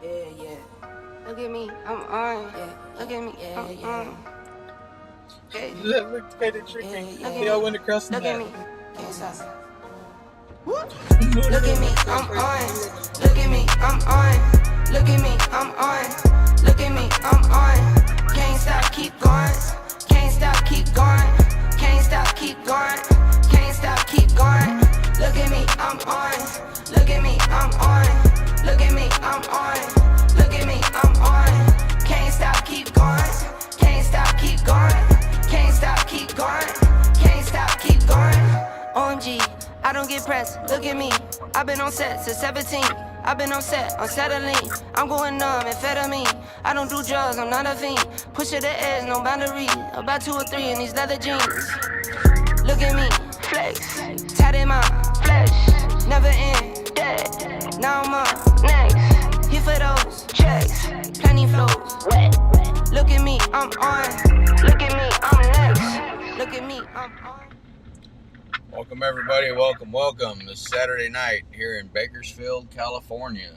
Yeah. Look at me, I'm on. Yeah. Look at me, I'm on. Okay. Look at it tricky. They all went across the Look at net. me. Can't stop. Look at me, I'm on. Look at me, I'm on. Look at me, I'm on. Look at me, I'm on. Can't stop, keep going. Can't stop, keep going. Can't stop, keep going. Can't stop, keep going. Look at me, I'm on. Look at me, I'm on. Look at me, I'm on. Look at me, I'm on. Can't stop, keep going. Can't stop, keep going. Can't stop, keep going. Can't stop, keep going. OMG, I don't get pressed. Look at me. I've been on set since 17. I've been on set, unsettling. I'm going numb, amphetamine. I don't do drugs, I'm not a fiend. Push it to edge, no boundary. About 2 or 3 in these leather jeans. Look at me, flex. Tied in my flesh. Never end, dead. Now I'm up next. Here for those checks. Plenty flows, wet. Look at me, I'm on. Look at me, I'm next. Look at me, I'm on. Welcome everybody, welcome this Saturday night here in Bakersfield, California.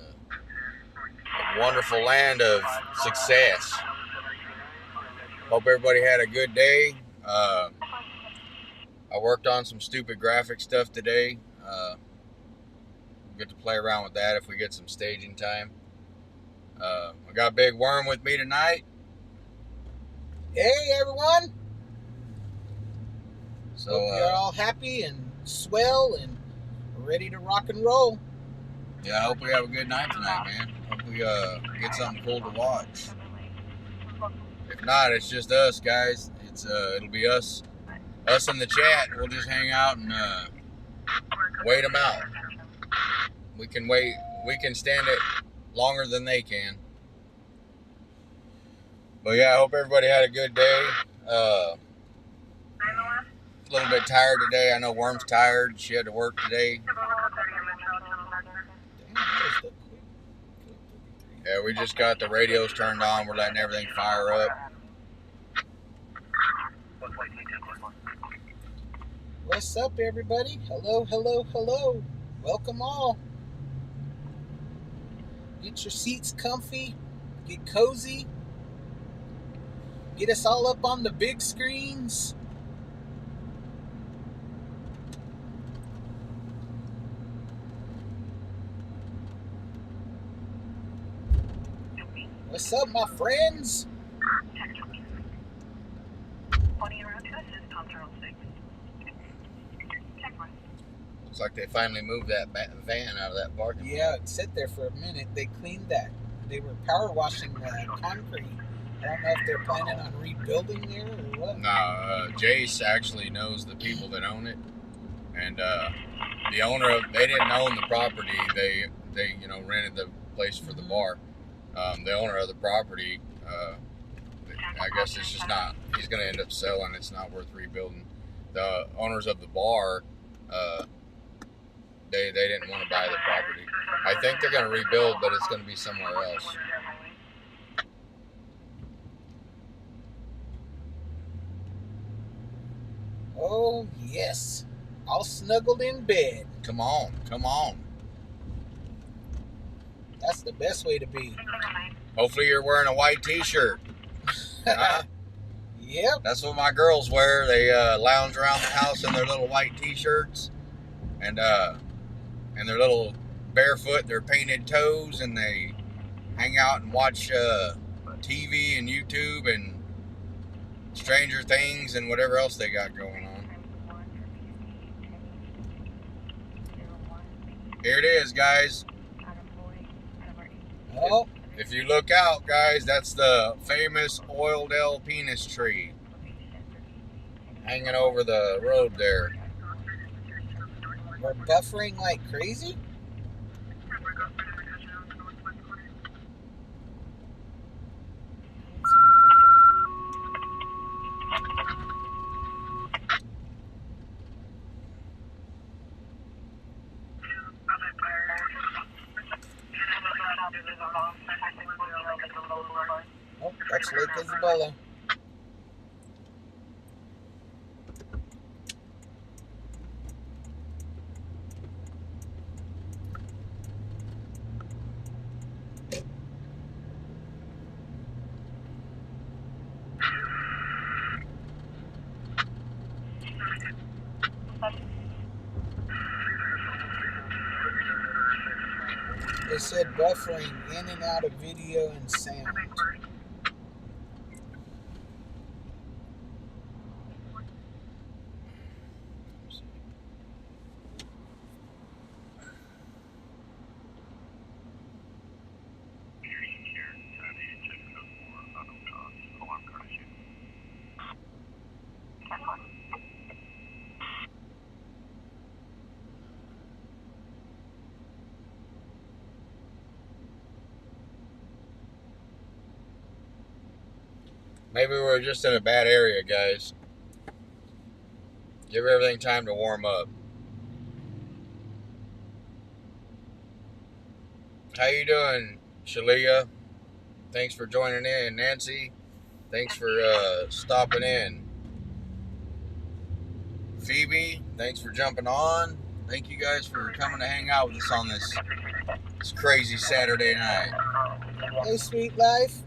A wonderful land of success. Hope everybody had a good day. I worked on some stupid graphic stuff today. We'll get to play around with that if we get some staging time. I got Big Worm with me tonight. Hey everyone! So hope you're all happy and swell and ready to rock and roll. Yeah, I hope we have a good night tonight, man. Hope we get something cool to watch. If not, it's just us, guys. It'll be us in the chat. We'll just hang out and wait them out. We can wait. We can stand it longer than they can. But yeah, I hope everybody had a good day. A little bit tired today. I know Worm's tired. She had to work today. Yeah, we just got the radios turned on. We're letting everything fire up. What's up, everybody? Hello, hello, hello. Welcome all. Get your seats comfy. Get cozy. Get us all up on the big screens. What's up, my friends? Looks like they finally moved that van out of that parking lot. Yeah, it sat there for a minute. They cleaned that. They were power washing the concrete. I don't know if they're planning on rebuilding there or what. No, Jace actually knows the people that own it, and the owner they didn't own the property. They rented the place for the bar. The owner of the property, I guess it's just not. He's going to end up selling. It's not worth rebuilding. The owners of the bar, they didn't want to buy the property. I think they're going to rebuild, but it's going to be somewhere else. Oh yes, all snuggled in bed. Come on. That's the best way to be. Hopefully you're wearing a white t-shirt. Yep. That's what my girls wear. They lounge around the house in their little white t-shirts and their little barefoot, their painted toes, and they hang out and watch TV and YouTube and Stranger Things and whatever else they got going on. Here it is, guys. Oh. If you look out, guys, that's the famous Oildale penis tree. hanging over the road there. We're buffering like crazy? Oh, that's Lake Isabella. They said buffering in and out of video and sound. Maybe we're just in a bad area, guys. Give everything time to warm up. How you doing, Shalia? Thanks for joining in. Nancy, thanks for stopping in. Phoebe, thanks for jumping on. Thank you guys for coming to hang out with us on this crazy Saturday night. Hey, sweet life.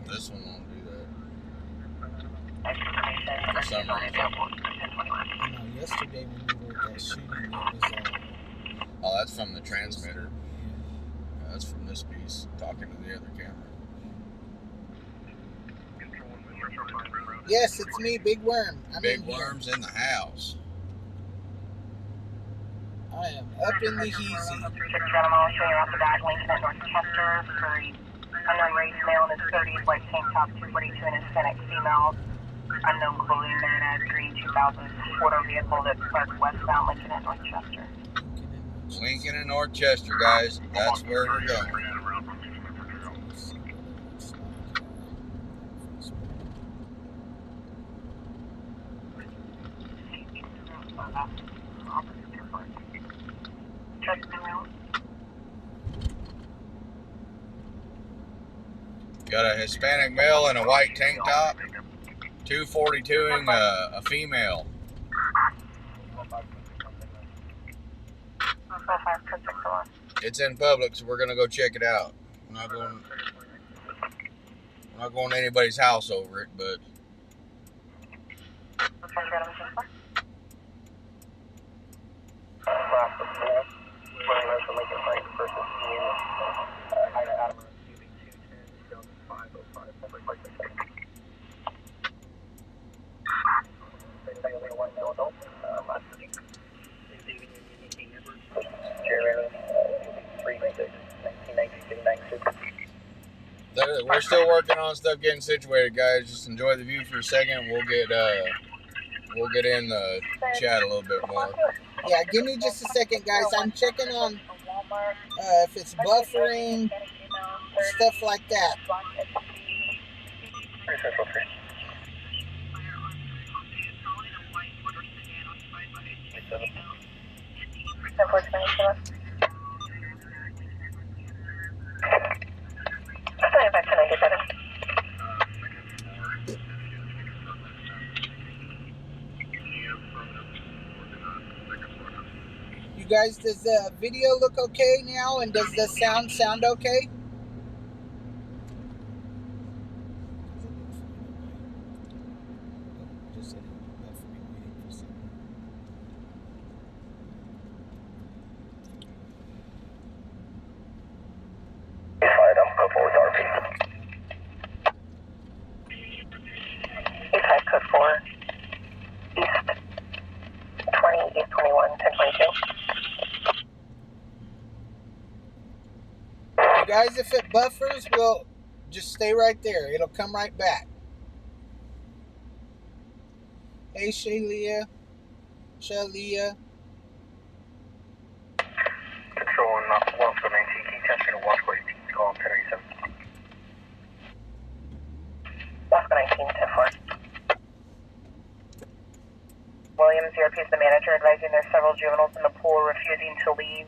This one won't do that. For some reason. I know, yesterday when we were at that shooting, it was Oh, that's from the transmitter. Yeah, that's from this piece, talking to the other camera. Yes, it's me, Big Worm. Big Worm's in the house. I am up in the heezy. Gentlemen, I'll show you off the back, Lincoln at North Chester for unknown race male in his 30s, white tank top, 242 in Hispanic female. Unknown clothing man at green 2000 Ford vehicle that parked westbound Lincoln at North Chester. Lincoln and North Chester, guys. That's where we're going. Got a Hispanic male in a white tank top, 242ing a female. It's in public, so we're gonna go check it out. We're not going to anybody's house over it, but we're still working on stuff, getting situated, guys. Just enjoy the view for a second. We'll get in the chat a little bit more. Yeah, give me just a second, guys. I'm checking on if it's buffering, stuff like that. You guys, does the video look okay now, and does the sound okay? Guys, if it buffers, we'll just stay right there. It'll come right back. Hey, Shalia. Control on 119, can you test me to 142, call 1087. Wasco 19, 10-4. Williams, your piece the manager, advising there's several juveniles in the pool refusing to leave.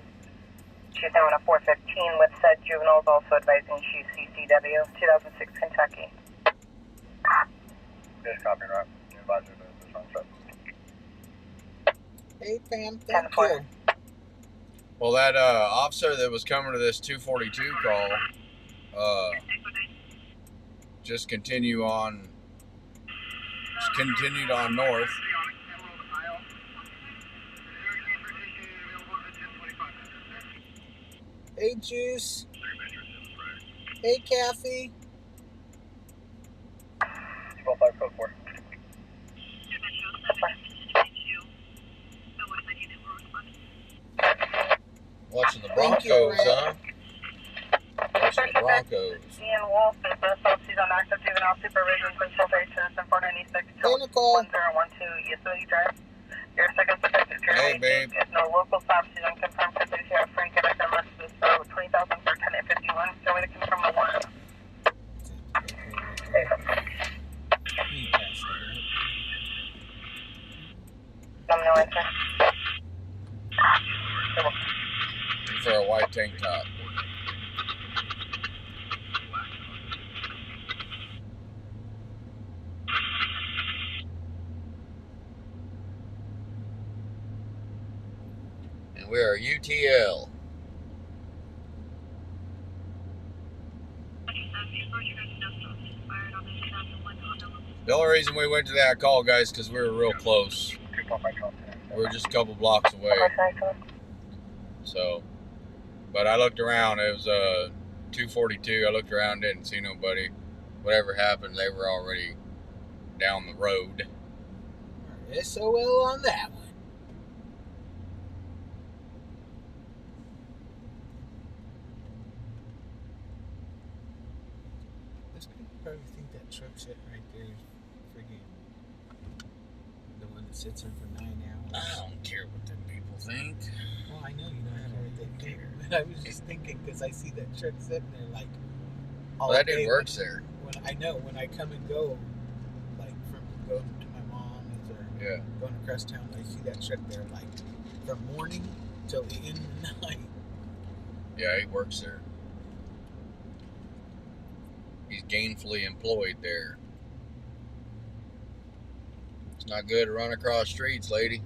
She's now in a 415 with said juveniles, also advising she's CCW, 2006 Kentucky. Just copy, right? Advisor to this one, so. Hey, Pam, thank you. Well, that officer that was coming to this 242 call, just continued on north. Hey, Juice. Hey, Kathy. 12544. Watching the Broncos, huh? Watching the Broncos. Ian Wolf, business offices on active juvenile supervision, principal basis, and 496 Hey, Nicole. 1012 Yesili Drive. Your second subject Hey, babe. is no local stop. She's unconfirmed because they have Frank and SMS this 20,000 for 1051. So we can confirm the one. No answer. For a white tank top. And we are UTL. The only reason we went to that call, guys, because we were real close. We were just a couple blocks away. So, but I looked around. It was 242. I looked around, didn't see nobody. Whatever happened, they were already down the road. SOL on that one. Those people probably think that truck set right there is freaking the one that sits in for 9 hours. I don't care what them people think. Well, I know you don't care what they think, but I was just thinking because I see that truck sitting there like all Well, that day dude works there. when I come and go, like from going to my mom's or Yeah. going across town, I see that truck there like from morning till the end of the night. Yeah, he works there. He's gainfully employed there. It's not good to run across streets, lady.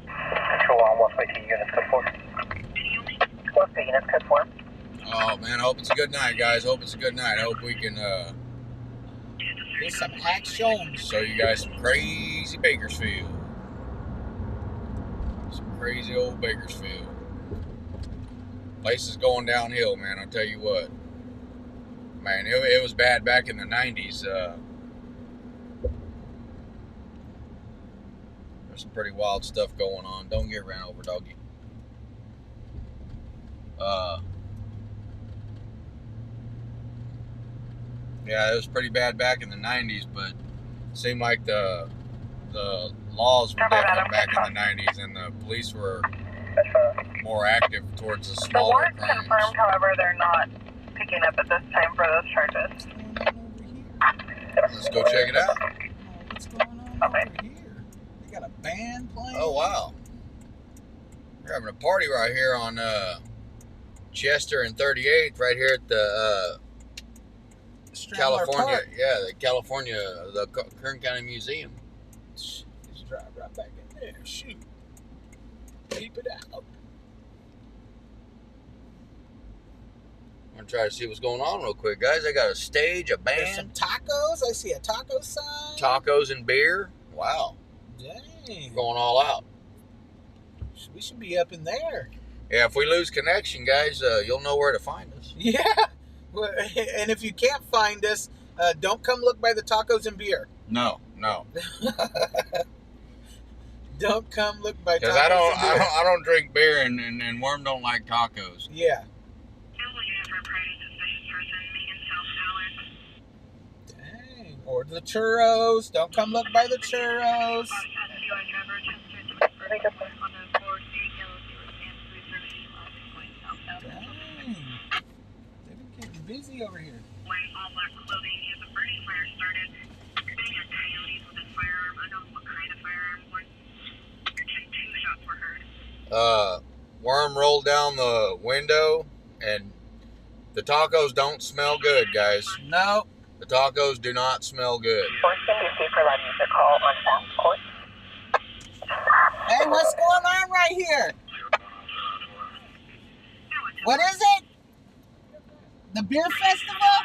Control on 122 units, code 4. What's the units, code 4? Oh man, I hope it's a good night, guys. Hope it's a good night. I hope we can Get some action. show you guys some crazy Bakersfield. Some crazy old Bakersfield. Place is going downhill, man. I'll tell you what. Man, it was bad back in the 90s. There's some pretty wild stuff going on. Don't get ran over, doggy. Yeah, it was pretty bad back in the 90s, but it seemed like the laws were different back in the 90s, and the police were more active towards the The smaller warrant's crimes. confirmed, however, they're not picking up at this time for those charges. Let's go check it out. Oh, what's going on over here? They got a band playing. Oh wow, we're having a party right here on Chester and 38th, right here at the California. Park. Yeah, the Kern County Museum. Just drive right back in there. Shoot. Keep it out. I'm gonna try to see what's going on real quick, guys. I got a stage, a There's some band, tacos. I see a taco sign. tacos and beer. Wow, Dang. going all out. We should be up in there. Yeah, if we lose connection, guys, you'll know where to find us. Yeah. Well, and if you can't find us, don't come look by the tacos and beer. No. Don't come look by tacos. Because I don't drink beer, and Worm don't like tacos. Yeah. Dang. Or the churros. Don't come look by the churros. Dang. They're getting busy over here. All black clothing. He has a burning fire started. Shooting at coyotes with his firearm. Unknown what kind of firearm. Two shots were heard. Worm rolled down the window, and the tacos don't smell good, guys. No. The tacos do not smell good. Hey, what's going on right here? What is it? The beer festival?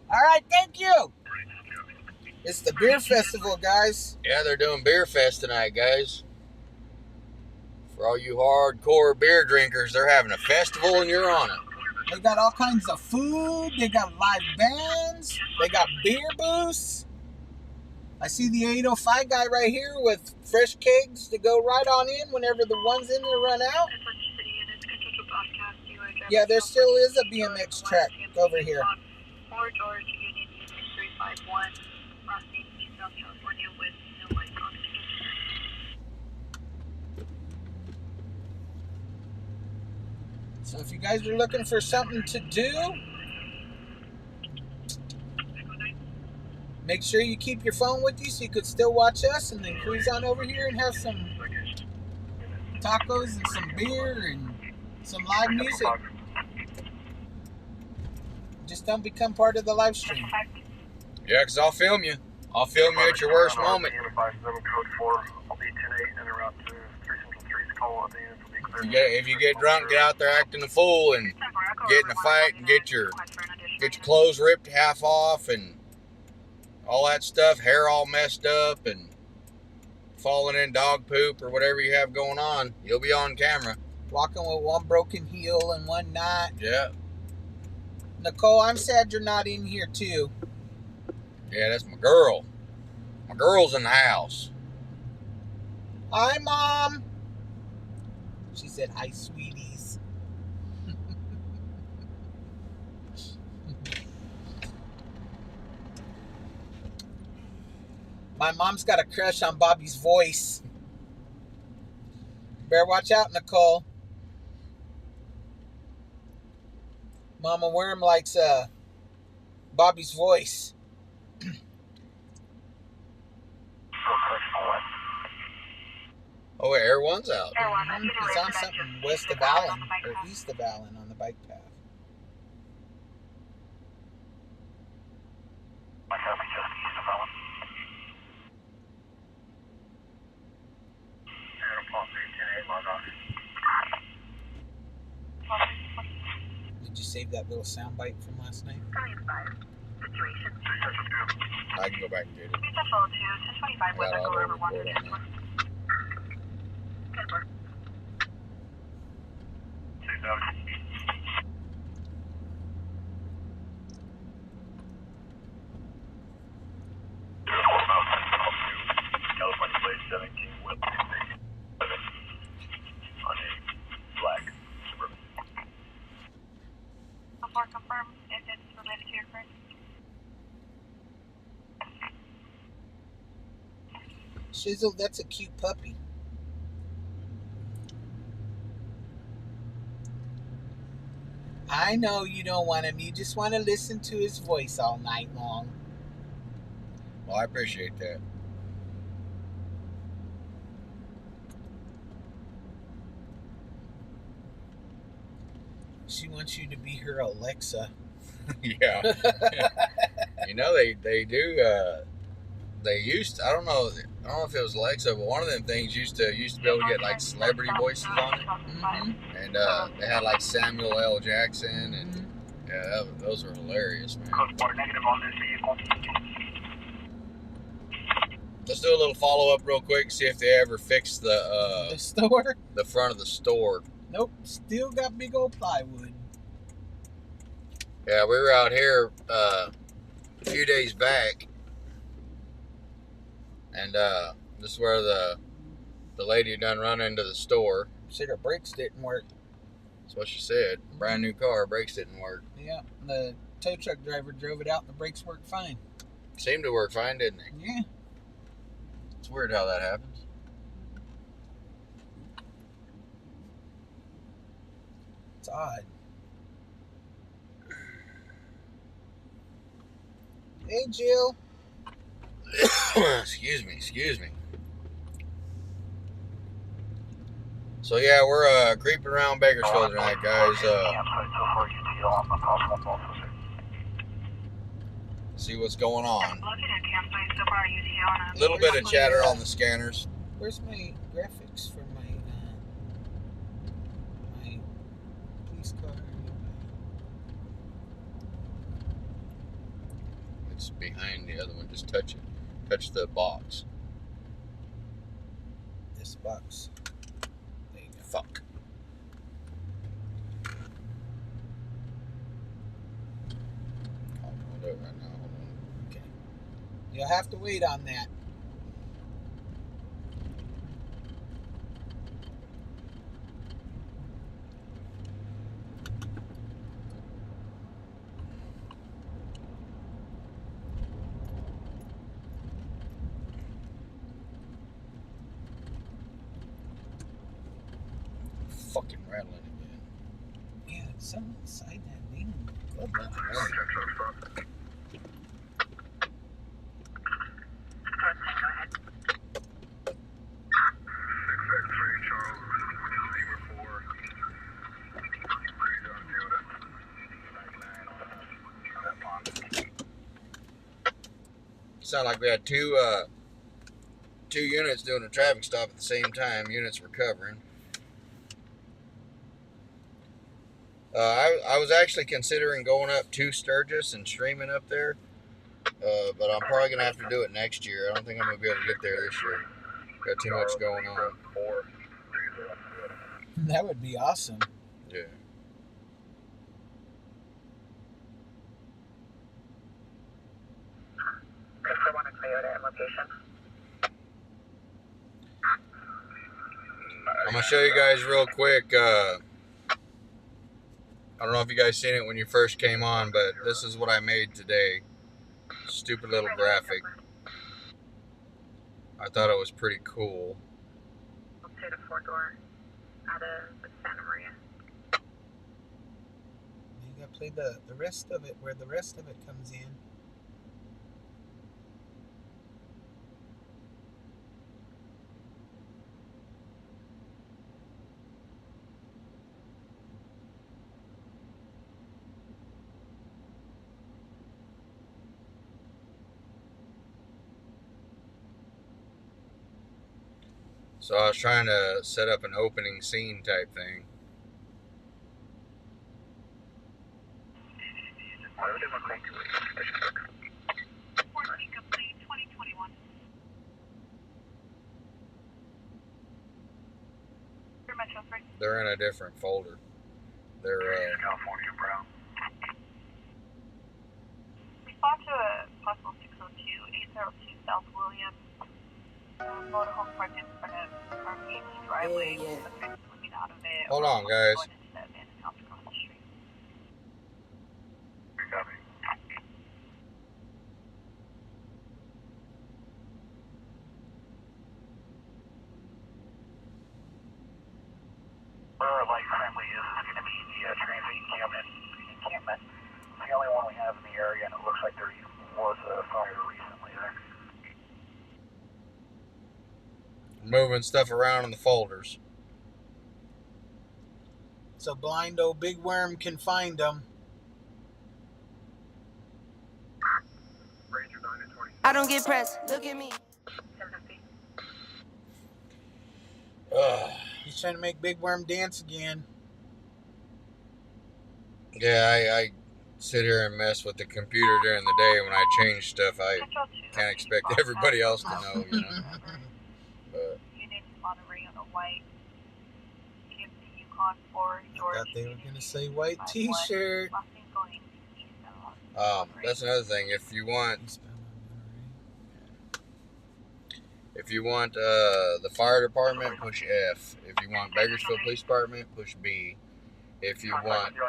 All right, thank you. It's the beer festival, guys. Yeah, they're doing Beer Fest tonight, guys. For all you hardcore beer drinkers, they're having a festival and you're on it. They got all kinds of food. They got live bands. They got beer booths. I see the 805 guy right here with fresh kegs to go right on in whenever the ones in there run out. Yeah, there still is a BMX track over here. So if you guys are looking for something to do, make sure you keep your phone with you so you could still watch us, and then cruise on over here and have some tacos and some beer and some live music. Just don't become part of the live stream. Yeah, because I'll film you. I'll film you at your worst moment. If you get drunk, get out there acting a fool and get in a fight and get your clothes ripped half off and all that stuff, hair all messed up and falling in dog poop or whatever you have going on, you'll be on camera. Walking with one broken heel and one knot. Yeah. Nicole, I'm sad you're not in here too. Yeah, that's my girl. My girl's in the house. Hi, Mom. She said, hi, sweeties. My mom's got a crush on Bobby's voice. Better watch out, Nicole. Mama Worm likes Bobby's voice. Oh, Air One's out. He's on something west of Allen, or east of Allen on the bike path. Did you save that little soundbite from last night? I can go back and get it. I got auto record on there. California plate 17 with on a black Suburban. Confirm if it's related to your friend. Shizzle, that's a cute puppy. I know you don't want him. You just want to listen to his voice all night long. Well, I appreciate that. She wants you to be her Alexa. Yeah. You know, they do, they used to, I don't know if it was Alexa, but one of them things used to be able to get like celebrity voices on it. Mm-hmm. And they had like Samuel L. Jackson, and yeah, those were hilarious, man. Code 4 negative on this vehicle. Let's do a little follow up real quick, see if they ever fixed The store? the front of the store. Nope. Still got big old plywood. Yeah, we were out here a few days back, and this is where the The lady done run into the store. Said her brakes didn't work. That's what she said. Brand new car, brakes didn't work. Yeah, the tow truck driver drove it out and the brakes worked fine. Seemed to work fine, didn't it? Yeah. It's weird how that happens. It's odd. Hey, Jill. Excuse me. So yeah, we're creeping around Bakersfield tonight, guys. See what's going on. A little bit of chatter on the scanners. Where's my graphics for my police car? It's behind the other one. Just touch it. Touch the box. This box. There you go. Fuck. I'll do it right now. Hold on. Okay. You'll have to wait on that. Fucking rattling again. Yeah, something inside that damn glove box. Sound like we had two units doing a traffic stop at the same time. Units recovering. I was actually considering going up to Sturgis and streaming up there, but I'm probably gonna have to do it next year. I don't think I'm gonna be able to get there this year. Got too much going on. That would be awesome. Yeah. I'm gonna show you guys real quick. I don't know if you guys seen it when you first came on, but this is what I made today. Stupid little graphic. I thought it was pretty cool. I'll say the 4-door out of Santa Maria. You gotta play the rest of it where the rest of it comes in. So I was trying to set up an opening scene type thing. They're in a different folder. They're California Brown. Respond to a possible 602-802 South William. Motorhome parked in front of our main driveway. Yeah. Looking out of it. Hold on, guys. Going into the abandoned house across the street. Copy. Our light friendly is going to be the transit encampment. It's the only one we have in the area, and it looks like there was a fire recently there. moving stuff around in the folders. So blind old big worm can find them. I don't get pressed. Look at me. He's trying to make big worm dance again. Yeah, I sit here and mess with the computer during the day when I change stuff. I can't expect everybody else to know, you know. But I thought they were going to say white t-shirt. that's another thing. If If you want the fire department, push F. If you want Bakersfield Police Department, push B. If you want he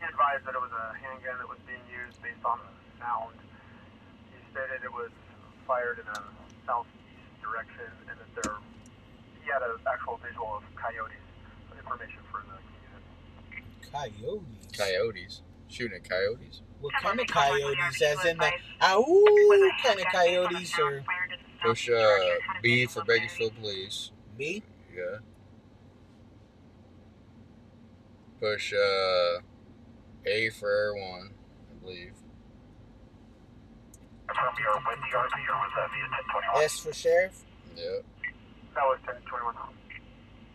advised that it was a handgun that was being used based on the sound. He stated it was fired in a southeast direction and that he had an actual visual of coyotes. Information for the unit. Coyotes? Shooting at coyotes? What kind of coyotes? As in the ow kind of coyotes, or push B for Bakersfield Police. B? Yeah. Push A for Air 1, I believe. S for sheriff? Yep. That was 1021.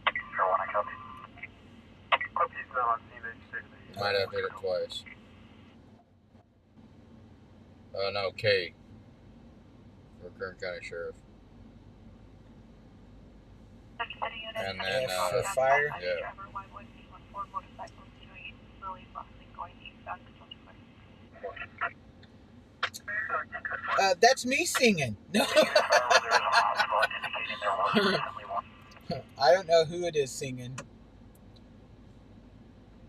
Air 1, I copy. Copy's not on scene. You might have hit it twice. No, K for Kern County Sheriff. And then F for fire? Yeah. That's me singing. No. I don't know who it is singing.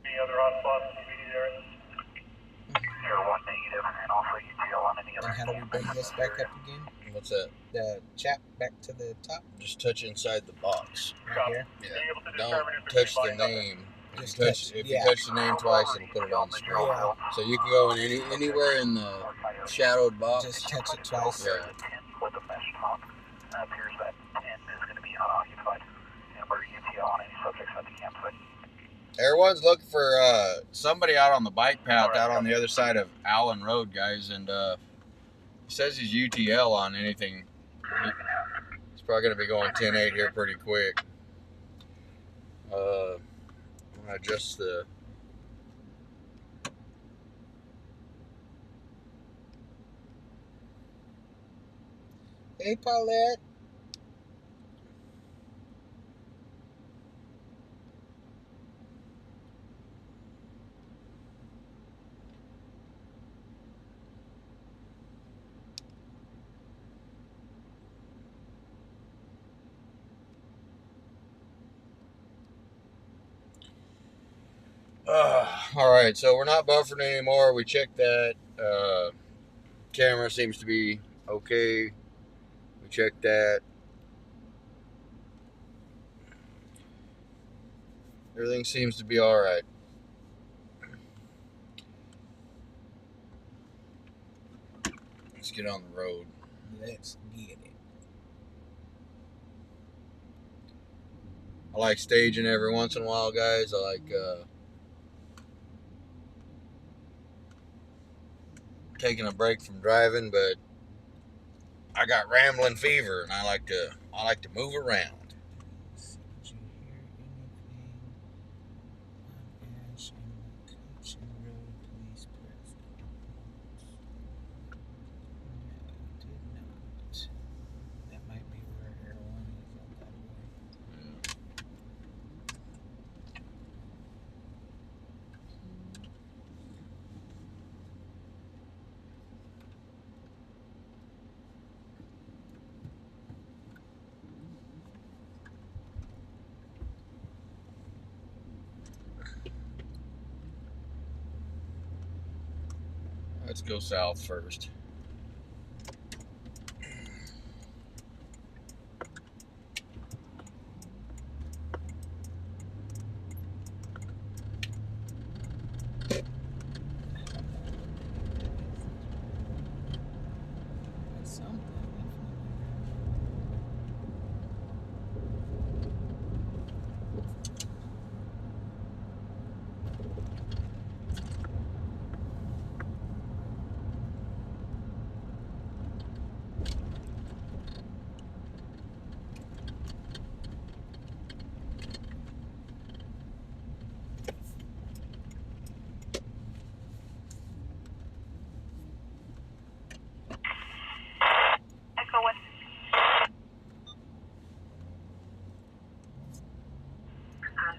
Any other hotspots in the immediate area? Air 1 negative, and also UTL on any other. And how do we bring this back up again? What's that? The chat back to the top? Just touch inside the box. Right here? Yeah. Don't touch the name. Just If you touch the name twice, it'll put it on the screen. Yeah. So you can go in anywhere in the shadowed box. Just touch it twice. Yeah. With a mesh top. Appears that 10 is going to be unoccupied. And we're UTL on any subjects at the campsite. Everyone's looking for somebody out on the bike path out on the other side of Allen Road, guys, and he says he's UTL on anything. He's probably going to be going 10-8 here pretty quick. I'm going to adjust the... Hey, Paulette. All right, so we're not buffering anymore. We checked that. Camera seems to be okay. We checked that. Everything seems to be all right. Let's get on the road. Let's get it. I like staging every once in a while, guys. I like taking a break from driving, but I got rambling fever, and I like to move around. Did you hear anything on Ash and the Coaching Road Police Press? No, did not. That might be where Air 1 is out that way. Let's go south first. That's something. Echo 1.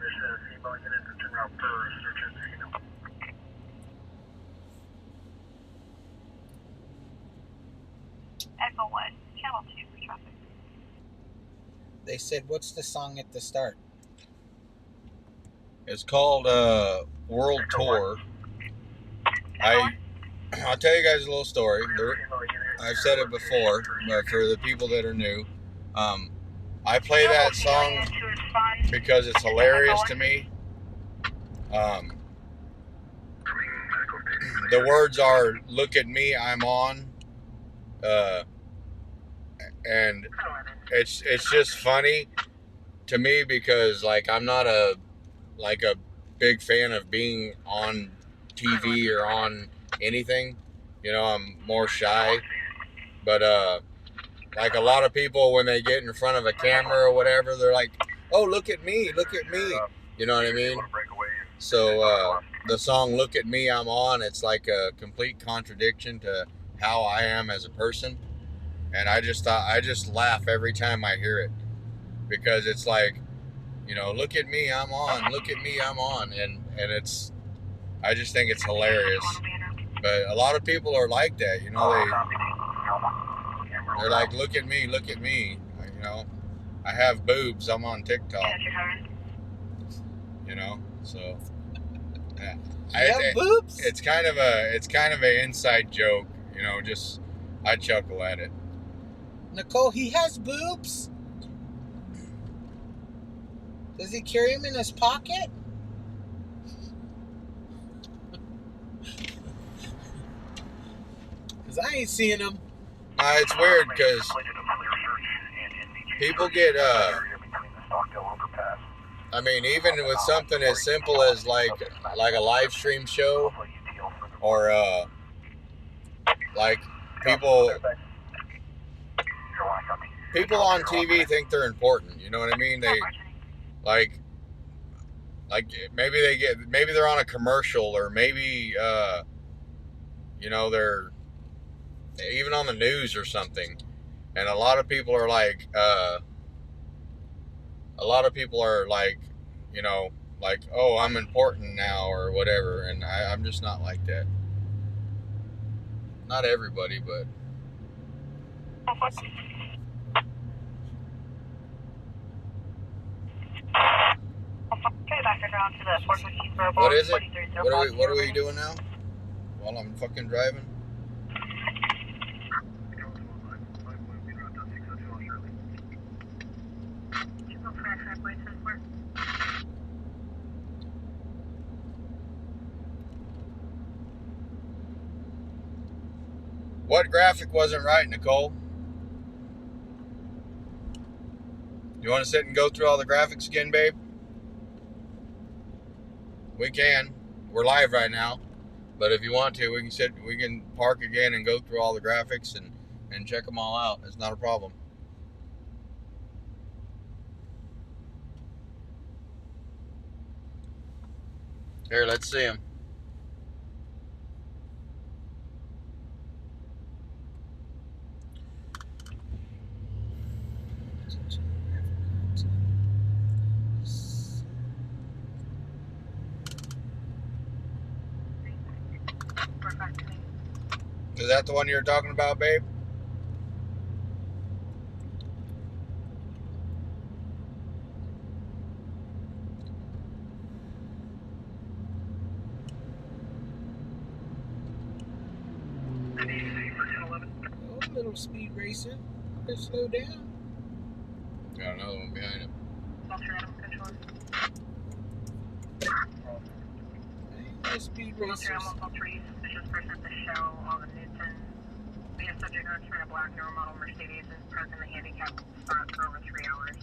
There's a female unit that's en route for search and rescue. Echo 1. Channel 2 for traffic. They said, what's the song at the start? It's called World Tour. I'll tell you guys a little story. I've said it before, but for the people that are new, I play that song because it's hilarious to me. The words are "Look at me, I'm on," and it's just funny to me because like I'm not a big fan of being on TV or on anything. You know, I'm more shy. But like a lot of people when they get in front of a camera or whatever, they're like, "Oh, look at me, look at me." You know what I mean? So the song "Look at Me, I'm on." It's like a complete contradiction to how I am as a person, and I just laugh every time I hear it because it's like, you know, look at me, I'm on. Look at me, I'm on, and it's I just think it's hilarious. But a lot of people are like that, you know. They're like, look at me, look at me. You know, I have boobs. I'm on TikTok. You know, so. Boobs? It's kind of an inside joke, you know. Just I chuckle at it. Nicole, he has boobs? Does he carry them in his pocket? Because I ain't seeing them. It's weird because people get I mean, even with something as simple as like a live stream show, or like people on TV think they're important. You know what I mean? They like maybe they're on a commercial, or maybe you know, they're even on the news or something, and a lot of people are like you know, like, oh, I'm important now or whatever, and I'm just not like that. Not everybody, but what is it? What are we doing now? While I'm fucking driving? What graphic wasn't right, Nicole? You want to sit and go through all the graphics again, babe? We can. We're live right now. But if you want to, we can park again and go through all the graphics and check them all out. It's not a problem. Here, let's see them. Is that the one you were talking about, babe? Oh, little speed racer. Better slow down. Got another one behind him. Hey, speed racers. We have subject registered in a black newer model Mercedes is parked in the handicap spot for over 3 hours.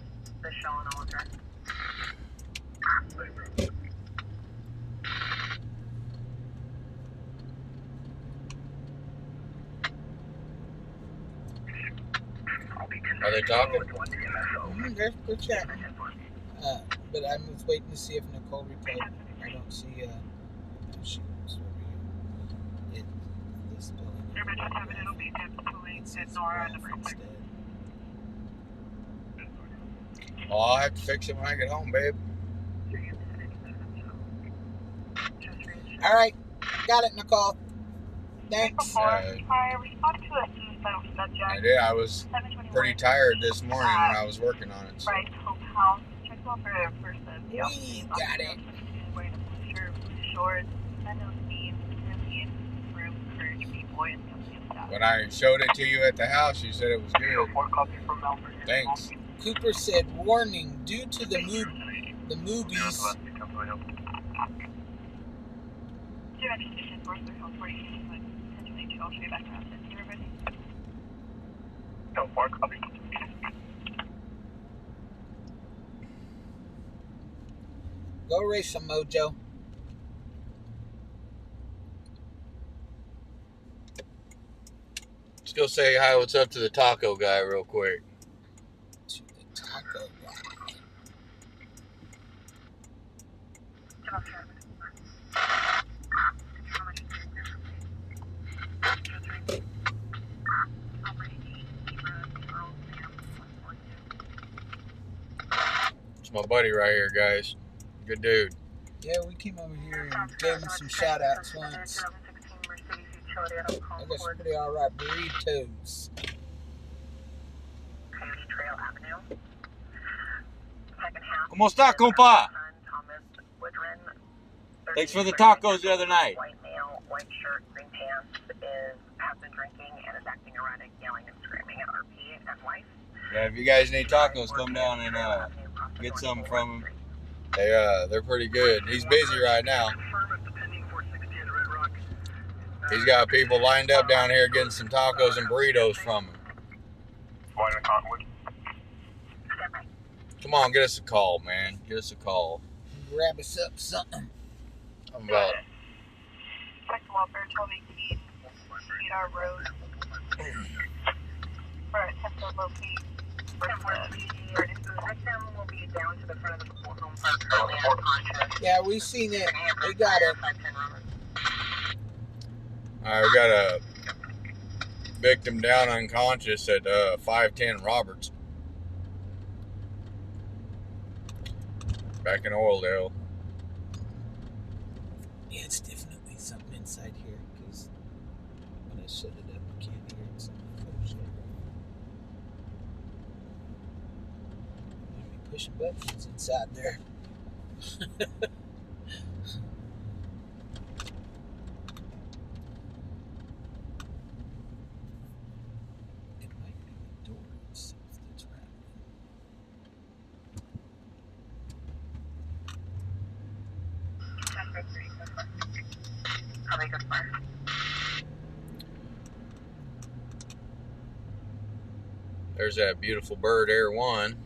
The shell and all address. Are they talking? They're chatting. But I was waiting to see if Nicole replied. I don't see. She was over here. This building. It'll be it's Nora and the instead. Oh, I'll have to fix it when I get home, babe. All right, got it, Nicole. Thanks. I responded to a I was pretty tired this morning when I was working on it. So. Right, Hope House. Check out for first. We got it. When I showed it to you at the house, you said it was good. Thanks. Cooper said, warning, due to the movies. Go race some mojo. Let's go say hi, what's up to the taco guy real quick. To the taco guy. It's my buddy right here, guys. Good dude. Yeah, we came over here and gave him some shout outs once. I got some pretty alright burritos. ¿Cómo está, compa? Thanks for the tacos the other night. White male, white shirt, green pants, has been drinking and is acting erratic, yelling and screaming at RP and wife. Yeah, if you guys need tacos, come down and get some from them. They're pretty good. He's busy right now. He's got people lined up down here getting some tacos and burritos from him. Come on, get us a call, man. Get us a call. Grab us up something. I'm about. Check the welfare, 12 feet our road. For a tempo locate. The victim will be down to the front of the home park currently unconscious. Yeah, we seen it. We got it. Alright, we got a victim down unconscious at 510 Roberts. Back in Oildale. Yeah, it's definitely something inside here because when I shut it up, you can't hear it. So I'm pushing buttons inside there. It might be the door itself that's rattling. There's that beautiful bird, Air One.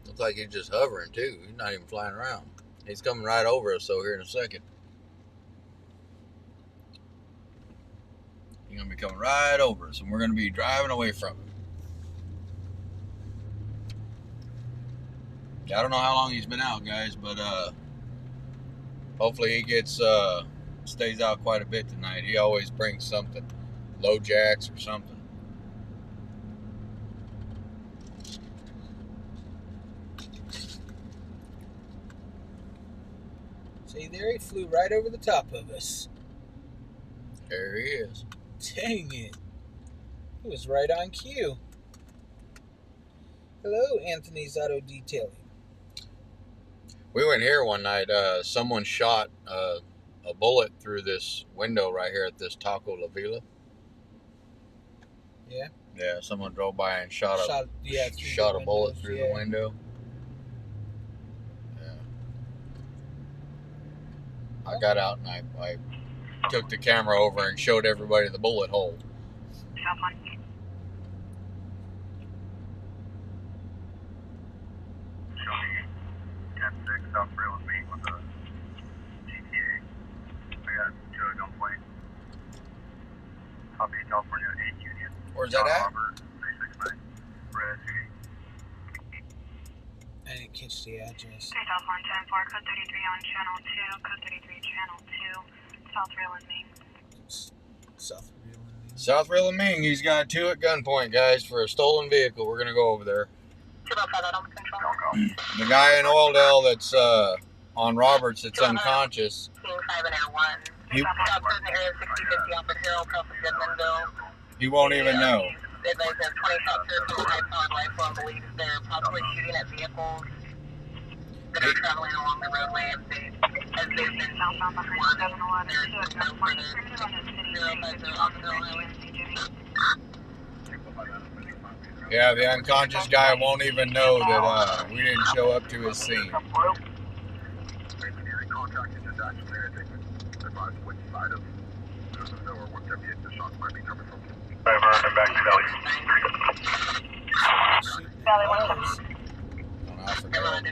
Looks like he's just hovering too. He's not even flying around. He's coming right over us, so here in a second. He's gonna be coming right over us, and we're gonna be driving away from him. I don't know how long he's been out, guys, but hopefully he gets stays out quite a bit tonight. He always brings something, low jacks or something. See there, he flew right over the top of us. There he is. Dang it. He was right on cue. Hello, Anthony's Auto Detailing. We went here one night. Someone shot a bullet through this window right here at this Taco La Villa. Yeah? Yeah, someone drove by and shot a bullet bullet through the window. Yeah. I got out and I took the camera over and showed everybody the bullet hole. South Rail is meeting with the GTA. I got two at gunpoint. Copy California 8 Union. Where's that at? Robert 369. Red I didn't catch the address. California 10-4, code 33 on channel 2, code 33 channel 2, South Rail and Main. South Rail and Main. South Rail and Ming. He's got two at gunpoint, guys, for a stolen vehicle. We're gonna go over there. The guy in Oildale that's On Roberts, it's unconscious. He He won't even know. That are traveling along the roadway as they've been southbound behind 711 at gunpoint. Yeah, the unconscious guy won't even know that we didn't show up to his scene. Valley 1. I forgot.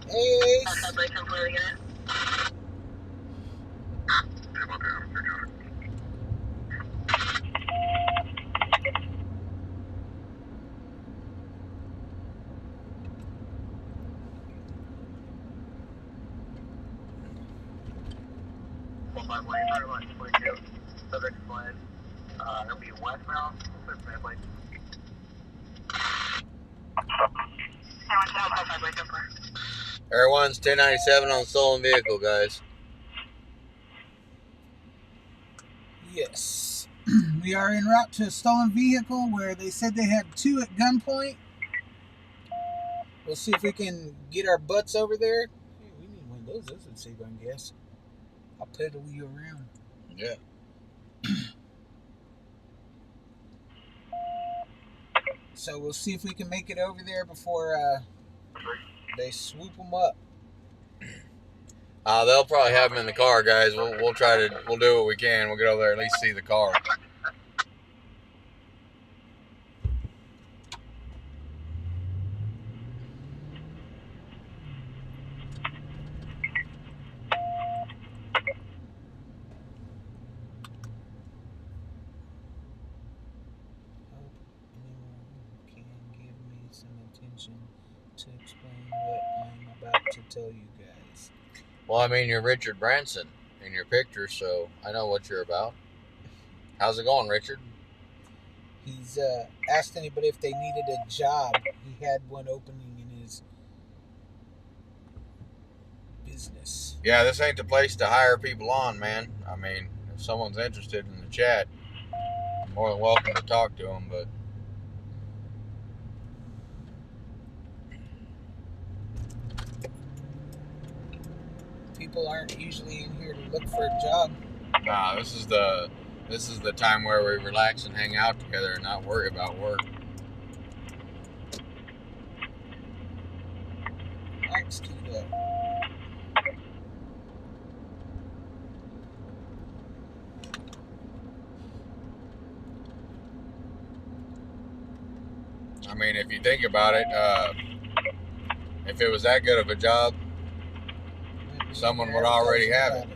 Ace. It'll be westbound, like Everyone's 1097 on stolen vehicle, guys. Yes. We are en route to a stolen vehicle where they said they had 2 at gunpoint. We'll see if we can get our butts over there. Hey, we need one of those. Those would save on gas. I'll pedal you around. Yeah. So we'll see if we can make it over there before they swoop them up. They'll probably have them in the car, guys. We'll do what we can. We'll get over there and at least see the car. To explain what I'm about to tell you guys. Well, I mean, you're Richard Branson in your picture, so I know what you're about. How's it going, Richard? He's asked anybody if they needed a job. He had one opening in his business. Yeah, this ain't the place to hire people on, man. I mean, if someone's interested in the chat, I'm more than welcome to talk to them, but people aren't usually in here to look for a job. nah, this is the time where we relax and hang out together and not worry about work. Thanks to that. I mean, if you think about it, if it was that good of a job, someone would already have it.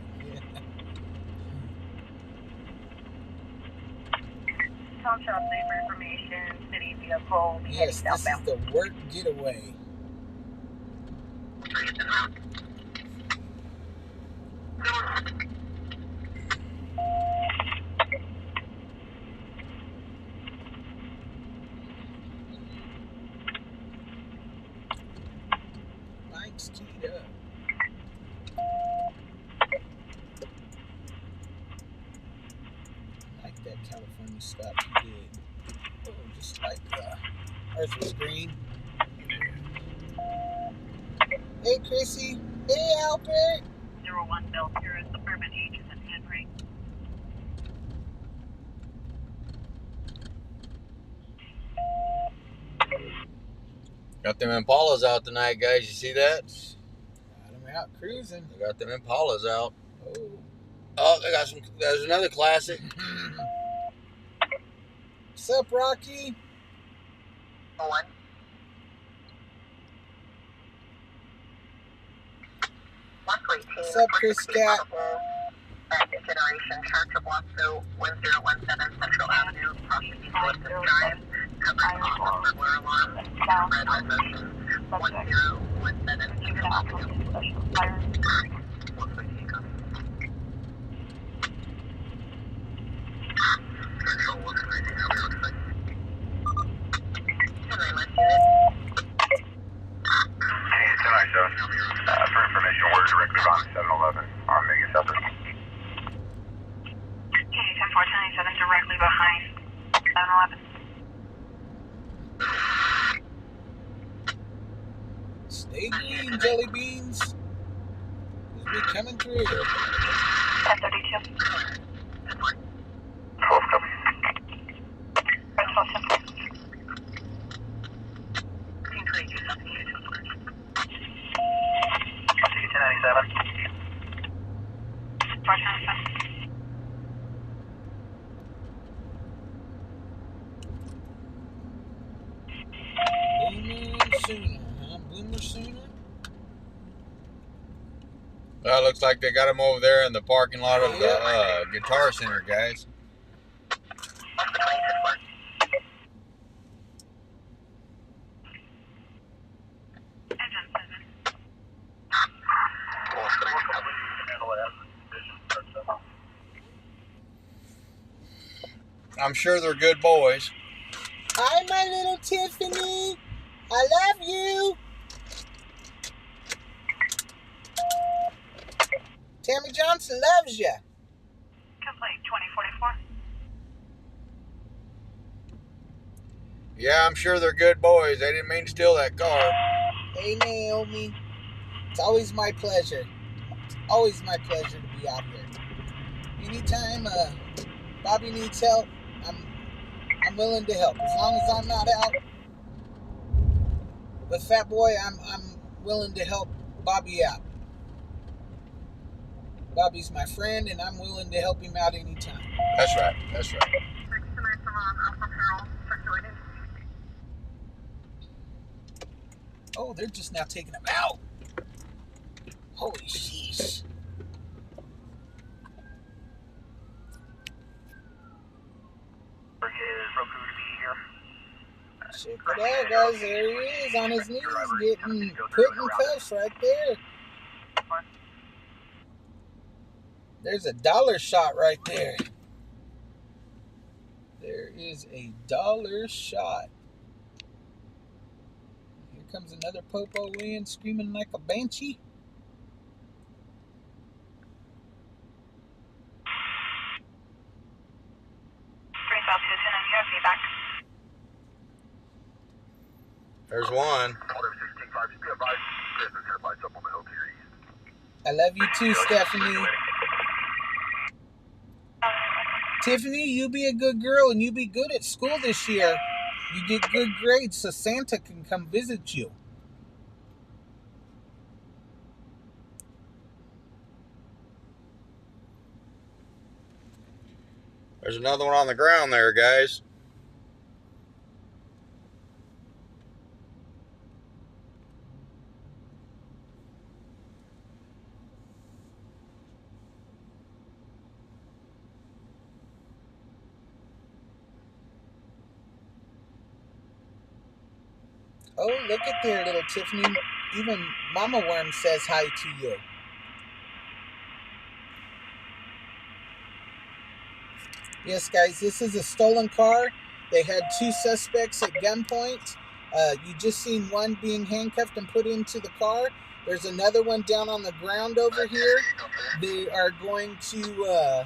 Township labor information, city vehicle, Yes, this is the work getaway. Lights keyed up. Like that California stop you did. Oh, just like ours was green. Hey, Chrissy. Hey, Albert. 01 Bill, here is suburban agent and Henry. Got them Impalas out tonight, guys. You see that? Got them out cruising. They got them Impalas out. Oh. Oh, they got some. There's another classic. What's up, Rocky? One. What's up, Chris Scott? Generation Church of Wasco, 1017 Central Avenue, approximately North Drive, covering all of Ware Alarm, red light motion, 1017 Central Avenue. directly behind 7-Eleven. Stay green, jelly beans. We'll be coming through. 1032. 12 copy. Red 12 1097. 497. Boomer sooner, huh? Boomer sooner? Well, looks like they got him over there in the parking lot of the Guitar Center, guys. I'm sure they're good boys. Hi, my little Tiffany. I love you. Tammy Johnson loves you. Complete 2044. Yeah, I'm sure they're good boys. They didn't mean to steal that car. Hey, Naomi. It's always my pleasure. It's always my pleasure to be out here. Anytime Bobby needs help, I'm willing to help. As long as I'm not out with Fat Boy, I'm willing to help Bobby out. Bobby's my friend, and I'm willing to help him out anytime. That's right. That's right. Oh, they're just now taking him out. Holy sheesh. Check it out, guys. There he is on his knees getting put in cuffs right there. There's a dollar shot right there. There is a dollar shot. Here comes another popo in screaming like a banshee. There's one. I love you too, Stephanie. Tiffany, you be a good girl and you be good at school this year. You get good grades so Santa can come visit you. There's another one on the ground there, guys. Oh, look at there, little Tiffany. Even Mama Worm says hi to you. Yes, guys, this is a stolen car. They had two suspects at gunpoint. You just seen one being handcuffed and put into the car. There's another one down on the ground over here. They are going to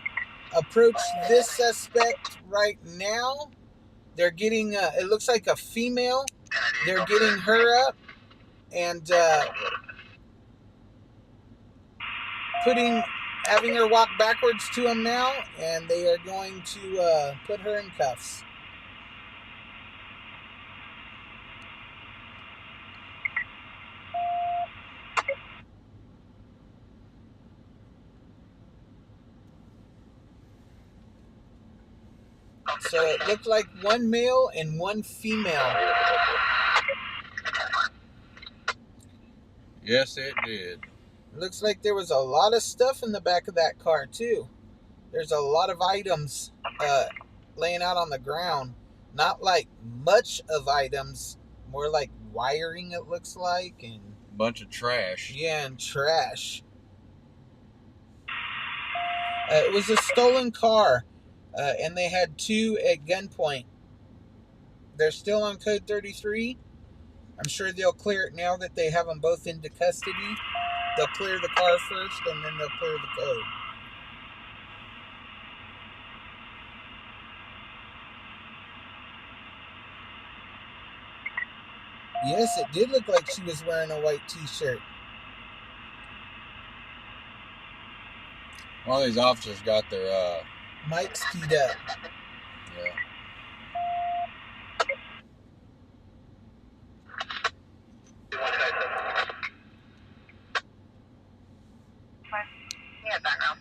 approach this suspect right now. They're getting, it looks like a female. They're getting her up and having her walk backwards to him now, and they are going to put her in cuffs. So it looked like one male and one female. Yes, it did. It looks like there was a lot of stuff in the back of that car, too. There's a lot of items laying out on the ground. Not like much of items, more like wiring, it looks like. And Bunch of trash. yeah, and trash. It was a stolen car, and they had two at gunpoint. They're still on code 33. I'm sure they'll clear it now that they have them both into custody. They'll clear the car first, and then they'll clear the code. Yes, it did look like she was wearing a white t-shirt. One of these officers got their Mike's keyed up. yeah. Yeah, background.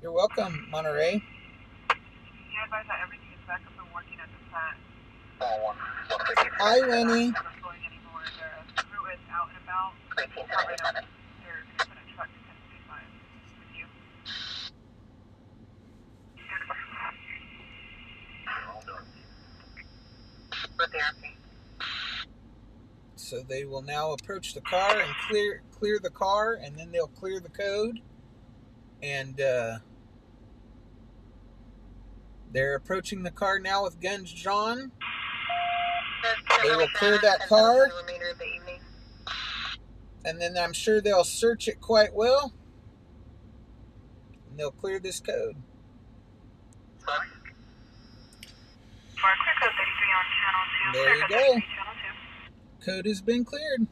You're welcome, Monterey. You advise that everything is back up and working at the plant. Hi, Winnie. Not going anymore. The crew is out and about. Probably not. They're in a truck to 10:35 with you. With the RP. So they will now approach the car and clear the car, and then they'll clear the code. And they're approaching the car now with guns drawn. They will clear that car, and then I'm sure they'll search it quite well, and they'll clear this code. There you go. Code has been cleared.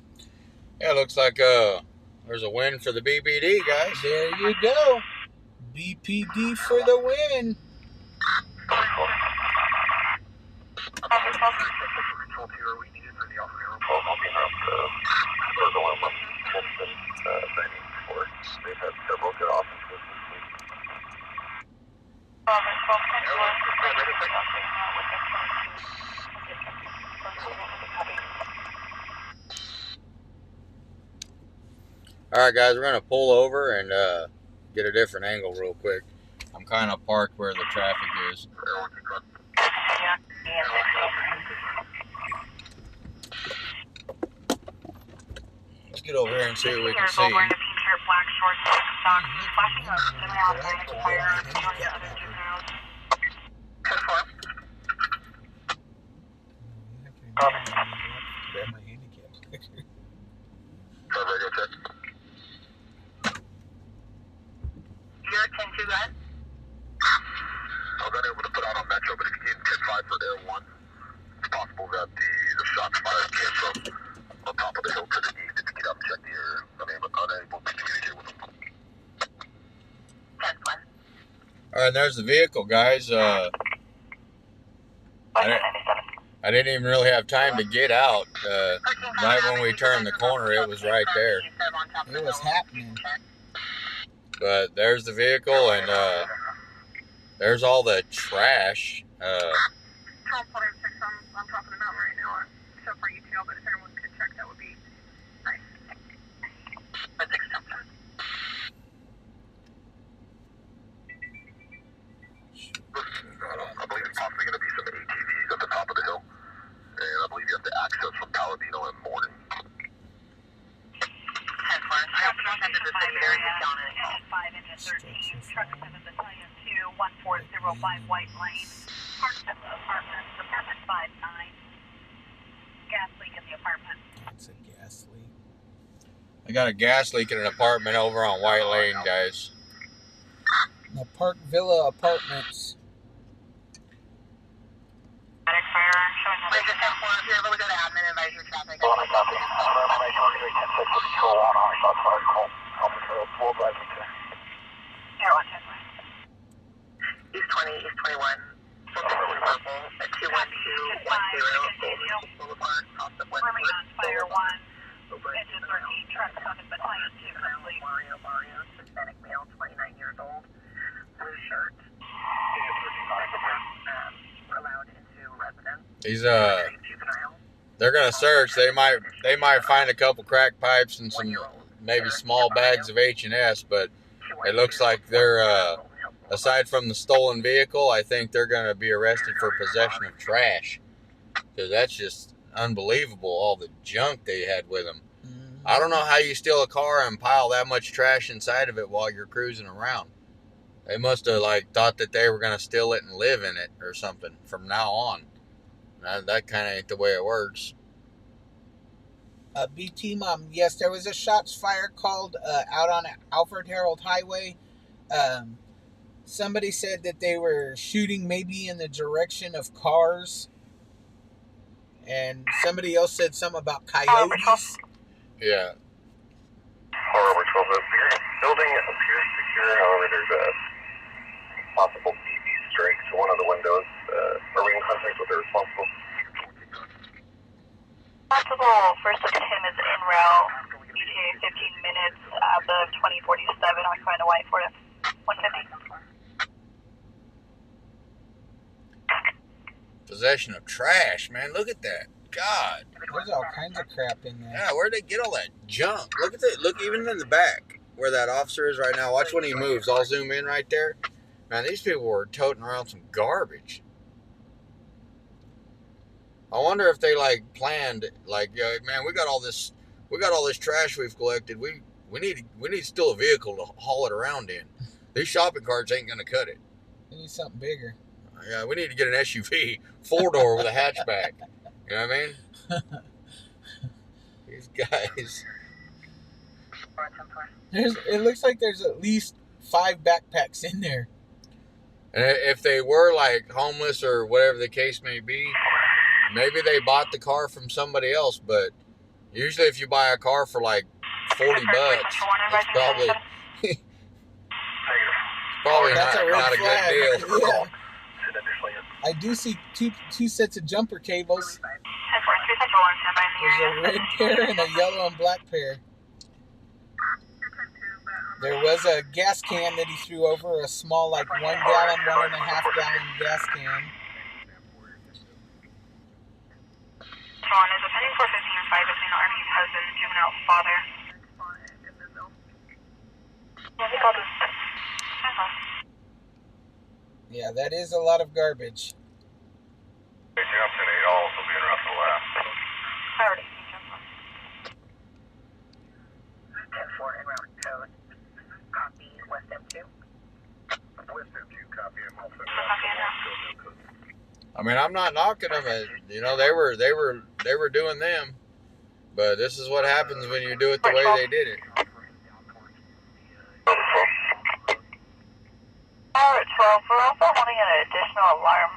Yeah, it looks like there's a win for the BPD, guys. There you go. BPD for the win. They've had several good offenses this week. All right, guys, we're gonna pull over and get a different angle real quick. I'm kind of parked where the traffic is. Let's get over here and see what we can see. Grab my handicap. You're 10-2, guys? I was unable to put out on Metro, but if you need 10-5 for Air 1, it's possible that the shots fired came from on top of the hill to the east. If you get up and check the area, unable to communicate with them. 10-1. All right, there's the vehicle, guys. I didn't even really have time to get out. Right when we turned the corner, it was right there. It was happening. But there's the vehicle, and there's all the trash. I'm dropping them out right now. Except for ETL, but if anyone could check, that would be nice. But 6 something. I believe it's possibly going to be some ATVs at the top of the hill. And I believe you have to access from Paladino in the morning. 10-4. I have to send it to the same area down in 5 into 13. Truck 7 Battalion 2, 1405 White Lane. Park 7 apartment, apartment 59. Gas leak in the apartment. It's a gas leak. I got a gas leak in an apartment over on White Lane, guys. The Park Villa Apartments. Medic fire showing up. Bridge 10-4, if you're able to go to admin, advise your traffic. Well, I copy. Control on our shots fired call. Officer, full advisement today. Air 1 10-1. East 20, East 21. Purple, at 21210 Boulevard, off the west. Remain on fire 1. Engine 13, truck 7 Battalion 2, complete. Mario, Hispanic male, 29 years old. Blue shirt. We're allowed into residence. These they're gonna search. They might find a couple crack pipes and some maybe small bags of H&S, but it looks like they're aside from the stolen vehicle, I think they're gonna be arrested for possession of trash, because that's just unbelievable, all the junk they had with them. I don't know how you steal a car and pile that much trash inside of it while you're cruising around. They must have thought that they were gonna steal it and live in it or something from now on. That kind of ain't the way it works. BT Mom, yes, there was a shots fired called out on Alfred Harold Highway. Somebody said that they were shooting maybe in the direction of cars. And somebody else said something about coyotes. Yeah. Horror 12, the building appears secure, however, there's a possible BB strike to one of the windows. Are we in contact with the responsible? Possible first of Tim is en route, ETA 15 minutes as of 2047, occupying a white Ford F-150. Possession of trash, man. Look at that. God. There's all kinds of crap in there. Yeah, where'd they get all that junk? Look at that. Look, even in the back where that officer is right now. Watch when he moves. I'll zoom in right there. Man, these people were toting around some garbage. I wonder if they like planned, like, man, we got all this trash we've collected. We need still a vehicle to haul it around in. These shopping carts ain't gonna cut it. We need something bigger. Yeah, we need to get an SUV, 4-door with a hatchback. You know what I mean? These guys. It looks like there's at least 5 backpacks in there. And if they were like homeless or whatever the case may be, maybe they bought the car from somebody else. But usually, if you buy a car for like $40, it's probably That's not a good deal. Yeah. I do see two sets of jumper cables. There's a red pair and a yellow and black pair. There was a gas can that he threw over, a small, like 1 gallon, 1.5 gallon gas can. Sean is a pending 415 and 5 between the Army's husband and juvenile father. Yeah, he called us. Yeah, that is a lot of garbage. Johnson 8 also being around the left. Already. 10-4 en route code. Copy West M2. West M2, copy. I'm also I mean, I'm not knocking them. You know, they were doing them, but this is what happens when you do it the way they did it. Alright, 12. We're also holding an additional alarm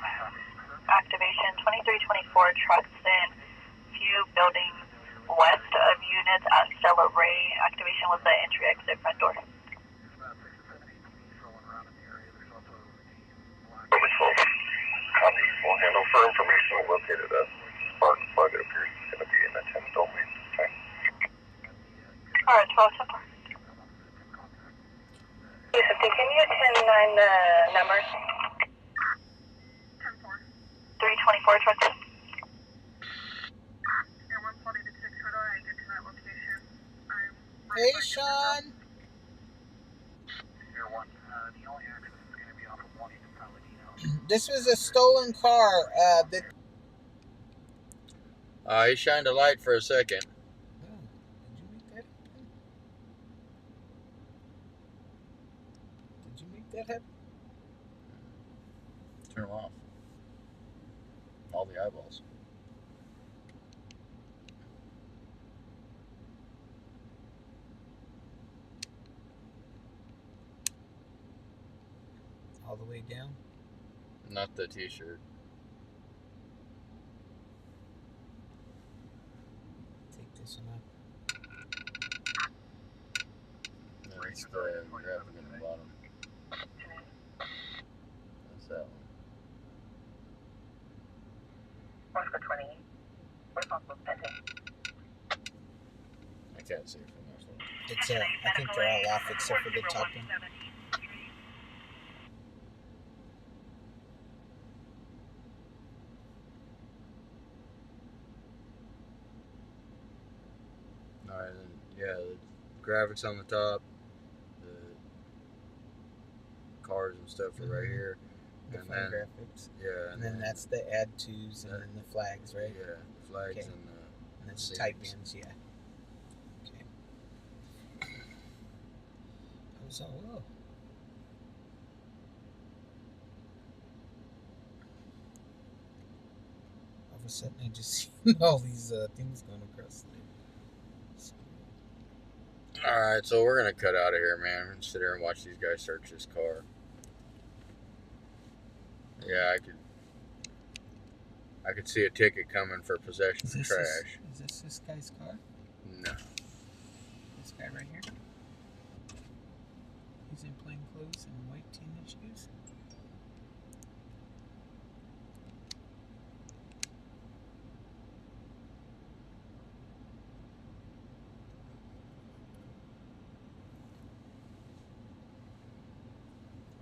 activation. 2324 trucks in few buildings west of units at Stella Ray. Activation was the entry-exit front door. Copy. We'll handle for information located at Spark Plug. It appears it's going to be in the 10 domain this time. Alright, 12 10. Can you 10-9 the numbers? 324 trucks in. Hey, Sean. The only access is going to be off of Washington Palladino. This was a stolen car. He shined a light for a second. Oh, did you make that happen? Turn them off. All the eyeballs. All the way down? Not the t-shirt. Take this one up. No, it's the graphic in the bottom. That's that one. Moscow 20. Responsible pending. I can't see it from this one. It's I think they're all off except for the top one. Alright, then, yeah, the graphics on the top, the cars and stuff are right here. The And fun then- graphics. Yeah, And then that's the add twos and then the flags, right? Yeah, the flags Okay. and And then the seams. type ins, yeah. Okay. I was all, whoa. All of a sudden I just see all these things going across the Alright, so we're gonna cut out of here, man. We're gonna sit here and watch these guys search this car. Yeah, I could see a ticket coming for possession Is of this trash. Is this guy's car? No. This guy right here? He's in plain clothes and white tennis shoes.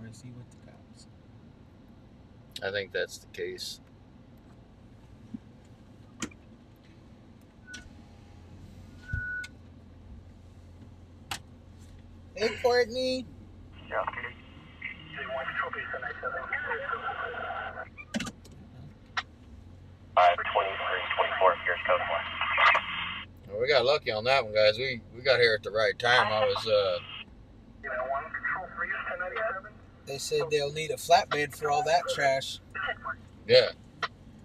Or is he with the cops? I think that's the case. Hey, Courtney. Yeah, okay. They want to be tonight, 23-24, here's code 4. Well, we got lucky on that one, guys. We got here at the right time. I was Control 3 is 1097. They said they'll need a flatbed for all that trash. yeah.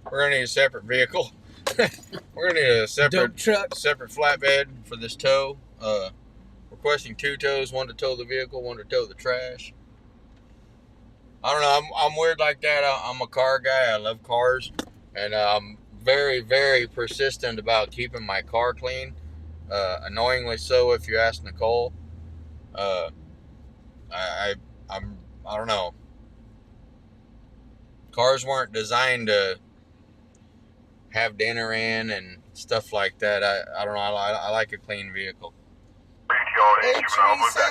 We're gonna need a separate vehicle. We're gonna need a Dump truck. separate flatbed for this tow. Requesting 2 tows, one to tow the vehicle, one to tow the trash. I don't know. I'm weird like that. I'm a car guy. I love cars, and I'm very, very persistent about keeping my car clean. Annoyingly so, if you ask Nicole. I don't know. Cars weren't designed to have dinner in and stuff like that. I don't know. I like a clean vehicle. Hey, Teresa.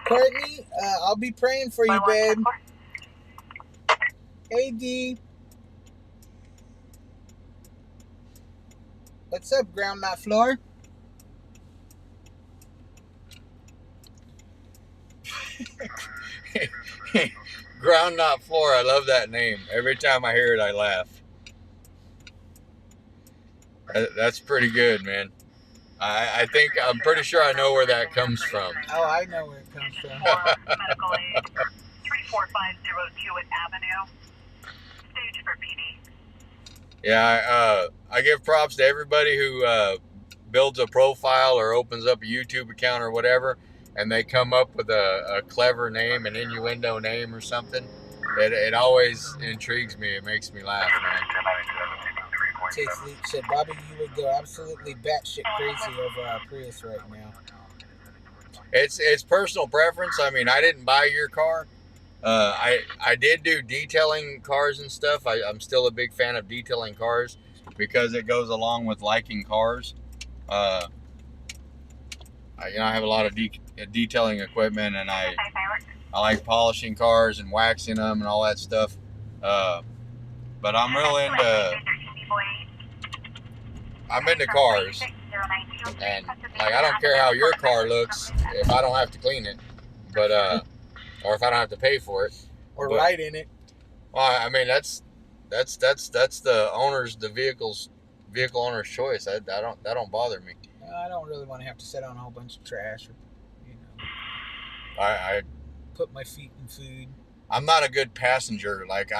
Courtney, I'll be praying for you, babe. Hey, D. What's up, ground not floor? Ground not floor. I love that name. Every time I hear it, I laugh. That's pretty good, man. I'm pretty sure I know where that comes from. Oh, I know where it comes from. Medical aid 34502 at Avenue. Stage for PD. Yeah, I give props to everybody who builds a profile or opens up a YouTube account or whatever, and they come up with a clever name, an innuendo name or something. It always intrigues me. It makes me laugh, man. Chase Leach said, Bobby, you would go absolutely batshit crazy over our Prius right now. It's personal preference. I mean, I didn't buy your car. I did do detailing cars and stuff. I'm still a big fan of detailing cars because it goes along with liking cars. I have a lot of detailing equipment, and I like polishing cars and waxing them and all that stuff. But I'm real into cars, and like I don't care how your car looks if I don't have to clean it, but or if I don't have to pay for it or ride in it. Well, I mean that's the vehicle owner's choice. That don't bother me. I don't really want to have to sit on a whole bunch of trash, or, I put my feet in food. I'm not a good passenger. Like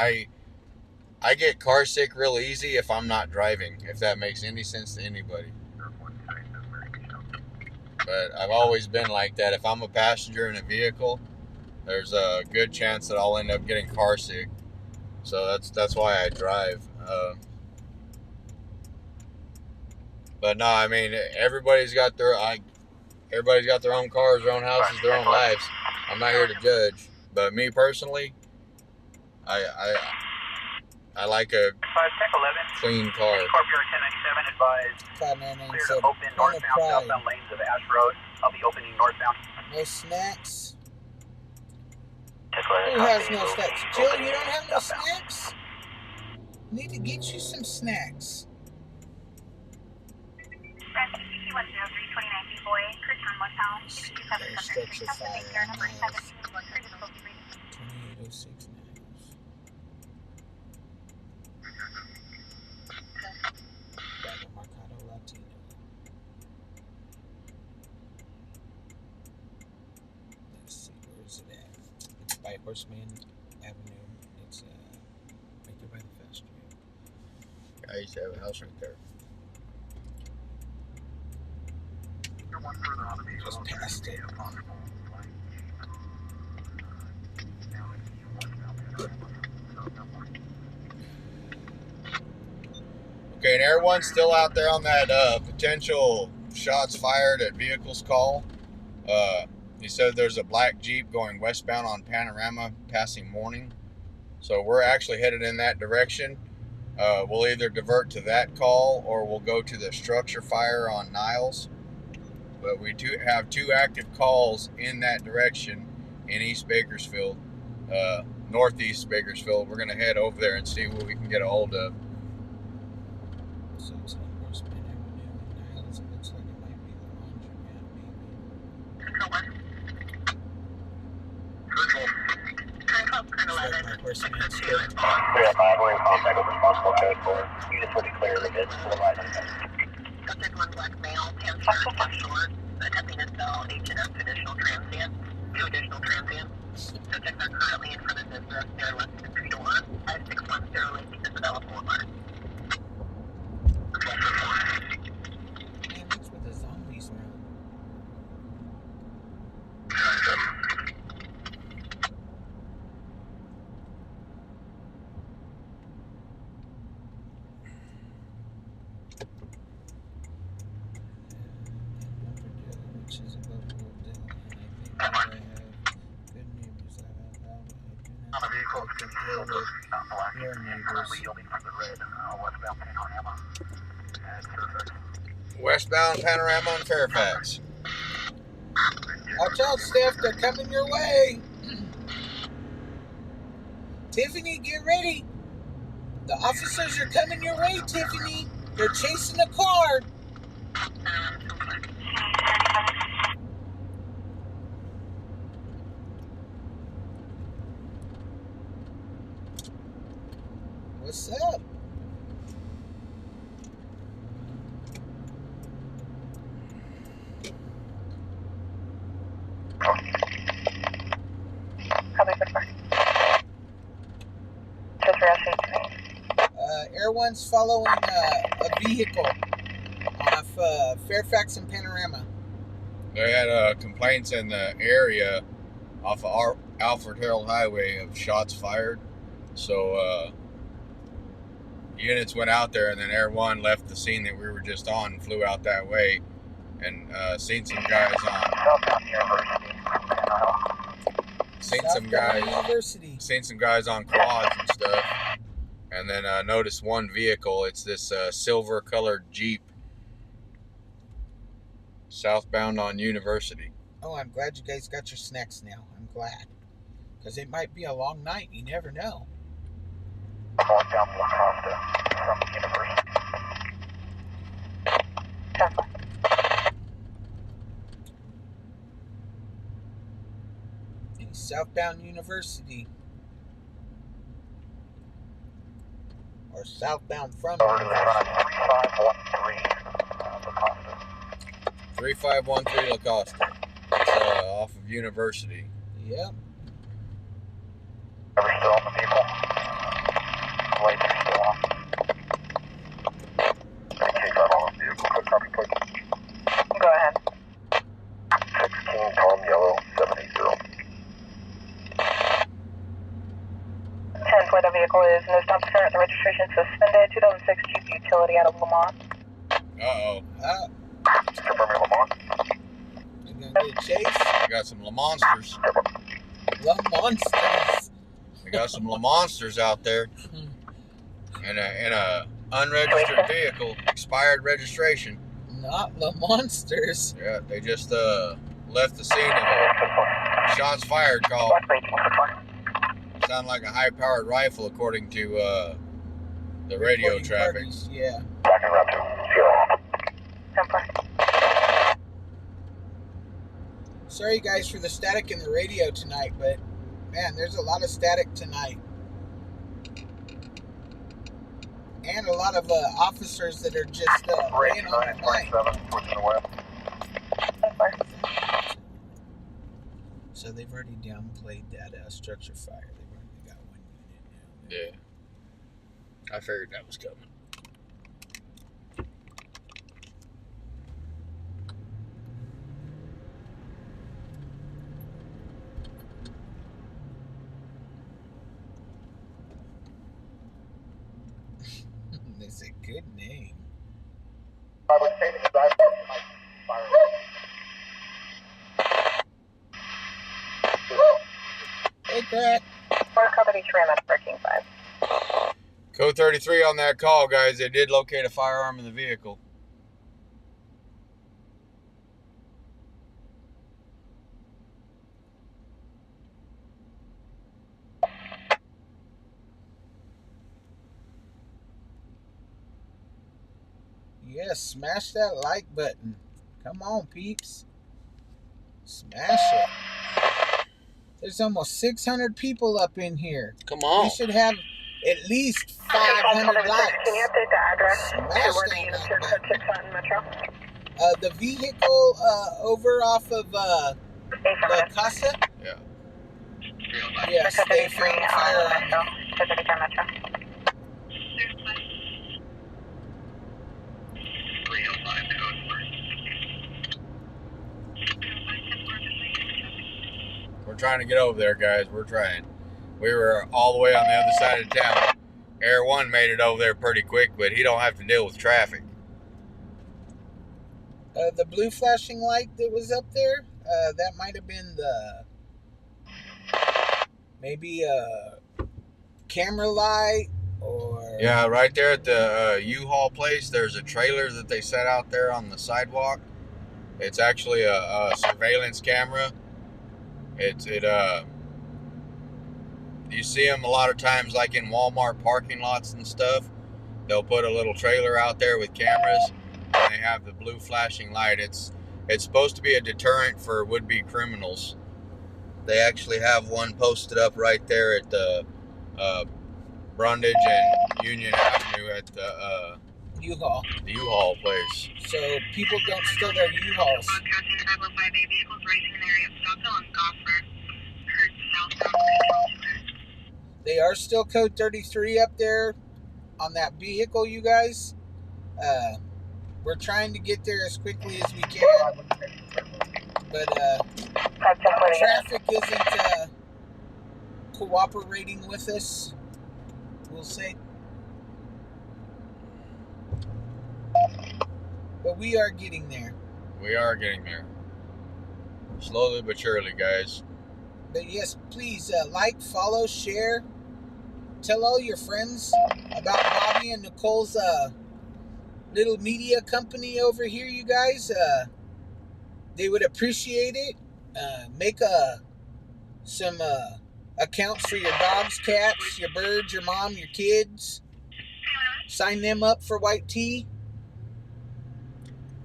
I get car sick real easy if I'm not driving, if that makes any sense to anybody. But I've always been like that. If I'm a passenger in a vehicle, there's a good chance that I'll end up getting car sick. So that's why I drive. But no, I mean everybody's got their own cars, their own houses, their own lives. I'm not here to judge. But me personally, I like a clean car. Scorpio 1097 advised. 599 Clear said, to open point of northbound, pride. southbound lanes of Ash Road. I'll be opening northbound. No snacks? Just Who has no snacks? Jill, you don't have no snacks? Need to get you some snacks. Their structure fire. 2806 Niles. Back at Mercado Latino. Let's see, where is it at? It's by Horseman Avenue. It's right there by the fast street. I used to have a house right there. Just past it. Okay, and everyone's still out there on that potential shots fired at vehicles call. He said there's a black Jeep going westbound on Panorama passing Morning. So we're actually headed in that direction. We'll either divert to that call or we'll go to the structure fire on Niles. But we do have 2 active calls in that direction in East Bakersfield, northeast Bakersfield. We're going to head over there and see what we can get a hold of. So it's on Horseman Avenue in Niles. It looks like it might be the laundromat, maybe. It's like my Horseman store. Clear 5, we're in contact with responsible code 4. Units will be clear in the business for the license. Subject 1 black male, pants shirt, black short, attempting to sell H&M traditional transient, 2 additional transients. Subjects are currently in front of business. They are less than 3 door. 561 Link Isabella Boulevard. Man, that's where the zombies run. Which is above Oakdale, and I think that I have good neighbors that I love. I do not think I can deal with your neighbors. Westbound Panorama on Fairfax. Watch out, Steph, they're coming your way. Tiffany, get ready. The officers are coming your way, Tiffany. They're chasing the car. What's up? Air One's following a vehicle off Fairfax and Panorama. They had complaints in the area off of Alfred Harold Highway of shots fired. So units went out there, and then Air One left the scene that we were just on and flew out that way, and seen some guys on. Seen some guys on quads and stuff, and then noticed one vehicle. It's this silver-colored Jeep, southbound on University. Oh, I'm glad you guys got your snacks now. I'm glad, because it might be a long night. You never know. Southbound University. Or southbound from University. 3513 La Costa. It's off of University. Yep. Ever still on the vehicle? Lights are still on. Take that on the vehicle. Quick copy, please. Go ahead. 16 Tom Yellow 780. 10 where the vehicle is no stop current. The registration suspended. 2006 Jeep Utility out of Lamont. Uh-oh. Confirming Lamont. You gonna get chased? We got some La Monsters. La Monsters. We got some La Monsters out there. In a unregistered vehicle, expired registration. Not La Monsters. Yeah, they just left the scene of a shots fired call. Sound like a high-powered rifle, according to the radio Reporting traffic. parties, yeah. Back in round 2. Sorry guys for the static in the radio tonight, but man, there's a lot of static tonight. And a lot of officers that are just laying on the night. So they've already downplayed that structure fire. They've only got one unit now. Yeah. I figured that was coming. The is a good name. I would say because I like fire. Hey, Crack. Or company trim at King 5. Code 33 on that call, guys. They did locate a firearm in the vehicle. Yes, smash that like button. Come on, peeps. Smash it. There's almost 600 people up in here. Come on. We should have at least 500 likes. Can you update the address Smash to where the that units like are button. code 6 on Metro? The vehicle over off of La Casa. Yeah. Yes, they found a firearm. Metro. Code 34 Metro. We're trying to get over there, guys. We're trying. We were all the way on the other side of town. Air 1 made it over there pretty quick, but he don't have to deal with traffic. The blue flashing light that was up there, that might have been maybe a camera light or... Yeah, right there at the U-Haul place, there's a trailer that they set out there on the sidewalk. It's actually a surveillance camera. You see them a lot of times, like in Walmart parking lots and stuff. They'll put a little trailer out there with cameras, and they have the blue flashing light. It's supposed to be a deterrent for would-be criminals. They actually have one posted up right there at the Brundage and Union Avenue at the U-Haul. U-Haul place. So people don't steal their U-Hauls. They are still code 33 up there on that vehicle, you guys. We're trying to get there as quickly as we can. But traffic isn't cooperating with us, we'll say. But we are getting there. We are getting there. Slowly but surely, guys. But yes, please like, follow, share. Tell all your friends about Bobby and Nicole's little media company over here, you guys. They would appreciate it. Make some accounts for your dogs, cats, your birds, your mom, your kids. Sign them up for white tea.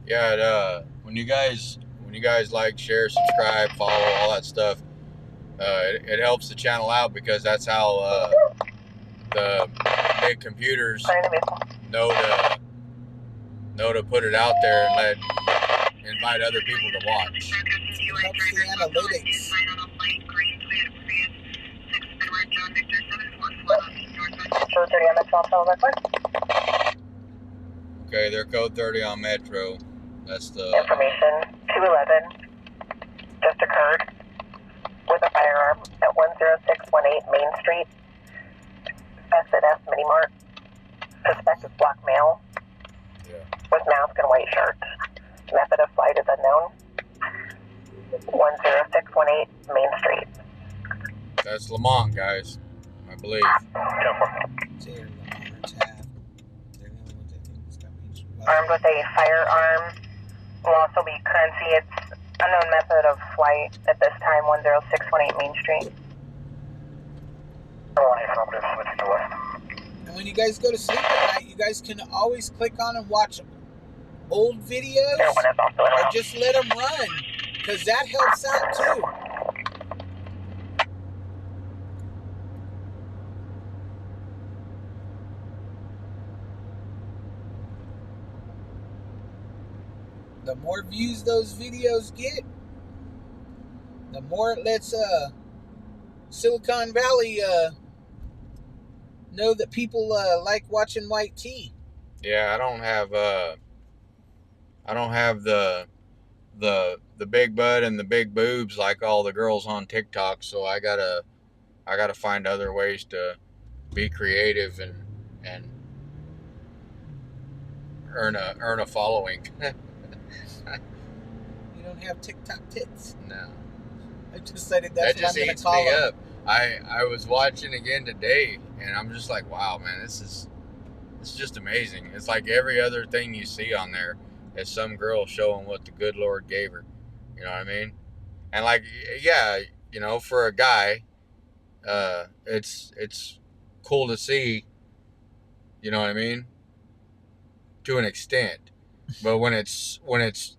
Yeah, when you guys like, share, subscribe, follow, all that stuff, it helps the channel out, because that's how the big computers know to put it out there and invite other people to watch. It helps the analytics. Okay, they're code 30 on Metro. That's the Information 211 just occurred with a firearm at 10618 Main Street. S&S Mini Mart. Suspect is black male. Yeah. With mask and white shirt. Method of flight is unknown. 10618 Main Street. That's Lamont, guys, I believe. Armed with a firearm. Will also be currency. It's unknown method of flight at this time. 10618 Main Street. And when you guys go to sleep at night, you guys can always click on and watch old videos, or just let them run, because that helps out too. The more views those videos get, the more it lets Silicon Valley know that people like watching white tea. Yeah, I don't have the big butt and the big boobs like all the girls on TikTok, so I gotta find other ways to be creative and earn a following. You don't have TikTok tits. No. I decided That that's just what I'm eats going to me call them. up. I was watching again today, and I'm just like, wow, man, it's just amazing. It's like every other thing you see on there is some girl showing what the good Lord gave her. You know what I mean? And like, yeah, you know, for a guy, it's cool to see. You know what I mean? To an extent, but when it's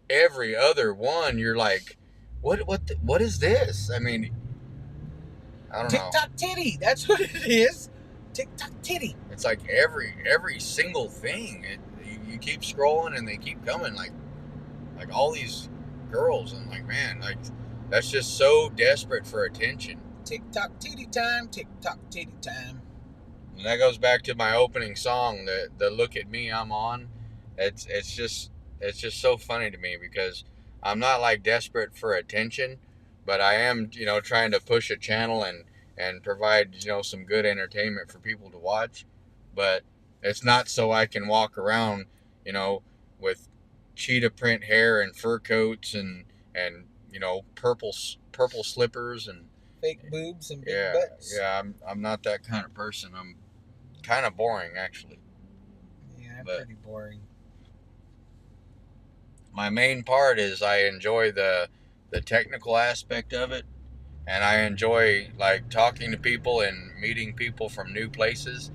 every other one, you're like, what is this? I mean, I don't know. TikTok titty. That's what it is. TikTok titty. It's like every single thing. You keep scrolling and they keep coming, like all these girls. I'm like, man, like that's just so desperate for attention. TikTok titty time. TikTok titty time. And that goes back to my opening song, the "Look at Me, I'm On." It's just so funny to me because I'm not like desperate for attention, but I am, you know, trying to push a channel and provide, you know, some good entertainment for people to watch. But it's not so I can walk around, you know, with cheetah print hair and fur coats and you know, purple slippers and Fake boobs and big yeah, butts. yeah. I'm not that kind of person. I'm kind of boring, actually. Yeah, I'm But pretty boring. my main part is I enjoy the technical aspect of it, and I enjoy like talking to people and meeting people from new places,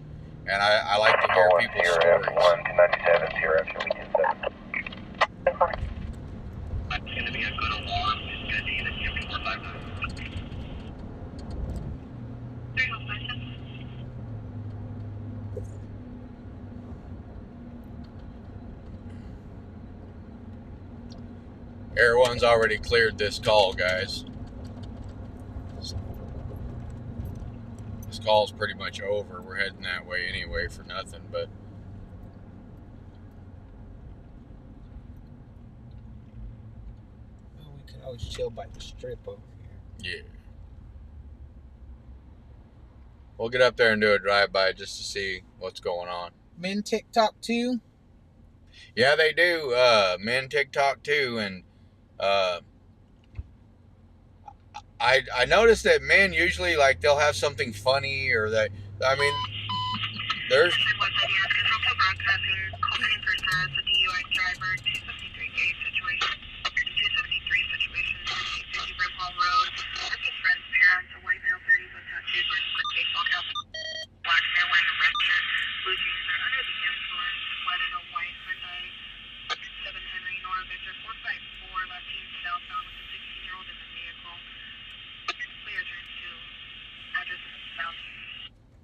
and I like to hear people's stories. 1 to 97, Sierra F, we 27. Everyone's already cleared this call, guys. This call's pretty much over. We're heading that way anyway for nothing, but Well, we can always chill by the strip over here. yeah. We'll get up there and do a drive-by just to see what's going on. Men TikTok too? Yeah, they do. Men TikTok too, and I noticed that men usually like they'll have something funny or there's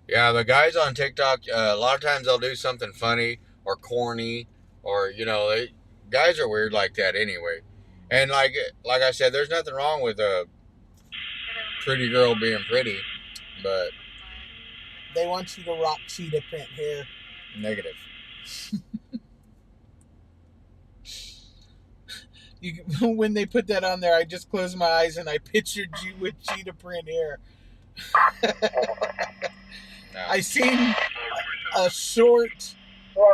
yeah, the guys on TikTok, a lot of times they'll do something funny or corny, or you know, guys are weird like that anyway. And like I said, there's nothing wrong with a pretty girl being pretty, but They want you to rock cheetah print hair. negative. When they put that on there, I just closed my eyes and I pictured you with cheetah print hair. No. I seen a short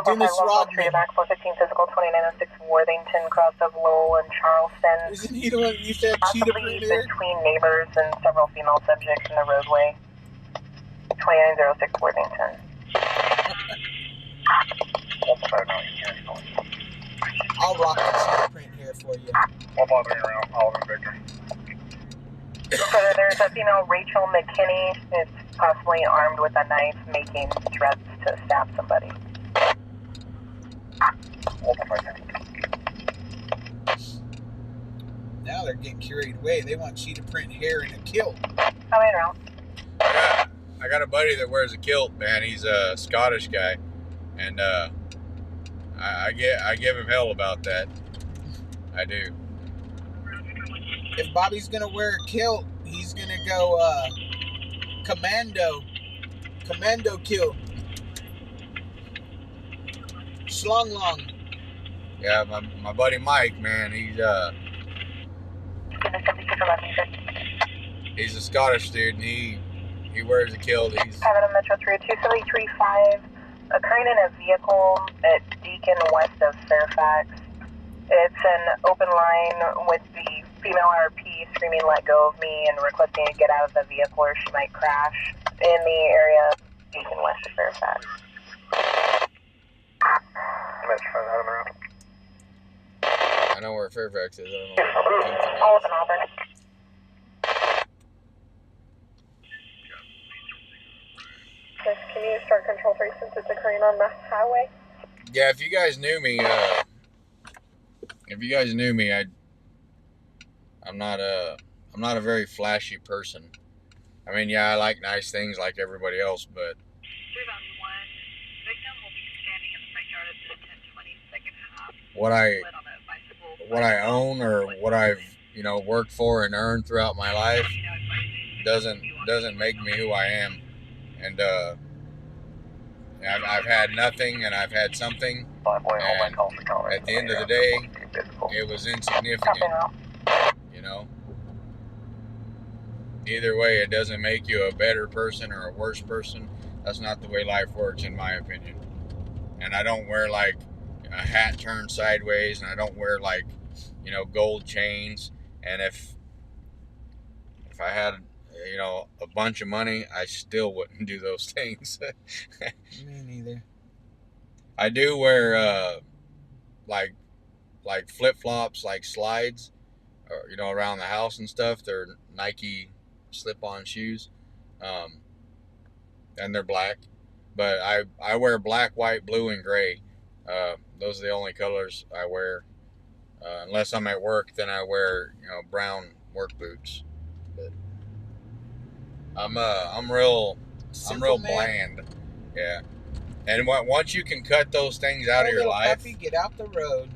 Dennis Rodman. Back 415 physical 2906 Worthington, cross of Lowell and Charleston. Isn't he the one you said cheetah Possibly print hair? between neighbors and several female subjects in the roadway. 2906 Worthington. I'll rock the cheetah print hair for you. I'll bother you around, Oliver Victor. So there's a female, Rachel McKinney, is possibly armed with a knife, making threats to stab somebody. Now they're getting carried away. They want cheetah print hair and a kilt. Coming around. I got a buddy that wears a kilt, man. He's a Scottish guy, and I give him hell about that. I do. If Bobby's gonna wear a kilt, he's gonna go commando kilt. Schlong long. Yeah, my buddy Mike, man, he's a Scottish dude, and he wears a kilt. He's Have it on Metro 32735, occurring in a vehicle at Deacon west of Fairfax. It's an open line with the female RP screaming, "Let go of me," and requesting to get out of the vehicle or she might crash in the area of Deacon west of Fairfax. I know where Fairfax is. I don't know where Deacon All is. of Auburn. Yes, can you start control 3 since it's occurring on the highway? Yeah, if you guys knew me, I'm not a very flashy person. I mean, yeah, I like nice things like everybody else, but 3-1. Victim will be standing in the front yard of the 1020 second half. what I own or what I've worked for and earned throughout my life doesn't make me who I am. And I've had nothing and I've had something, and at the end of the day, it was insignificant. Either way, it doesn't make you a better person or a worse person. That's not the way life works, in my opinion. And I don't wear like a hat turned sideways, and I don't wear like gold chains. And if I had a bunch of money, I still wouldn't do those things. Me neither. I do wear like flip flops, like slides, or around the house and stuff. They're Nike slip-on shoes, and they're black. But I wear black, white, blue, and gray. Those are the only colors I wear. Unless I'm at work, then I wear brown work boots. But I'm real bland. Yeah. And once you can cut those things out of your life, puppy, get out the road.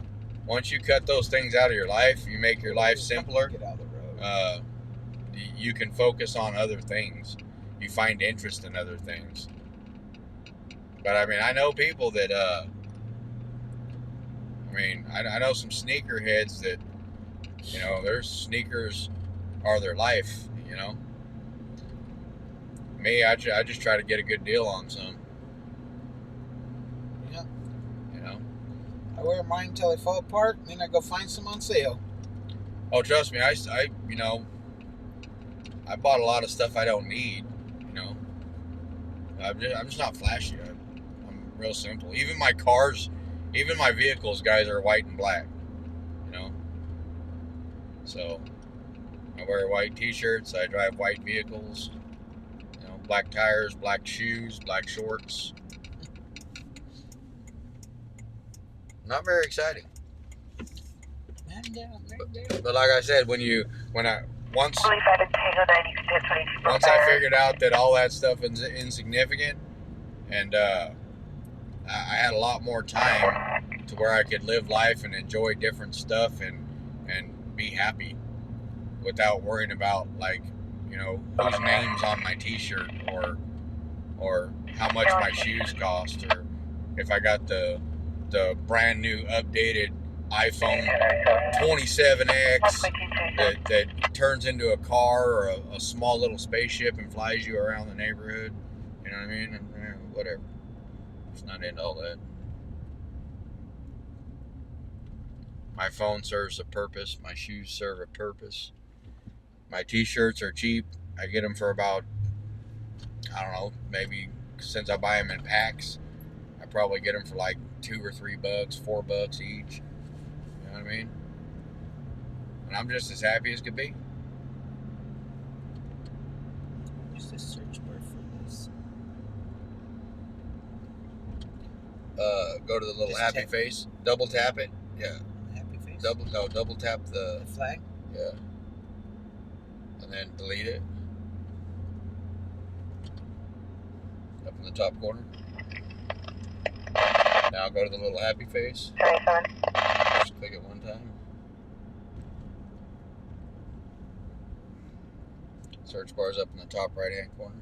Once you cut those things out of your life, you make your life simpler. Get out of the road. You can focus on other things. You find interest in other things. But I mean, I know people that I know some sneakerheads that their sneakers are their life. Me, I just try to get a good deal on some. Yeah. I wear mine until they fall apart, and then I go find some on sale. Oh, trust me, I bought a lot of stuff I don't need. I'm just not flashy. I'm real simple. Even my cars, even my vehicles, guys, are white and black. So I wear white T-shirts. I drive white vehicles. Black tires, black shoes, black shorts. Not very exciting. But like I said, once I figured out that all that stuff is insignificant, and I had a lot more time to where I could live life and enjoy different stuff and be happy without worrying about whose name's on my T-shirt or how much my shoes cost, or if I got the brand new updated iPhone 27X that turns into a car or a small little spaceship and flies you around the neighborhood. You know what I mean? And whatever. Just not into all that. My phone serves a purpose. My shoes serve a purpose. My T-shirts are cheap. I get them for about, I don't know, maybe since I buy them in packs, I probably get them for like $2 or $3, $4 each. You know what I mean? And I'm just as happy as could be. Just a search bar for this. Go to the little Just happy tap. face. Double tap it. Yeah. Happy face. Double tap the flag. Yeah. And then delete it. Up in the top corner. Now go to the little happy face. Just click it one time. Search bar's up in the top right hand corner.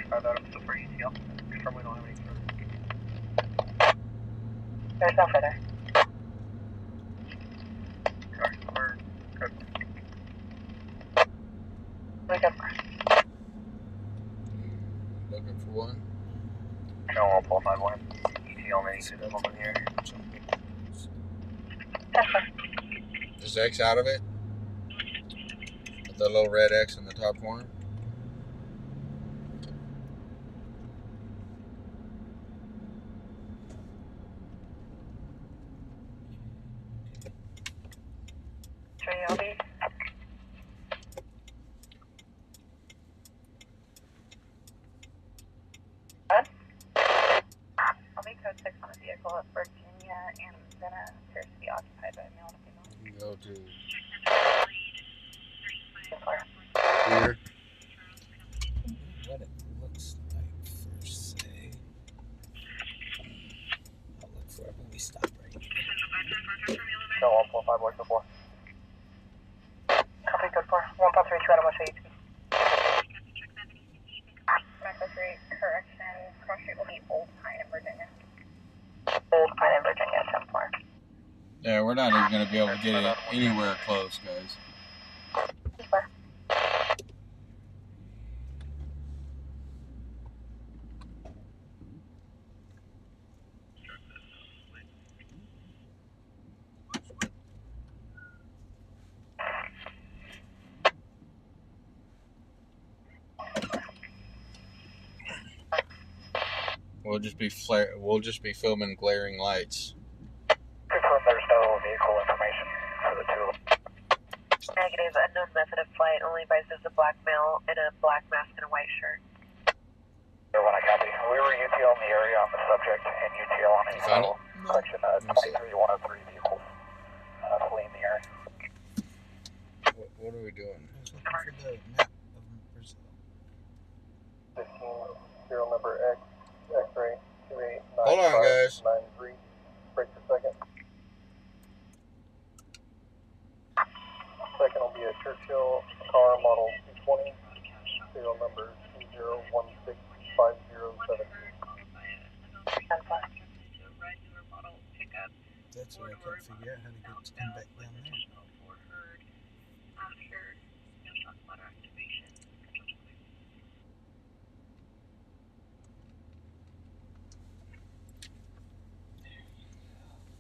Try that up to for ETL. Confirm we don't have any further. There's no further. We go for Looking for one. Channel 145 ETL makes it over here. Just X out of it. With the little red X in the top corner. JLB. What? I'll be code 6 on a vehicle at Virginia and then appears to be occupied by a male and female. You can go to Before. here. What it looks like first, say. I'll look for it when we stop right here. Channel 145 voice before. Copy code 4. 153 Toronto, West 82. Metro 3, correction. Cross street will be Old Pine in Virginia. Old Pine in Virginia, 10-4. Yeah, we're not even going to be able to get it anywhere close, guys. We'll just be filming glaring lights. Confirm there's no vehicle information for the two of them. Negative, unknown method of flight, only advises a black male in a black mask and a white shirt. When I copy, we were UTL in the area on the subject and UTL on You found a it? section 23103 vehicles fleeing the area. What are we doing? I was looking for the map of Brazil. 15, serial number X, X-ray, 289593. Hold on, guys. Break the second. Second will be a Churchill car model 220, serial number 20165072. That's what I couldn't figure out how to get to come back down there.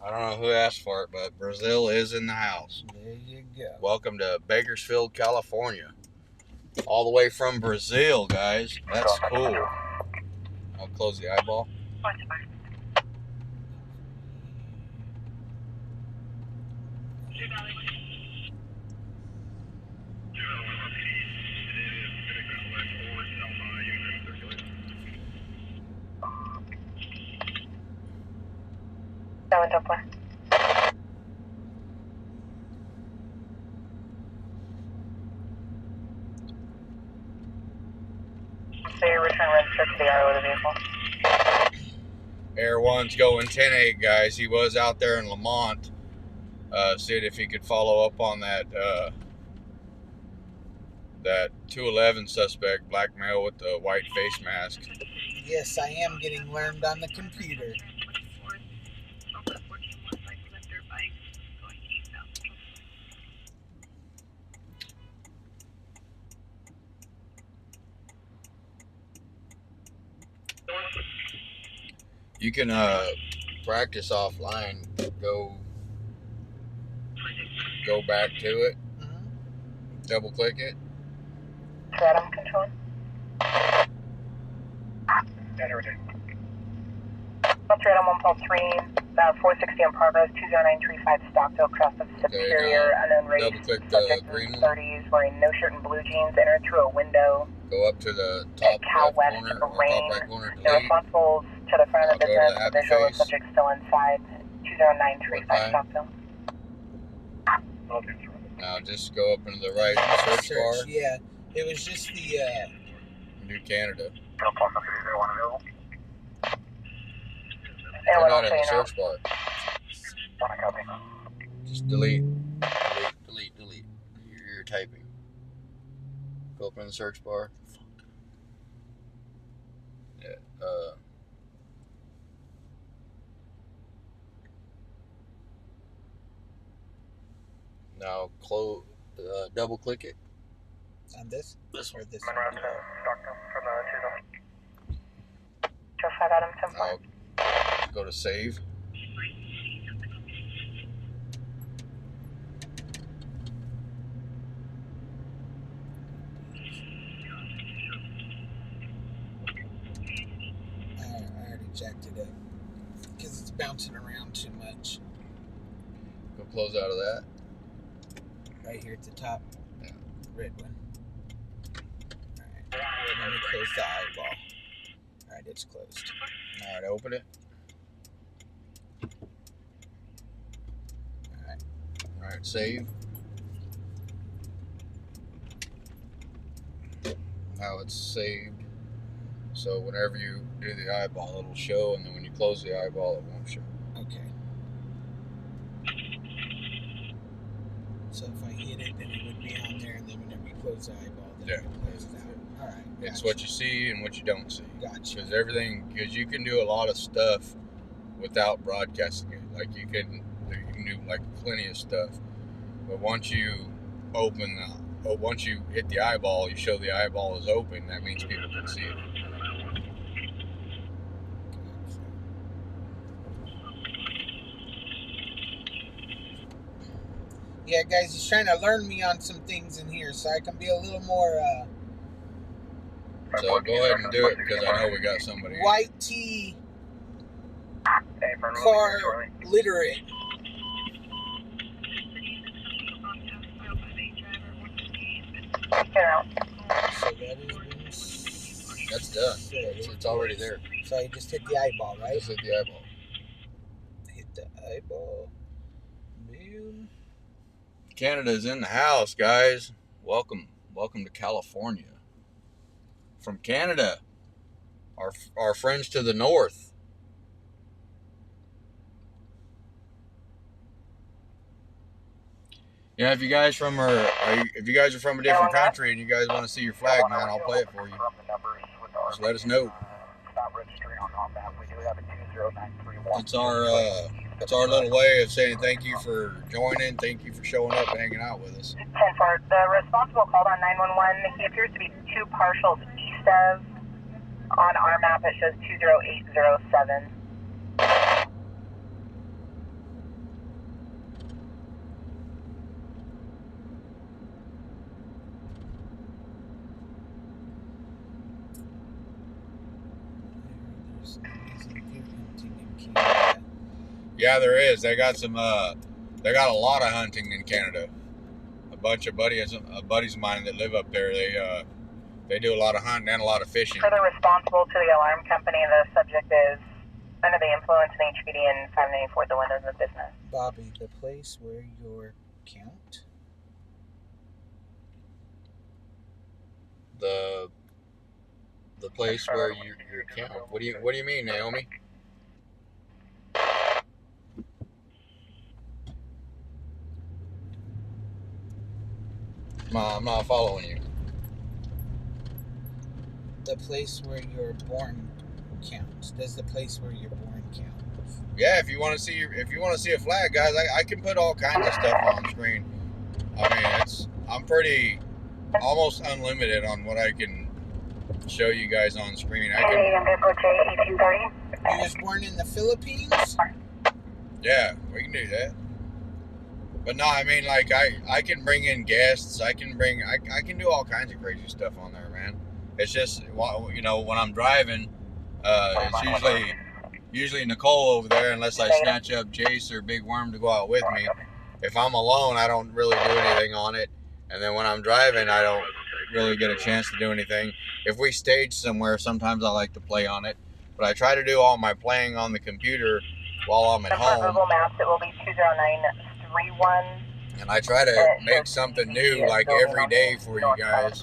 I don't know who asked for it, but Brazil is in the house. There you go. Welcome to Bakersfield, California. All the way from Brazil, guys. That's cool. I'll close the eyeball. That one's up one. So your return register to the area with the vehicle. Air 1's going 10-8, guys. He was out there in Lamont. See if he could follow up on that 211 suspect, black male with the white face mask. Yes, I am getting learned on the computer. You can practice offline. Go back to it. Double click it. Stratum control. Stratum 1.3, 460 in progress, 20935 Stockville, cross of Superior, unknown race. Double click the Subject green in one. 30s, wearing no shirt and blue jeans, enter through a window. Go up to the top Cal left West corner, or Rain. top right corner, The delete. responsibles to the front of the Go to the business, happy visual of face. subject still inside, 20935 Stockville. Now just go up into the right search bar. Yeah, it was just the New Canada. And They're what not else in the do you know? search bar. Just delete. Delete. You're typing. Go up in the search bar. Yeah. Now double click it. On this? This Or one. this Monroe one? to Stockton from the 20. Joe 5 Adam 10 Now go to save. I already jacked it up because it's bouncing around too much. Go close out of that. Right here at the top. Yeah. Red one. Alright. Let me close the eyeball. Alright, it's closed. All right, open it. Alright. All right, save. Now it's saved. So whenever you do the eyeball, it'll show, and then when you close the eyeball, it won't show. Okay. So if I hit it, then it would be on there, and then whenever you close the eyeball, then it would close it out. Alright. It's what you see and what you don't see. Gotcha. Because you can do a lot of stuff without broadcasting it. Like you can do like plenty of stuff, but once you hit the eyeball, you show the eyeball is open. That means people can see it. Yeah, guys, he's trying to learn me on some things in here, so I can be a little more So go ahead and do it because I know we got somebody. white tea Hey, Monroe, car Charlie. literate. Get out. So that is been That's done. saved. It's already there. So I just hit the eyeball, right? Just hit the eyeball. Hit the eyeball. Boom. Canada's in the house, guys. Welcome to California. From Canada, our friends to the north. Yeah, if you guys are from a different country and you guys want to see your flag, man, I'll play it for you. Just let us know. It's our little way of saying thank you for joining, thank you for showing up and hanging out with us. 10-4, the responsible called on 911. He appears to be 2 partials east of. On our map, it shows 20807. Yeah, there is. They got a lot of hunting in Canada. A bunch of buddies of mine that live up there, they do a lot of hunting and a lot of fishing. Further responsible to the alarm company, the subject is under the influence in HPD and 594 the windows of business. Bobby, the place where your count? The place where your count. What do you mean, Naomi? I'm not following you. The place where you're born counts. Does the place where you're born count? Yeah, if you want to see a flag, guys, I can put all kinds of stuff on screen. I mean, I'm pretty almost unlimited on what I can show you guys on screen. You was born in the Philippines? Yeah, we can do that. But no, I mean, like I can bring in guests. I can do all kinds of crazy stuff on there, man. It's just, you know, when I'm driving, it's usually Nicole over there, unless I snatch up Jace or Big Worm to go out with me. If I'm alone, I don't really do anything on it. And then when I'm driving, I don't really get a chance to do anything. If we stage somewhere, sometimes I like to play on it. But I try to do all my playing on the computer while I'm at home. For Google Maps, it will be 20931. And I try to make something new, like every day for you guys.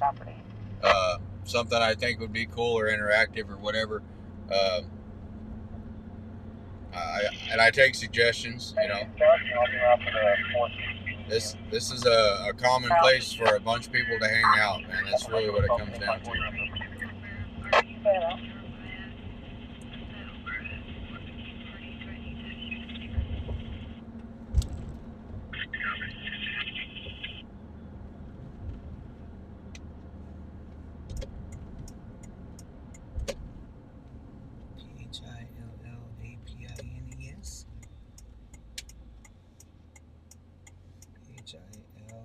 Something I think would be cool or interactive or whatever. And I take suggestions, you know. This is a common place for a bunch of people to hang out, man. That's really what it comes down to. H-I-L-I.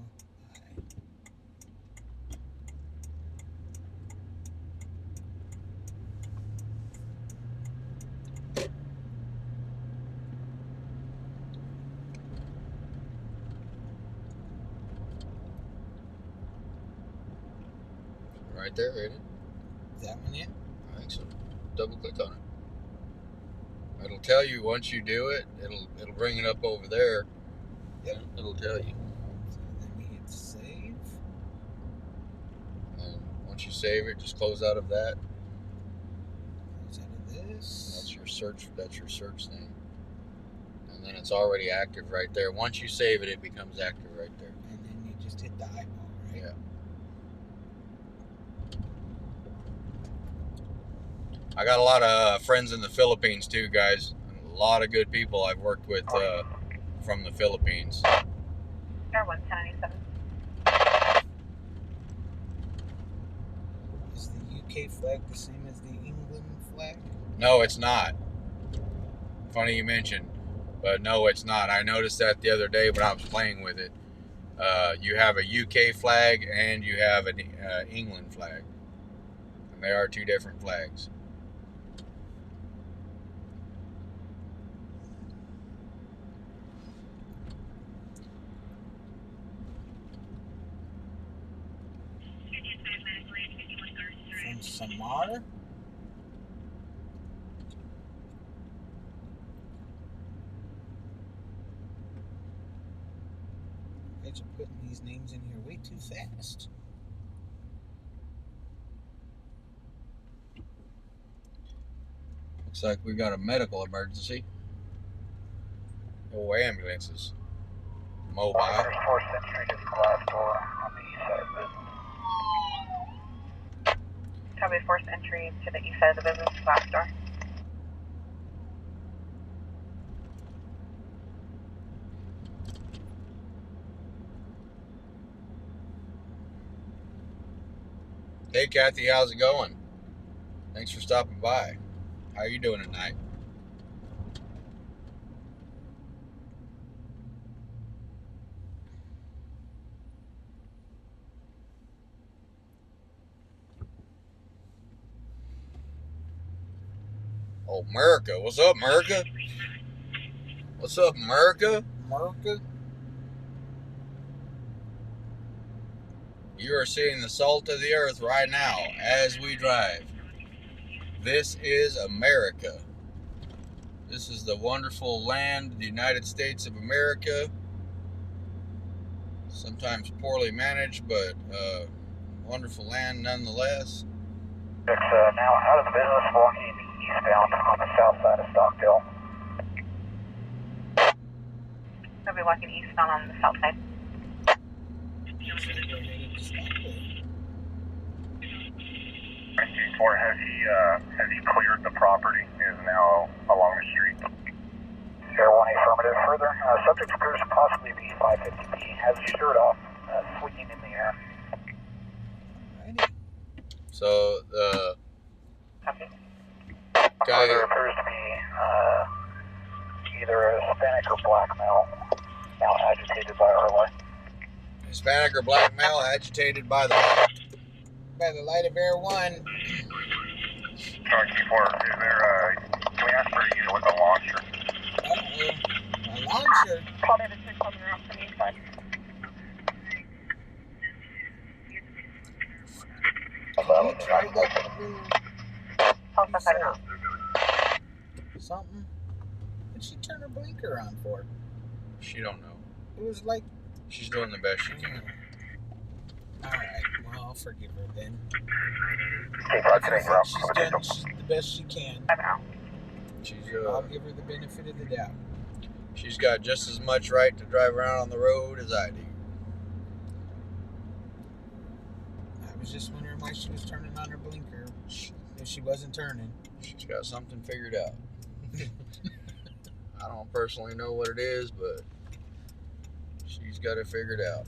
Right there, ain't it? Is that one it? I think so. Double click on it. It'll tell you once you do it. It'll bring it up over there. Yep. It'll tell you. So then we hit save. And once you save it, just close out of that. Close out of this. That's your search. That's your search thing. And then it's already active right there. Once you save it, it becomes active right there. And then you just hit the eyeball, right? Yeah. I got a lot of friends in the Philippines too, guys. A lot of good people I've worked with from the Philippines. Air 177. Is the UK flag the same as the England flag? No, it's not. Funny you mentioned, but no, it's not. I noticed that the other day when I was playing with it. You have a UK flag and you have an England flag, and they are two different flags. From Samar? Guys are putting these names in here way too fast. Looks like we got a medical emergency. Oh, ambulances. Mobile. There's 4th Century to the glass door on the east side of the business. Copy 4th entry to the east side of the business, glass door. Hey, Kathy, how's it going? Thanks for stopping by. How are you doing tonight? Oh, America. What's up, America? What's up, America? America? You are seeing the salt of the earth right now as we drive. This is America. This is the wonderful land, the United States of America. Sometimes poorly managed, but wonderful land nonetheless. It's now out of the business, walking eastbound on the south side of Stockdale. I'll be walking eastbound on the south side. Has he cleared the property? Is now along the street. Air 1 affirmative. Further, subject appears to possibly be 550P. Has his shirt off, swinging in the air. Alrighty. So the Copy. guy, Further appears to be either a Hispanic or black male, now agitated by our light. Hispanic or black male, agitated by the light. By the light of Air 1. Car Q4, is there can we ask for a unit with a launcher? Uh-oh. A launcher. Call David 6 coming around from the east side. Can you try that South side now. something? What'd she turn her blinker on for? She don't know. It was like... She's doing the best she can. Alright, well, I'll forgive her then. She's She's done the best she can. She's I'll give her the benefit of the doubt. she's got just as much right to drive around on the road as I do. I was just wondering why she was turning on her blinker if she wasn't turning. She's got something figured out. I don't personally know what it is, but she's got it figured out.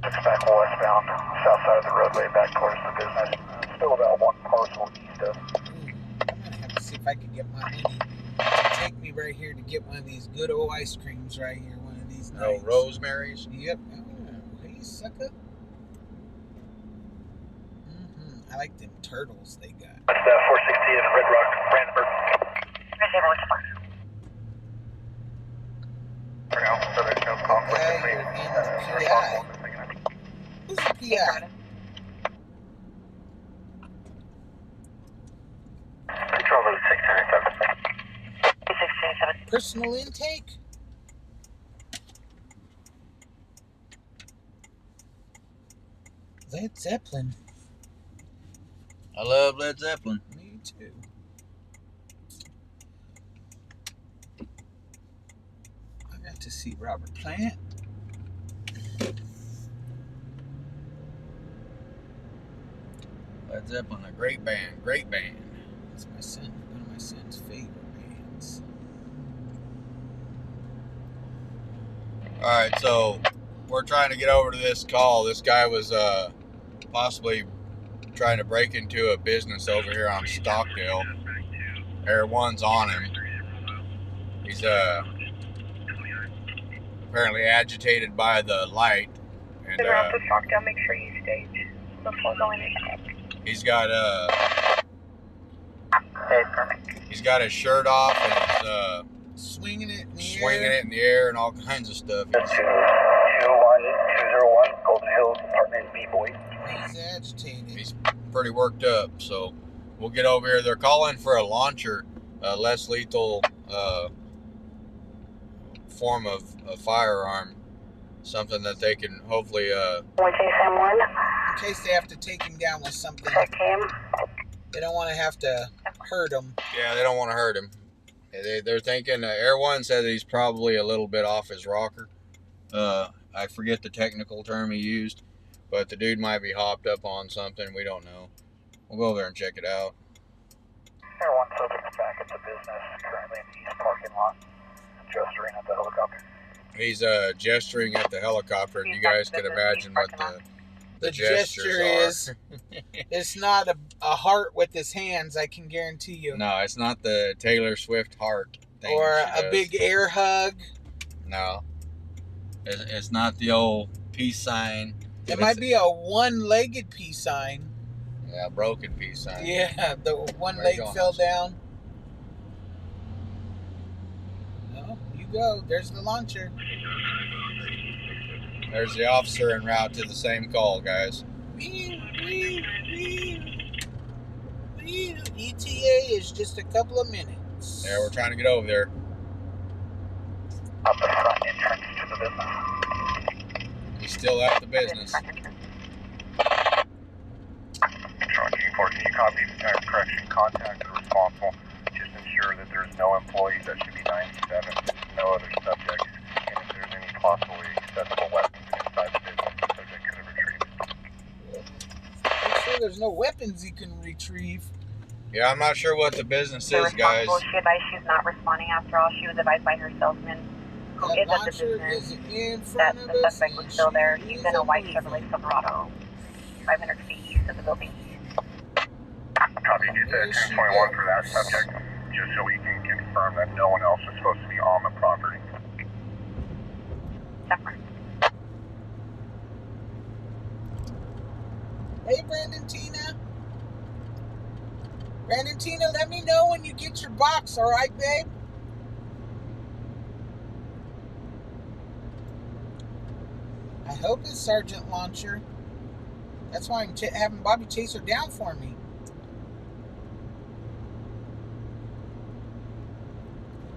It's back westbound, south side of the roadway, back towards the business. Still about one parcel east of. I'm gonna have to see if I can get my honey to take me right here to get one of these good old ice creams right here one of these Oh, nights. Rosemary's. Yep. Oh, hey, sucker. I like them turtles they got. That's 460 in Red Rock, Brandenburg. For now, so there's no conflict Hey, between you're in the PI. Who's the PI? Control to 697. Personal intake? Led Zeppelin. I love Led Zeppelin. Me too. I got to see Robert Plant. Led Zeppelin, a great band. Great band. That's my son. One of my son's favorite bands. Alright, so we're trying to get over to this call. This guy was possibly trying to break into a business over here on Stockdale. Air One's on him. He's apparently agitated by the light. And to Stockdale, make sure you stage before going in. he's got his shirt off and he's Swinging it in the swinging air. it in the air and all kinds of stuff. 21201, Golden Hills, apartment B-Boy. He's agitated. He's pretty worked up, so we'll get over here. They're calling for a launcher, a less lethal form of a firearm, something that they can hopefully In case they have to take him down with something. They don't want to have to hurt him. yeah, they don't want to hurt him. They're thinking Air One said that he's probably a little bit off his rocker. I forget the technical term he used, but the dude might be hopped up on something. We don't know. We'll go over there and check it out. Air One Southern is back at the business, currently in the east parking lot, gesturing at the helicopter. He's gesturing at the helicopter, and you guys can imagine what the gesture is. It's not a heart with his hands, I can guarantee you. No, it's not the Taylor Swift heart thing. Or she a does. big air hug. No. It's not the old peace sign. It might be a one-legged peace sign. Yeah, broken peace sign. Yeah, the one Where you leg going, fell Hudson? down. No, you go. There's the launcher. There's the officer en route to the same call, guys. ETA is just a couple of minutes. Yeah, we're trying to get over there. Up the front entrance to the business. He's still at the business. Control G4, can you copy the time correction contact the responsible? Just ensure that there's no employees, that should be 97, no other subjects, and if there's any possibly accessible weapons inside the business, the subject could have retrieved. Make sure there's no weapons he can retrieve. Yeah, I'm not sure what the business The is, guys. responsible, she advised she's not responding after all. She was advised by her salesman, who That is at the launcher business, is in that front of the us. suspect was and still she there. He's is in a white moving. Chevrolet Silverado, 500 feet east of the building. Copy, get the 1021 for that subject, just so we can confirm that no one else is supposed to be on the property. Separate. Hey, Brandon Tina. Brandon Tina, let me know when you get your box, all right, babe? I hope it's Sergeant Launcher. That's why I'm having Bobby chase her down for me.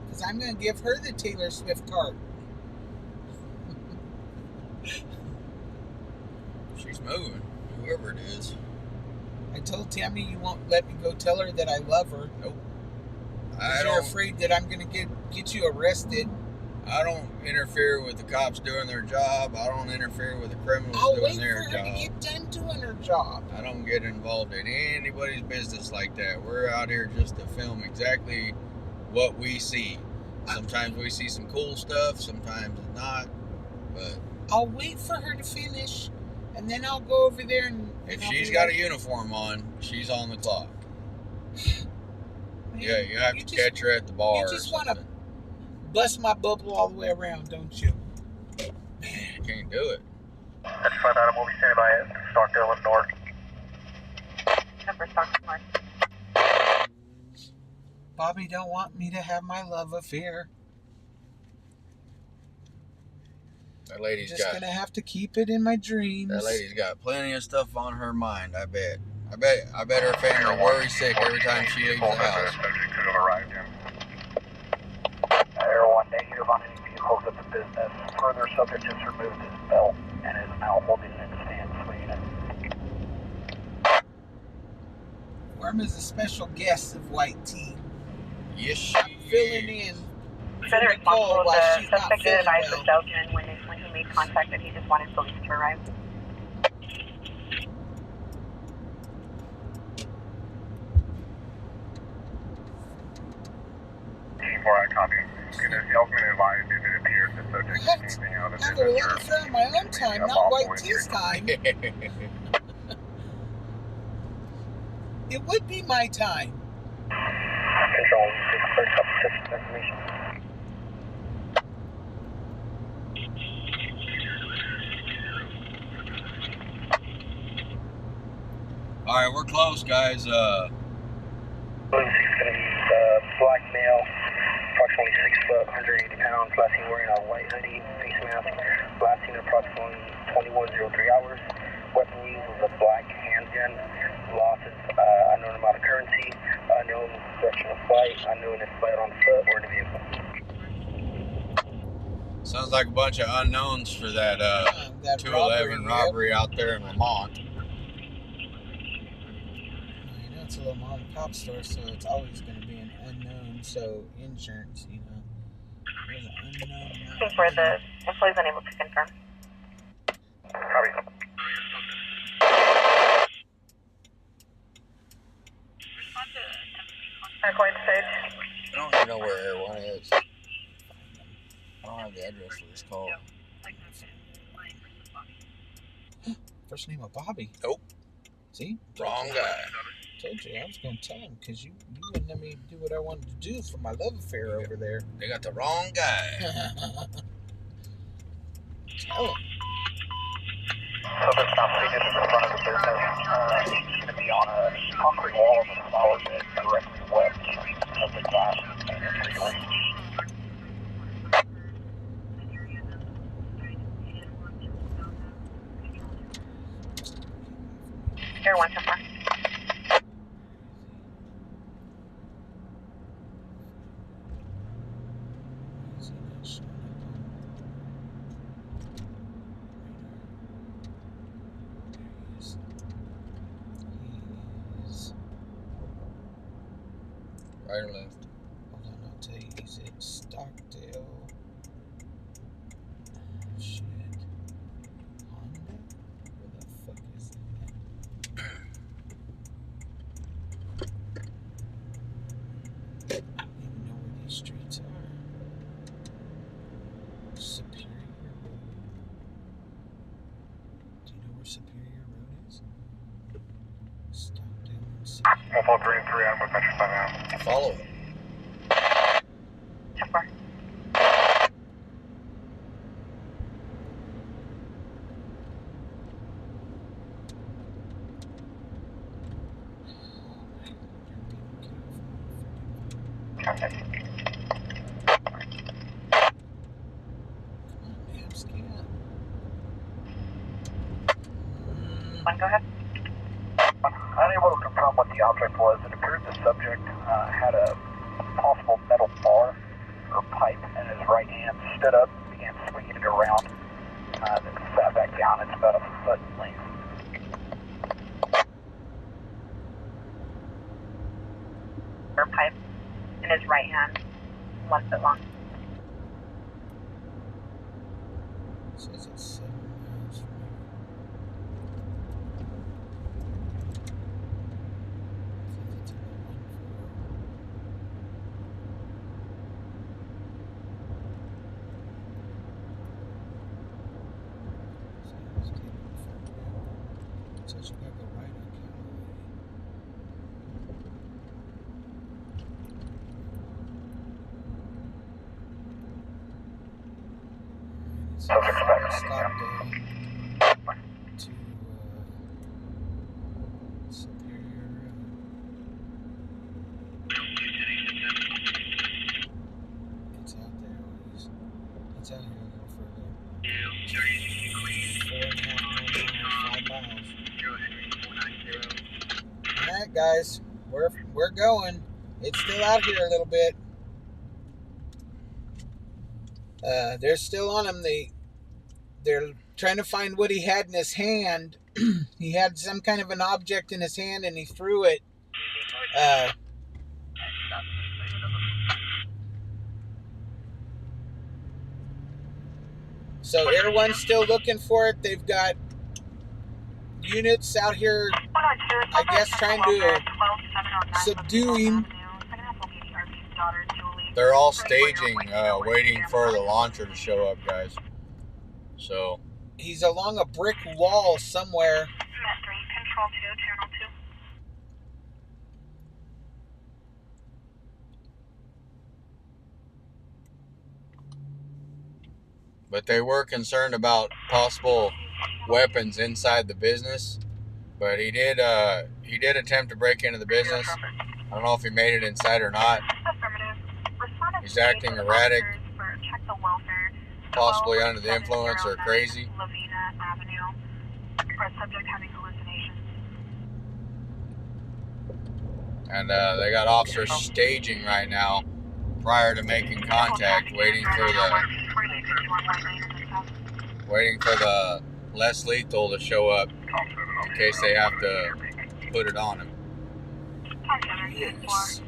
Because I'm going to give her the Taylor Swift card. She's moving, whoever it is. I told Tammy you won't let me go tell her that I love her. Nope. Because you're afraid that I'm going to get you arrested. I don't interfere with the cops doing their job. I don't interfere with the criminals I'll doing wait their for her job. to get done doing her job. I don't get involved in anybody's business like that. We're out here just to film exactly what we see. Sometimes we see some cool stuff, sometimes not. But I'll wait for her to finish, and then I'll go over there and... if I'll she's be got like, a uniform on, she's on the clock. "Man, Yeah, you have to just- catch her at the bar. you just want to bust my bubble all the way around, don't you? Can't do it. That's 5 Adam. We'll be standing by at Stockdale and North. Number Stockdale North. Bobby don't want me to have my love affair. That lady's Just got. gonna have to keep it in my dreams. That lady's got plenty of stuff on her mind. I bet. I bet her family worries sick every time she leaves the house. Subject could have arrived in. Air 1 negative on any vehicles at the business. Further, subject just removed his belt and is now holding it in stance for unit. Worm is a special guest of White Tea. Yes, she Filling is. in So they're responsible. while The she's not suspect did feeling advise the well. salesman when he made contact that he just wanted police to arrive. Team 4, I copy. The salesman advised if it appears the subject is anything out of I have a business love affair on my own time, not White Tea's time. It would be my time. Control, first up system information. All right, we're close, guys. 6 going to be black male, approximately 6 foot, 180 pounds, last seen wearing a white hoodie, face mask, last seen approximately 21:03 hours. Weapon used was a black handgun. Losses, unknown amount of currency, unknown direction of flight, unknown if fled on foot or in a vehicle. Sounds like a bunch of unknowns for that That 211 robbery out there in Lamont. You know, it's a little mom and pop store, so it's always going to be an unknown. So insurance, you know, there's an unknown. Looking for the employee's unable to confirm. Copy. Going stage. I don't even know where Air 1 is. I don't have the address for this call. First name of Bobby. Nope. See? Wrong guy. Told you I was going to tell him because you wouldn't let me do what I wanted to do for my love affair over there. They got the wrong guy. Tell him. Subject now seated in front of the business. He's going to be on a concrete wall of a flower bed directly west of the glass and entryway. Air 1 so far. Right or left? Hold on, I'll tell you. He's at Stockdale. Oh, shit. Honda? Where the fuck is that? I don't even know where these streets are. Superior Road. Do you know where Superior Road is? Stockdale and Superior. 143 I'm with Metro 5 now. Follow it. So far. Okay. I'm scared. One, go ahead. Unable to confirm what the object was, it appeared the subject had a possible metal bar or pipe in his right hand, stood up, began swinging it around, then sat back down. It's about a foot in length. Or pipe in his right hand, 1 foot long. Says it's 7 miles from here. Says it's in the 1-4. Says you gotta go right on Callaway. Finally stopped to Superior. It's out there. It's out here a little further. 4.5 miles. All right, guys, we're going. It's still out here a little bit. They're still on him. They're trying to find what he had in his hand. He had some kind of an object in his hand, and he threw it. So Air One's still looking for it. They've got units out here, I guess, trying to subdue him. They're all staging, waiting for the launcher to show up, guys. So He's along a brick wall somewhere. Control 2, Channel 2. but they were concerned about possible weapons inside the business. But he did attempt to break into the business. I don't know if he made it inside or not. He's acting erratic, possibly under the influence or crazy. And they got officers staging right now prior to making contact, waiting for the less lethal to show up in case they have to put it on him. Yes.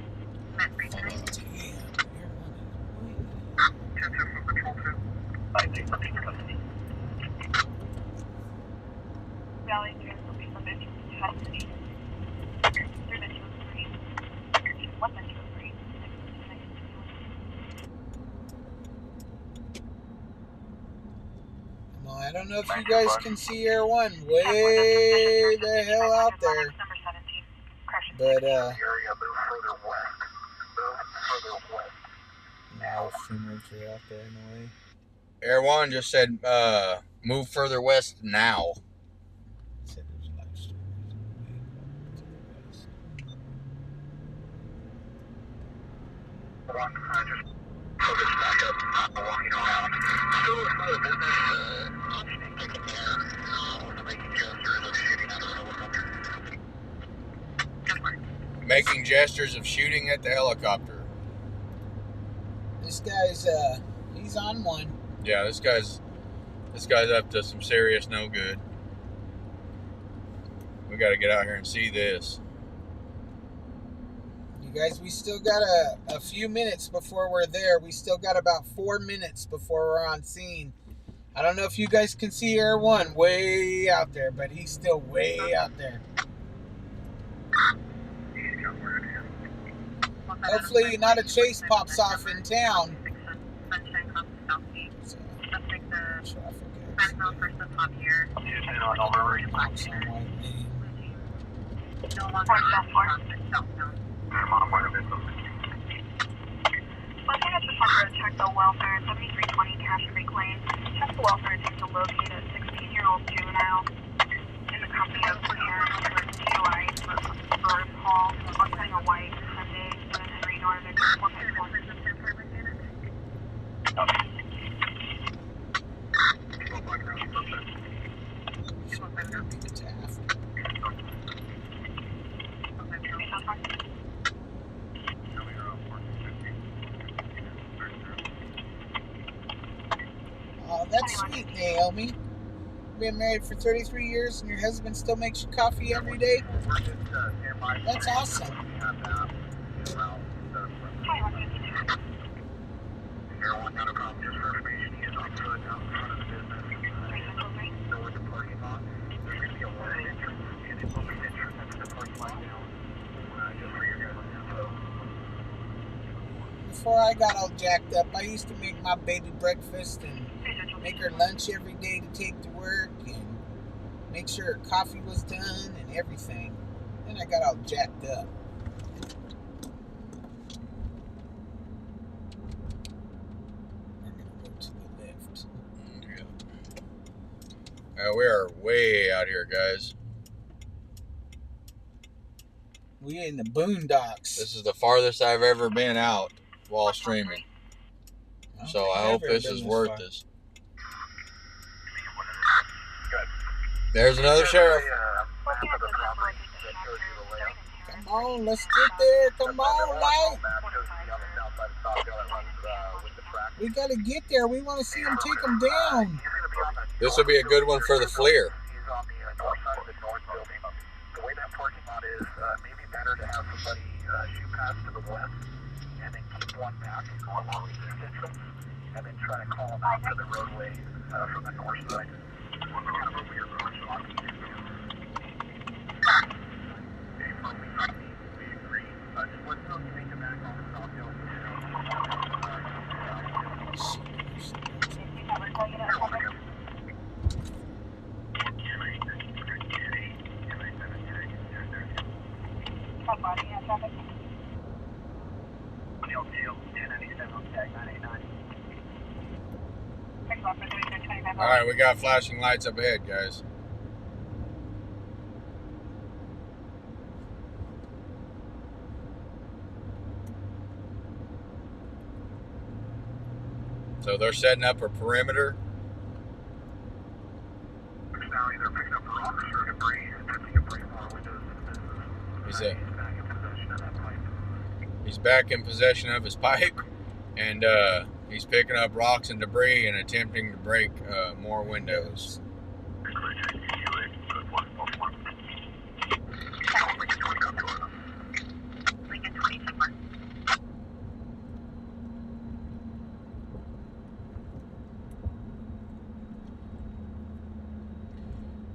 Well, I don't know if you guys can see Air One way the hell out there, but no funerals are out there in a way. Air One just said, move further west now. Said there's live streams way to the west. Making gestures of shooting at the helicopter. This guy's he's on one. Yeah, this guy's up to some serious no good. We got to get out here and see this. You guys, we still got a few minutes before we're there. We still got about 4 minutes before we're on scene. I don't know if you guys can see Air One way out there, but he's still way out there. Hopefully not a chase pops off in town. So, traffic Check the welfare, 7320 Cash Creek Lane. Check the welfare attempt to locate a 16-year-old juvenile in the company of parents with DUI for Paul, occupying a white Sunday, 7 Henry Norman, 4.1. Oh, that's sweet, Naomi. You've been married for 33 years and your husband still makes you coffee every day? That's awesome. Before I got all jacked up, I used to make my baby breakfast and make her lunch every day to take to work and make sure her coffee was done and everything. Then I got all jacked up. We're gonna go to the left. Yeah. We are way out here, guys. We in the boondocks. This is the farthest I've ever been out while streaming. So I hope this is worth this. There's another sheriff. Come on, let's get there. Come on, Light. We gotta get there. We want to see him take them down. This will be a good one for the FLIR. The way that parking lot is, maybe better to have somebody shoot past to the west and then keep one back and go along the east entrance and then try to call them out to the roadway from the north side. Kind of a weird approach on the east. We agree. Just let's not take it back off the South Hill. Alright, we got flashing lights up ahead, guys. So they're setting up a perimeter. Now either picking up rocks or debris to break more windows in the business. He's back in possession of his pipe, and he's picking up rocks and debris and attempting to break more windows.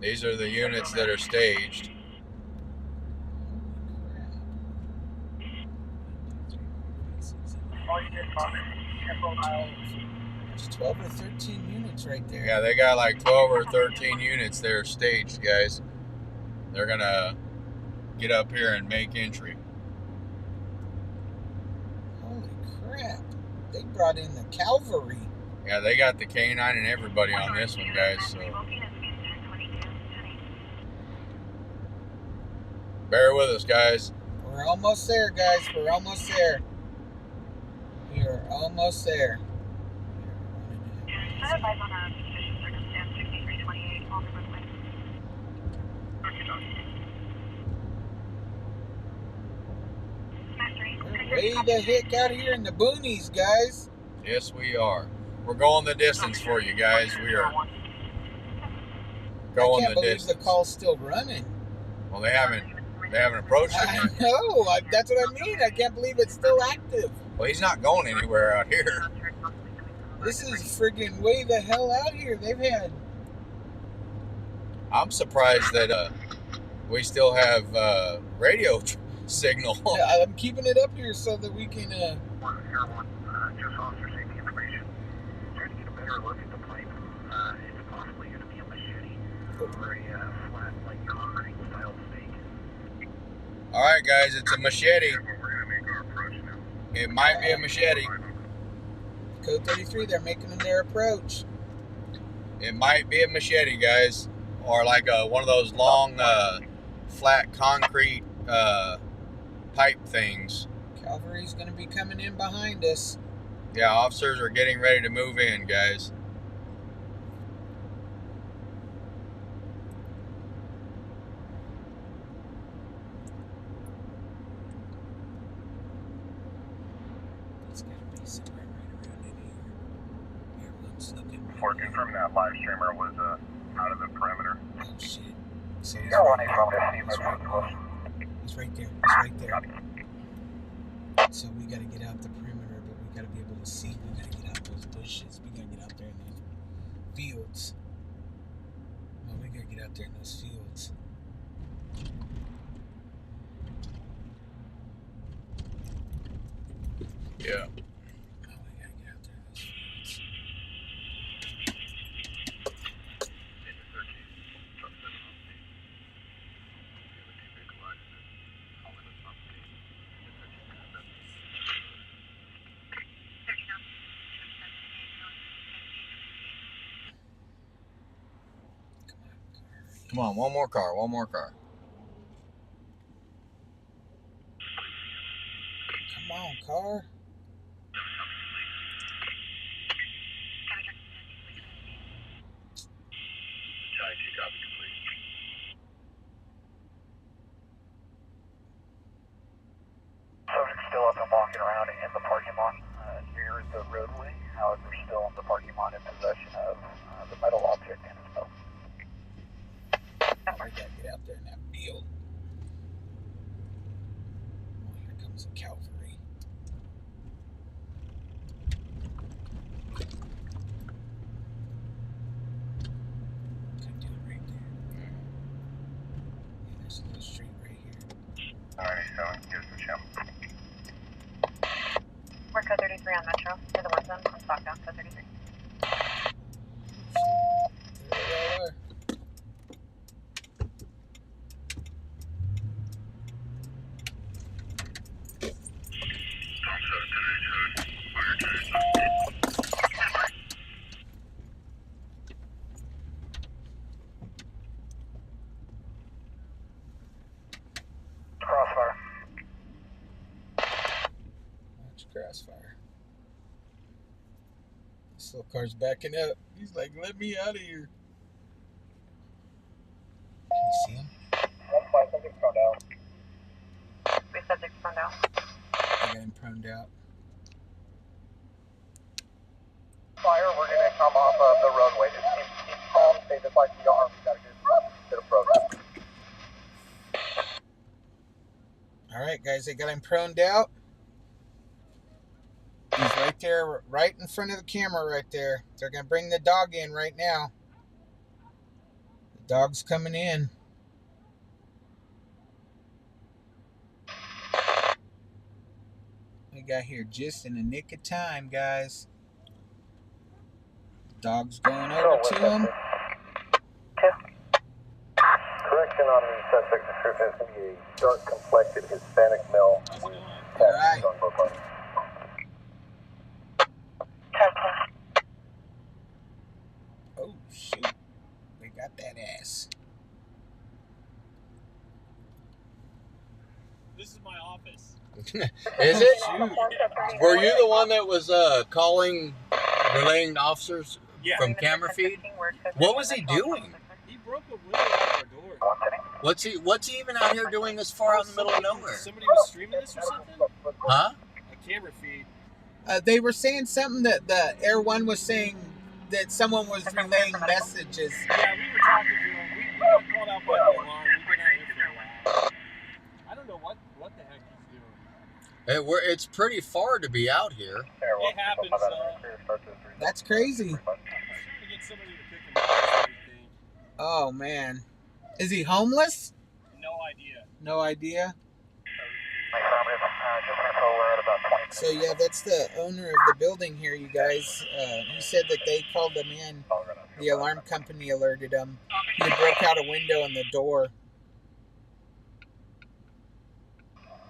These are the units that are staged. There's 12 or 13 units right there. Yeah, they got like 12 or 13 units there staged, guys. They're gonna get up here and make entry. Holy crap. They brought in the cavalry. Yeah, they got the K9 and everybody on this one, guys, so bear with us, guys. We're almost there, guys. We're almost there. We are almost there. We're way the heck out here in the boonies, guys. Yes, we are. We're going the distance for you guys. We are going I can't the believe distance. the call's still running. Well, they haven't approached it I yet. know. That's what I mean. I can't believe it's still active. Well, he's not going anywhere out here. This is friggin' way the hell out here. They've had... I'm surprised that we still have radio signal. Yeah, I'm keeping it up here so that we can... Just officer safety information. Trying to get a better look at the pipe. It's possibly going to be a machete or a flat, like concrete style stake. All right, guys, it's a machete. We're going to make our approach now. It might be a machete. Code 33, they're making their approach. It might be a machete, guys, or like one of those long, flat concrete pipe things. Cavalry's going to be coming in behind us. Yeah, officers are getting ready to move in, guys. It's got to be somewhere right around in here. Everyone's looking. Before confirming that live streamer was out of the perimeter. Oh shit! So You're one from it's right there. It's right there. So we got to get out the perimeter, but we got to be able to see. We got to get out those bushes. We got to get out there in those fields. Well, we got to get out there in those fields. Yeah. Oh, we got to get out there in those fields. Come Come on, one more car, one more car. Come on, car. Subject still up and walking around in the parking lot near the roadway. However, still in the parking lot in possession of the metal object in his belt. We gotta get out there in that field. Oh, here comes the cavalry. Could do it right there. Yeah, there's a little street right here. Alright, so here's the show. We're code 33 on Metro. To the war zone. On Stockdown, code 33. There they all are. Crossfire. Watch crossfire. This little car's backing up. He's like, let me out of here. Can you see him? 1-5, subject thrown down. 3 subjects thrown down. I got him proned out. Fire, we're gonna come off of the roadway. Just keep calm, stay just like the arm. We got a good approach. All right, guys, I got him proned out. He's right there, right in front of the camera right there. They're going to bring the dog in right now. The dog's coming in. We got here just in the nick of time, guys. Dog's going over to him. Correction on the suspect description is going to be a dark complected Hispanic male with tattoos on both arms. Oh, shoot. They got that ass. This is my office. Is it? Were you the one that was calling, relaying officers from camera feed? What was he doing? He broke a window out our door. What's he even out here doing this far out in the middle of nowhere? Somebody was streaming this or something? Huh? A camera feed. They were saying something that the Air One was saying that someone was relaying messages. Yeah, we were talking to him. We got called out by the alarm. We've been out here for a while. I don't know what the heck he's doing. It's pretty far to be out here. It happens. That's crazy. I'm trying to get somebody to pick him up. What do you think? Oh, man. Is he homeless? No idea. No idea. So, yeah, that's the owner of the building here, you guys. He said that they called him in. The alarm company alerted him. He broke out a window in the door.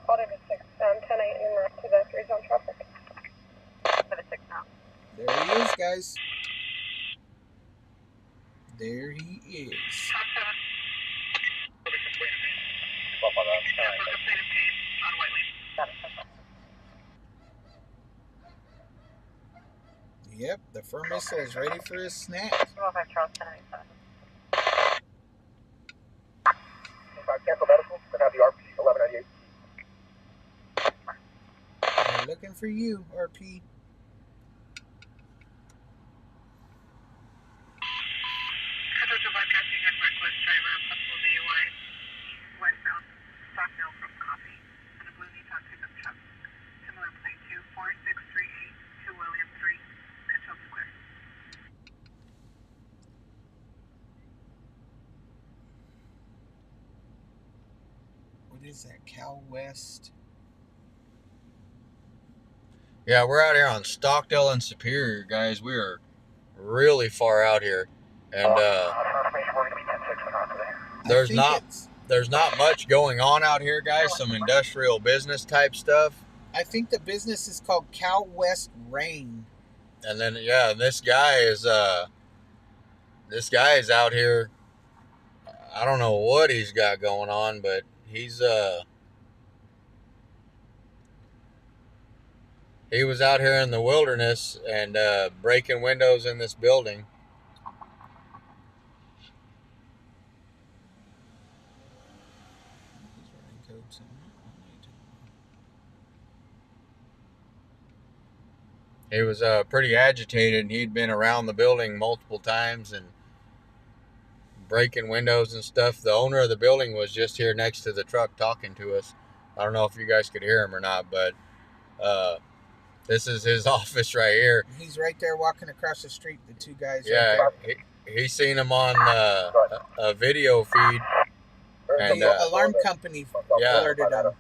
Called in 6, 10 a.m. to the 3 zone traffic. For the 6 now. There he is, guys. There he is. Yep, the fur missile is ready for his snack. 205 Charles, 1087. Cancel medical. We're going to have the RP 1198. They're looking for you, RP. What is that, Cal West? Yeah, we're out here on Stockdale and Superior, guys. We are really far out here, and there's not much going on out here, guys. Some industrial business type stuff. I think the business is called Cal West Rain. And then this guy is out here I don't know what he's got going on, but he's he was out here in the wilderness and breaking windows in this building. He was pretty agitated, and he'd been around the building multiple times and breaking windows and stuff. The owner of the building was just here next to the truck talking to us. I don't know if you guys could hear him or not, but this is his office right here. He's right there walking across the street, the two guys. Yeah, right he seen him on a video feed. And the alarm company alerted him.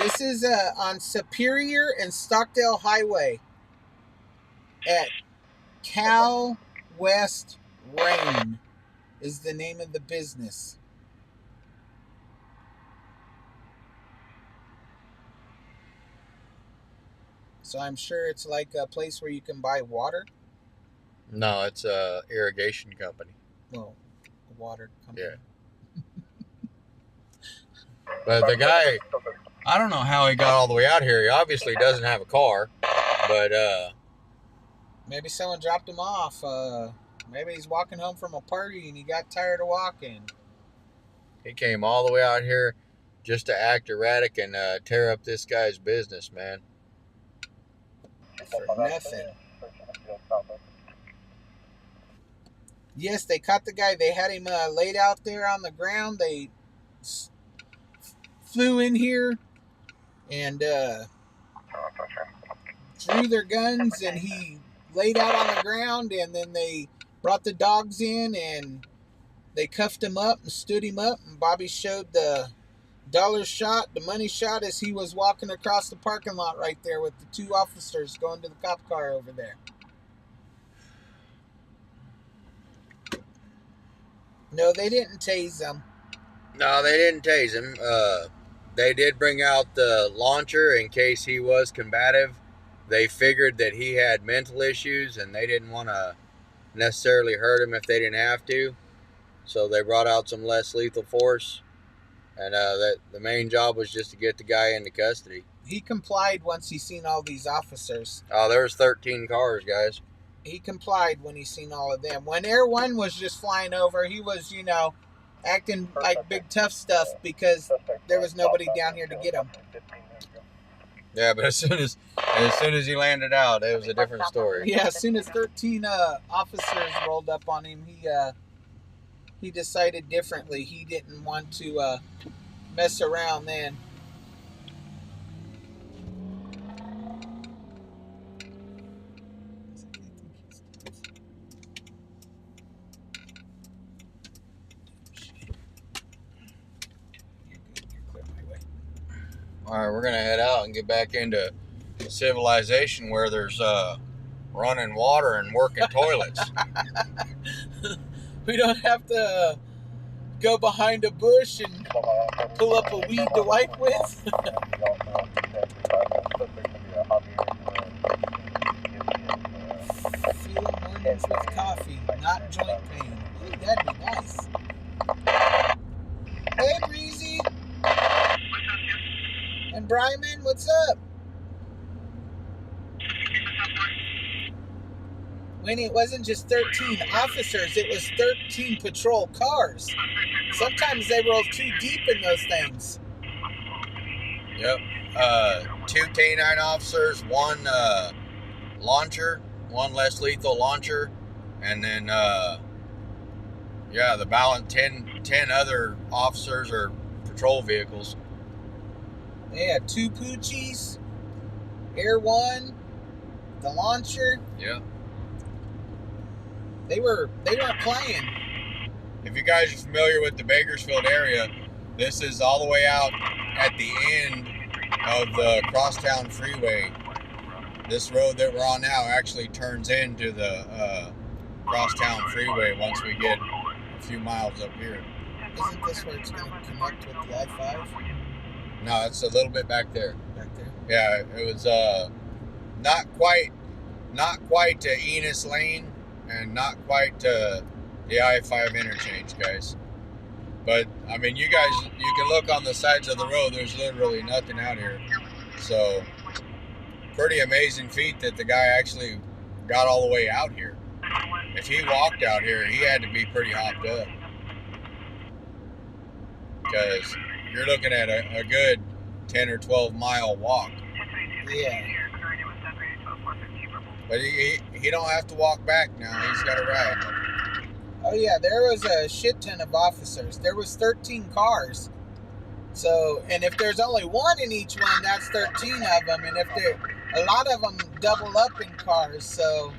This is on Superior and Stockdale Highway at Cal West Rain is the name of the business. So I'm sure it's like a place where you can buy water. No, it's a irrigation company. Well, a water company. Yeah. But the guy, I don't know how he got all the way out here. He obviously doesn't have a car, but maybe someone dropped him off. Maybe he's walking home from a party and he got tired of walking. He came all the way out here just to act erratic and tear up this guy's business, man. For nothing. Yes, they caught the guy. They had him laid out there on the ground. They flew in here and drew their guns, and he laid out on the ground, and then they brought the dogs in and they cuffed him up and stood him up, and Bobby showed the dollar shot, the money shot, as he was walking across the parking lot right there with the two officers going to the cop car over there. No, they didn't tase him. No, they didn't tase him. They did bring out the launcher in case he was combative. They figured that he had mental issues and they didn't want to necessarily hurt him if they didn't have to. So they brought out some less lethal force. And that the main job was just to get the guy into custody. He complied once he seen all these officers. Oh, there was 13 cars, guys. He complied when he seen all of them. When Air One was just flying over, he was, acting like big tough stuff because there was nobody down here to get him. Yeah, but as soon as he landed out, it was a different story. Yeah, as soon as 13 officers rolled up on him, he decided differently. He didn't want to mess around then. All right, we're going to head out and get back into civilization where there's running water and working toilets. We don't have to go behind a bush and pull up a weed to wipe with. Fuel mornings with coffee, not joint pain. Ooh, that'd be nice. Hey, Breezy. And Bryman, what's up? When it wasn't just 13 officers, it was 13 patrol cars. Sometimes they roll too deep in those things. Yep. 2 K9 officers, 1 launcher, 1 less lethal launcher, and then the balance 10 other officers or patrol vehicles. They had 2 Poochies, Air One, the launcher. Yeah. They weren't playing. If you guys are familiar with the Bakersfield area, this is all the way out at the end of the Crosstown Freeway. This road that we're on now actually turns into the Crosstown Freeway once we get a few miles up here. Isn't this where it's going to connect with the I-5? No, it's a little bit back there. Back there? Yeah, it was not quite to Enos Lane and not quite to the I-5 interchange, guys. But I mean, you can look on the sides of the road. There's literally nothing out here. So, pretty amazing feat that the guy actually got all the way out here. If he walked out here, he had to be pretty hopped up. Because you're looking at a good 10 or 12 mile walk. Yeah. But he don't have to walk back now. He's got a ride. Oh yeah, there was a shit ton of officers. There was 13 cars. So, and if there's only one in each one, that's 13 of them. And if a lot of them double up in cars, so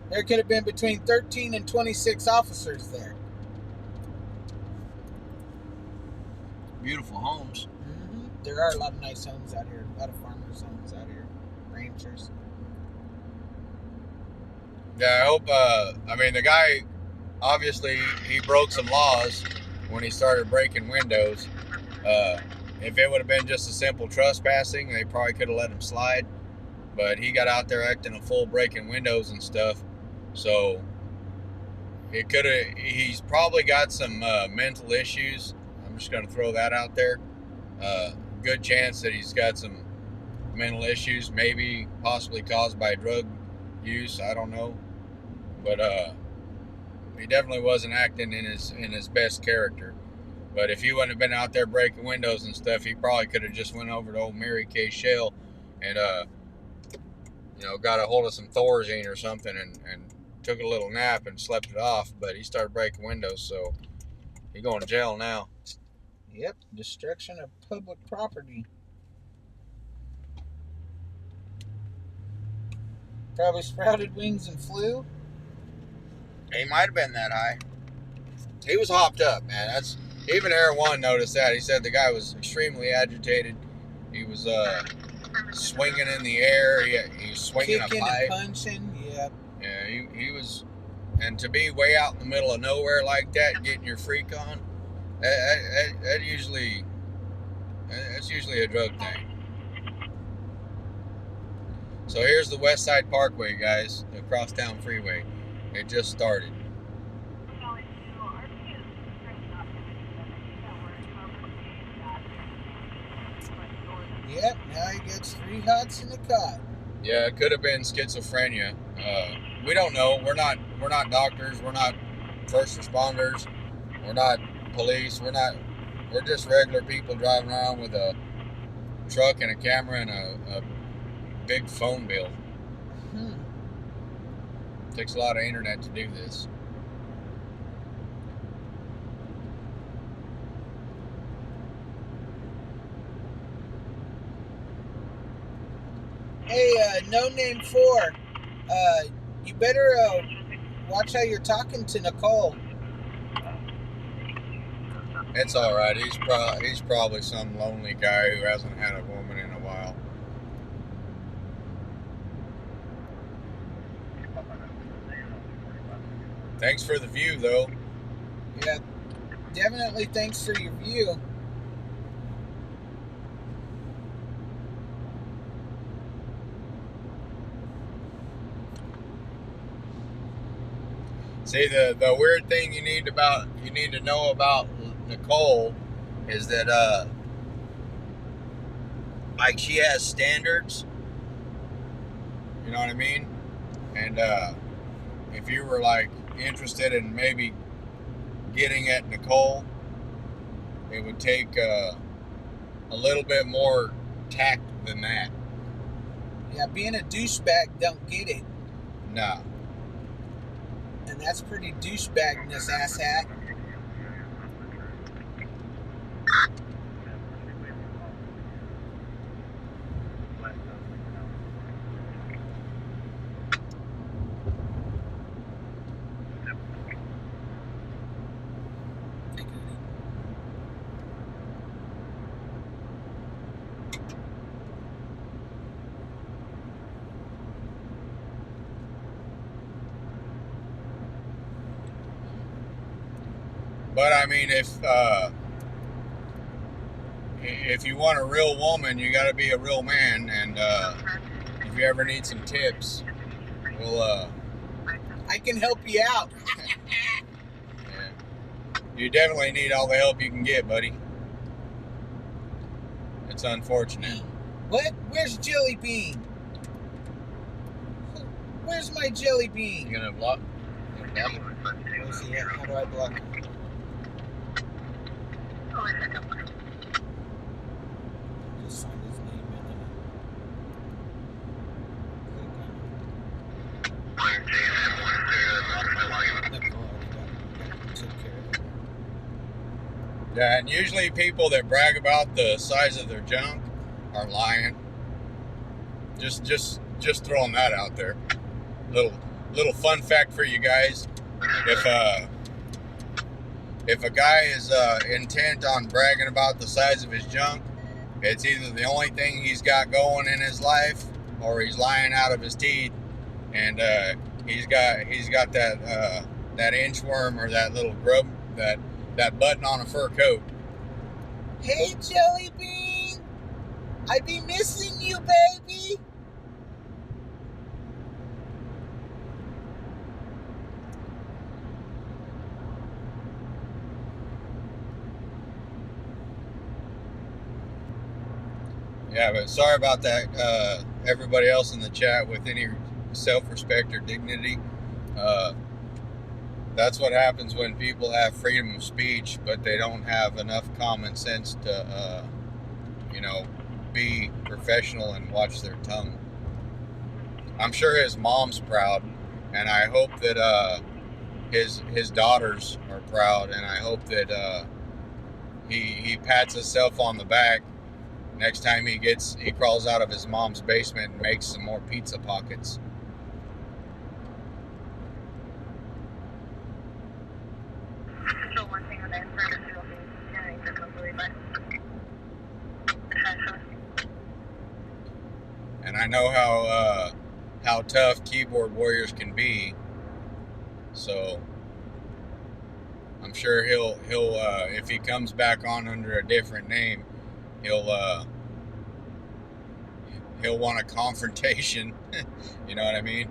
there could have been between 13 and 26 officers there. Beautiful homes. Mm-hmm. There are a lot of nice homes out here. A lot of farmers' homes out here. Ranchers. Yeah, I hope, I mean, the guy, obviously, he broke some laws when he started breaking windows. If it would have been just a simple trespassing, they probably could have let him slide. But he got out there acting a fool, breaking windows and stuff. So, he's probably got some mental issues. I'm just going to throw that out there. Good chance that he's got some mental issues, maybe possibly caused by drug use. I don't know. But he definitely wasn't acting in his best character. But if he wouldn't have been out there breaking windows and stuff, he probably could have just went over to old Mary Kay Shell and got a hold of some Thorazine or something and took a little nap and slept it off. But he started breaking windows, so he's going to jail now. Yep, destruction of public property. Probably sprouted wings and flew. He might have been that high. He was hopped up, man. Even Air One noticed that. He said the guy was extremely agitated. He was swinging in the air. He was swinging Kicking a pipe. and punching, yeah. Yeah, he was. And to be way out in the middle of nowhere like that, getting your freak on, that's usually a drug thing. So here's the West Side Parkway, guys, the crosstown freeway. It just started. Yep, now he gets 3 hots in a cot. Yeah, it could have been schizophrenia. We don't know. We're not doctors. We're not first responders. We're not police. We're just regular people driving around with a truck and a camera and a big phone bill. Takes a lot of internet to do this. Hey, No Name 4, you better watch how you're talking to Nicole. It's all right. He's probably some lonely guy who hasn't had a woman in a while. Thanks for the view, though. Yeah, definitely thanks for your view. See, the weird thing you need to know about Nicole is that like she has standards. You know what I mean? And if you were like interested in maybe getting at Nicole, it would take a little bit more tact than that. Yeah, being a douchebag don't get it. No. And that's pretty douchebagness, asshat. But I mean, if you want a real woman, you got to be a real man. And if you ever need some tips, we'll I can help you out. You definitely need all the help you can get, buddy. It's unfortunate. What? Where's Jelly Bean? Where's my Jelly Bean? You gonna block? Where's he at? How do I block him? Just sign his name in it. Yeah, and usually people that brag about the size of their junk are lying. Just throwing that out there. Little fun fact for you guys. If a guy is intent on bragging about the size of his junk, it's either the only thing he's got going in his life, or he's lying out of his teeth, and he's got that inchworm or that little grub, that button on a fur coat. Hey, Jelly Bean! I be missing you, baby! Yeah, but sorry about that, everybody else in the chat with any self-respect or dignity. That's what happens when people have freedom of speech, but they don't have enough common sense to, be professional and watch their tongue. I'm sure his mom's proud, and I hope that his daughters are proud, and I hope that he pats himself on the back next time he crawls out of his mom's basement and makes some more pizza pockets. So one thing on the inside is you'll be getting to completely by. And I know how tough keyboard warriors can be, so I'm sure he'll if he comes back on under a different name, he'll want a confrontation. You know what I mean?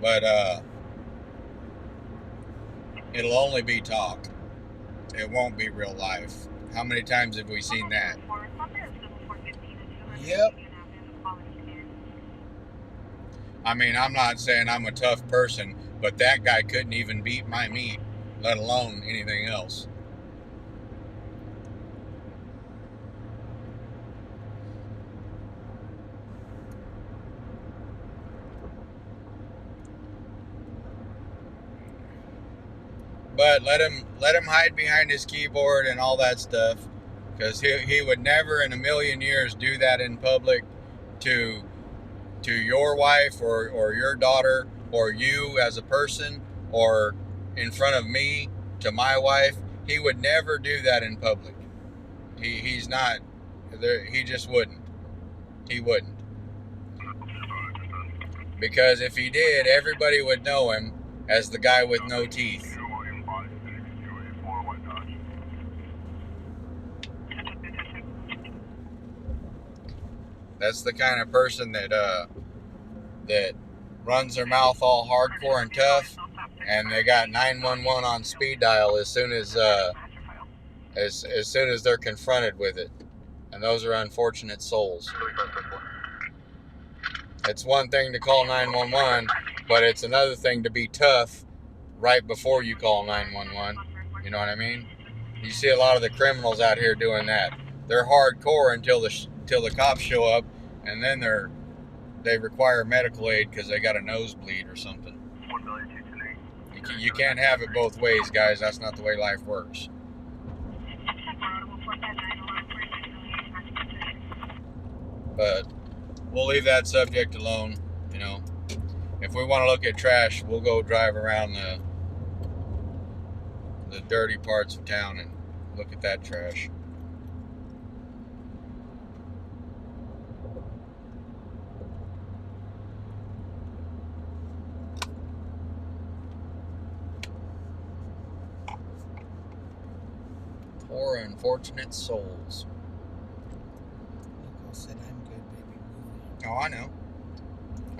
But it'll only be talk. It won't be real life. How many times have we seen that? Yep. I mean, I'm not saying I'm a tough person, but that guy couldn't even beat my meat, let alone anything else. But let him hide behind his keyboard and all that stuff, because he would never in a million years do that in public to your wife or your daughter or you as a person, or in front of me to my wife. He would never do that in public. He's not there. He just wouldn't. He wouldn't. Because if he did, everybody would know him as the guy with no teeth. That's the kind of person that runs their mouth all hardcore and tough, and they got 911 on speed dial as soon as they're confronted with it. And those are unfortunate souls. It's one thing to call 911, but it's another thing to be tough right before you call 911. You know what I mean? You see a lot of the criminals out here doing that. They're hardcore until the cops show up, and then they require medical aid because they got a nosebleed or something. You can't have it both ways, guys. That's not the way life works. But we'll leave that subject alone. You know, if we want to look at trash, we'll go drive around the dirty parts of town and look at that trash. Poor unfortunate souls. Look, I said I'm good, baby. Oh, I know.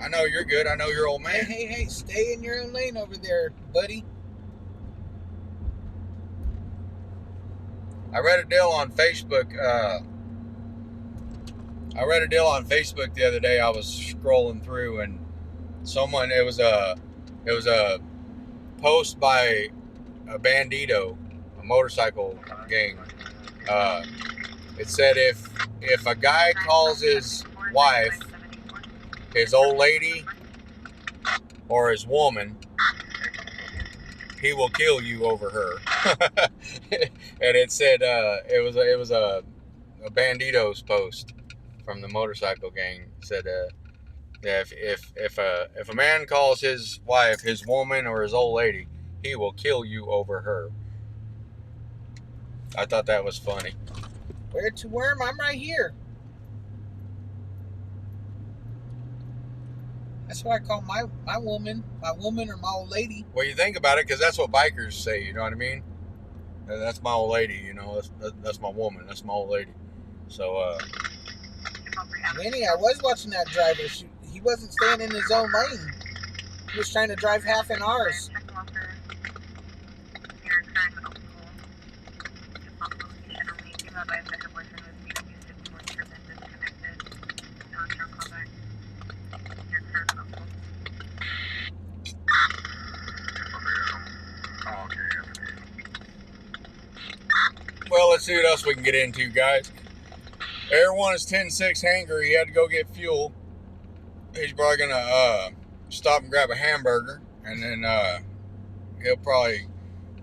I know you're good. I know you're old man. Hey, stay in your own lane over there, buddy. I read a deal on Facebook. I read a deal on Facebook the other day. I was scrolling through, and it was a post by a bandito, a motorcycle gang. It said if a guy calls his wife his old lady or his woman, he will kill you over her. And it said it was a bandito's post from the motorcycle gang. It said if a man calls his wife his woman or his old lady, he will kill you over her. I thought that was funny. Where to worm? I'm right here. That's what I call my woman or my old lady. Well, you think about it, because that's what bikers say. You know what I mean? That's my old lady. You know, that's my woman. That's my old lady. So, Lenny, I was watching that driver. He wasn't staying in his own lane. He was trying to drive half in ours. well, let's see what else we can get into, guys. Air 1 is 10-6 Hanger. He had to go get fuel. He's probably going to stop and grab a hamburger, and then he'll probably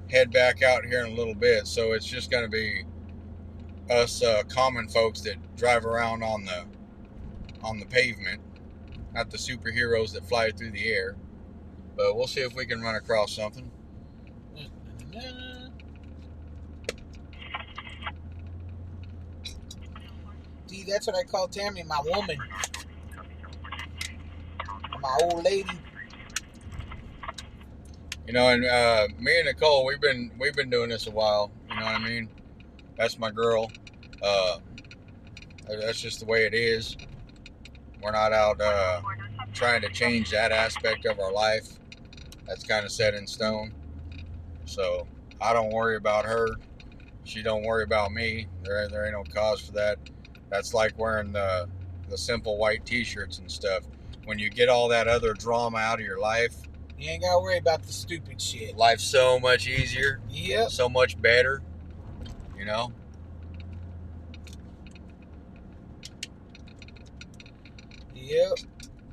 head back out here in a little bit. So it's just going to be us common folks that drive around on the pavement, not the superheroes that fly through the air. But we'll see if we can run across something. See, that's what I call Tammy, my woman. My old lady. You know, and me and Nicole, we've been doing this a while. You know what I mean? That's my girl. That's just the way it is. We're not out trying to change that aspect of our life. That's kind of set in stone. So I don't worry about her. She don't worry about me. There ain't no cause for that. That's like wearing the simple white t-shirts and stuff. When you get all that other drama out of your life, you ain't gotta worry about the stupid shit. Life's so much easier. Yep. So much better. You know? Yep.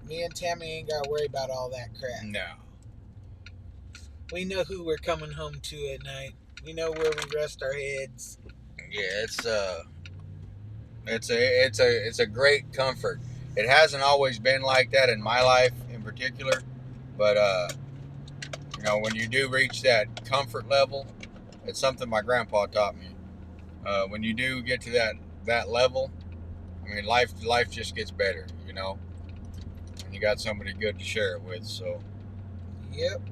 Me and Tammy ain't gotta worry about all that crap. No. We know who we're coming home to at night. We know where we rest our heads. Yeah, it's a great comfort. It hasn't always been like that in my life in particular, but you know, when you do reach that comfort level, it's something my grandpa taught me. When you do get to that level, I mean, life just gets better, you know. And you got somebody good to share it with. So. Yep.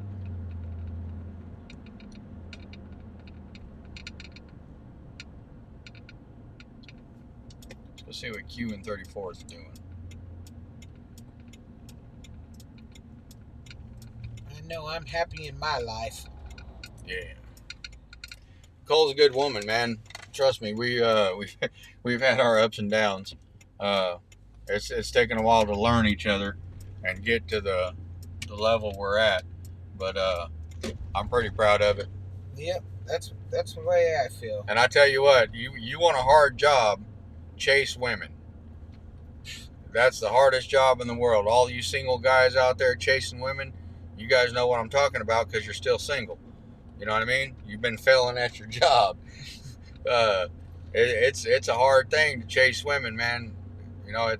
Let's see what Q and 34 is doing. I know I'm happy in my life. Yeah. Cole's a good woman, man. Trust me, we've had our ups and downs. It's taken a while to learn each other and get to the level we're at, but I'm pretty proud of it. Yep, that's the way I feel. And I tell you what, you want a hard job, chase women. That's the hardest job in the world. All you single guys out there chasing women, you guys know what I'm talking about because you're still single. You know what I mean? You've been failing at your job. It's a hard thing to chase women, man. You know,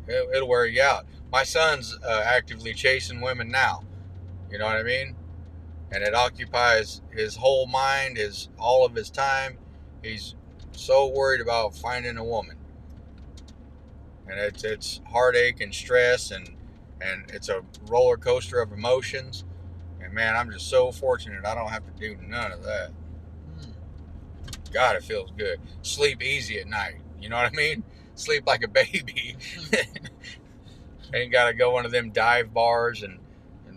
it'll wear you out. My son's actively chasing women now. You know what I mean? And it occupies his whole mind, all of his time. He's so worried about finding a woman. And it's heartache and stress, and it's a roller coaster of emotions. And man, I'm just so fortunate I don't have to do none of that. God, it feels good. Sleep easy at night. You know what I mean? Sleep like a baby. Ain't got to go one of them dive bars and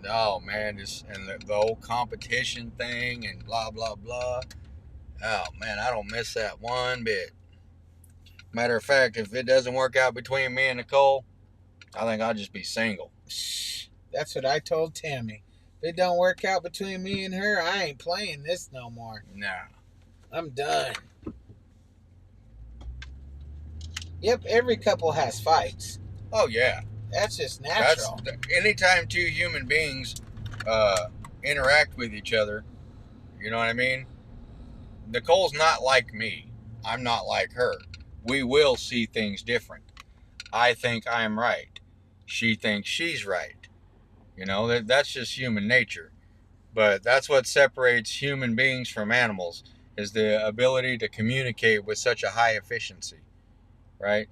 oh man, the whole competition thing and blah blah blah. Oh man, I don't miss that one bit. Matter of fact, if it doesn't work out between me and Nicole, I think I'll just be single. That's what I told Tammy. If it don't work out between me and her, I ain't playing this no more. Nah. I'm done. Yep, every couple has fights. Oh yeah. That's just natural. Anytime two human beings interact with each other, you know what I mean? Nicole's not like me. I'm not like her. We will see things different. I think I'm right. She thinks she's right. You know, that's just human nature. But that's what separates human beings from animals, is the ability to communicate with such a high efficiency, right?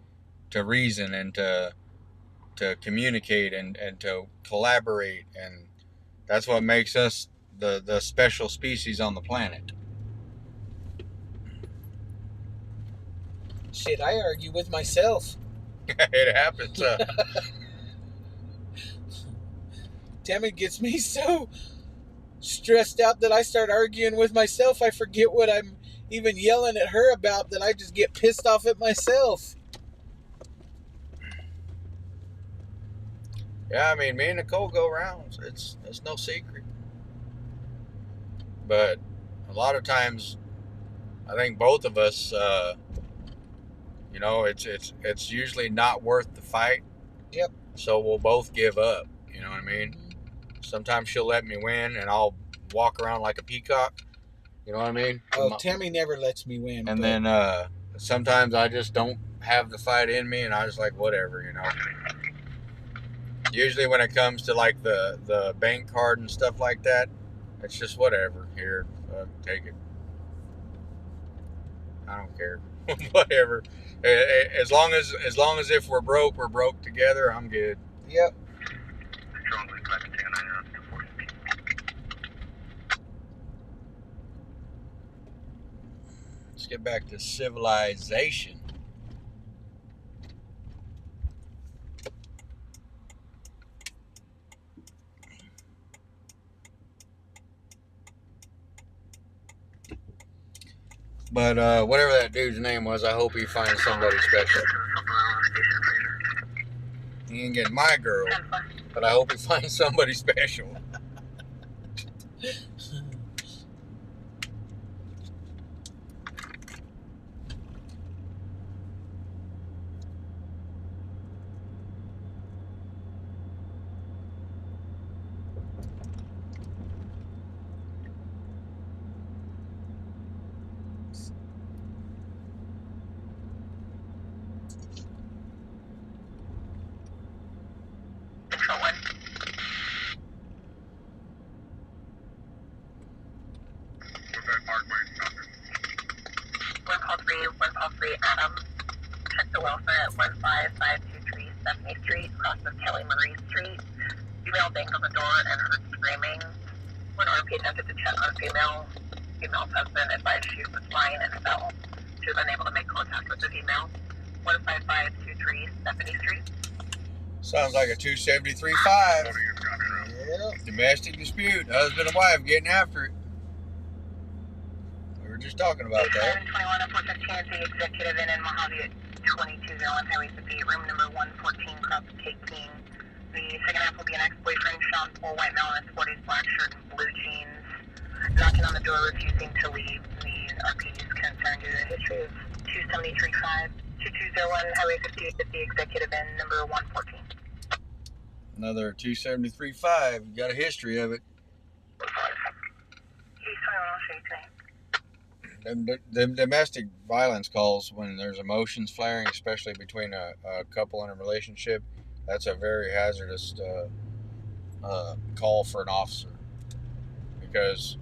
To reason and to communicate and to collaborate, and that's what makes us the special species on the planet. Shit, I argue with myself. It happens. Tammy gets me so stressed out that I start arguing with myself. I forget what I'm even yelling at her about, that I just get pissed off at myself. Yeah, I mean, me and Nicole go rounds. It's no secret. But a lot of times, I think both of us, you know, it's usually not worth the fight. Yep. So we'll both give up. You know what I mean? Sometimes she'll let me win, and I'll walk around like a peacock. You know what I mean? Oh, Tammy never lets me win. And then sometimes I just don't have the fight in me, and I just like, whatever, you know. Usually when it comes to like the bank card and stuff like that, it's just whatever. Here, take it. I don't care. Whatever. As long as if we're broke together, I'm good. Yep. Let's get back to civilization. But whatever that dude's name was, I hope he finds somebody special. He ain't getting my girl, but I hope he finds somebody special. Adam, check the welfare at 15523 Stephanie Street, across of Kelly Marie Street. Female banged on the door and heard screaming. When RP attempted to check on female's husband advised she was fine and fell. She was unable to make contact with the female. 15523 Stephanie Street. Sounds like a 273.5. Yeah. Domestic dispute. Husband and wife getting after it. We were just talking about that. 21 and 415 is the executive in Mojave at 2201 Highway 58, room number 114, across the Cape King. The second half will be an ex-boyfriend, Sean Paul, white male in his 40s, black shirt and blue jeans. Knocking on the door, refusing to leave. The RP is concerned due to the history of 273.5. 2201 Highway 58 is the executive in number 114. Another 273.5. You got a history of it. The domestic violence calls, when there's emotions flaring, especially between a couple in a relationship, that's a very hazardous call for an officer. Because,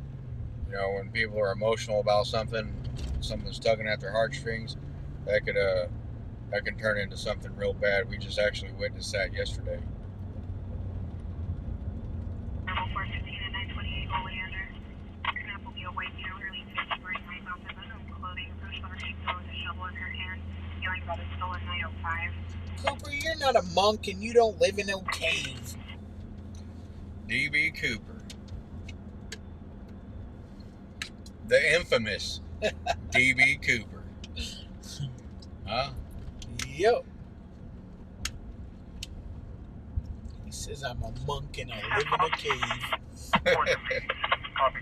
you know, when people are emotional about something's tugging at their heartstrings, that can turn into something real bad. We just actually witnessed that yesterday. 415 and 928 Oleander. Example will be a white male, early 50s, wearing white mountain button clothing, approached on her street with a shovel in her hand, yelling about a stolen 905. Cooper, you're not a monk and you don't live in no cave. D.B. Cooper. The infamous DB Cooper. Huh? Yep. He says I'm a monk and I live in a cave. Copy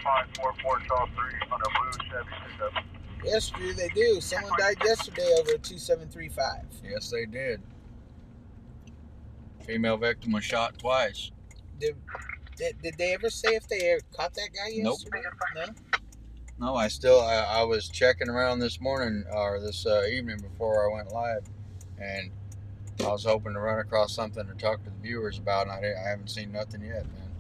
22544 Charles 3 on a blue Chevy pickup. Yes, Drew, they do. Someone died yesterday over a 2735. Yes, they did. Female victim was shot twice. Did they ever say if they ever caught that guy Nope. yesterday? No. No, I was checking around this morning or this evening before I went live, and I was hoping to run across something to talk to the viewers about, and I haven't seen nothing yet, man.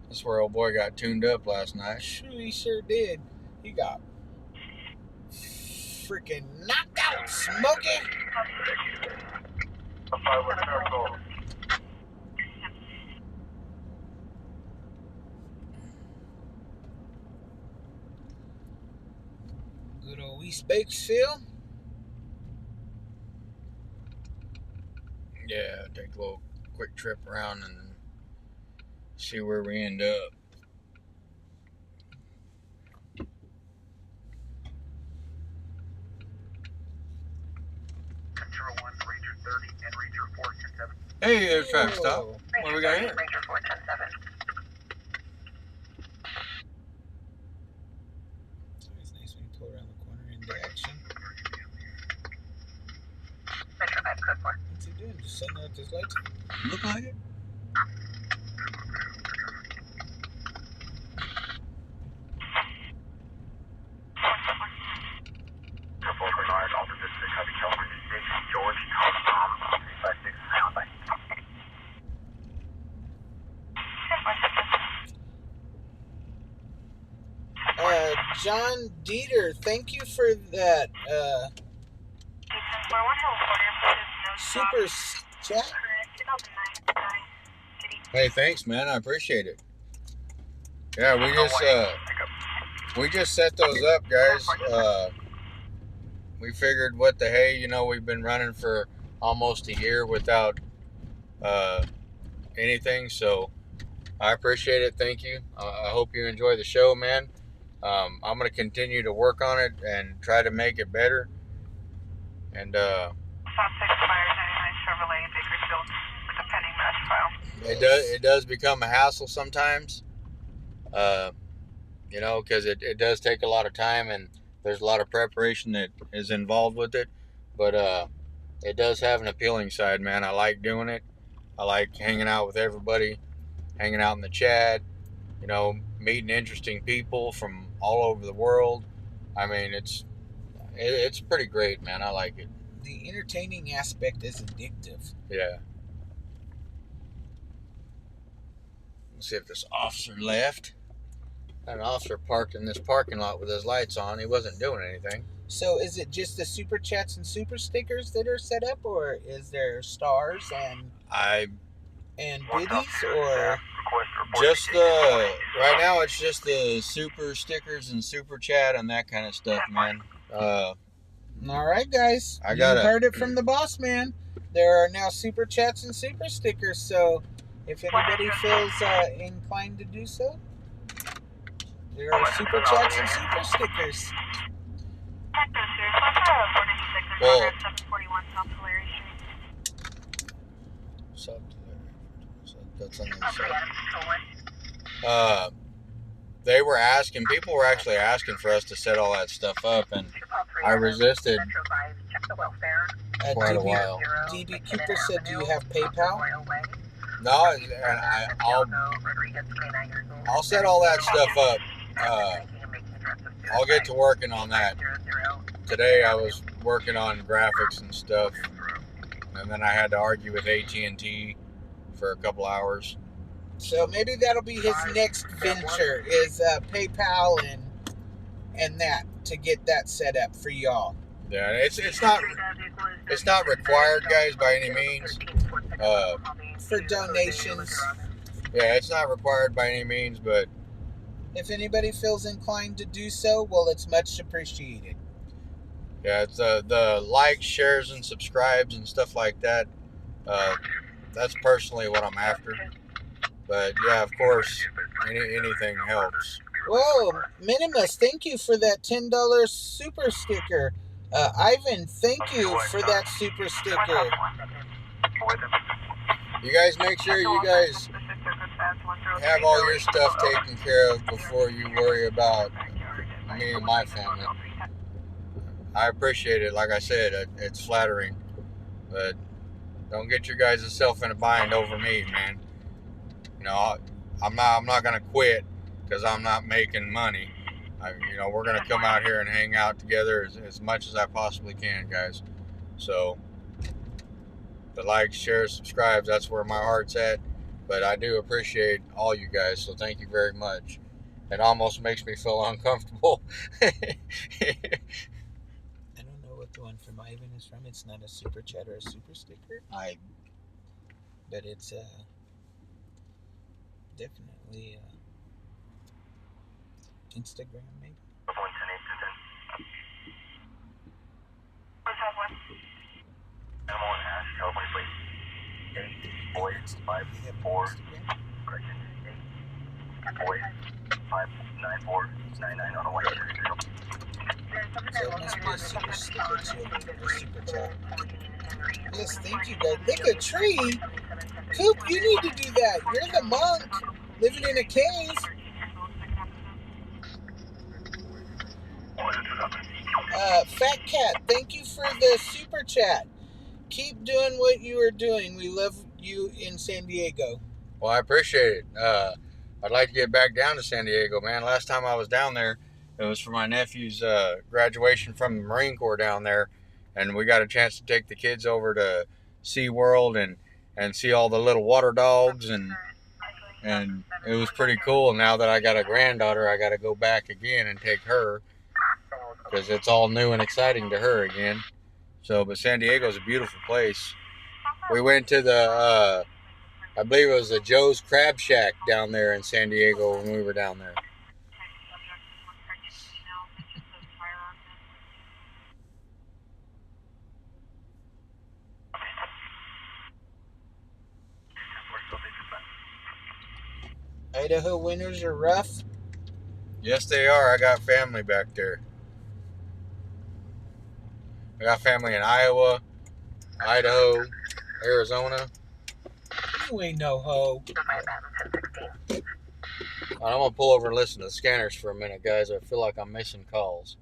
That's where old boy got tuned up last night. He sure did. He got freaking knocked out, Smokey. A 5 circle. Good old East Bakersfield. Yeah, take a little quick trip around and see where we end up. Control 1, Ranger 30 and Ranger 410-7. Hey, there's traffic stop. What do we got here? Ranger 410-7. It's always nice when you pull around the corner into action. Metro 5 code 4. What's he doing? Just sitting there with his lights on? Look like it. John Dieter, thank you for that super chat. Hey, thanks, man. I appreciate it. Yeah, we just set those up, guys. We figured, what the hey, you know, we've been running for almost a year without anything, so I appreciate it. Thank you. I hope you enjoy the show, man. I'm going to continue to work on it and try to make it better. And South 6 Fire 99 Chevrolet Bakersfield with a pending match file. it does become a hassle sometimes, you know, because it does take a lot of time and there's a lot of preparation that is involved with it. But it does have an appealing side, man. I like doing it. I like hanging out with everybody, hanging out in the chat, you know, meeting interesting people from all over the world. I mean, it's pretty great, man. I like it. The entertaining aspect is addictive. Yeah. Let's see if this officer left. An officer parked in this parking lot with his lights on. He wasn't doing anything. So is it just the super chats and super stickers that are set up, or is there stars and biddies, or just the right now it's just the super stickers and super chat and that kind of stuff, man. All right, guys. You heard it from the boss man. There are now super chats and super stickers. So if anybody feels inclined to do so, there are super chats and super stickers. Well, that's on the side. People were actually asking for us to set all that stuff up, and I resisted quite a while. DB Cooper said, "Do you have PayPal?" No, I'll set all that stuff up. I'll get to working on that. Today I was working on graphics and stuff, and then I had to argue with AT&T for a couple hours. So maybe that'll be his next venture, is PayPal and that, to get that set up for y'all. Yeah, it's not required, guys, by any means. For donations. Yeah, it's not required by any means, but if anybody feels inclined to do so, well, it's much appreciated. Yeah, it's the likes, shares, and subscribes and stuff like that. That's personally what I'm after. But yeah, of course, anything helps. Whoa, Minimus, thank you for that $10 super sticker. Ivan, thank you for that super sticker. You guys make sure you guys have all your stuff taken care of before you worry about me and my family. I appreciate it. Like I said, it's flattering, but don't get your guys self in a bind over me, man. You know, I'm not gonna quit because I'm not making money. We're gonna come out here and hang out together as much as I possibly can, guys. So, the likes, shares, subscribes, that's where my heart's at. But I do appreciate all you guys, so thank you very much. It almost makes me feel uncomfortable. I don't know what the one from Ivan is from. It's not a super chat or a super sticker. But it's definitely Instagram, maybe. So it must be a super sticker too, or super chat. Yes, thank you guys. Lick a tree? Coop, you need to do that. You're the monk living in a cave. Fat Cat, thank you for the super chat. Keep doing what you are doing. We love you in San Diego. Well, I appreciate it. I'd like to get back down to San Diego, man. Last time I was down there, it was for my nephew's graduation from the Marine Corps down there, and we got a chance to take the kids over to SeaWorld and see all the little water dogs, and it was pretty cool. Now that I got a granddaughter, I got to go back again and take her because it's all new and exciting to her again. So, but San Diego's a beautiful place. We went to the I believe it was the Joe's Crab Shack down there in San Diego when we were down there. Idaho winters are rough. Yes, they are. I got family back there. I got family in Iowa, Idaho, Arizona. You ain't no hoe. I'm going to pull over and listen to the scanners for a minute, guys. I feel like I'm missing calls.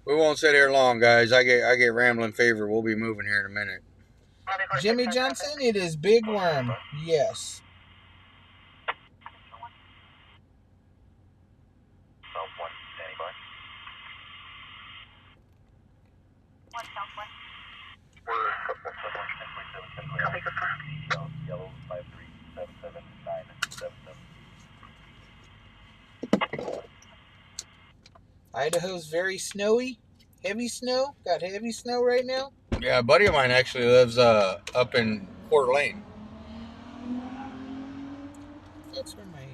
We won't sit here long, guys. I get rambling fever. We'll be moving here in a minute. Jimmy Johnson, it is Big Worm. Yes. Idaho's very snowy. Heavy snow. Got heavy snow right now. Yeah, a buddy of mine actually lives up in Coeur d'Alene. That's where my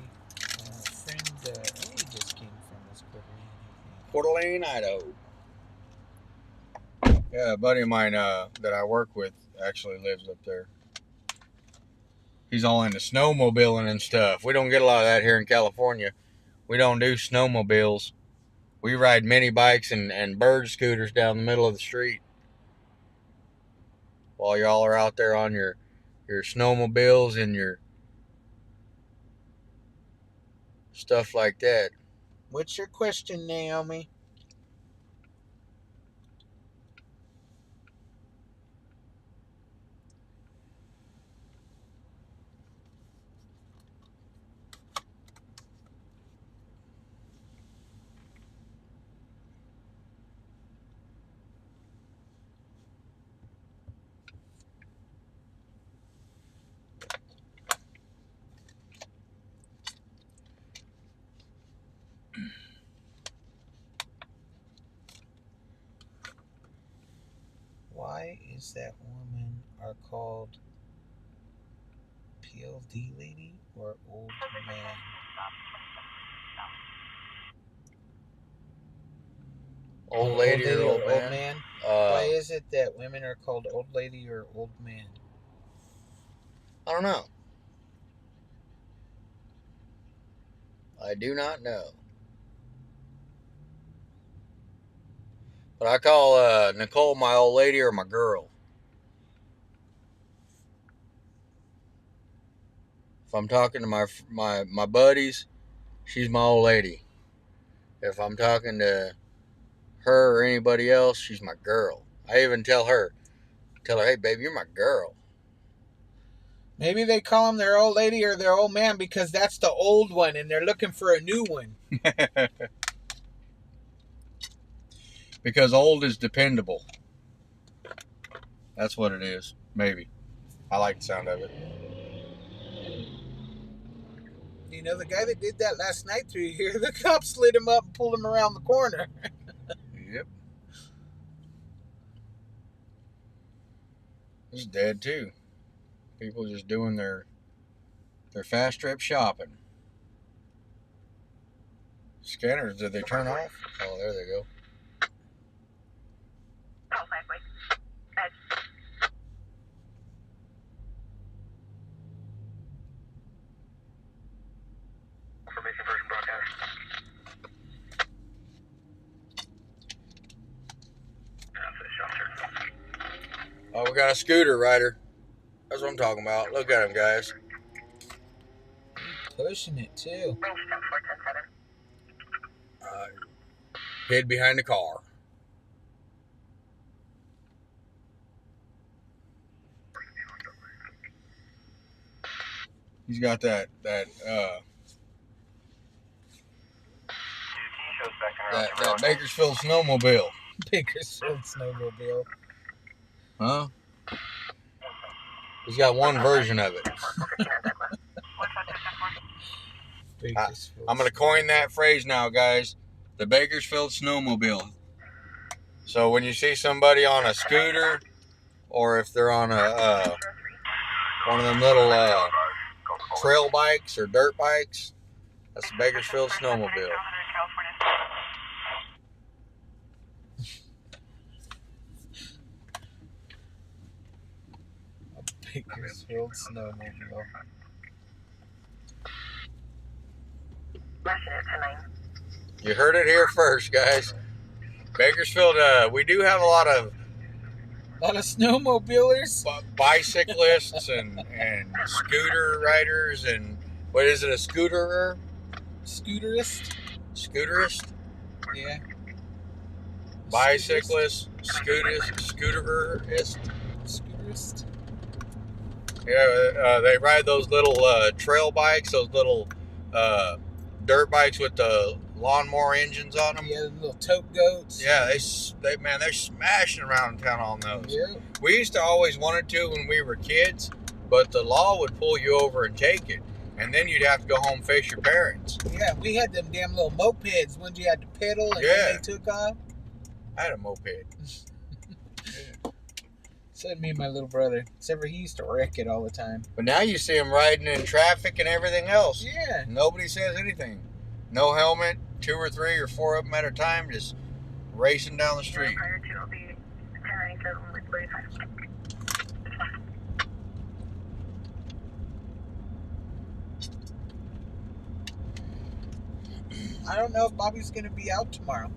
friend Ellie just came from. Was Coeur d'Alene, Idaho. Yeah, a buddy of mine that I work with actually lives up there. He's all into snowmobiling and stuff. We don't get a lot of that here in California. We don't do snowmobiles. We ride mini bikes and bird scooters down the middle of the street while y'all are out there on your snowmobiles and your stuff like that. What's your question, Naomi? Why is that woman are called PLD lady or old man? Old lady or old man? Why is it that women are called old lady or old man? I don't know. I do not know. But I call Nicole my old lady or my girl. If I'm talking to my buddies, she's my old lady. If I'm talking to her or anybody else, she's my girl. I even tell her, hey, baby, you're my girl. Maybe they call them their old lady or their old man because that's the old one and they're looking for a new one. Because old is dependable. That's what it is. Maybe. I like the sound of it. You know, the guy that did that last night through here, the cops slid him up and pulled him around the corner. Yep. He's dead too. People just doing their fast trip shopping. Scanners, did they turn off? Oh, there they go. Information version broadcast. Oh, we got a scooter rider. That's what I'm talking about. Look at him, guys. Pushing it, too. Hid behind the car. He's got that Bakersfield snowmobile. Bakersfield snowmobile. Huh? He's got one version of it. I'm going to coin that phrase now, guys. The Bakersfield snowmobile. So when you see somebody on a scooter, or if they're on a one of them little trail bikes or dirt bikes, that's the Bakersfield snowmobile. Bakersfield snowmobile. You heard it here first, guys. Bakersfield, we do have a lot of snowmobilers, bicyclists and scooter riders, and what is it, a scooterer? Scooterist? Yeah. Bicyclist, scooterist. Yeah, they ride those little trail bikes, those little dirt bikes with the lawnmower engines on them. Yeah, the little tote goats. Yeah, they're smashing around town on those. Yeah. We used to always wanted to when we were kids, but the law would pull you over and take it, and then you'd have to go home and face your parents. Yeah, we had them damn little mopeds, ones you had to pedal and then they took off. I had a moped. So did me and my little brother. Except for he used to wreck it all the time. But now you see them riding in traffic and everything else. Yeah. Nobody says anything. No helmet, 2 or 3 or 4 of them at a time, just racing down the street. I don't know if Bobby's going to be out tomorrow.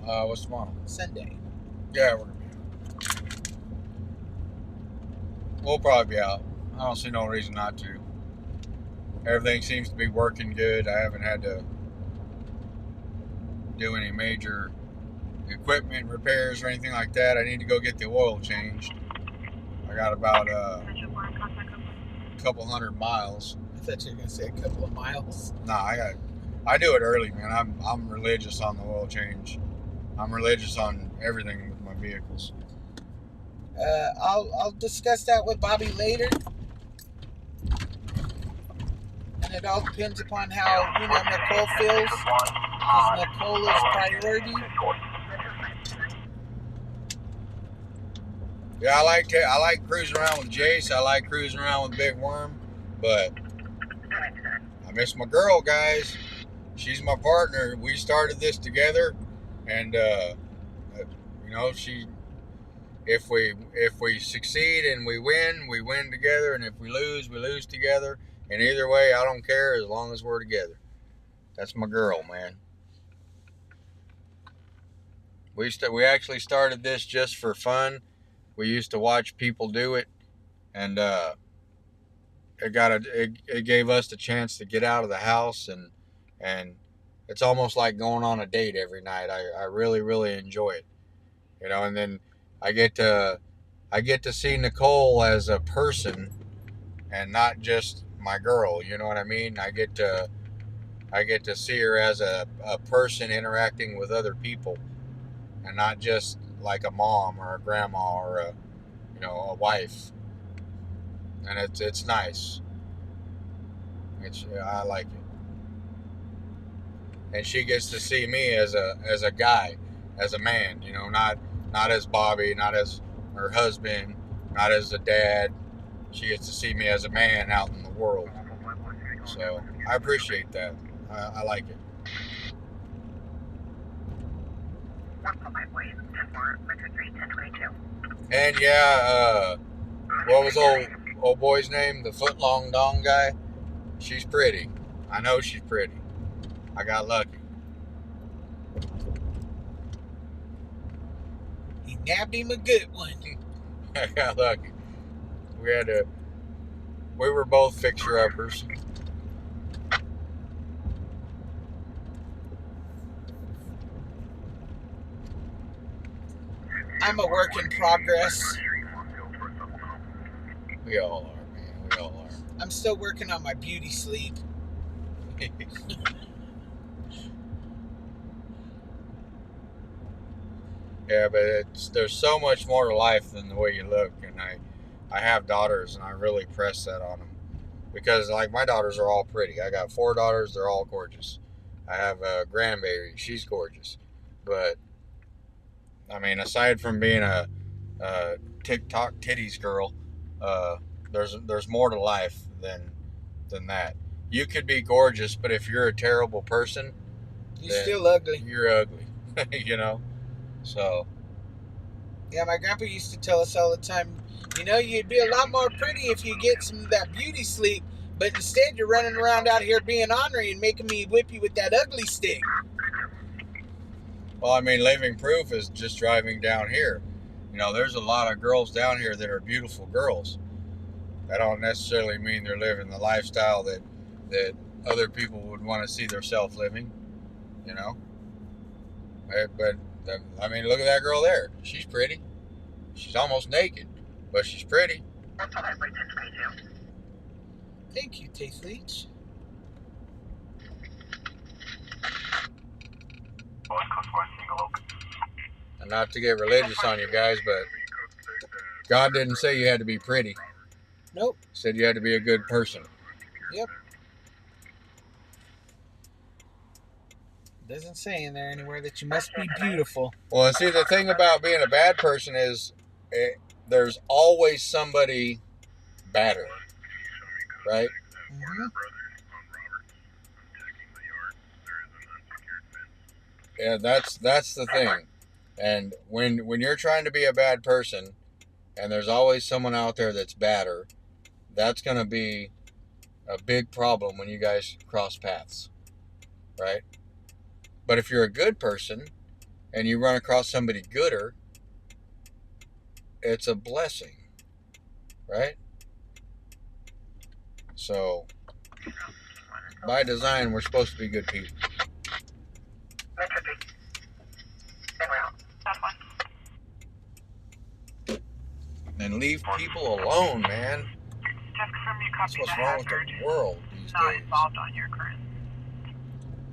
What's tomorrow? Sunday. Yeah, we're going to be out. We'll probably be out. I don't see no reason not to. Everything seems to be working good. I haven't had to do any major equipment repairs or anything like that. I need to go get the oil changed. I got about a couple 100 miles. I thought you were going to say a couple of miles. Nah, I do it early, man. I'm religious on the oil change. I'm religious on everything with my vehicles. I'll discuss that with Bobby later. And it all depends upon how, Nicole feels. Because Nicole is priority. Yeah, I like cruising around with Jace. I like cruising around with Big Worm. But, I miss my girl, guys. She's my partner. We started this together, and you know, if we succeed and we win together, and if we lose together. And either way, I don't care as long as we're together. That's my girl, man. We actually started this just for fun. We used to watch people do it, and it gave us the chance to get out of the house, and it's almost like going on a date every night. I really, really enjoy it, you know. And then I get to see Nicole as a person and not just my girl. You know what I mean? I get to see her as a person interacting with other people, and not just like a mom or a grandma or a wife. And it's nice. I like it. And she gets to see me as a guy, as a man, you know, not as Bobby, not as her husband, not as a dad. She gets to see me as a man out in the world. So I appreciate that. I like it. And yeah, what was old boy's name? The foot long dong guy. She's pretty. I know she's pretty. I got lucky. He nabbed him a good one. I got lucky. We were both fixer-uppers. I'm a work in progress. We all are, man. We all are. I'm still working on my beauty sleep. Yeah, but there's so much more to life than the way you look, and I have daughters, and I really press that on them, because like my daughters are all pretty. I got 4 daughters; they're all gorgeous. I have a grandbaby; she's gorgeous. But I mean, aside from being a TikTok titties girl, there's more to life than that. You could be gorgeous, but if you're a terrible person, You're still ugly. You're ugly, you know. So. Yeah, my grandpa used to tell us all the time, you know, you'd be a lot more pretty if you get some of that beauty sleep, but instead you're running around out here being ornery and making me whip you with that ugly stick. Well, I mean, living proof is just driving down here. You know, there's a lot of girls down here that are beautiful girls. That don't necessarily mean they're living the lifestyle that other people would want to see themselves living, you know. But I mean, look at that girl there. She's pretty. She's almost naked, but she's pretty. Thank you, Taste Leech. And not to get religious on you guys, but God didn't say you had to be pretty. Nope. He said you had to be a good person. Yep. Doesn't say in there anywhere that you must be beautiful. Well, see, the thing about being a bad person is there's always somebody badder, right? Mm-hmm. Yeah, that's the thing. And when you're trying to be a bad person, and there's always someone out there that's badder, that's going to be a big problem when you guys cross paths, right? But if you're a good person and you run across somebody gooder, it's a blessing, right? So, by design, we're supposed to be good people. And leave people alone, man. That's what's wrong with the world these days.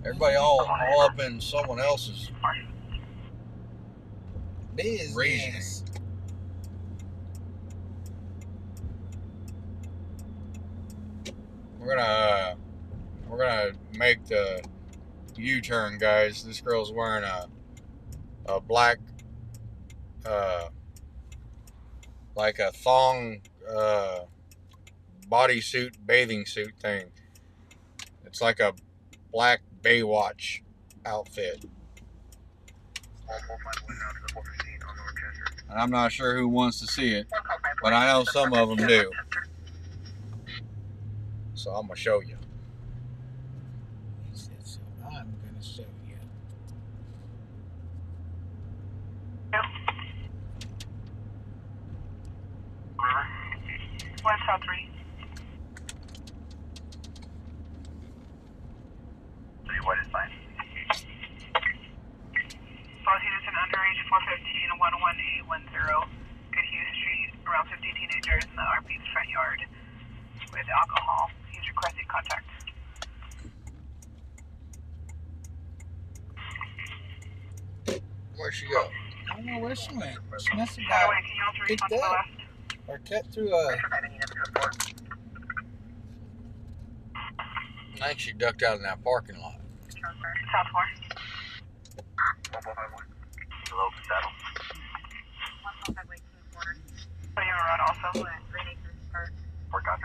Everybody all up in someone else's business. reasoning. We're gonna make the U-turn, guys. This girl's wearing a black like a thong bodysuit, bathing suit thing. It's like a black Baywatch outfit. And I'm not sure who wants to see it, but I know some of them do. So I'm going to show you. He said, so I'm going to show you. West South 3. What is fine? Policy is an underage 415 11810 Goodhue Street, around 50 teenagers in the RP's front yard with alcohol. He's requesting contact. Where'd she go? I don't know where she went. She must have By the got way, can you also picked respond to the up left? or cut through a... I think she ducked out in that parking lot. South 4. Hello, Saddle. So you're on also? Work on.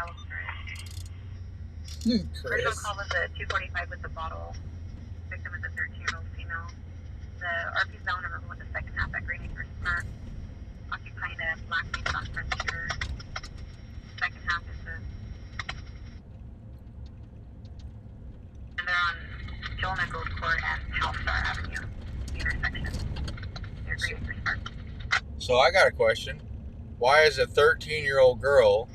Chris. Original call was a 245 with the bottle. Victim is a 13-year-old female. The RP's now in a room with the second half at Green Acres Park, occupying a black Nissan Frontier. Second half is a... And they're on Joel Nichols Court and Hellstar Avenue, the intersection near Green Acres Park. So I got a question. Why is a 13-year-old girl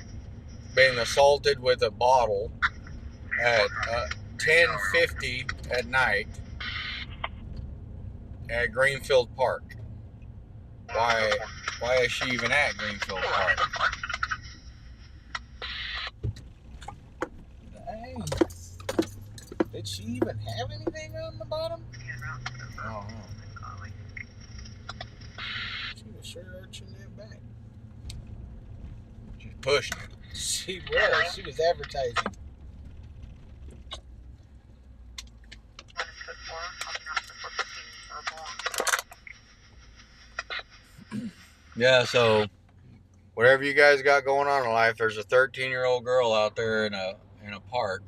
being assaulted with a bottle at 10:50 at night at Greenfield Park? Why is she even at Greenfield Park? Dang. Did she even have anything on the bottom? I don't know. She was sure arching that back. She's pushing it. She was. She was advertising. Yeah, so whatever you guys got going on in life, there's a 13-year-old girl out there in a park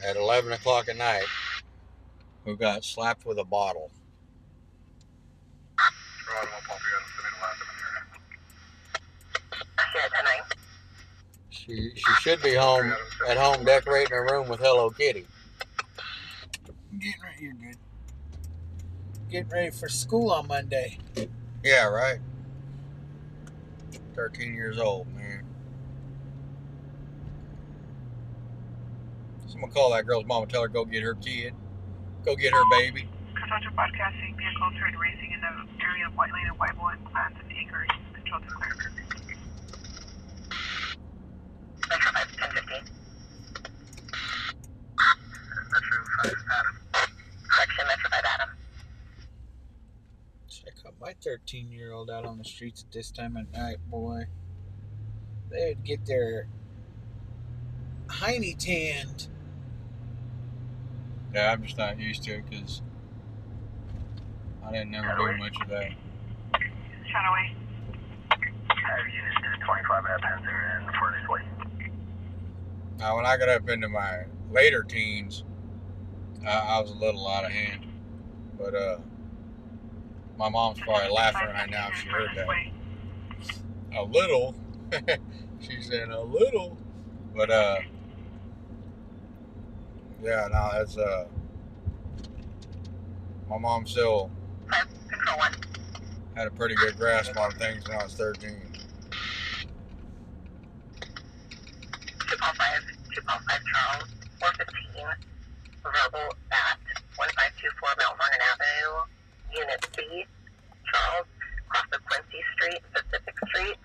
at 11 o'clock at night who got slapped with a bottle. She should be at home decorating her room with Hello Kitty. Getting ready. You're good. Getting ready for school on Monday. Yeah, right. 13 years old, man. Someone call that girl's mom and tell her go get her kid. Go get her baby. Control to broadcasting vehicles heard racing in the area of White Lane and Whitewood, plants and acres. Control to clear. Metro 5, 1015. Metro 5, Adam. Correction, Metro 5, Adam. Check out my 13-year-old out on the streets at this time of night, boy. They would get their hiney tanned. Yeah, I'm just not used to it because I didn't never do much of that. Shadow 8. Have units to 25 at Panther and Furnace Way. Now, when I got up into my later teens, I was a little out of hand. But my mom's probably laughing right now if she heard that. A little. She said a little. But yeah, no, that's my mom still had a pretty good grasp on things when I was 13. 205 Charles, 415, verbal at 1524 Mount Vernon Avenue, Unit C, Charles, across the Quincy Street, Pacific Street.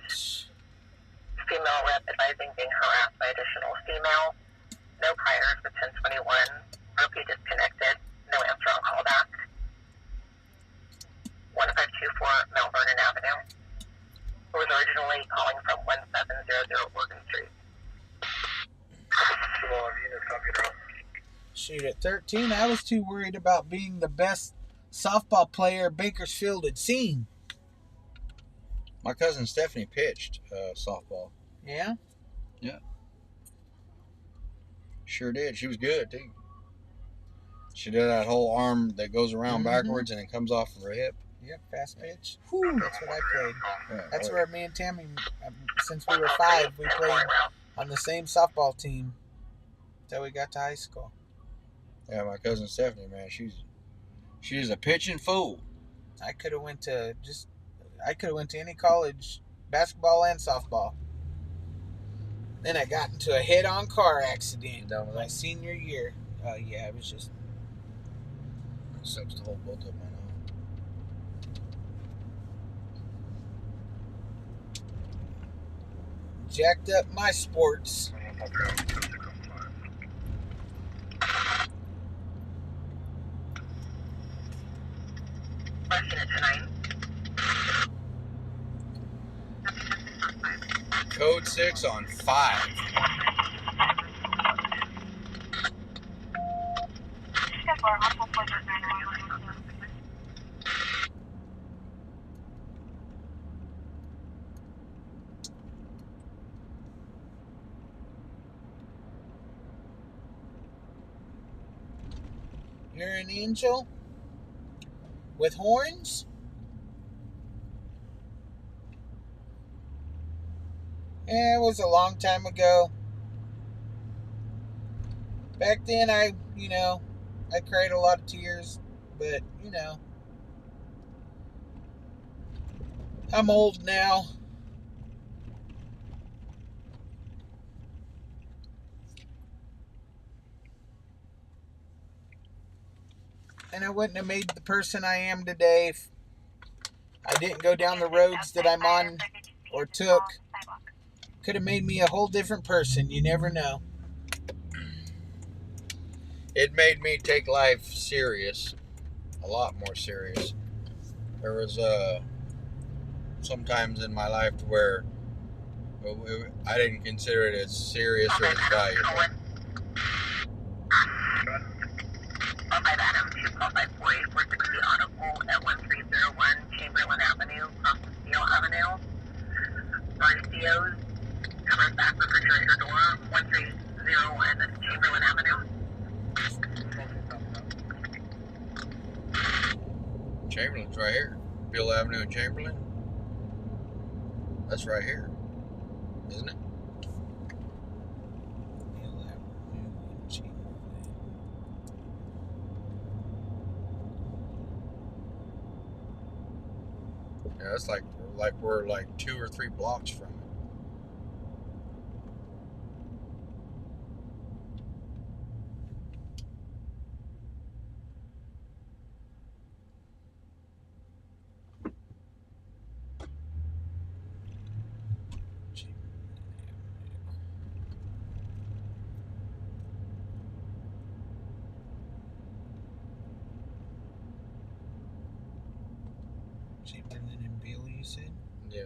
Female rep advising being harassed by additional female. No priors for 1021. Rupee disconnected. No answer on callback. 1524 Mount Vernon Avenue. Who was originally calling from 1700 Oregon Street. Shoot, at 13, I was too worried about being the best softball player Bakersfield had seen. My cousin Stephanie pitched softball. Yeah? Yeah. Sure did. She was good, too. She did that whole arm that goes around Mhm. backwards and it comes off of her hip. Yep, fast pitch. Whew, that's what I played. Yeah, That's boy. where me and Tammy, since we were 5, we played on the same softball team until we got to high school. Yeah, my cousin Stephanie, man, she's a pitching fool. I could have went to any college, basketball and softball. Then I got into a head-on car accident my senior year. Yeah, it was just. It sucks to hold both of them. I know. Jacked up my sports. Code 6 on 5. You're an angel with horns? Yeah, it was a long time ago. Back then, I cried a lot of tears, but, I'm old now. And I wouldn't have made the person I am today if I didn't go down the roads that I'm on or took. Could have made me a whole different person. You never know. It made me take life serious, a lot more serious. There was sometimes in my life where I didn't consider it as serious or as valuable. By that, I'm 25548 460 Auto Pool at 1301 Chamberlain Avenue, off of Steel Avenue. RCOs, covers back refrigerator door, 1301 Chamberlain Avenue. Chamberlain's right here. Beale Avenue and Chamberlain. That's right here, isn't it? Yeah, it's like we're like 2 or 3 blocks from it. Chamberlain and Beale, you said? Yeah.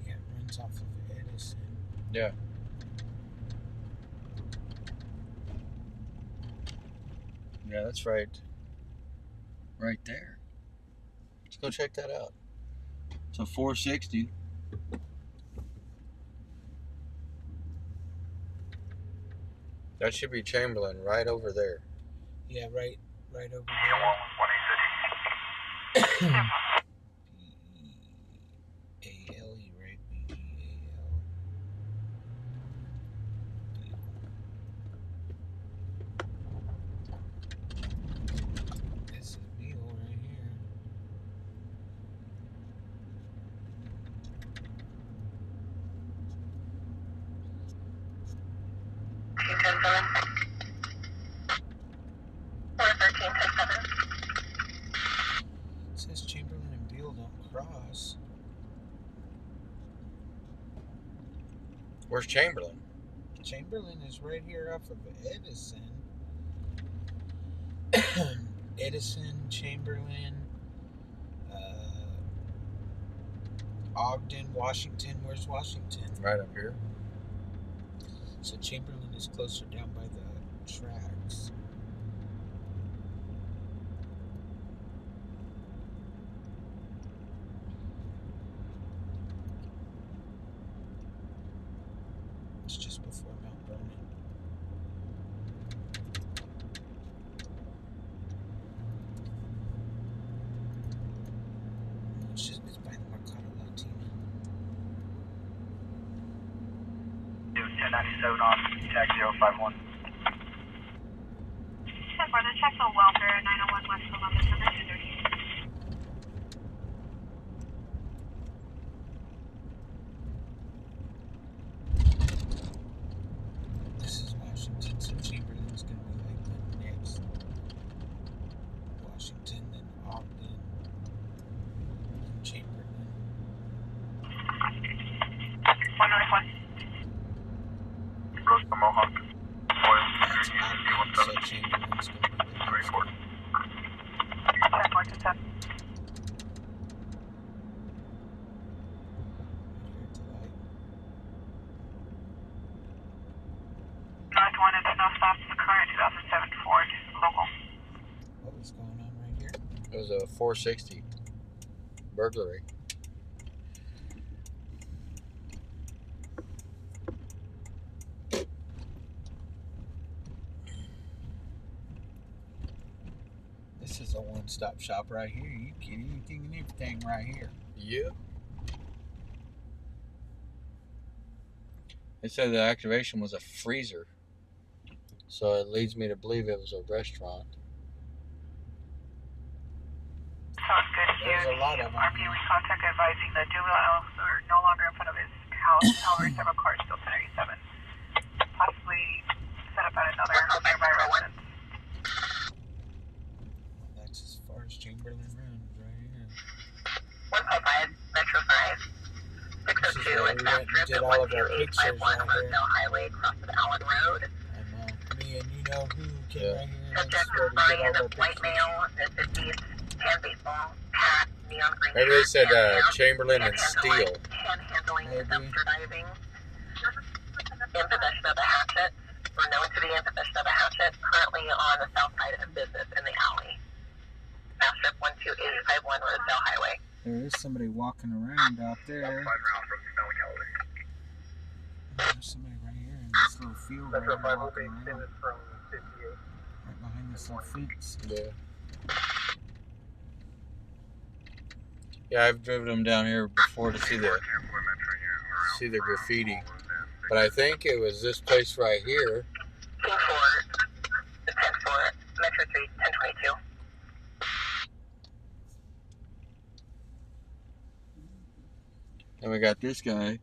Yeah, it runs off of Edison. Yeah. Yeah, that's right. Right there. Let's go check that out. It's a 460. That should be Chamberlain right over there. Yeah, right over there. B-E-A-L-E, right? B-E-A-L. This is Beale right here. It says Chamberlain and Beale don't cross. Where's Chamberlain? Chamberlain is right here off of Edison. Edison, Chamberlain, Ogden, Washington. Where's Washington? Right up here. So Chamberlain is closer down by the tracks. 97 on tag 051. 10 for the check on welfare, 901 West Columbus, number 230. This is Washington, so Chamberlain's gonna be like the next. Washington, then Ogden, and Chamberlain. 1 Northwest. Goes to Mohawk. That's Ogden, so Chamberlain's gonna be the next. 10 for to 10. Here to light. North 1 and no stops, current 2007 Ford, local. What was going on right here? It was a 460 burglary. This is a one-stop shop right here. You get anything and everything right here. Yep. They said the activation was a freezer. So it leads me to believe it was a restaurant. Sounds good. There's a lot of them. RPUE contact advising the juveniles are no longer in front of his house. However, several cars still 1087. Possibly set up at another nearby residence. That's as far as Chamberlain runs right here. 155, Metro 5. This is where we went and did all of our pictures right here. Highway across the Allen Road. I know. Me and you know who came Yeah. right here. That's Subject where is we did all Brian, of our white pictures. male, the 50s, tan baseball, hat, neon green. Maybe they said shirt, Chamberlain and Steele. Panhandling, Maybe. dumpster diving. In possession of a hatchet, or known to be in possession of a hatchet, currently on the south side of business in the alley. Mass Strip 12851 Rosedale Highway. There is somebody walking around out there. 5 rounds from Snowy Callaway. There's somebody right here in this little field right Metro here 5 will be walking around. extended from 58. Right behind this little fence. Yeah. Yeah, I've driven them down here before to see the graffiti. But I think it was this place right here. 10-4, the 10-4, Metro 3, 1022. And we got this guy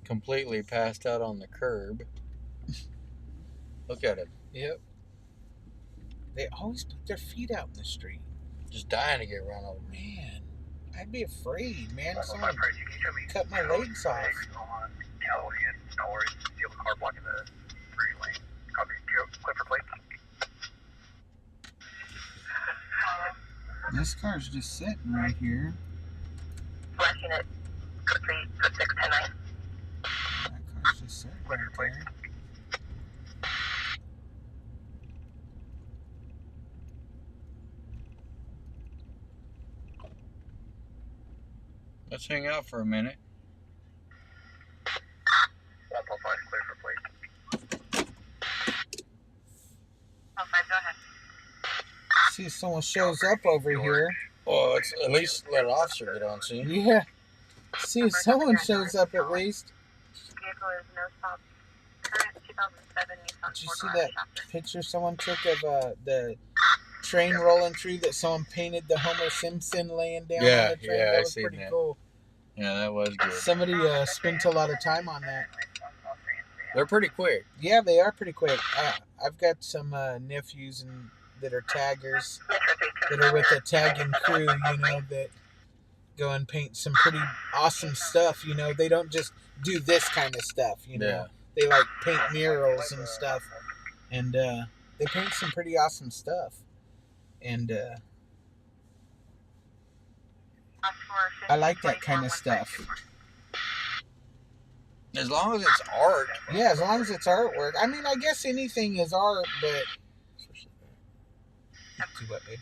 completely passed out on the curb. Look at him. Yep. They always put their feet out in the street. Just dying to get run over. Man, I'd be afraid, man. 505 Someone Price, you can show me cut my legs off. on Callaway and Stowers. See the car blocking the 3 lane. Copy, Clifford Plate. This car's just sitting right here. Flashing it, code 3, code 6, 10-9. That car's just sitting right there. Let's hang out for a minute. 145 clear for plate. Oh, 5, go ahead. See if someone shows up over here. Well, let's at least let an officer get on scene. Yeah. See if someone shows up at least. Vehicle is no stop. Current 2007 Nissan Did you Ford see Runner that Shopper. picture someone took of the train rolling through that someone painted the Homer Simpson laying down Yeah, on the train? yeah, I That was seen pretty that. cool. Yeah, that was good. Somebody spent a lot of time on that. They're pretty quick. Yeah, they are pretty quick. I've got some nephews that are taggers that are with the tagging crew, you know, that go and paint some pretty awesome stuff. You know, they don't just do this kind of stuff, you know. Yeah. They like paint murals and stuff, and they paint some pretty awesome stuff. And I like that kind of stuff. As long as it's art. Yeah, as long as it's artwork. I mean, I guess anything is art, but do what, babe?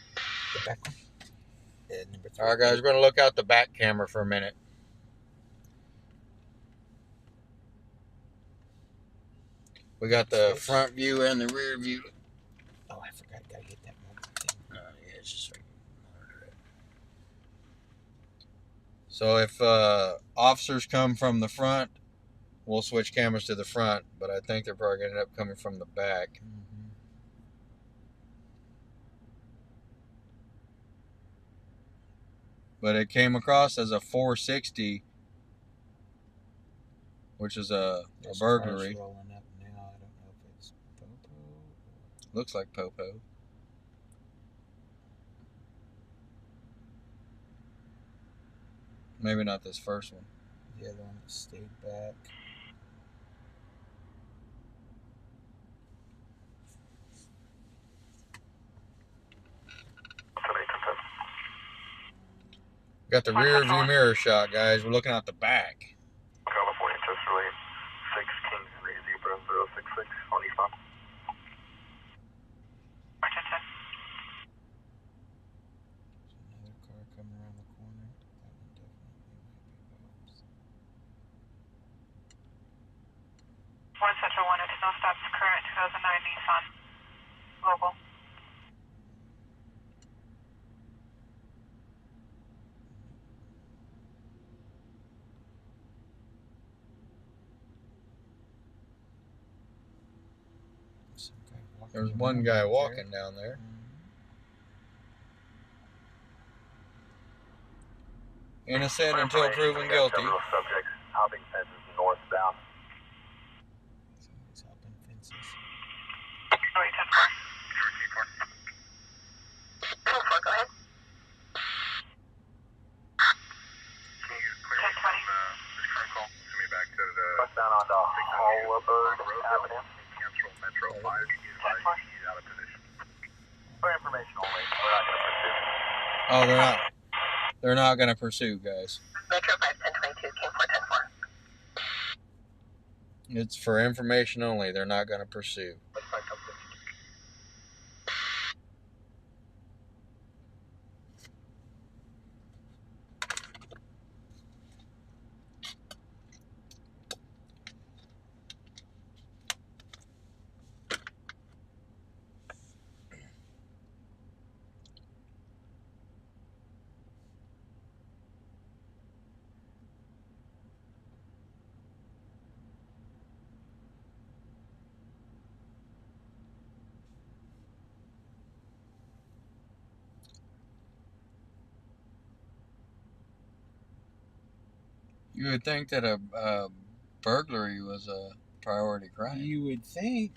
The back one. Number 3. All right, guys, we're going to look out the back camera for a minute. We got the front view and the rear view. Oh, I forgot. Gotta get that one thing. Yeah, it's just right. So if officers come from the front, we'll switch cameras to the front, but I think they're probably going to end up coming from the back. Mm-hmm. But it came across as a 460, which is a burglary. Rolling up now. I don't know if it's Popo or... Looks like Popo. Maybe not this first one. The other one that stayed back. Got the rear view mirror shot, guys. We're looking out the back. California, Chester Lane, 6 Kings Henry Zebra 066 on eastbound. Another car coming around the corner. That one definitely might be Bob's. 1 Central 1, it's no stops current 2009 Nissan. Local. Some guy walking There's around one guy back walking down there. Innocent until proven guilty. Several subjects hopping fences northbound. Somebody's hopping fences. Oh, 10-4. 10-4, go ahead. Can you clear me from this current call? Send me back to the westbound on Holabird Avenue. Cancel Metro 5. He's out of position. For information only. We're not going to pursue. Oh, they're not going to pursue, guys. Metro 5, 1022, King 4, 10-4. It's for information only. They're not going to pursue. You would think that a burglary was a priority crime, You would think.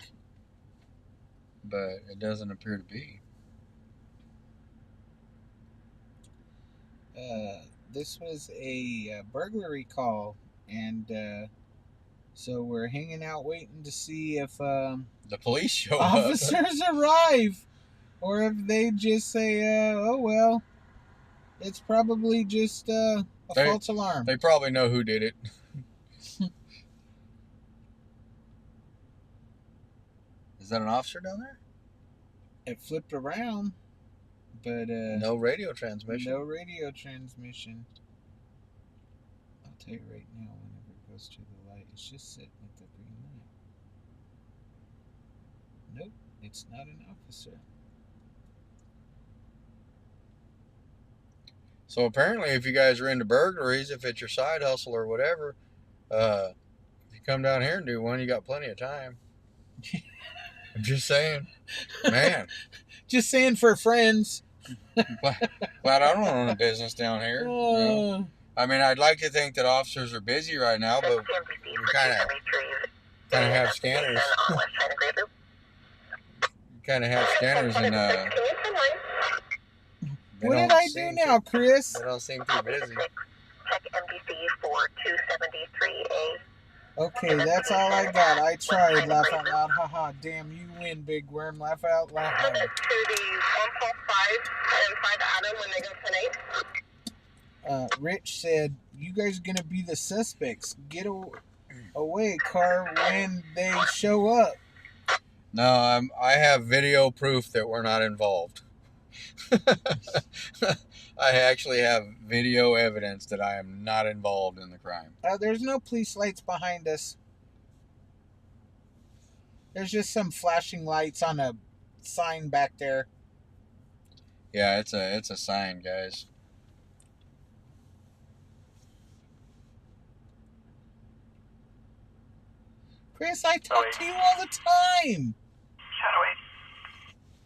but it doesn't appear to be. This was a burglary call, and so we're hanging out waiting to see if The police show up. officers arrive, or if they just say, "Oh well, it's probably just a false alarm." They probably know who did it. Is that an officer down there? It flipped around, but No radio transmission. no radio transmission. I'll tell you right now, whenever it goes to the light, it's just sitting at the green light. Nope, it's not an officer. So apparently, if you guys are into burglaries, if it's your side hustle or whatever, if you come down here and do one, you got plenty of time. I'm just saying, man. Just saying for friends. Glad I don't own a business down here. You know? I mean, I'd like to think that officers are busy right now, but we kind of have scanners. Kind of have scanners, and What did I do now, Chris? They don't seem too busy. Check MDC for 273A. Okay, that's all I got. I tried. Laugh out loud. Haha. Damn, you win, big worm. Laugh out loud. To the 1.5 and 5 Adam when they go tonight. Rich said, "You guys are gonna be the suspects. Get away, car, when they show up." No, I have video proof that we're not involved. I actually have video evidence that I am not involved in the crime. There's no police lights behind us. There's just some flashing lights on a sign back there. Yeah, it's a sign, guys. Chris, I talk to you all the time. Shadow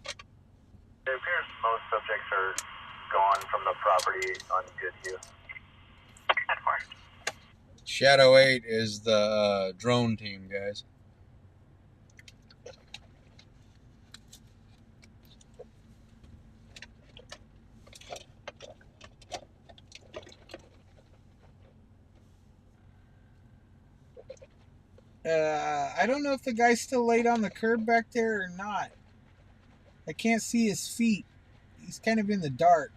8. It appears most subjects are gone from the property on good use. 10-4. Shadow 8 is the drone team, guys. I don't know if the guy's still laid on the curb back there or not. I can't see his feet. He's kind of in the dark.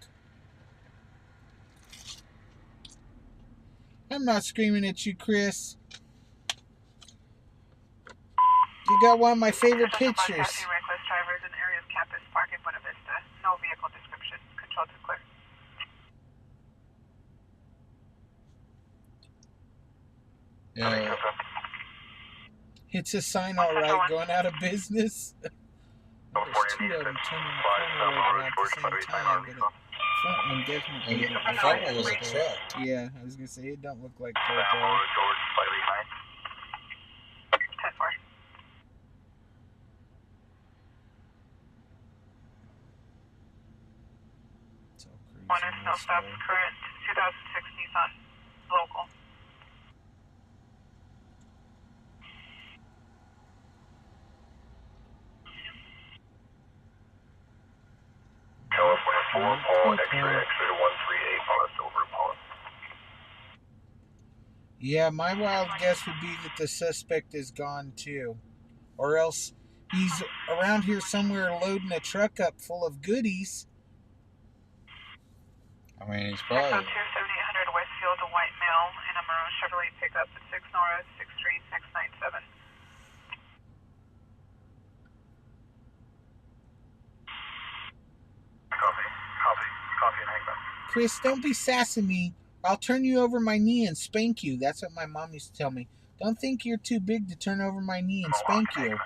I'm not screaming at you, Chris. You got one of my favorite pictures. Reckless drivers in area of campus park in Buena Vista. No vehicle description. Control to clear. Yeah. It's a sign, all right, going out of business. There's two of them turning the corner over at the same time, but the front one definitely. The front one was a truck. Yeah, I was gonna say it don't look like George, slightly high. 10-4. It's all crazy. One is no stops. Current 2006 Nissan. Local. California 4, Paul, X-ray, X-ray 138, on a silver Paul. Yeah, my wild guess would be that the suspect is gone too. Or else he's around here somewhere loading a truck up full of goodies. I mean, he's 602 probably... 7800 Westfield, a white male in a maroon Chevrolet pickup at 6 Nora 63697. Copy, and hang back. Chris, don't be sassing me. I'll turn you over my knee and spank you. That's what my mom used to tell me. Don't think you're too big to turn over my knee and spank you.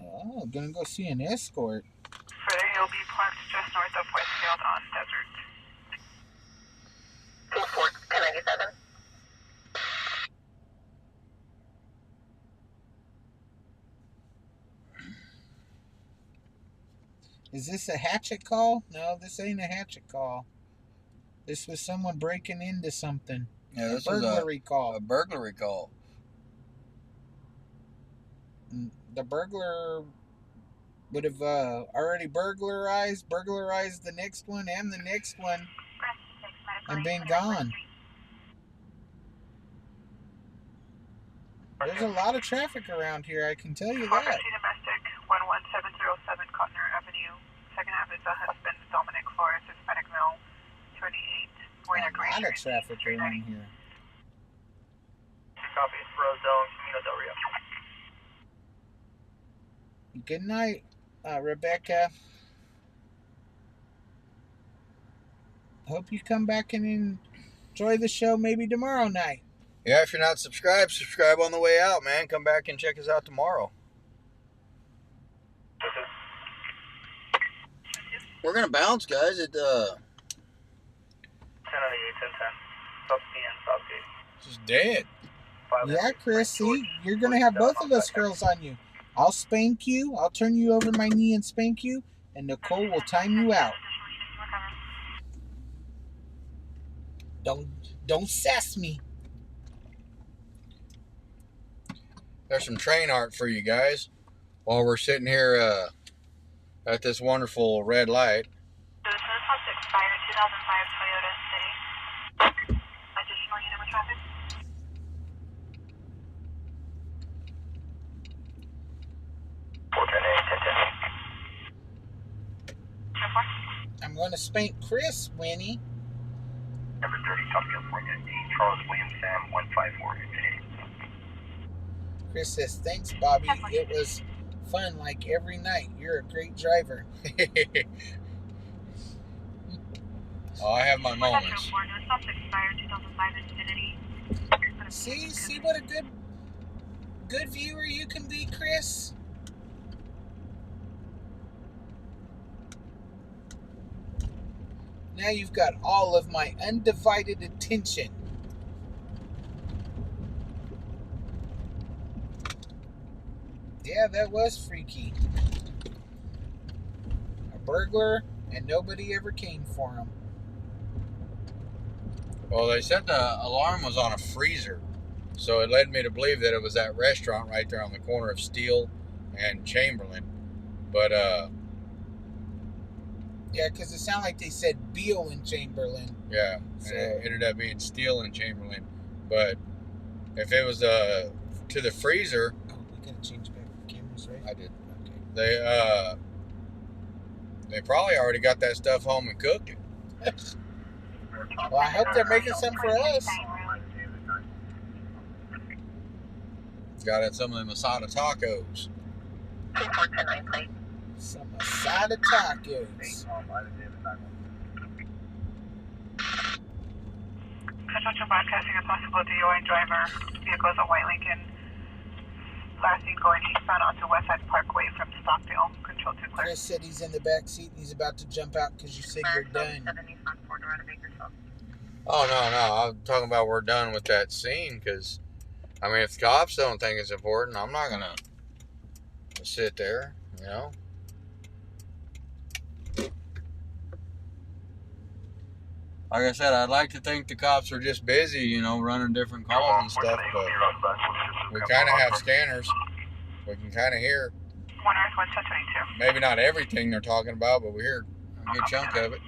Oh, gonna go see an escort. Further, he'll be parked just north of Westfield on Desert. 1097. Is this a hatchet call? No, this ain't a hatchet call. This was someone breaking into something. Yeah, this a burglary call. A burglary call. The burglar would have already burglarized the next one and the next one, and been gone. There's a lot of traffic around here, I can tell you that. Domestic 11707 Cotner Avenue. Second half is a husband, Dominic Flores, Hispanic male, 28. A lot of traffic around here. Copy, Roselle, Camino Del Rio. Good night, Rebecca. Hope you come back and enjoy the show maybe tomorrow night. Yeah, if you're not subscribed, subscribe on the way out, man. Come back and check us out tomorrow. We're gonna bounce, guys. At 10 on the 8, 10, 10. South PN, Southgate. just dead. Yeah, Chris, see, you're going to have both of us girls on you. I'll spank you, I'll turn you over my knee and spank you, and Nicole will time you out. Don't sass me. There's some train art for you guys while we're sitting here at this wonderful red light. This is expired 2005 Toyota City. Additional unit with traffic. I'm going to spank Chris, Winnie. Number 30, South California, D. Charles William Sam, 154. Chris says, thanks, Bobby. It was fun like every night. You're a great driver. Oh, I have my moments. See what a good viewer you can be, Chris? Now you've got all of my undivided attention. Yeah, that was freaky. A burglar, and nobody ever came for him. Well, they said the alarm was on a freezer, so it led me to believe that it was that restaurant right there on the corner of Steele and Chamberlain. But yeah, because it sounded like they said Beale and Chamberlain. Yeah, so. And it ended up being Steele and Chamberlain. But if it was to the freezer, oh, we gotta change back the cameras, right? I did. Okay. They probably already got that stuff home and cooked it. Well, I hope they're making some for us. Got it, some of them asada tacos. Some asada tacos. Construction broadcasting a possible DUI driver. Vehicles at White Lincoln. Last seen going eastbound onto Westside Parkway from Stockdale. Control 2 clear. Chris said he's in the back seat and he's about to jump out because you said you're done. Oh, no. I'm talking about we're done with that scene because, I mean, if the cops don't think it's important, I'm not going to sit there, you know? Like I said, I'd like to think the cops are just busy, you know, running different calls and stuff, but we kind of have scanners. We can kind of hear. 1 Earth 122. Maybe not everything they're talking about, but we hear a good chunk of it.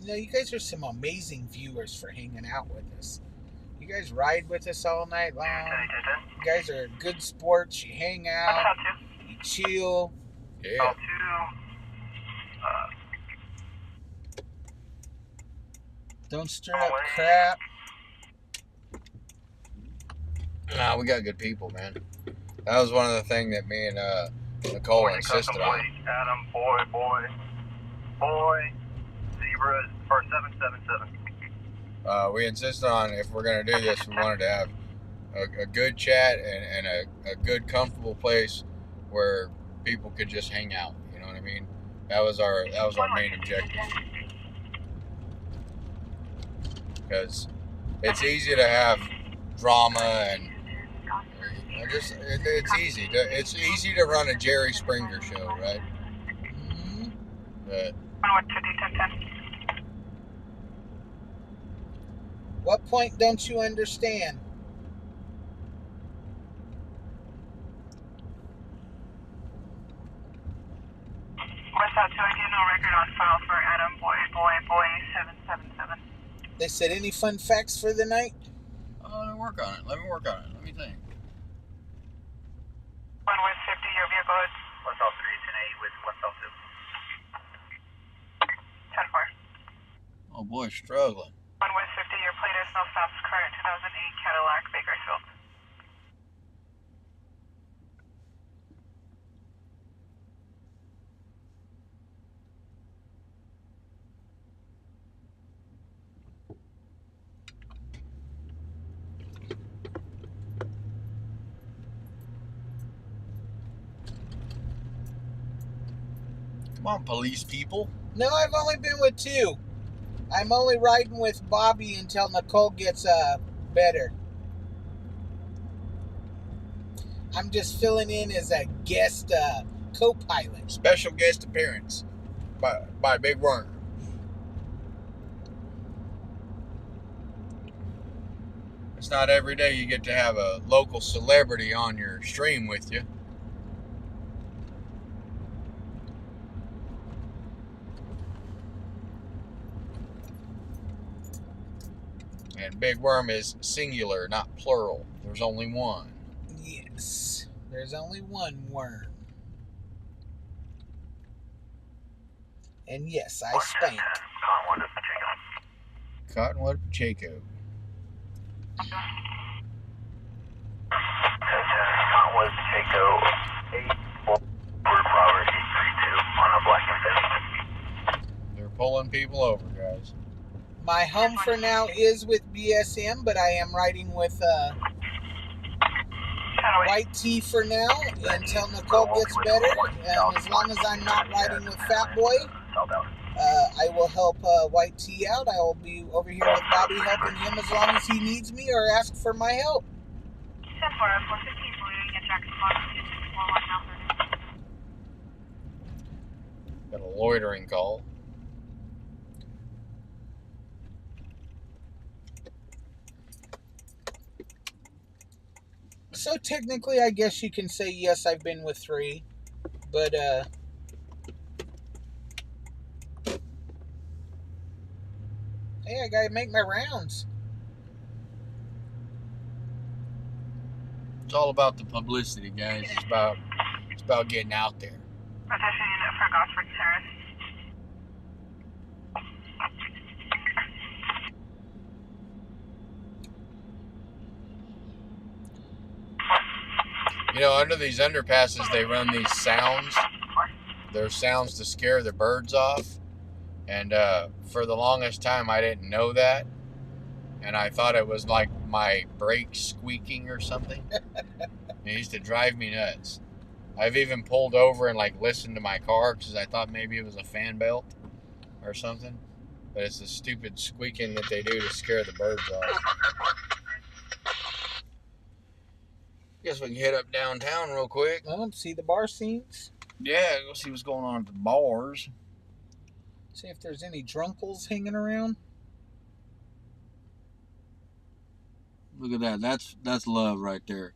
You know, you guys are some amazing viewers for hanging out with us. You guys ride with us all night long. You guys are good sports. You hang out. You chill. Yeah. Don't stir up crap. Nah, we got good people, man. That was one of the things that me and Nicole insisted on. Adam, boy, zebra for 777. We insisted on, if we're going to do this, we wanted to have a good chat and a good, comfortable place where people could just hang out. You know what I mean? That was our main objective. Because it's easy to have drama and it's easy. It's easy to run a Jerry Springer show, right? Mm-hmm. But what point don't you understand? West out 2, I do no record on file for Adam, boy, 777. They said any fun facts for the night? let me work on it. Let me think. 1 West 50, your vehicle is West L 3, 10-8 with West L 2. 10-4. Oh boy, struggling. 1 West 50, your plate is no stops, current 2008 Cadillac, Bakersfield. Come on, police people. No, I've only been with 2. I'm only riding with Bobby until Nicole gets better. I'm just filling in as a guest co-pilot. Special guest appearance by Big Worm. It's not every day you get to have a local celebrity on your stream with you. And Big Worm is singular, not plural. There's only one. Yes, there's only one worm. And yes, I spank. Cottonwood Pacheco. Cottonwood Pacheco, 8 Robert 832 on a black and They're pulling people over, guys. My home for now is with BSM, but I am riding with white tea for now until Nicole gets better. And as long as I'm not riding with Fat Boy, I will help white tea out. I will be over here with Bobby helping him as long as he needs me or ask for my help. Got a loitering call. So technically, I guess you can say yes, I've been with 3, but hey, I gotta make my rounds. It's all about the publicity, guys. It's about getting out there. Attention unit for Gosford Terrace. You know, under these underpasses, they run these sounds. There's sounds to scare the birds off. And for the longest time, I didn't know that. And I thought it was like my brakes squeaking or something. It used to drive me nuts. I've even pulled over and like listened to my car because I thought maybe it was a fan belt or something. But it's the stupid squeaking that they do to scare the birds off. Guess we can head up downtown real quick. See the bar scenes. Yeah, go see what's going on at the bars. See if there's any drunkles hanging around. Look at that. That's love right there.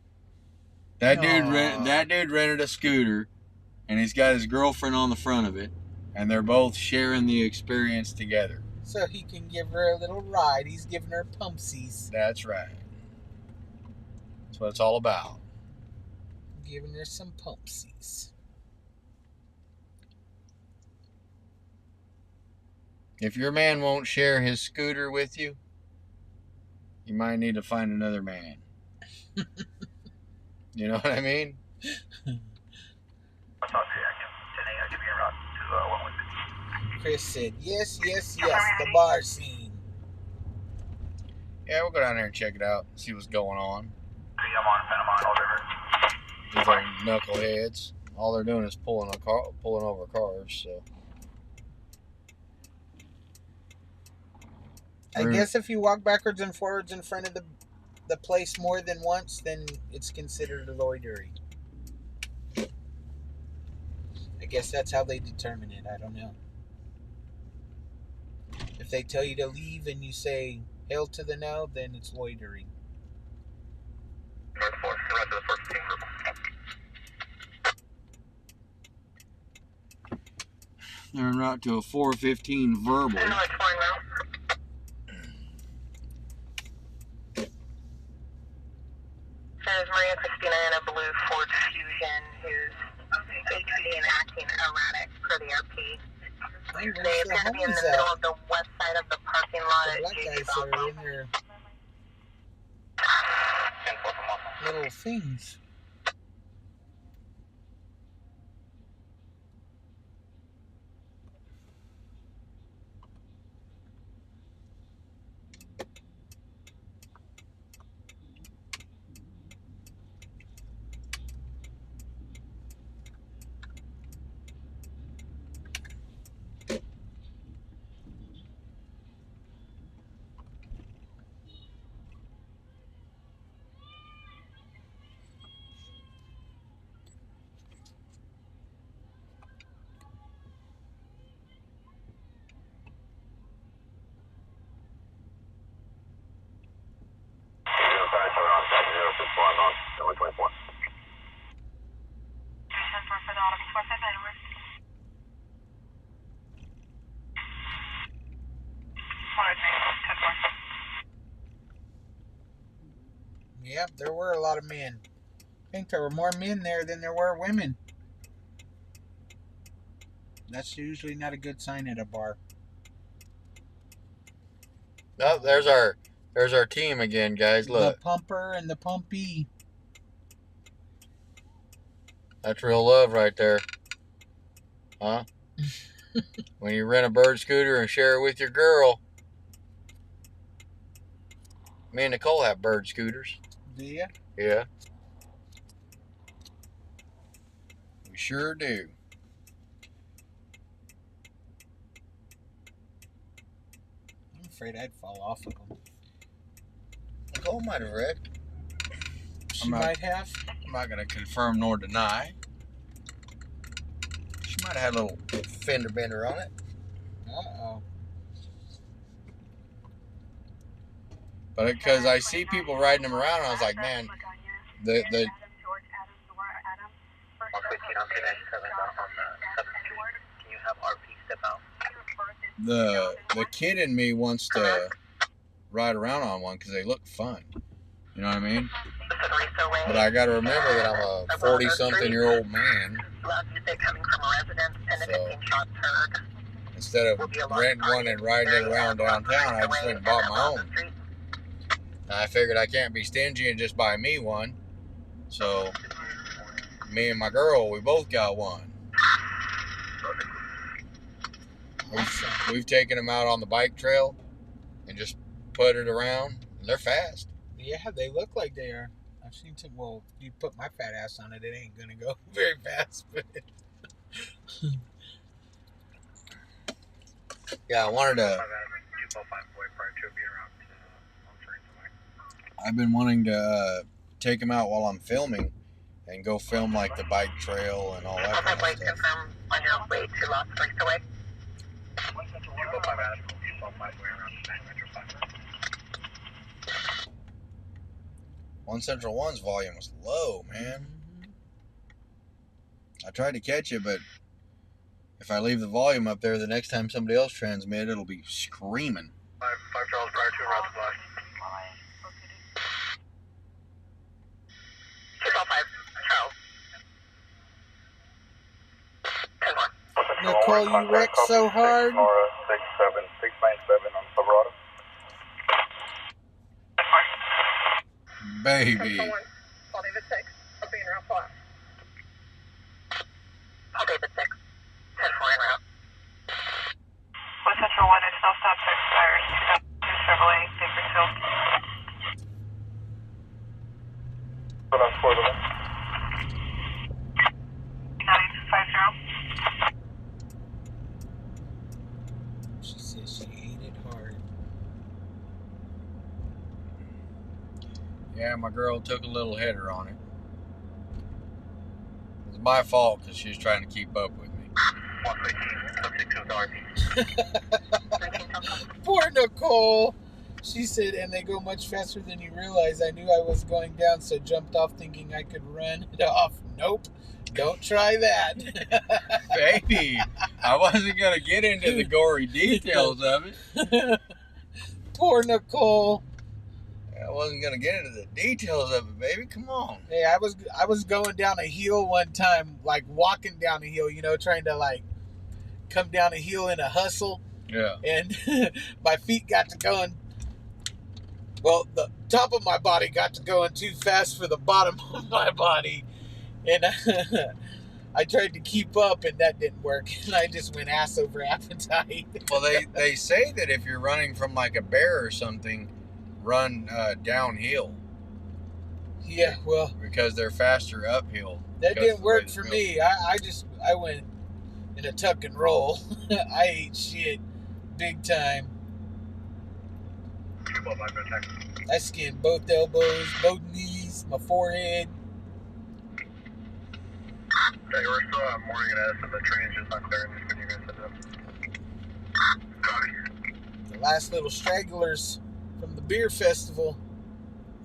That dude rented a scooter, and he's got his girlfriend on the front of it, and they're both sharing the experience together. So he can give her a little ride. He's giving her pumpsies. That's right. That's what it's all about. Giving her some pumpsies. If your man won't share his scooter with you, you might need to find another man. You know what I mean? Chris said, yes, the bar scene. Yeah, we'll go down there and check it out, see what's going on. These are knuckleheads. All they're doing is pulling over cars, so. I guess if you walk backwards and forwards in front of the place more than once, then it's considered loitering. I guess that's how they determine it. I don't know. If they tell you to leave and you say, hell to the no, then it's loitering. They're en route to a 415 verbal. There's Maria Christina in a blue Ford Fusion who's HPD and acting erratic per the RP. They appear to be in the middle of the west side of the parking lot The at black JJ guys that are in Bell's. their little things. Yep, there were a lot of men. I think there were more men there than there were women. That's usually not a good sign at a bar. Oh, there's our team again, guys. Look. The pumper and the pumpy. That's real love right there. Huh? When you rent a bird scooter and share it with your girl. Me and Nicole have bird scooters. Do you? Yeah. We sure do. I'm afraid I'd fall off of them. Nicole might have wrecked. She might have. I'm not going to confirm nor deny. She might have had a little fender bender on it. Uh-oh. But because I see people riding them around, I was like, man, the kid in me wants to ride around on one because they look fun. You know what I mean? But I got to remember that I'm a 40-something-year-old man. So instead of renting one and riding it around downtown, I just went and bought my own. I figured I can't be stingy and just buy me one. So me and my girl, we both got one. We've taken them out on the bike trail and just put it around. And they're fast. Yeah, they look like they are. I've seen some. Well, you put my fat ass on it, it ain't gonna go very fast. But yeah, I wanted to. I've been wanting to take them out while I'm filming and go film like the bike trail and all that kind of stuff. On your way to Lost Place away. One Central One's volume was low, man. I tried to catch it, but if I leave the volume up there, the next time somebody else transmits, it'll be screaming. 5 Charles prior to around the block. 205 Charles. 10-1. Nicole, you wrecked so hard. 697 on Silverado. Baby. Call David 6. I'll be in route 4. Call David 6. 10-4 en route. 1 Central 1 is no stop to expires. 2002 Chevrolet, Bakersfield. Hold on, 4 to 1. 950. She says she ate it hard. Yeah, my girl took a little header on it. It's my fault because she was trying to keep up with me. 115, Poor Nicole. She said, and they go much faster than you realize. I knew I was going down, so jumped off thinking I could run it off. Nope. Don't try that. Baby, I wasn't going to get into the gory details of it. Poor Nicole. I wasn't going to get into the details of it, baby. Come on. Hey, I was going down a hill one time, like walking down a hill, trying to like come down a hill in a hustle. Yeah. And my feet got to going. Well, the top of my body got to going too fast for the bottom of my body. And I tried to keep up, and that didn't work. And I just went ass over appetite. Well, they say that if you're running from like a bear or something, run downhill. Yeah, well, because they're faster uphill. That didn't work for me. I went in a tuck and roll. I ate shit big time. I skinned both elbows, both knees, my forehead. Yeah, we're still morning at S, and the train's just not clearing this when you guys set up. The last little stragglers from the beer festival.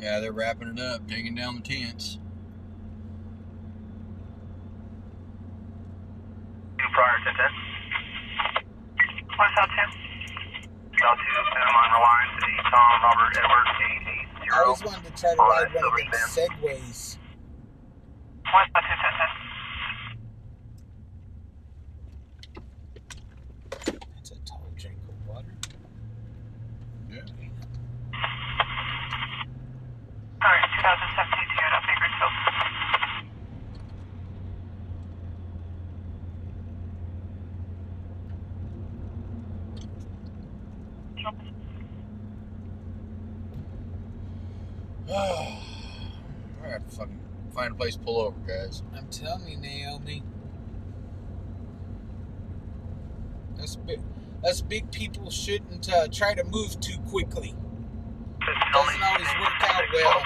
Yeah, they're wrapping it up, taking down the tents. Prior to 10. What's out 2? South 2, Panama Reliance, 8 Tom, Robert Edwards, 880. I always wanted to try to ride one of them segways. What's out 2, 10, 10? That's a tall drink of water. Yeah. Alright, 2017 Toyota Bakersfield. I have to fucking find a place to pull over, guys. I'm telling you, Naomi. us big people shouldn't try to move too quickly. Doesn't always work out well.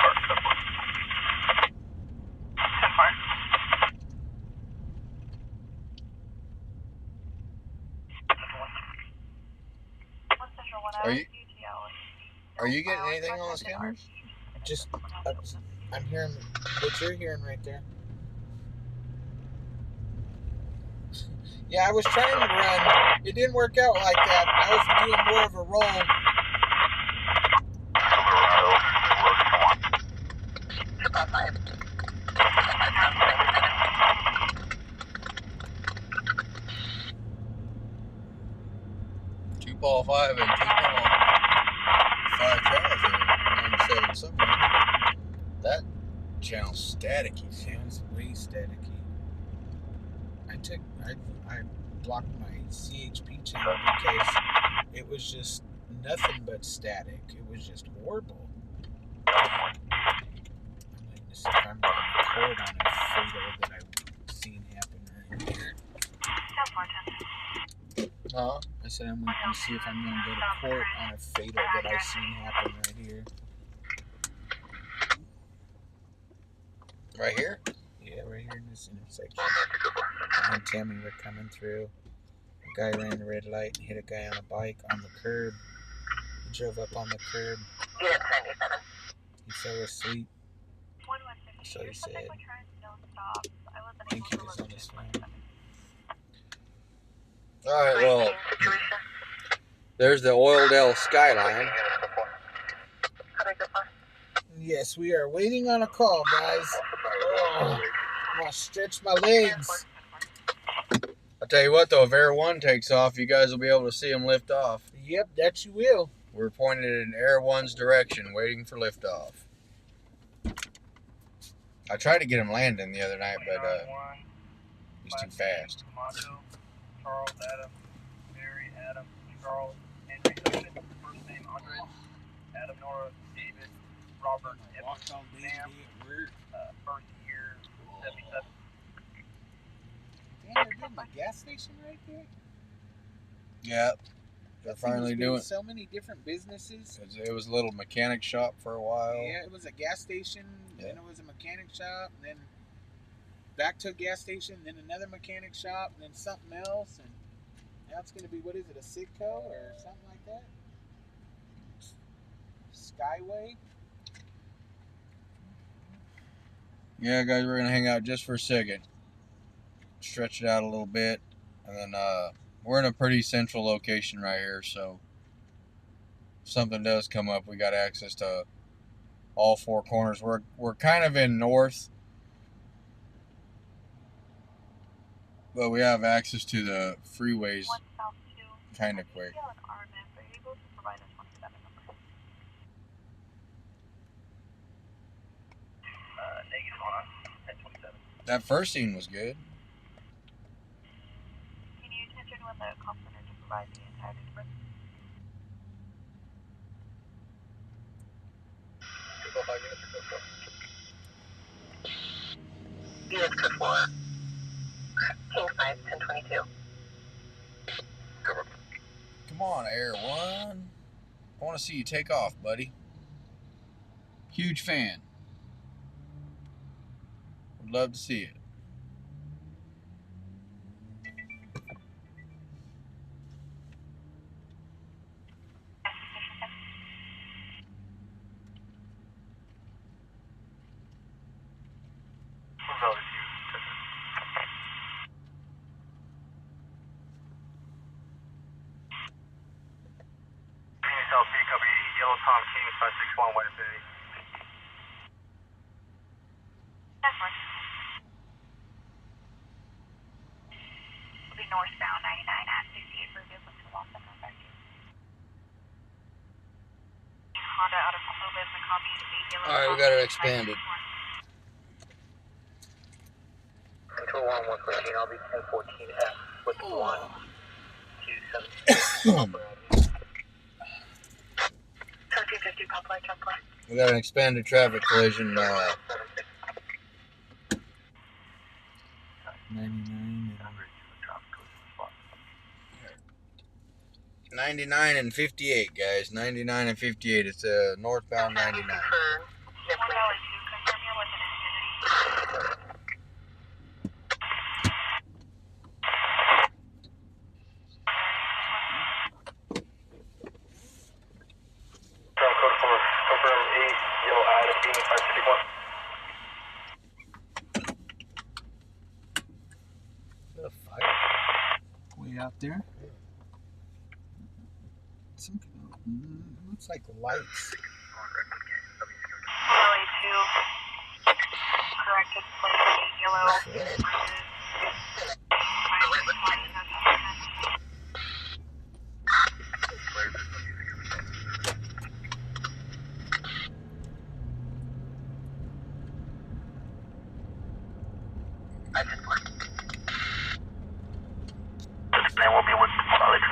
Are you getting anything on the scanners? Just, I'm hearing what you're hearing right there. Yeah, I was trying to run. It didn't work out like that. I was doing more of a roll. 2 ball 5 and 2 ball 5 trials there. 97 something. That channel's staticky. Sounds way staticky. I blocked my CHP channel because it was just nothing but static. It was just horrible. I'm waiting to see if I'm going to record on a fatal that I've seen happen right here. Huh? I said I'm waiting to see if I'm going to go to court on a fatal that I've seen happen right here. Right here? Yeah, right here in this intersection. And Tammy were coming through. A guy ran the red light and hit a guy on a bike on the curb. He drove up on the curb. He fell asleep. So he said. I think he was on his phone. Alright, well, there's the Oildale skyline. Yes, we are waiting on a call, guys. Oh, I'm going to stretch my legs. I'll tell you what, though, if Air 1 takes off, you guys will be able to see them lift off. Yep, that you will. We're pointed in Air 1's direction, waiting for liftoff. I tried to get him landing the other night, but he's too fast. Charles, Adam, Mary, Adam, Charles, Henry, first name Andre, Adam, Nora, David, Robert, Sam, first year, 77. Damn, they're building a gas station right there? Yeah, they're That thing finally was doing it. so many different businesses. It was a little mechanic shop for a while. Yeah, it was a gas station, Yeah. then it was a mechanic shop, and then back to a gas station, then another mechanic shop, and then something else, and now it's going to be, what is it, a Sitco or something like that? Skyway? Yeah, guys, we're going to hang out just for a second. Stretch it out a little bit. And then we're in a pretty central location right here, so if something does come up, we got access to all 4 corners. We're kind of in north, but we have access to the freeways kind of quick. That first scene was good. Can you attention when the call center to provide the entire difference? Units code 4. King 5, 1022. Come on, Air 1. I want to see you take off, buddy. Huge fan. Would love to see it. Yellow Tom King 561 White Bay. That's right. Will be northbound 99 at 68 for vehicle to Los Angeles. Back to you. Honda out of Clovis and copy 8 yellow. Alright, we got it expanded. Control 1, 114, I'll be 1014F with 1, 2, 7. 1350, Popeye, jump play. We got an expanded traffic collision. 99. 99 and 58, guys. 99 and 58. It's northbound 99. The fire. Way out there. Some looks like lights. Corrected plate, yellow. And we'll be with Charlie.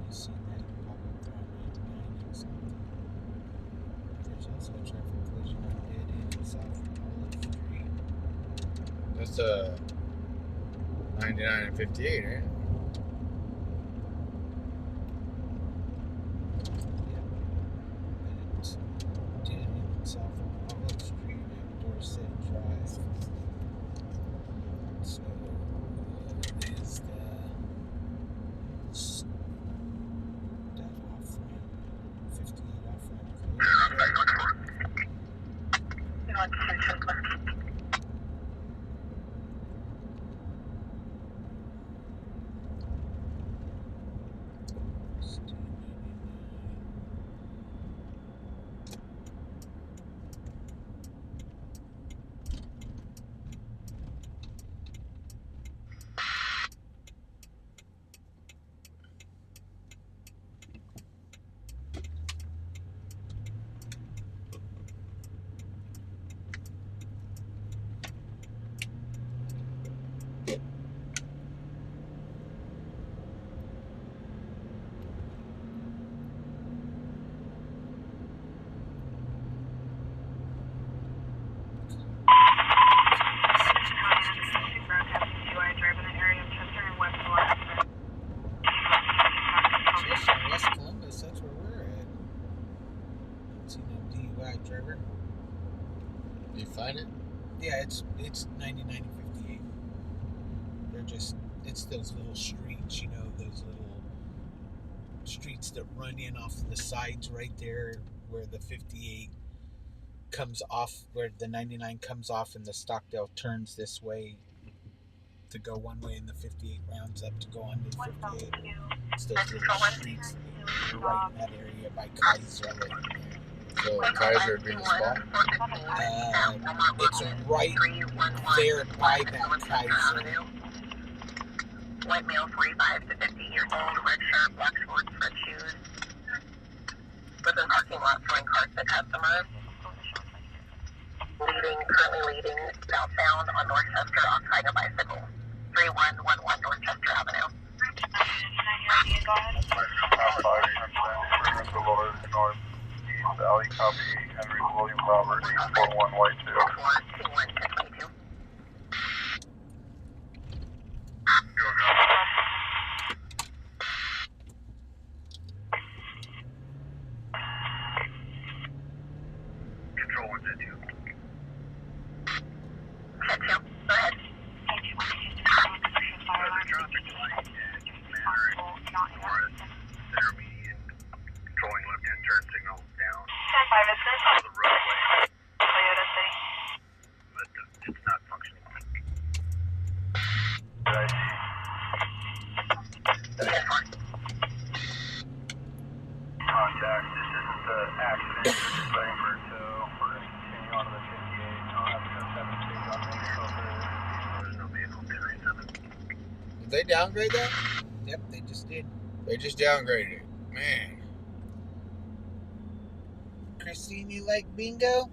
See that pop up there on 99 and something. There's also a traffic collision on dead end south of Olive Street. That's 99 and 58, right? Yeah. It's dead end south of Olive Street at Dorset Drive. So there's that off ramp, 58 off ramp. West Columbus, that's where we're at. See no DUI driver. Did you find it? Yeah, it's 99 and 58. They're just, it's those little streets, you know, those little streets that run in off the sides right there where the 58 comes off, where the 99 comes off and the Stockdale turns this way to go one way and the 58 rounds up to go on to the 58. It's those little streets right in that area by Kaiser right there. So Kaiser would be the spot? It's right there by that Kaiser. White male, 45 to 50 years old, red shirt, black shorts, red shoes. Within parking lot, throwing carts to customers. Currently leading southbound on Dorchester on riding a bicycle. 3111 Dorchester Avenue. North East Alley, copy Henry William Robert, 841 White 2. 421 Control 1-2. Check 2. Go ahead. Controlling left-hand turn signal down 5 is good. the roadway, Toyota City. but it's not functioning. Contact. This isn't the accident you're just waiting for, so we're going to continue on to the 58. I'll have to go 7 stage on the filter. There's no vehicle 237. Did they downgrade that? Yep, they just did. They just downgraded it. Man. Christine, you like bingo?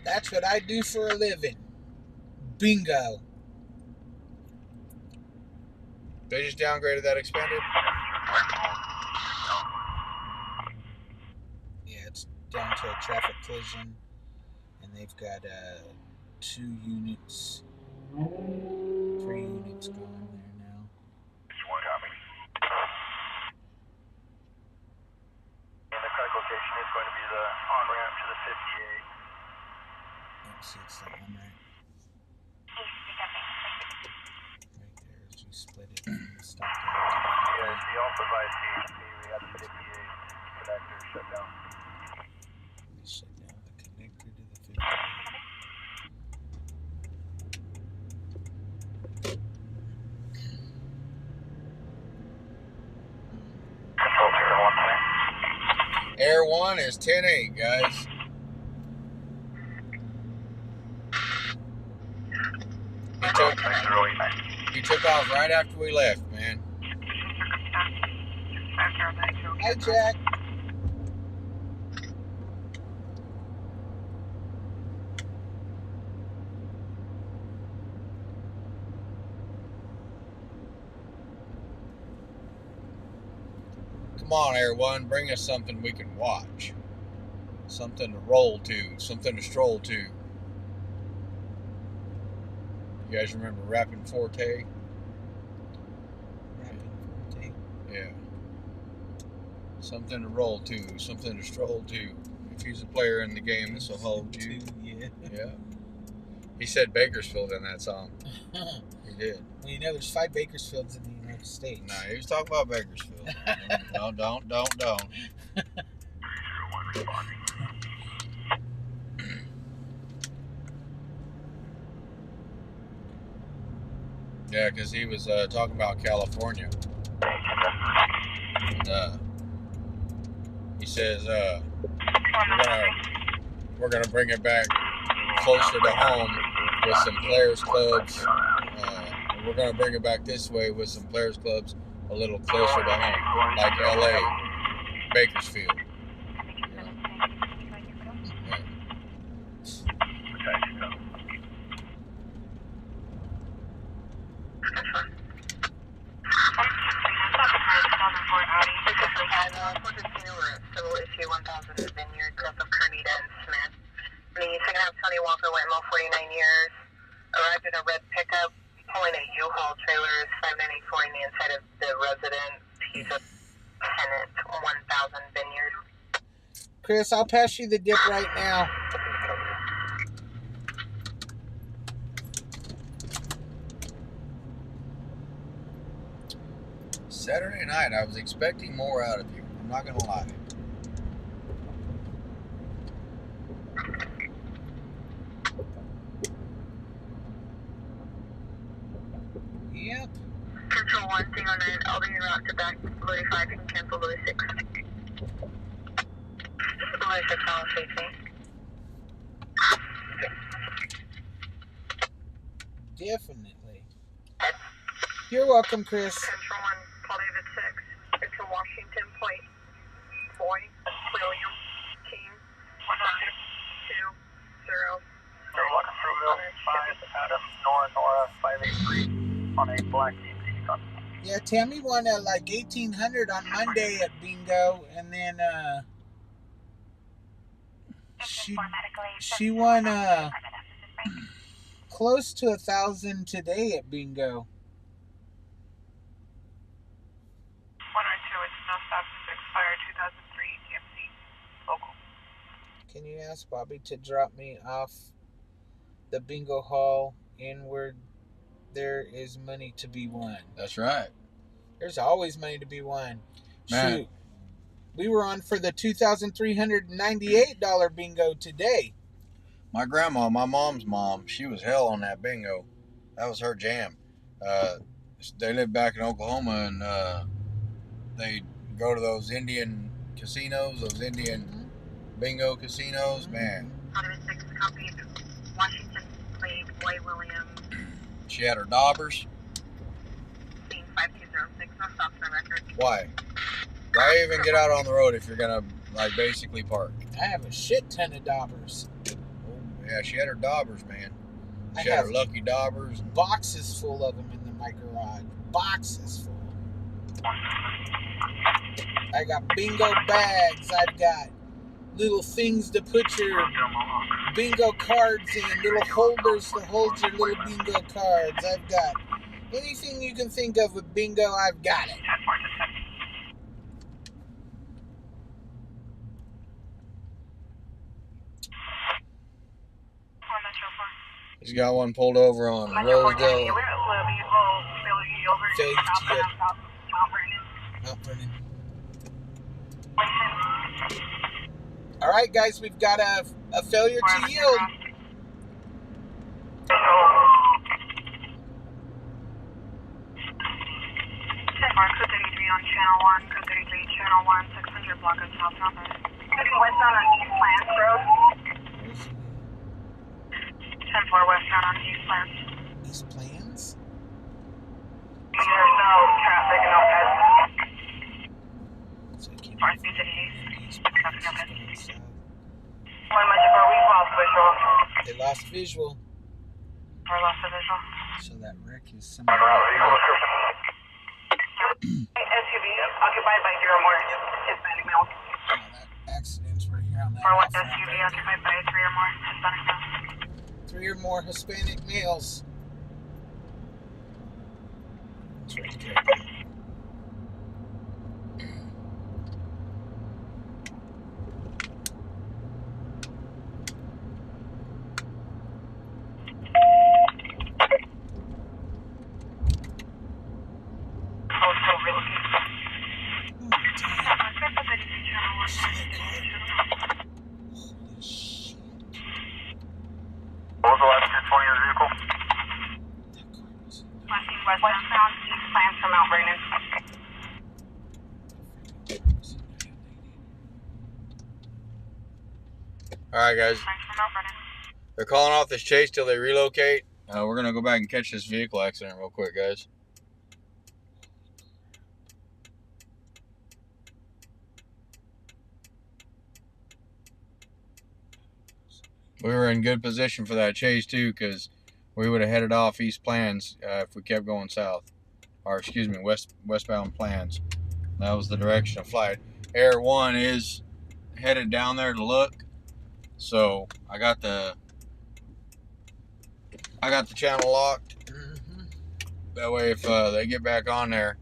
That's what I do for a living. Bingo. They just downgraded that expanded? Yeah, it's down to a traffic collision. they've got 2 units, 3 units going there now. And the correct location is going to be the on-ramp to the 58. Let's see, it's the on-ramp. Right there, as you split it from the stop down Yeah, to she also advised CHP we had the 58 connector shut down. the shut down the connector to the 50. Control Air 1 Air 1 is 10-8, guys. He took off right after we left, man. Hi, Jack. Come on, Air 1, bring us something we can watch. Something to roll to, something to stroll to. You guys remember Rappin' Forte? Rapping Forte. Yeah. Something to roll to, something to stroll to. If he's a player in the game, this will hold you. Yeah. Yeah. He said Bakersfield in that song. He did. Well, you know, there's 5 Bakersfields in the United States. No, he was talking about Bakersfield. No, don't. Yeah, because he was talking about California. And he says we're gonna bring it back closer to home with some players clubs. We're gonna bring it back this way with some players clubs a little closer to home, like LA, Bakersfield. Civil issue 1000 Vineyard, Cliff of Carnita and Smith. The second half Tony Walker Whitmore, 49 years. Arrived in a red pickup, pulling a U-Haul trailer, is 5984 in the inside of the residence. He's a tenant, 1000 Vineyard. Chris, I'll pass you the dip right now. Saturday night, I was expecting more out of you. I'm not gonna lie. Yep. Control 1, Single 9, Albany route to back, Louis 5, you can cancel Louis 6. Louis 6, all facing. Definitely. You're welcome, Chris. Control 1, Paul David 6, Victor Washington Point, Boy, William, King, 520. They're walking through Mill 5, Adam, Nora 583 on a black DC. Yeah, Tammy won like 1,800 on Monday at bingo, and then she won close to 1,000 today at bingo. 102, it's no stop 6 fire 2003 TMC local. Can you ask Bobby to drop me off the bingo hall inward? There is money to be won. That's right. There's always money to be won. Man. Shoot. We were on for the $2,398 bingo today. My grandma, my mom's mom, she was hell on that bingo. That was her jam. They lived back in Oklahoma, and they go to those Indian casinos, those Indian bingo casinos. Man, 106 copy, Washington Plate, Boy William, she had her daubers. scene 5206, no stops for record. Why? Why even get out on the road if you're gonna like basically park? I have a shit ton of daubers. Yeah, she had her daubers, man. I She had have her lucky daubers. boxes full of them in my garage. Boxes full. I got bingo bags. I've got little things to put your bingo cards in, little holders to hold your little bingo cards. I've got anything you can think of with bingo, I've got it. He's got one pulled over on Rosedale. Mount Vernon. All right, guys, we've got a failure to yield. Code 33 on Channel 1, Code 33, Channel 1, 600 block of southbound. Heading westbound on East Lance Road. 10-4 westbound on East Lance. East Plans? There's no traffic, no heads. So I keep North Beach at East. Nothing up at south. 1 Mexico, we've lost visual. They lost visual. We're lost the visual. So that wreck is somewhere. SUV occupied by 0 more Hispanic males. Oh, that accident's right here on that. Or one off-ramp SUV right occupied by 3 or more Hispanic males. there. 3 or more Hispanic males. That's right there. What was the last 220 of the vehicle? Westbound East Plans from Mount Vernon. All right, guys. Plans from Mount Vernon. They're calling off this chase till they relocate. We're going to go back and catch this vehicle accident real quick, guys. We were in good position for that chase, too, because we would have headed off East Plans if we kept going south. Or, excuse me, westbound Plans. That was the direction of flight. Air 1 is headed down there to look. So, I got the channel locked. That way, if they get back on there,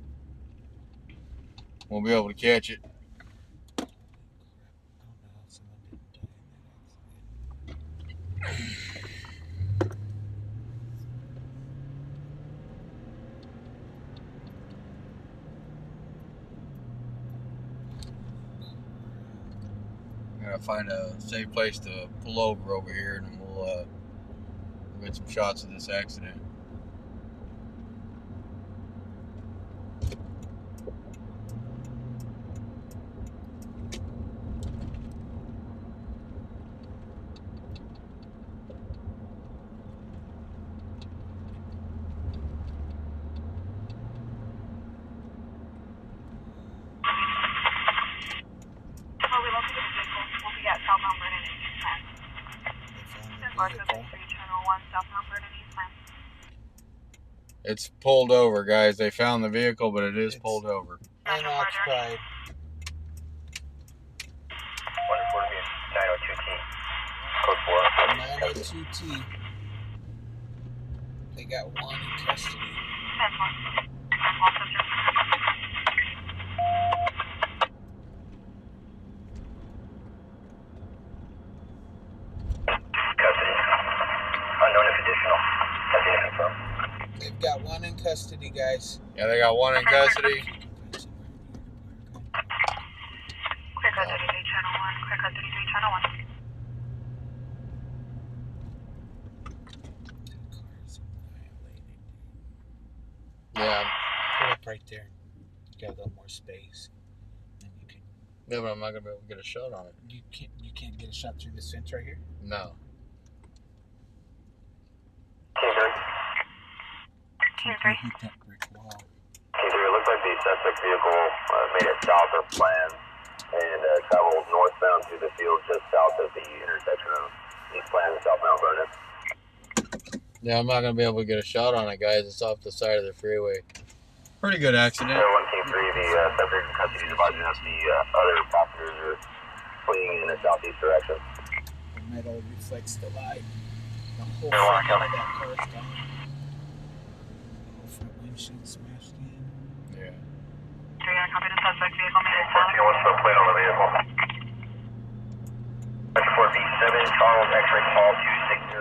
we'll be able to catch it. Gotta find a safe place to pull over here, and we'll get some shots of this accident. It's pulled over, guys. They found the vehicle, but it's pulled over. Unoccupied. 902T. They got one in custody. They've got one in custody, guys. Yeah, they got one in custody. Clear code 33, channel 1. Clear code 33, channel 1. Yeah. Put up right there. You got a little more space. And you can. Yeah, but I'm not gonna be able to get a shot on it. You can't get a shot through this fence right here? No. Hit that brick wall. It looks like the suspect vehicle made it south of Plans and traveled northbound through the field just south of the intersection of East Plans and South Mount Vernon. Yeah, I'm not gonna be able to get a shot on it, guys. It's off the side of the freeway. Pretty good accident. 1 Team 3, the subject in custody is advising us the other passengers are fleeing in the southeast direction. The metal reflects the light. The whole front end of that car is gone. The whole front windshield smashed in. Yeah. Copy the suspect vehicle made it south. What's the plate on the vehicle? 4B7, Charles, X-ray call 260.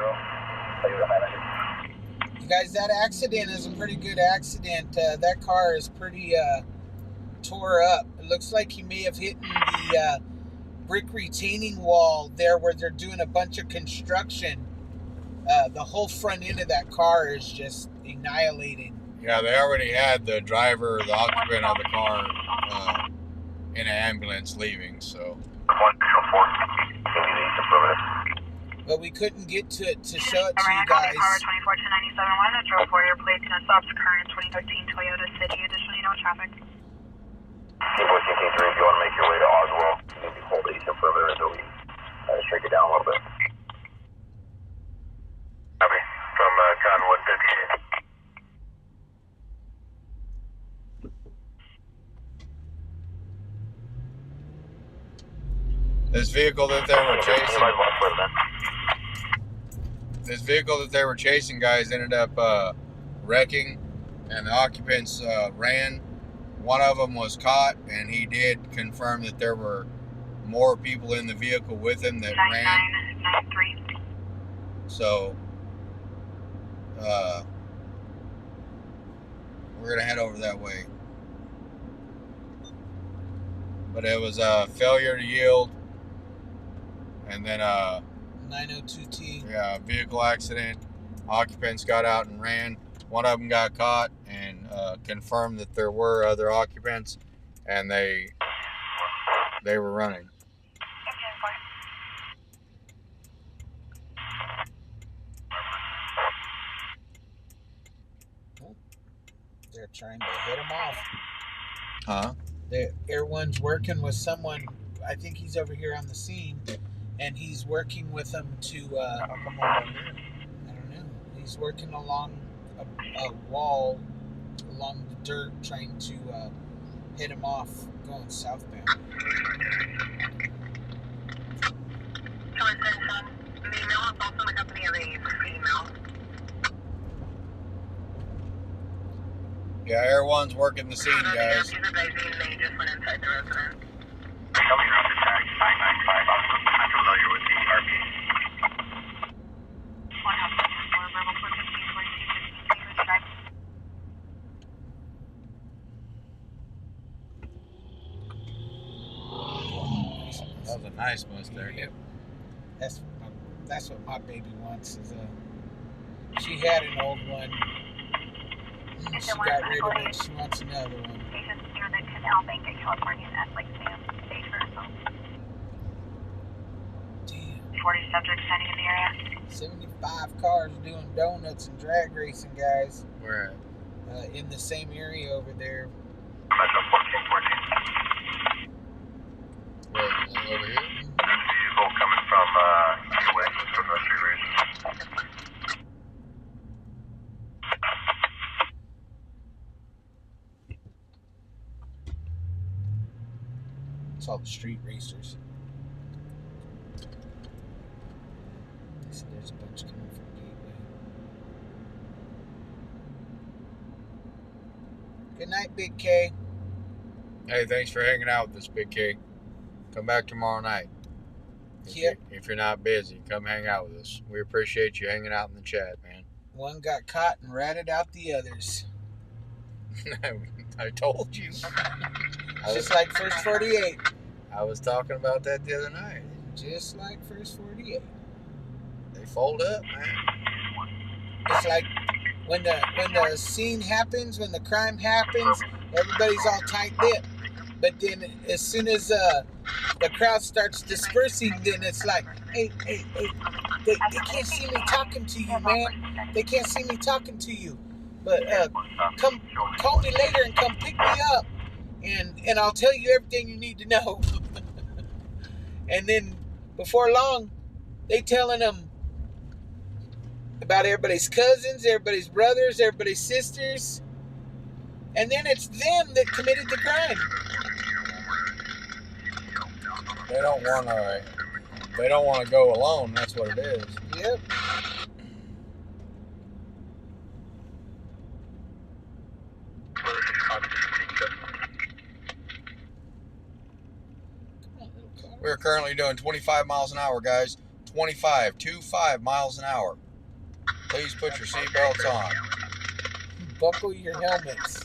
You guys, that accident is a pretty good accident. That car is pretty tore up. It looks like he may have hit the brick retaining wall there where they're doing a bunch of construction. The whole front end of that car is just annihilated. Yeah, they already had the driver, the occupant of the car, in an ambulance leaving, so. But we couldn't get to it to show it to Alright, you copy guys. power 24 to 97. One metro for your plates and stops current 2013 Toyota City. Additionally, no traffic. Invoice 18-3, if you want to make your way to Oswald, maybe hold the eastern perimeter until we shrink it down a little bit. Copy. From Cottonwood 58. This vehicle that they were chasing, guys, ended up wrecking, and the occupants ran. One of them was caught, and he did confirm that there were more people in the vehicle with him that ran. 9993. So, we're gonna head over that way. But it was a failure to yield, and then 902T. yeah, vehicle accident. Occupants got out and ran. One of them got caught and confirmed that there were other occupants, and they were running. They're trying to hit him off. Huh? The Air One's working with someone. I think he's over here on the scene, and he's working with them to. I don't know. He's working along a wall, along the dirt, trying to hit him off, going southbound. The email is also in the company of a female. Yeah, Air One's working the scene, guys. They just went inside the residence. Coming around the tag 995, I'm familiar with the RP. One house, verbal 415, That was a nice Mustang. Yep. That's what my baby wants. Is she had an old one. She got rid of it. She wants another one. Patients near the Canal Bank at California at like Sam Stage or something. Damn. 40 subjects heading in the area. 75 cars doing donuts and drag racing, guys. Where at? In the same area over there. Metro 1414. Where, over here? Vehicle coming from west from the street race. It's all the street racers. So there's a bunch coming from Gateway. Good night, Big K. Hey, thanks for hanging out with us, Big K. Come back tomorrow night. Yep. If you're not busy, come hang out with us. We appreciate you hanging out in the chat, man. One got caught and ratted out the others. I told you. Just like First 48. I was talking about that the other night. Just like First 48. They fold up, man. It's like when the scene happens, when the crime happens, everybody's all tight-lipped. But then as soon as the crowd starts dispersing, then it's like, hey, they can't see me talking to you, man. They can't see me talking to you. But come call me later and come pick me up, and I'll tell you everything you need to know. And then before long, they telling them about everybody's cousins, everybody's brothers, everybody's sisters, and then it's them that committed the crime. They don't want to. They don't want to go alone. That's what it is. Yep. We're currently doing 25 miles an hour, guys. 25 miles an hour. Please put your seatbelts on. Buckle your helmets.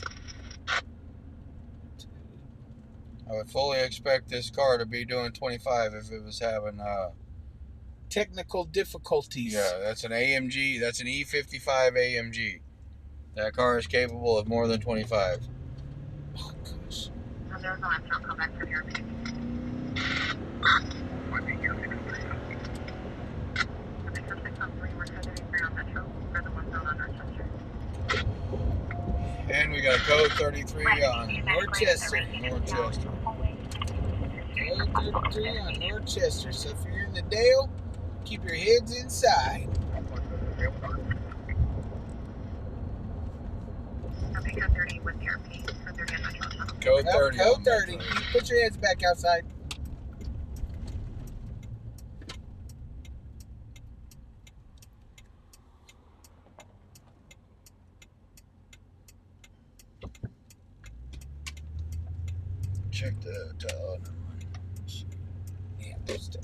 I would fully expect this car to be doing 25 if it was having Technical difficulties. yeah, that's an AMG. That's an E55 AMG. That car is capable of more than 25. Oh gosh. And we got a code 33 on Dorchester. Dorchester. Code 33 on Dorchester. So if you're in the Dale, keep your heads inside. Code 30. Code 30. You put your heads back outside. Check the Yeah, just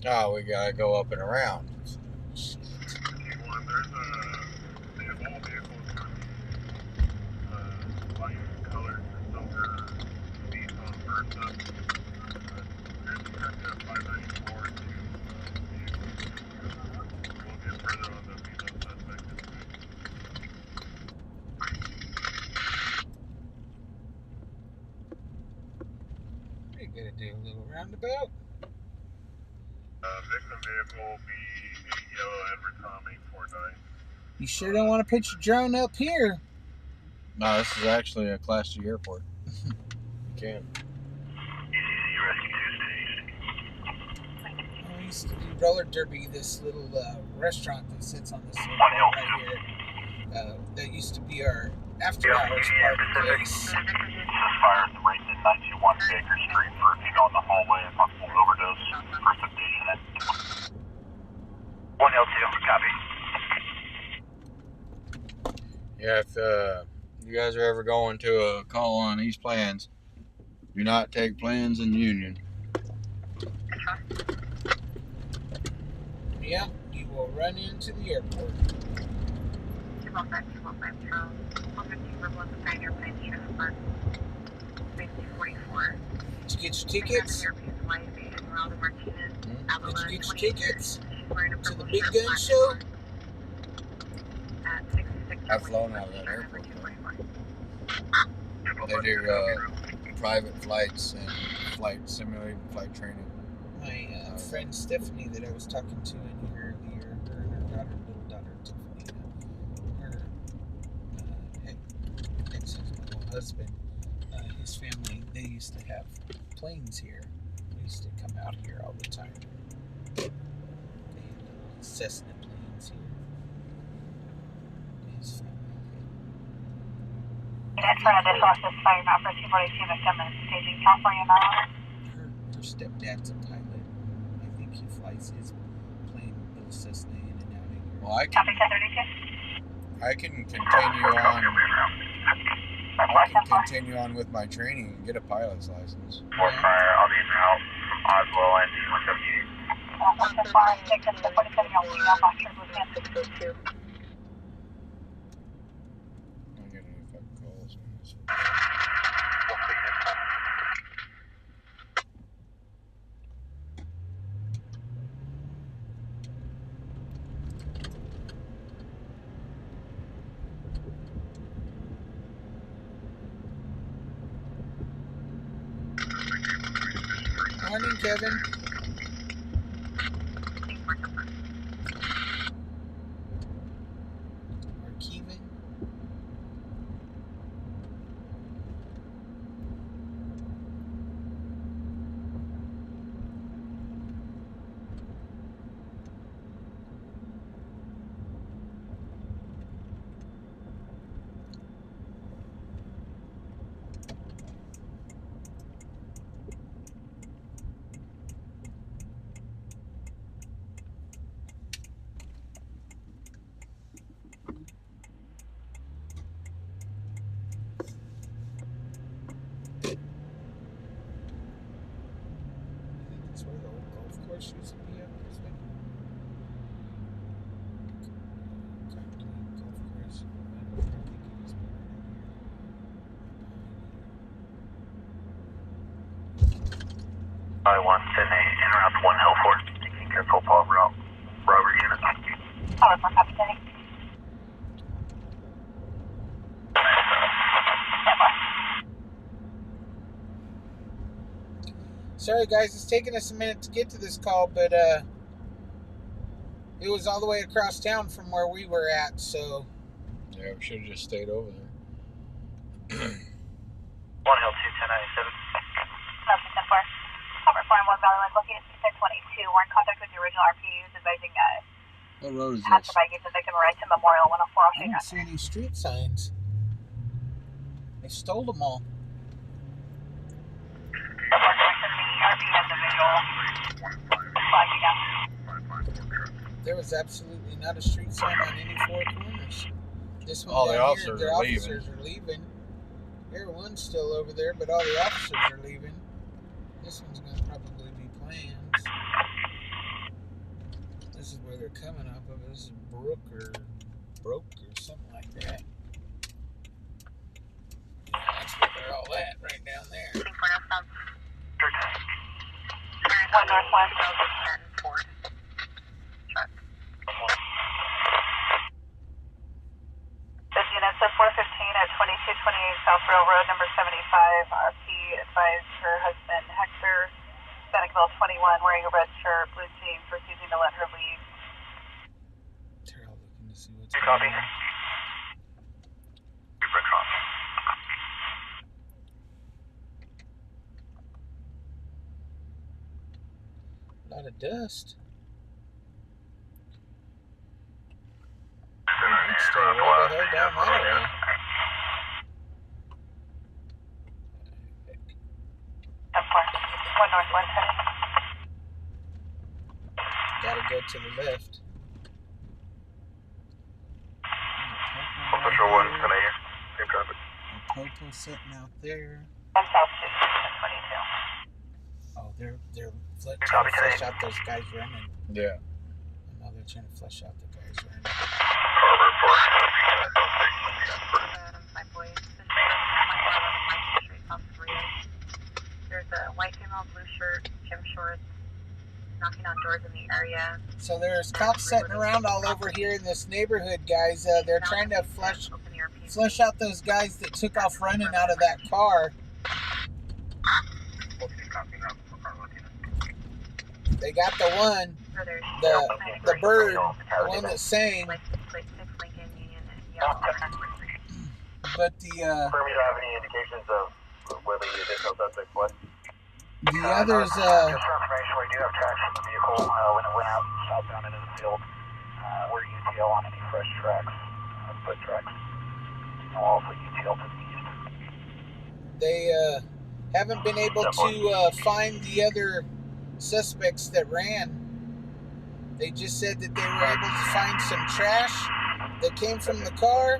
oh, we gotta go up and around. We're gonna do a little roundabout. Victim vehicle will be a yellow Edward Tom 849. You sure don't want to put your drone up here. No, this is actually a Class G airport. You can. I used to do roller derby. This little restaurant that sits on this little hill right here. That used to be our after-hours party place. Fire at the rate in 921 Baker Street for a female in the hallway, a possible overdose. First updation at 1L2, copy. Yeah, if you guys are ever going to a call on East Plains, do not take planes in Union. Yeah, you will run into the airport. 215 Charles. 115 Riverland, the Pioneer Plains Transport. Space 244. Did you get your tickets? Did you get your tickets to the Big Gun Show? I've flown out of that airport. They do private flights and simulated flight training. My friend Stephanie that I was talking to in here earlier, her and her little daughter Tiffany, her ex-husband, his family, they used to have planes here. They used to come out here all the time. They had Cessna planes here. His family. That's for an additional assist fire now for 242 victim and staging California Maryland. Her stepdad's a pilot. I think he flies his plane, little Cessna, in and out of here. Well, Copy 1032. I can continue on with my training and get a pilot's license. Fire, I'll be en route. Oswell and 178. 147, I'm not getting any fucking calls. Morning, Kevin. Or Kevin. I-1, send a in route 1 Hellford. Taking careful Paul route. Robert unit. Power for copy, Teddy. Sorry guys, it's taking us a minute to get to this call, but it was all the way across town from where we were at, so Yeah, we should have just stayed over there. 1 Hill 2, 1097. Nothing 10-4. Cover farm 1 Valley Lake located 1022. We're in contact with the original RPUs advising What road is Pastor this? by gave the victim a ride to Memorial 104 I Shaker. don't see any street signs. They stole them all. The RP has a visual flagging down. There was absolutely not a street sign on any four corners. This one All the down officers here, are the leaving. officers are leaving. Everyone's still over there, but all the officers are leaving. This one's going to probably be plans. This is where they're coming off of. This is Brook or something like that. Yeah, that's where they're all at, right down there. 1 Northwest. 10 Ford. Truck. This unit said 415 at 2228 South Railroad, number 75. RP advised her husband, Hector, Senecal 21, wearing a red shirt, blue jeans, refusing to let her leave. They're all looking to see what's You going copy? on. Super cross. A lot of dust. Let's stay way the hell down that way. One Northwest. Gotta go to the left. Official 1, can I hear? Same traffic. A popo sitting out there. One South 22. Oh, they're trying Copy to flush today. out those guys running. Yeah. No, they're trying to flush out the guys running. Harbor 4. My boys. This is my street off of Rio. There's a white female, blue shirt, gym shorts, knocking on doors in the area. So there's cops sitting around all over here in this neighborhood, guys. They're trying to flush out those guys that took off running out of that car. They got the one, the bird, the one that sang, but the Firm, you don't have any indications of whether the additional suspect was? the others, Just for information, we do have tracks from the vehicle when it went out southbound into the field. We're UTL on any fresh tracks, foot tracks. And we'll also UTL to the east. they haven't been able to find the other suspects that ran. They just said that they were able to find some trash that came from the car,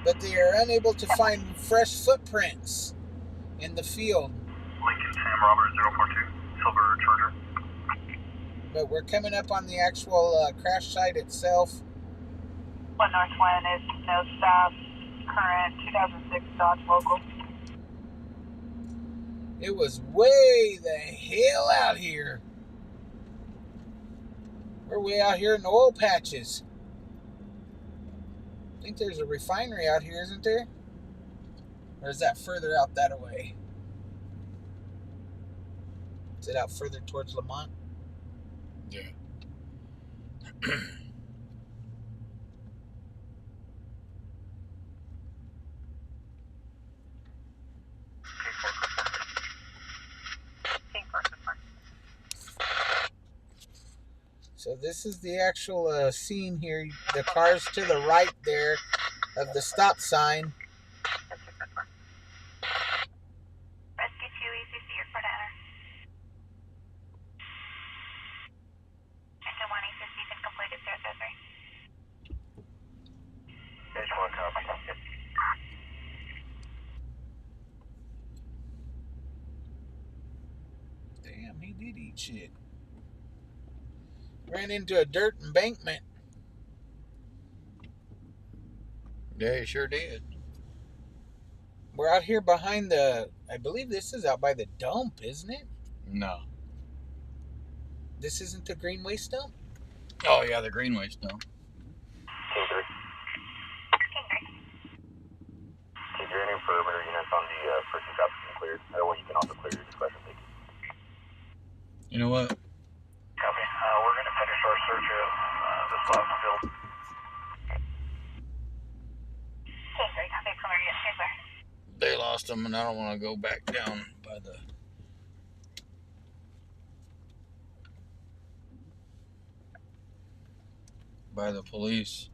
but they are unable to find fresh footprints in the field. Lincoln Sam Robert 042, Silver Charger. But we're coming up on the actual crash site itself. 1 Northwest is no stop, current 2006 Dodge local. It was way the hell out here. We're way out here in the oil patches. I think there's a refinery out here, isn't there? Or is that further out that way? Is it out further towards Lamont? Yeah. So this is the actual scene here. The car's to the right there of the stop sign. Rescue 2 ECC, your court enter. Engine 1 ECC been completed 003. Stage 1 copy. Damn, he did eat shit. Ran into a dirt embankment. Yeah, he sure did. We're out here behind the, I believe this is out by the dump, isn't it? No. This isn't the Greenway stump? Oh yeah, the Greenway stump. Team 3. Keep your name perimeter units on the first and traffic being cleared. That way you can also clear your discretion. You know what? Copy. We're going to finish our search of this last field. Team 3, copy perimeter unit transfer. They lost them, and I don't want to go back down by the police.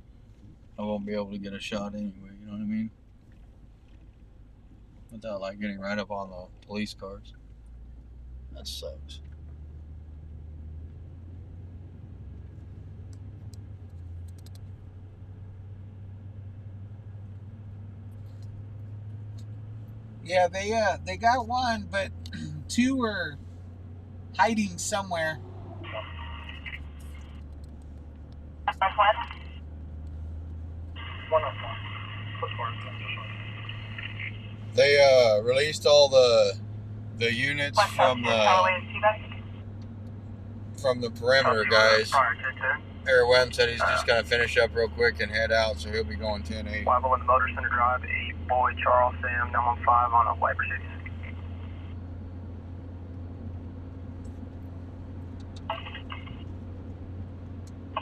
I won't be able to get a shot anyway. You know what I mean? Without like getting right up on the police cars. That sucks. Yeah, they got one, but two were hiding somewhere. They released all the units from the perimeter guys. Eric Webb said he's just gonna finish up real quick and head out, so he'll be going 10-8. 501 Motor Center Drive, 8 Boy Charles Sam 915 on a white Mercedes.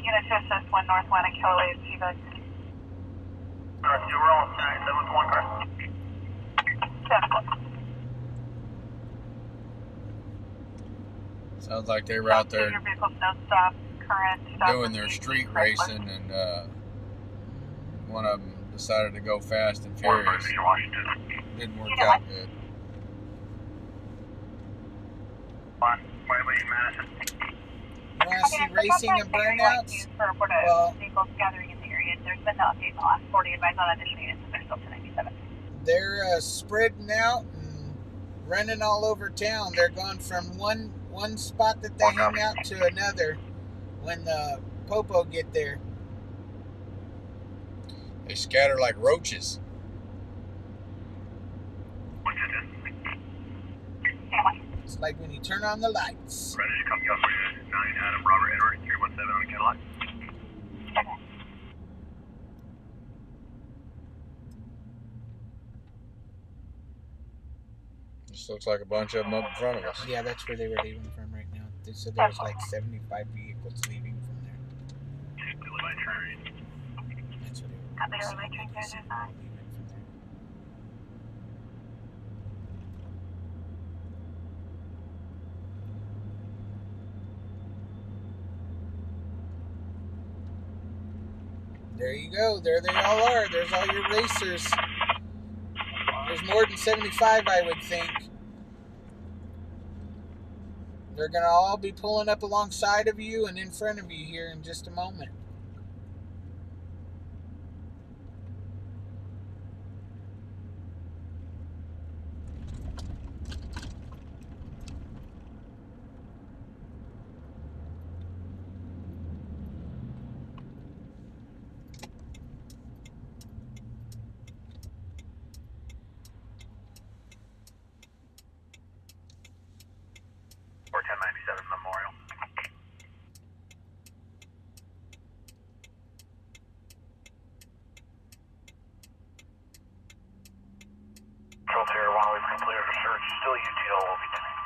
Unit to assist 1 North Atlantic Kilowatt Seabed. You were on 7 car. 7. Sounds like they were out there Your vehicle's no stop, current stop doing their street racing, and one of them decided to go fast and furious. Didn't work out good. You want to see racing and burnouts? Well, vehicles gathering in the area. There's been no update in the last 40. Advise on additional units. They're still 1097. they're spreading out and running all over town. They're going from one spot that they hang out to another when the Popo get there. They scatter like roaches. It's like when you turn on the lights. British Copy California 9 Adam Robert Edward 317 on a Cadillac. Just looks like a bunch of them up in front of us. Yeah, that's where they were leaving from right now. They said there was like 75 vehicles leaving from there. That's what they were Copy, saying. Relay Train They said 005. they were leaving from there. There you go. There they all are. There's all your racers. There's more than 75, I would think. They're going to all be pulling up alongside of you and in front of you here in just a moment. Or 1097 Memorial. Control Tier 1, we've completed a search. Still UTL will be tonight.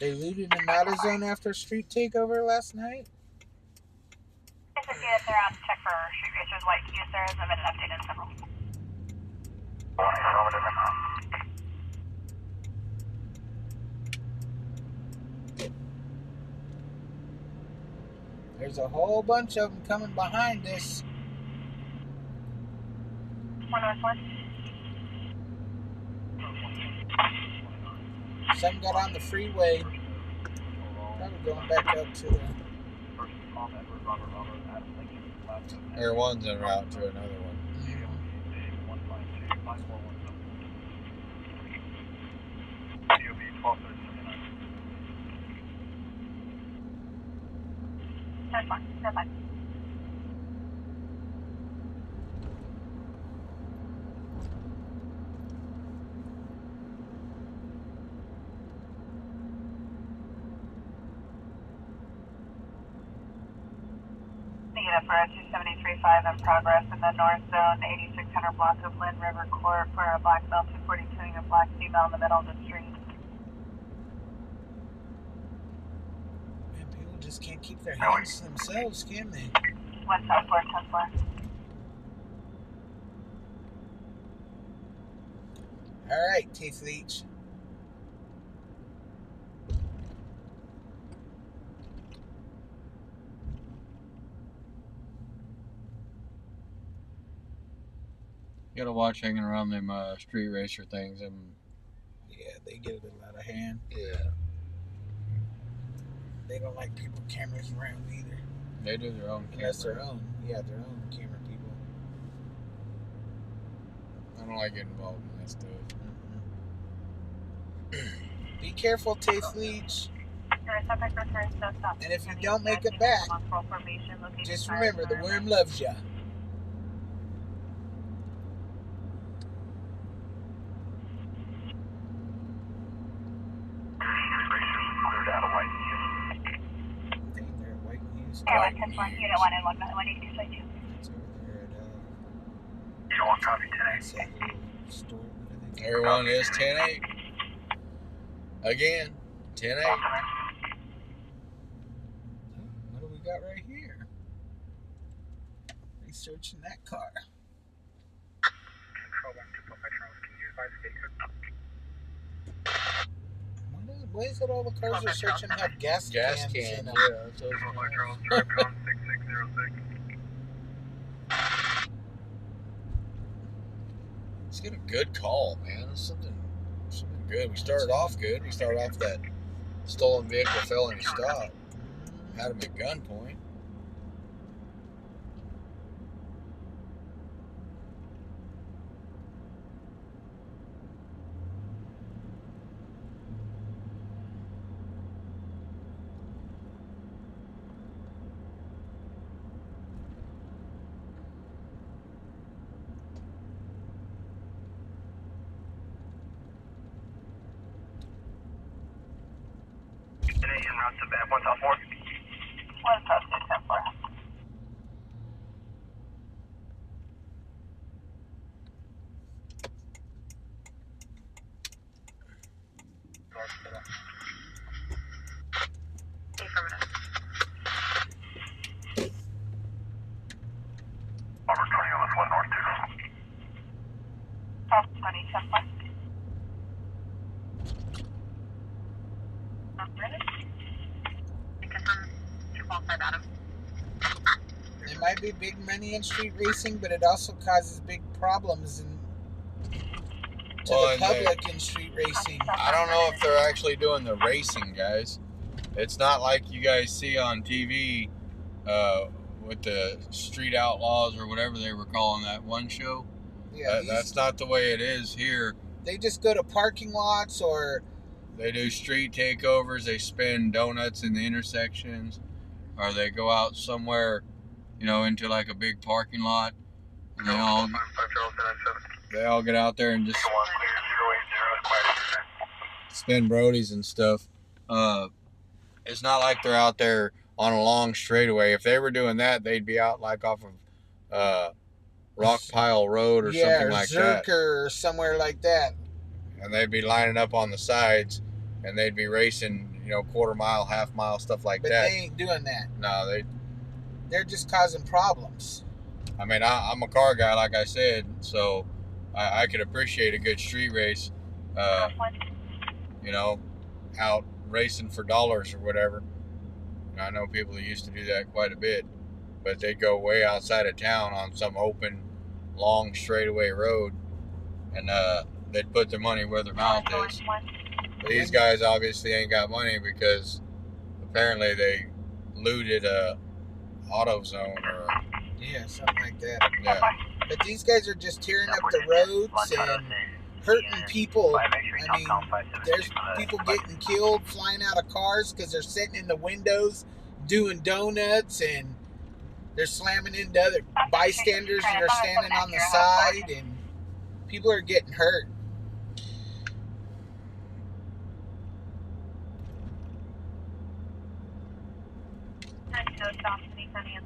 They looted an AutoZone after a street takeover last night. This is units are on check for street racers. White queues. There hasn't been an update in several. 1 affirmative and There's a whole bunch of them coming behind us. 1 North 1. Some got on the freeway. Probably going back up to the... Or one's en route to another one. That's fine. That's fine. for a 273.5 in progress in the north zone, 8600 block of Lynn River Court for a black male 242 and a black female in the middle of the street. Man, people just can't keep their hands to themselves, can they? West South 410 All right, Teeth Leech. You gotta watch hanging around them street racer things. And Yeah, they get a little out of hand. yeah, They don't like people cameras around either. they do their own Unless camera. their own. Yeah, their own camera people. I don't like getting involved in that stuff. Be careful, Teeth Leech. And if you don't make it back, just remember the worm loves ya. Dang, they're at White News. Airline 10-1, Unit 1 and 182.2. It's over there at, You want copy what's that little store? What do they call it? Everyone is 10-8. Again, 10-8. What do we got right here? Researching that car. Control 125 Charles, can you advise gate code? Why is it all the cars are searching have gas Gas cans can. in them? Yeah, that's what Control 5 it's Charles, Trapcom 6606. Let's get a good call, man. Something good. We started off good. We started off that stolen vehicle felony stop. Had him at gunpoint. Today en route to Bad 1 South 4. 1 South 604. Affirmative. Over 20 on this 1 North 2. South 20, 10-1. It might be big money in street racing, but it also causes big problems to Well, the and public in street racing. I don't know if they're actually doing the racing, guys. It's not like you guys see on TV with the Street Outlaws or whatever they were calling that one show. Yeah, That's not the way it is here. they just go to parking lots or They do street takeovers. They spin donuts in the intersections, or they go out somewhere, into like a big parking lot, and they all 5 Charles 1097. they all get out there and just 1 clear 080, spin brodies and stuff. It's not like they're out there on a long straightaway. If they were doing that, they'd be out like off of Rock Pile Road or something like that, Zerker or somewhere like that. and they'd be lining up on the sides, and they'd be racing, quarter mile, half mile, stuff like But that. they ain't doing that. No, They're just causing problems. I mean, I'm a car guy, like I said, so I could appreciate a good street race, out racing for dollars or whatever. And I know people that used to do that quite a bit, but they'd go way outside of town on some open, long straightaway road, and they'd put their money where their mouth is. These guys obviously ain't got money because apparently they looted a AutoZone or Yeah, something like that. yeah. But these guys are just tearing up the roads and hurting people. I mean, there's people getting killed flying out of cars because they're sitting in the windows doing donuts, and they're slamming into other bystanders that are standing on the side, and people are getting hurt.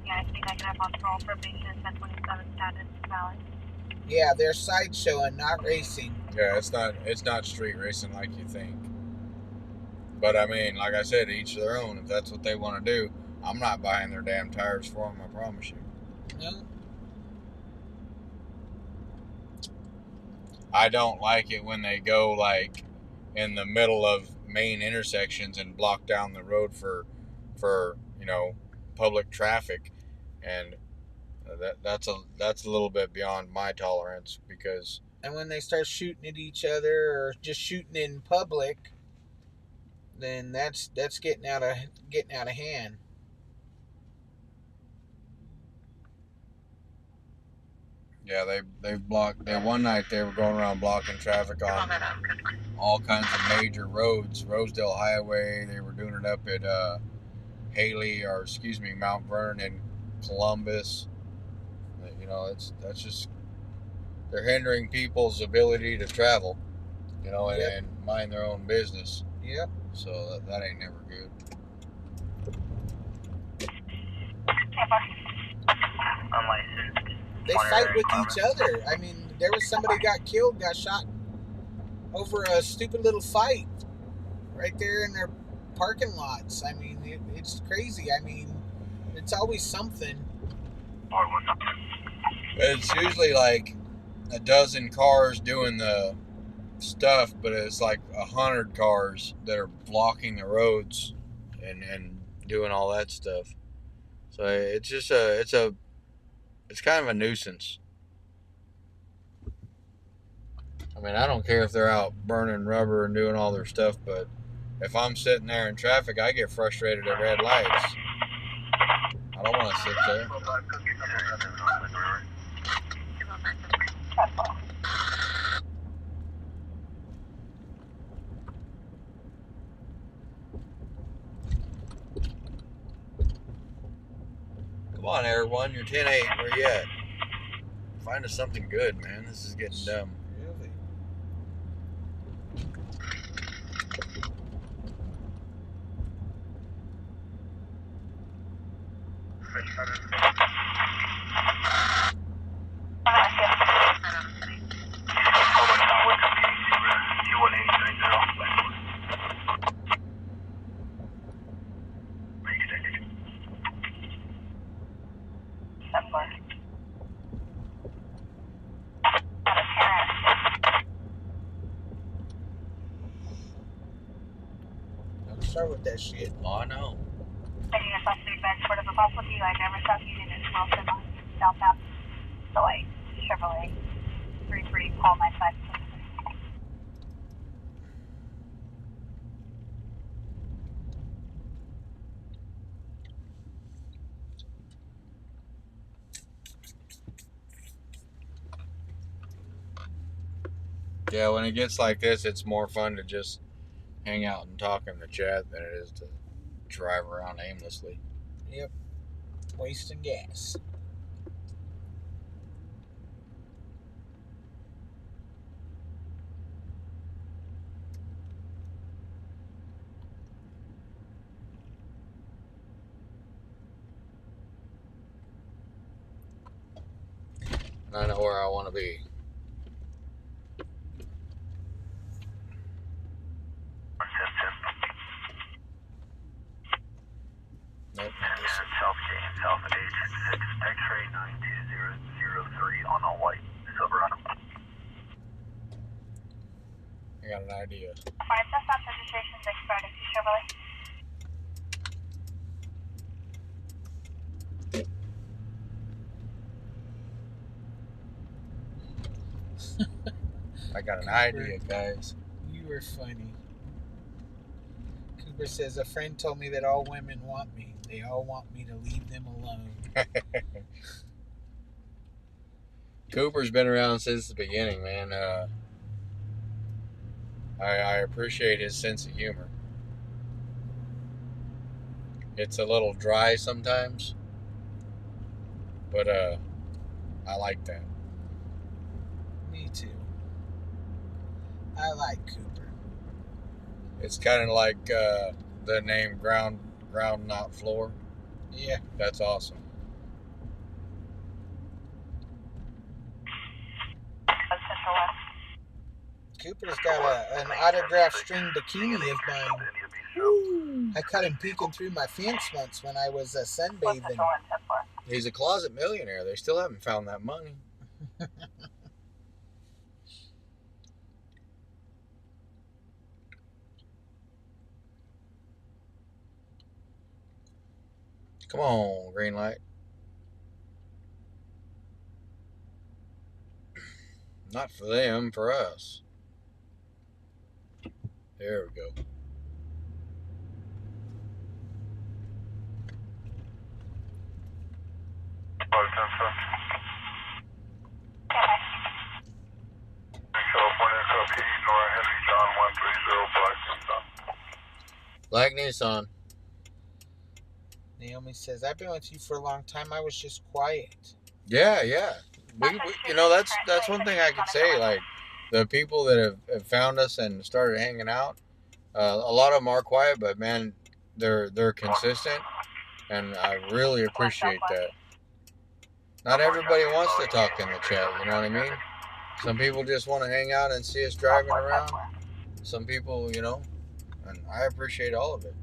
Yeah, I see negative on parole probation, 1027 status valid. Yeah, they're sideshowing, not racing. Yeah, it's not street racing like you think. But I mean, like I said, each their own. If that's what they want to do, I'm not buying their damn tires for them, I promise you. No? I don't like it when they go like in the middle of main intersections and block down the road for public traffic, and that's a little bit beyond my tolerance because. And when they start shooting at each other or just shooting in public, then that's getting out of hand. Yeah, they've blocked. One night they were going around blocking traffic on all kinds of major roads. Rosedale Highway. They were doing it up at Mount Vernon and Columbus. That's just they're hindering people's ability to travel. And mind their own business. Yep. So that ain't never good. Unlicensed. They fight with each other. I mean, there was somebody got killed, got shot over a stupid little fight right there in their parking lots. I mean, it's crazy. I mean, it's always something. It's usually like a dozen cars doing the stuff, but it's like 100 cars that are blocking the roads and doing all that stuff. So it's just it's kind of a nuisance. I mean, I don't care if they're out burning rubber and doing all their stuff, but if I'm sitting there in traffic, I get frustrated at red lights. I don't want to sit there. Come on, Air One, you're 10-8. Where you at? Find us something good, man. This is getting dumb. Really? Don't start with that shit. Oh, I know. Taking a suspect transport of a bus with you, I never saw you in Wilson on South So like Chevrolet 33 call 95. Yeah, when it gets like this, it's more fun to just hang out and talk in the chat than it is to drive around aimlessly. Yep. Wasting gas. And I know where I want to be. Nope, not this one. South at H6, X-ray 92003 on a white Silverado. I got an idea. Alright, so stop registration's expired. Chevrolet. I got an idea, guys. You were funny. Cooper says, a friend told me that all women want me. They all want me to leave them alone. Cooper's been around since the beginning, man. I appreciate his sense of humor. It's a little dry sometimes, but I like that. Me too. I like Cooper. It's kind of like the name ground not floor. Yeah. That's awesome. Cooper's got an autographed string bikini of mine. Woo. I caught him peeking through my fence once when I was sunbathing. He's a closet millionaire. They still haven't found that money. Come on, green light. Not for them, for us. There we go. Black Nissan. Naomi says, I've been with you for a long time. I was just quiet. Yeah. We you know, that's one thing I could say. Like, the people that have found us and started hanging out, a lot of them are quiet, but man, they're consistent, and I really appreciate that. Not everybody wants to talk in the chat, you know what I mean? Some people just want to hang out and see us driving around. Some people, you know, and I appreciate all of it.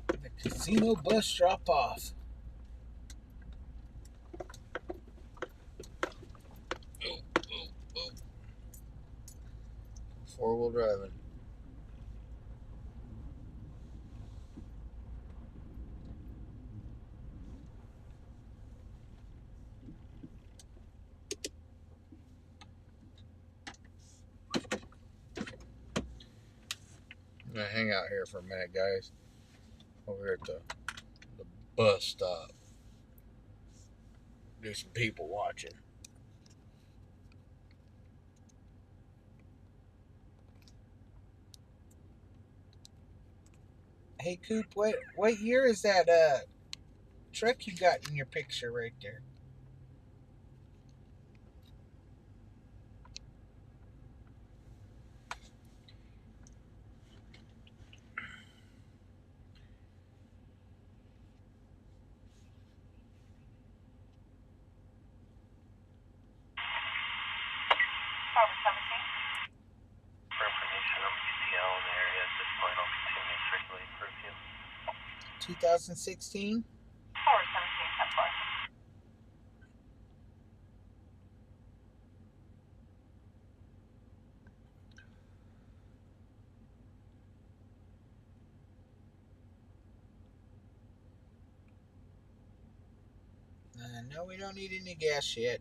The casino bus drop off. Four-wheel driving. I'm gonna hang out here for a minute, guys. Over here at the bus stop. Do some people watching. Hey, Coop, what year is that truck you got in your picture right there? For information, I'm UCL in the area at this point. I'll continue to circulate for a few. 2016? Forward 17, 10 4. No, we don't need any gas yet.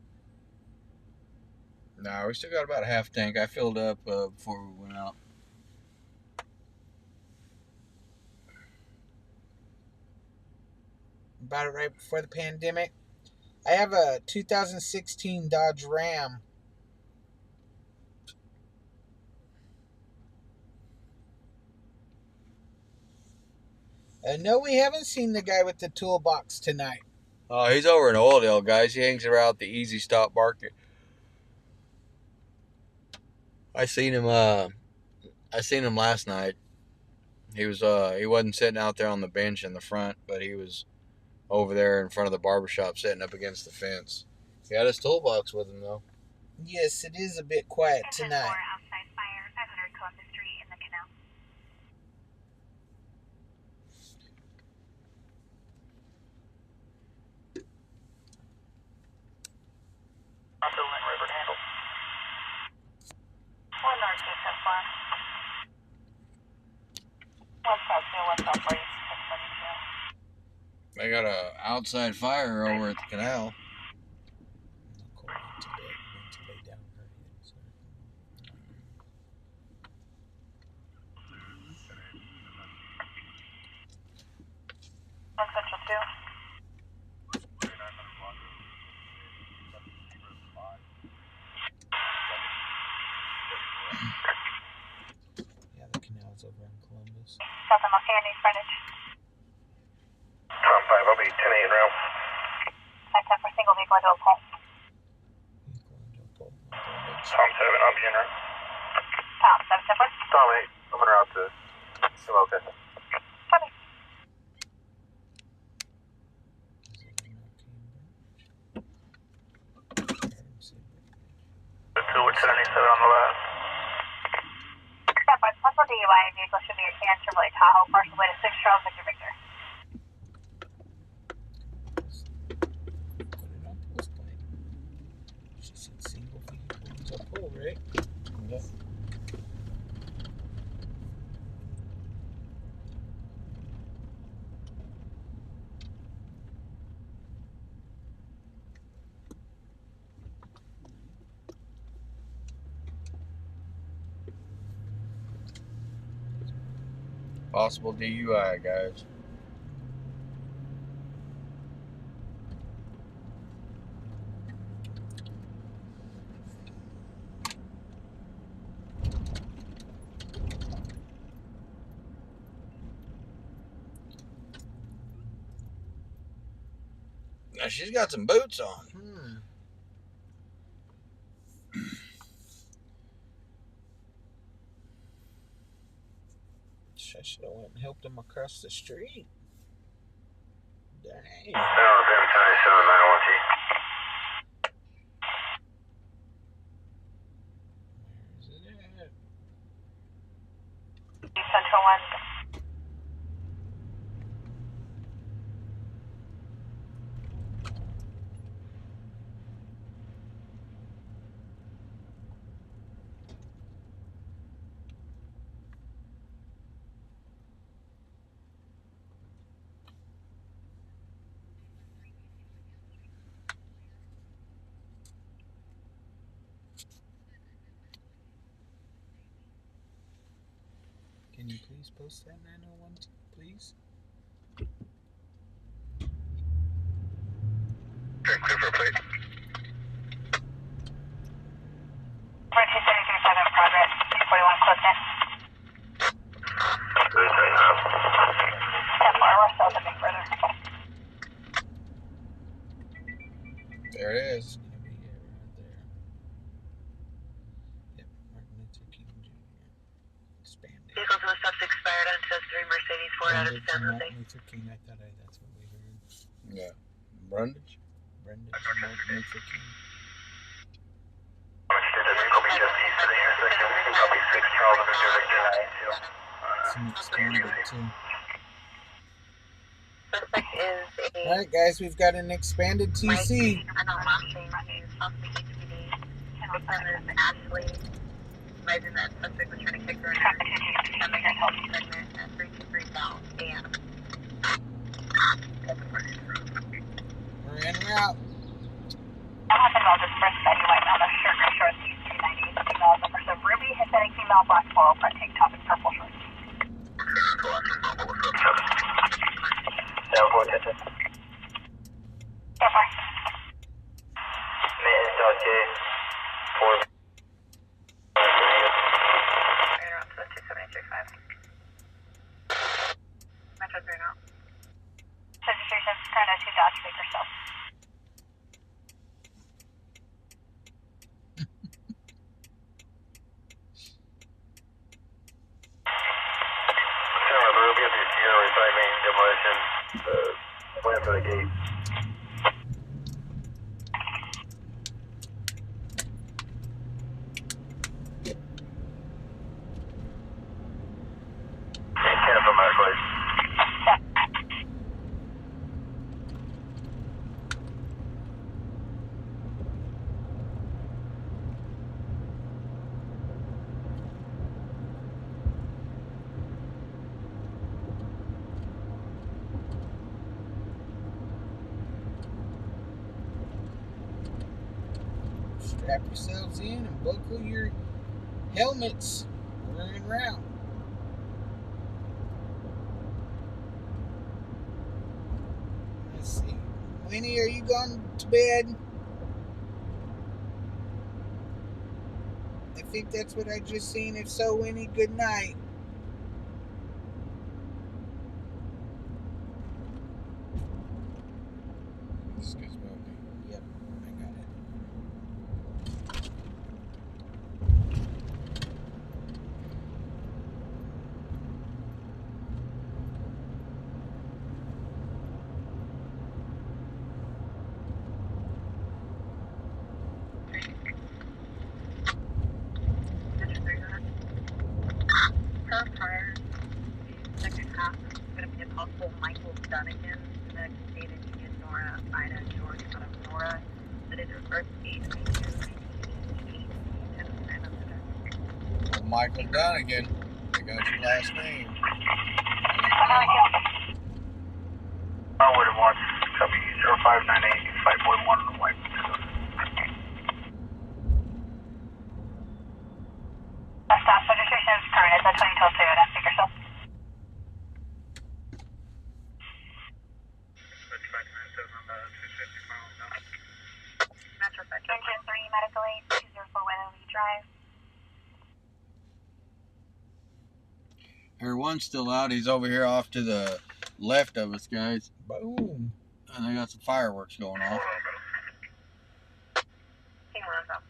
No, we still got about a half tank. I filled up before we went out. Bought it right before the pandemic. I have a 2016 Dodge Ram. No, we haven't seen the guy with the toolbox tonight. He's over in Oildale, guys. He hangs around the Easy Stop Market. I seen him last night. He wasn't sitting out there on the bench in the front, but he was over there in front of the barbershop sitting up against the fence. He had his toolbox with him, though. Yes, it is a bit quiet tonight. Outside fire, 500 Columbus Street in the canal. River handle. 1 North 2 10 4. 1 South 2, 1 South 3, 642. They got a outside fire over at the canal. Candy frontage. Tom 5, I'll be 10-8 en route. 10 for single vehicle into a pole. Tom 7, I'll be en route. Tom 7 Temper. Tom 8, I'm en route to Sumoka. Copy. The 2 with 77 on the left. Step 1, Central DUI vehicle should be a tan Chevrolet Tahoe, partial way to 6 Charles Victor Victor. Put it on post plate. She said single vehicle. So cool, right? Yep. Possible DUI, guys. Now she's got some boots on. I should have went and helped him across the street. Dang. No, them 27, 9-1T. Where's it at? Central 1. Can you please post that 901, please? Clear for plate. For 273 progress, 641 close in. Step 4, we're still dipping further. There it is. It's gonna be right there. Yep, Martin Luther King Jr. Expanded. Vehicles with subs expired on test 3 Mercedes 4 out of Brundage San and Jose. Martin Luther King. I thought that's what we heard. Yeah. Brundage? Brundage and Martin Luther King. Copy just east of the intersection. Copy 6 Charles Victor Victor 9-2. Some expanded too. Suspect is a Alright guys, we've got an expanded TC. I know last name is something HPD. His name is Ashley. Imagine that suspect was trying to kick her in her stomach and health segment at 323 South AM. We're en route. I'm talking about this first study right now, the shirt ratio is 398 female number. So Ruby, Hispanic female, black floral print tank top and purple shorts. Now, go attention. So far. Maintenance dot J. 4. Right around to 273.5. Metro 3 now. Registration, current 2 Dodge Bakersfield. We'll get the Sierra recycling demolition. Plan for the gate. Cancel my place. Strap yourselves in and buckle your helmets. We're en route. Let's see. Winnie, are you going to bed? I think that's what I just seen. If so, Winnie, good night. Excuse me. Yep, I got it. Per prior, the second half is going to be a possible Michael Dunnigan, next stated Union Nora, Ida, George out of Nora, that is reverse 892 Michael Dunnigan. I got your last name. Onward and watch, copy 0598, 5.1 on the white. Staff registration is current. It's a 2012 Toyota. Bakersfield. Metro Fed. Engine 3, medical aid, 204 Weatherly Drive. Everyone's still out. He's over here off to the left of us, guys. Boom. And they got some fireworks going off. Team runs up.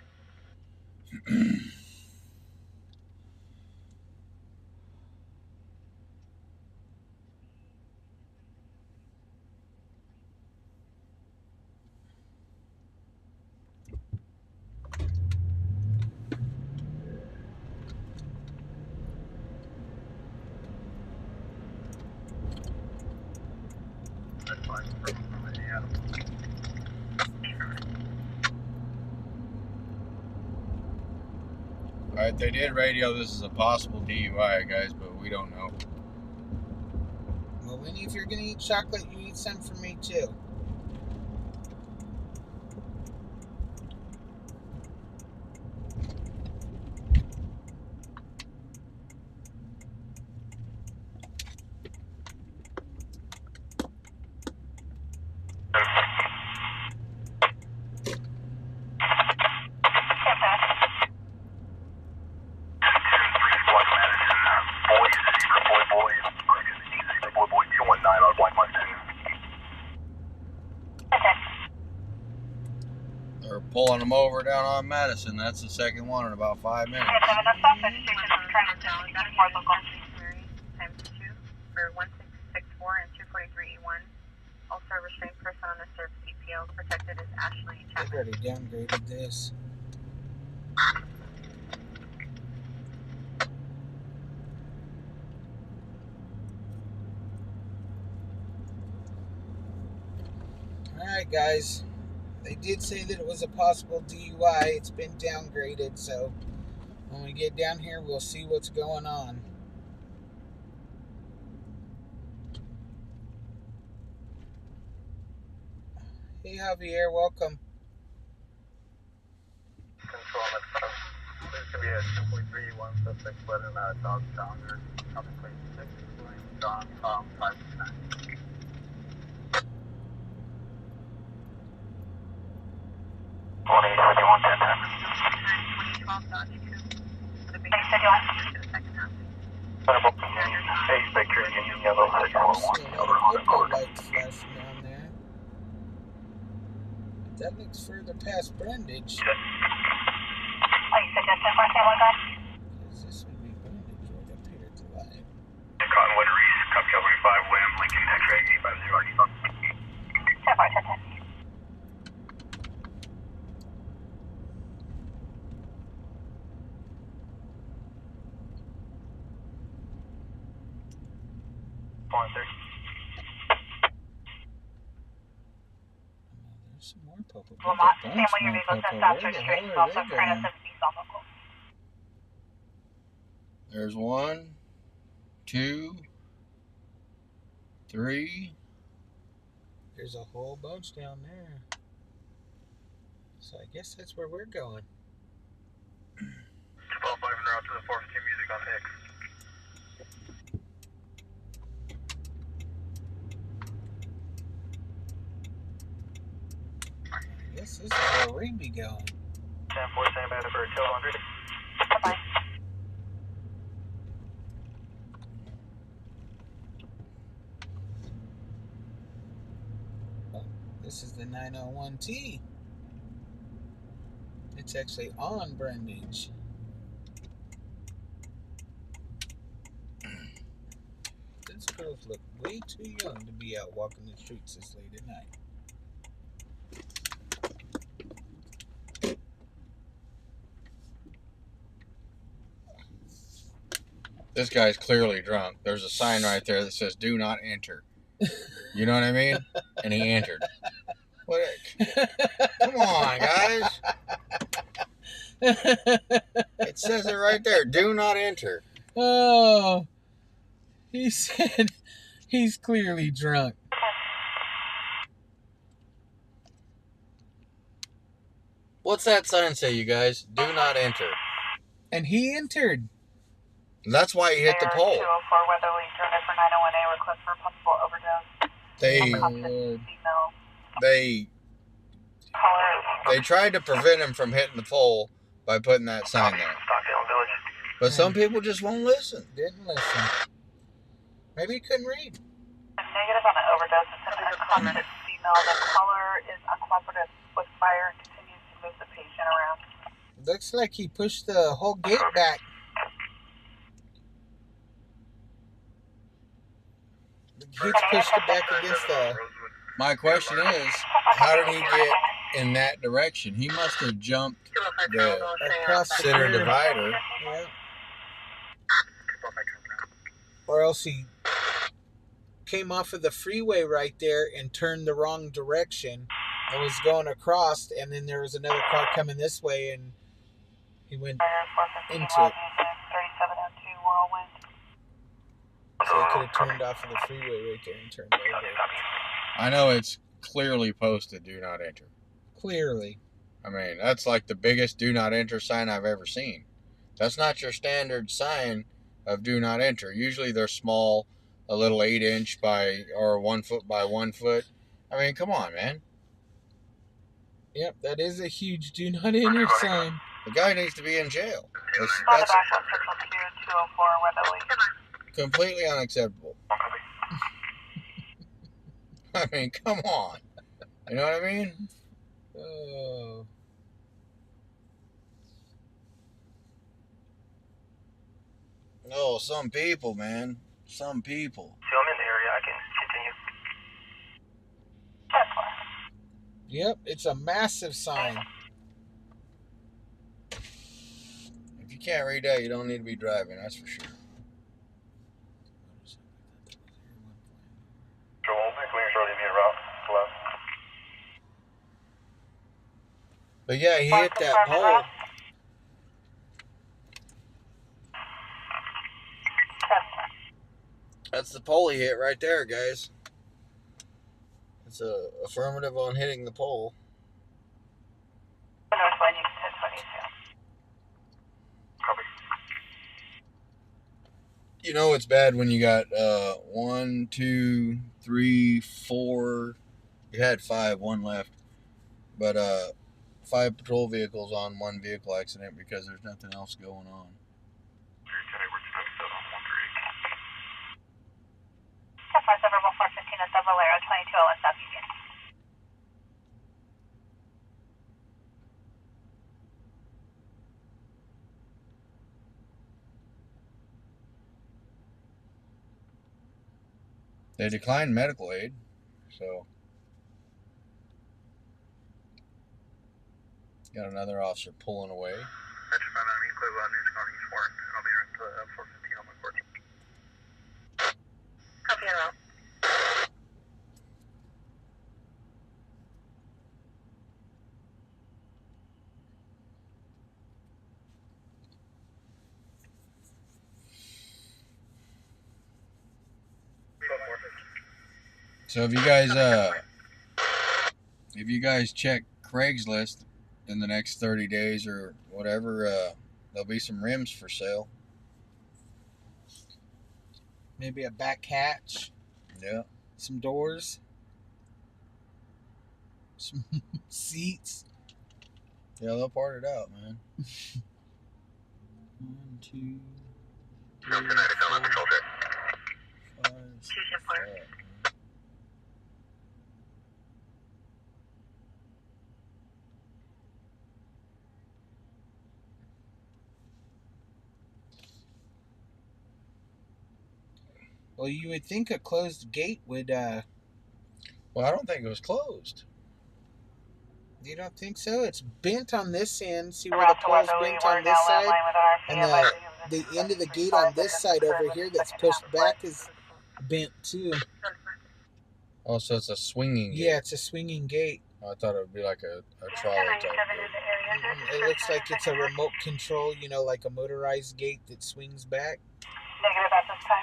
That's fine. From Indiana. Alright, they did radio this is a possible DUI, guys, but we don't know. Well, Winnie, if you're gonna eat chocolate, you eat some for me too. They're pulling them over down on Madison. That's the second one in about 5 minutes. Yes, I have enough staff registration is current. It's more local. Times 2 for 1664 and 243E1. Also, a restrained person on the served CPO protected as Ashley They've Chapman. already downgraded this. Alright, guys. They did say that it was a possible DUI. It's been downgraded, so when we get down here, we'll see what's going on. Hey, Javier, welcome. Control on that. There's going to be a 2.31 suspect fled in a dog Challenger. Copy plate 6, William John Tom 569. Hey, Spectre, Union Yellow, There's a lot of local lights flashing down there. That looks further past Brundage. Oh, you said just for table guard? Because this would be Brundage right up here at the light. Cottonwood Reese, copy W5, William Lincoln, X-ray 850. 10-4, 10-10. There's some more purple. Vermont, There's a same bunch way your more vehicle's purple. just staff Where the registration is hell are also they current going? as diesel local. There's 1, 2, 3. There's a whole bunch down there. So I guess that's where we're going. 12-5 and route to the 415 music on X. I guess this is where we'd be going. 10-4, stand by for 200. Bye-bye. This is the 901T. It's actually on Brandage. These girls look way too young to be out walking the streets this late at night. This guy's clearly drunk. There's a sign right there that says "Do not enter." You know what I mean? And he entered. What? Come on, guys. It says it right there. Do not enter. Oh, he said he's clearly drunk. What's that sign say, you guys? Do not enter. And he entered. That's why he hit the pole. 204 Weatherly, journey for 901A, request for possible overdose. They tried to prevent him from hitting the pole by putting that sign there. But some people just won't listen. Didn't listen. Maybe he couldn't read. Negative on an overdose. It's an uncooperative female. The caller is uncooperative with fire and continues to move the patient around. Looks like he pushed the whole gate back. The gate's pushed it back against the... My question is, how did he get in that direction? He must have jumped the across the center clear divider. Yeah. Or else he came off of the freeway right there and turned the wrong direction and was going across, and then there was another car coming this way and he went into it. So he could have turned off of the freeway right there and turned over. I know it's clearly posted, "Do not enter." Clearly. I mean, that's like the biggest "Do not enter" sign I've ever seen. That's not your standard sign of "Do not enter." Usually they're small, a little 8-inch by, or 1 foot by 1 foot. I mean, come on, man. Yep, that is a huge "Do not enter" sign. The guy needs to be in jail. That's completely unacceptable. I mean, come on. You know what I mean? Oh. No, some people, man. Some people. So I'm in the area. I can continue. Yep, it's a massive sign. If you can't read that, you don't need to be driving, that's for sure. But yeah, he hit that pole. That's the pole he hit right there, guys. It's a affirmative on hitting the pole. You know it's bad when you got 1, 2, 3, 4. You had 5, 1 left, but 5 patrol vehicles on 1 vehicle accident because there's nothing else going on. They declined medical aid, so got another officer pulling away. So if you guys check Craigslist in the next 30 days or whatever, there'll be some rims for sale. Maybe a back hatch. Yeah. Some doors. Some seats. Yeah, they'll part it out, man. 1, 2, 3, 4, 5, 6, 7. Well, you would think a closed gate would, Well, I don't think it was closed. You don't think so? It's bent on this end. See where the pole's bent on this side? And the end of the gate on this side over here that's pushed back is bent too. Oh, so it's a swinging gate. Yeah, it's a swinging gate. I thought it would be like a trolley type gate. It looks like it's a remote control, like a motorized gate that swings back. Negative at this time.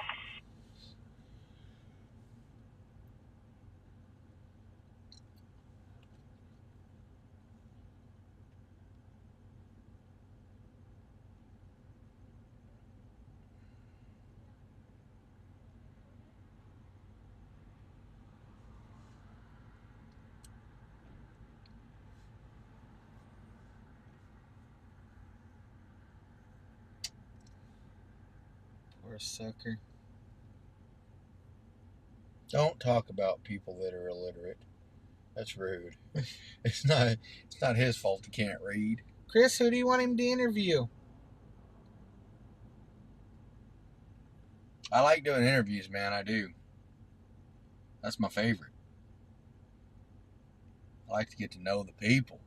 Poor sucker. Don't talk about people that are illiterate. That's rude. It's not his fault he can't read. Chris, who do you want him to interview? I like doing interviews, man. I do. That's my favorite. I like to get to know the people.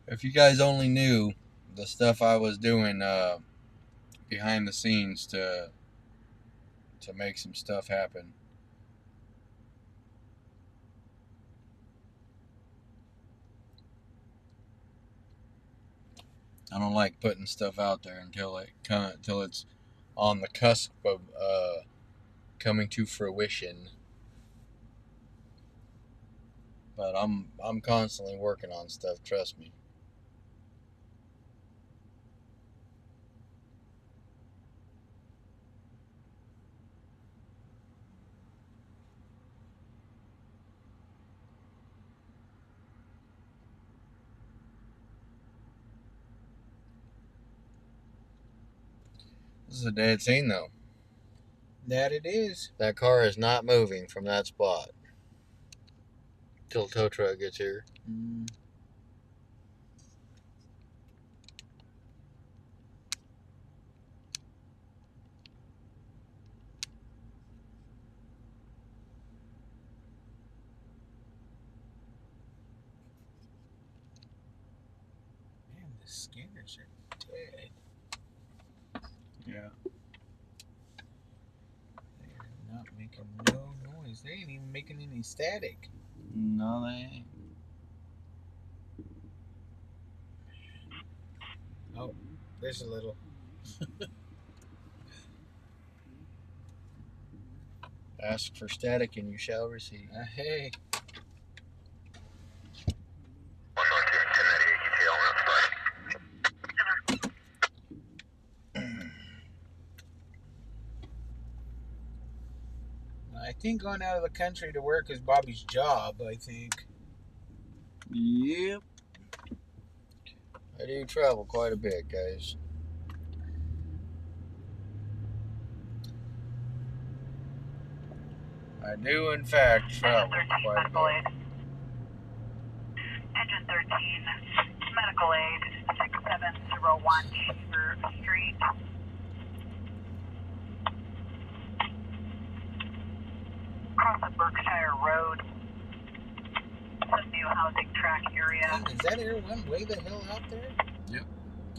If you guys only knew the stuff I was doing behind the scenes to make some stuff happen. I don't like putting stuff out there until it's on the cusp of coming to fruition. But I'm constantly working on stuff, trust me. This is a dead scene, though. That it is. That car is not moving from that spot till the tow truck gets here. Mm. Man, the scanners are dead. Yeah. They're not making no noise. They ain't even making any static. No, they ain't. Oh, there's a little. Ask for static and you shall receive. Hey. I think going out of the country to work is Bobby's job, I think. Yep. I do travel quite a bit, guys. I do, in fact, travel quite a bit. Engine 13, medical aid, 6701 Cheever Street. Across the Berkshire Road, the new housing track area. Dang, is that Air One way the hell out there? Yep.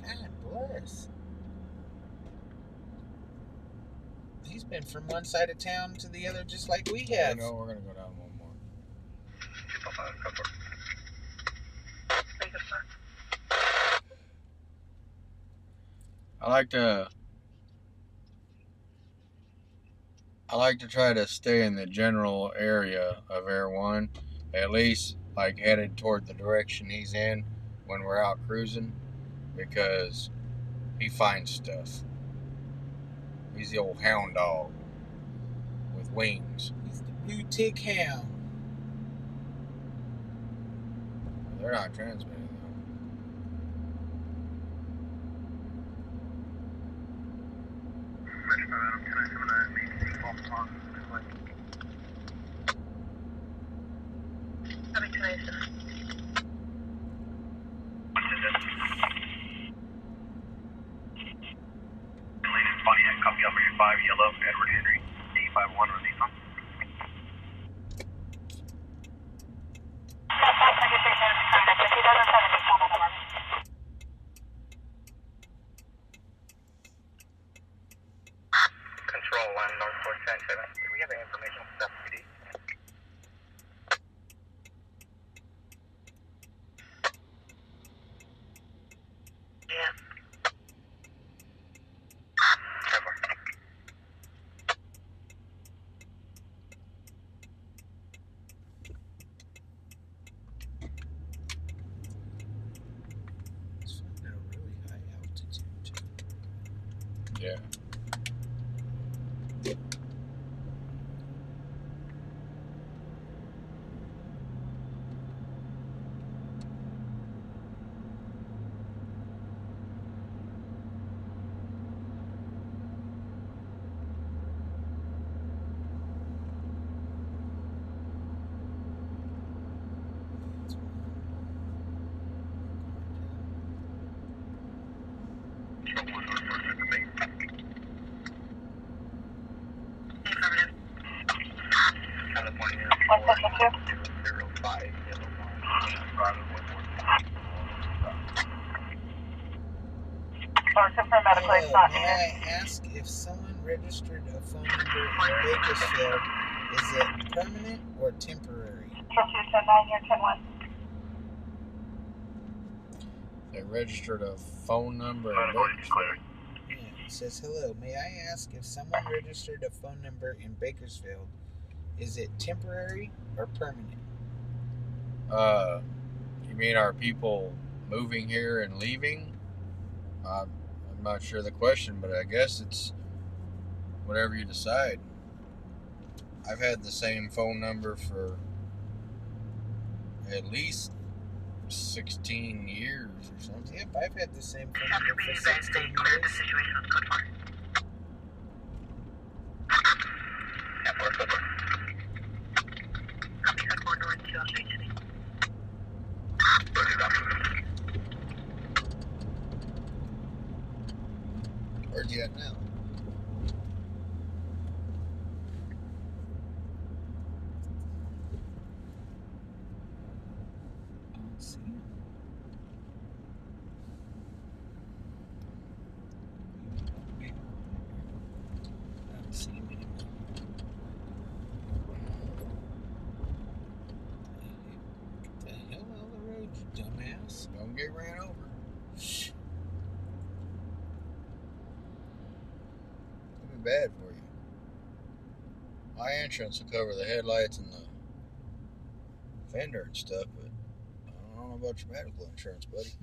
God bless. He's been from one side of town to the other just like we have. No, we're going to go down one more. I like to try to stay in the general area of Air 1, at least like headed toward the direction he's in when we're out cruising, because he finds stuff. He's the old hound dog with wings. He's the blue tick hound. They're not transmitting though. Edward Henry, 851 on Nissan. Control 1, North 477. Do we have any information from South PD? Yeah. It's at a really high altitude. Yeah. California. 10205. Hello, may I ask if someone registered a phone number in Bakersfield, is it permanent or temporary? They registered a phone number in Bakersfield. Yeah, it says, hello, may I ask if someone registered a phone number in Bakersfield, is it temporary or permanent? You mean are people moving here and leaving? I'm not sure the question, but I guess it's whatever you decide. I've had the same phone number for at least 16 years or something. Yep, I've had the same phone number for 16 years. Where's he at now? I don't see him. I don't see him anymore. Get the hell out of the road, you dumbass. Don't get ran over. Shh. It'll be bad for you. My insurance will cover the headlights and the fender and stuff, but I don't know about your medical insurance, buddy.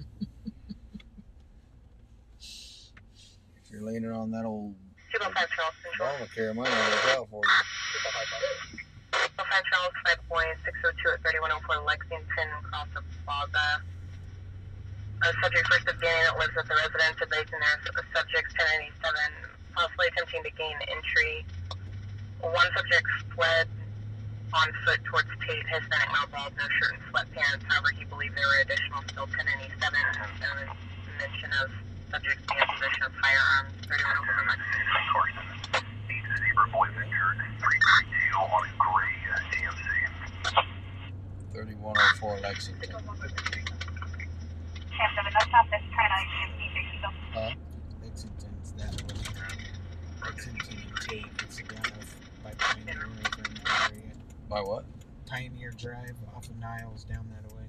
If you're leaning on that old Obamacare money, look out for you. 5 Charles, 5.602 at 3104 Lexington, across the plaza. A subject first of gain that lives at the residence, advising there's a subject 1097, possibly attempting to gain entry. One subject fled on foot towards Tate, Hispanic male, bald, no shirt and sweatpants. However, he believed there were additional still 1097. There was mention of subjects being in possession of firearms. 3104 Lexington. Zebra boy injured, 332 on a gray AMC. 3104 Lexington. Huh? Lexington's that way. Lexington and Tate, it's down by Pioneer over in that area. By what? Pioneer Drive off of Niles down that way.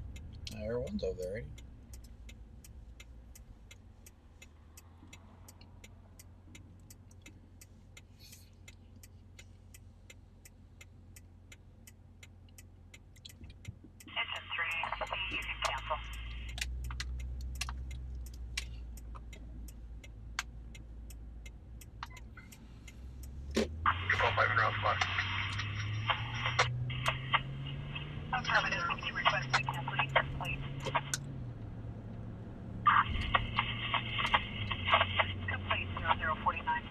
Everyone's over there, ain't he? You can cancel. Affirmative. You request to cancel your plate. Complete 0049.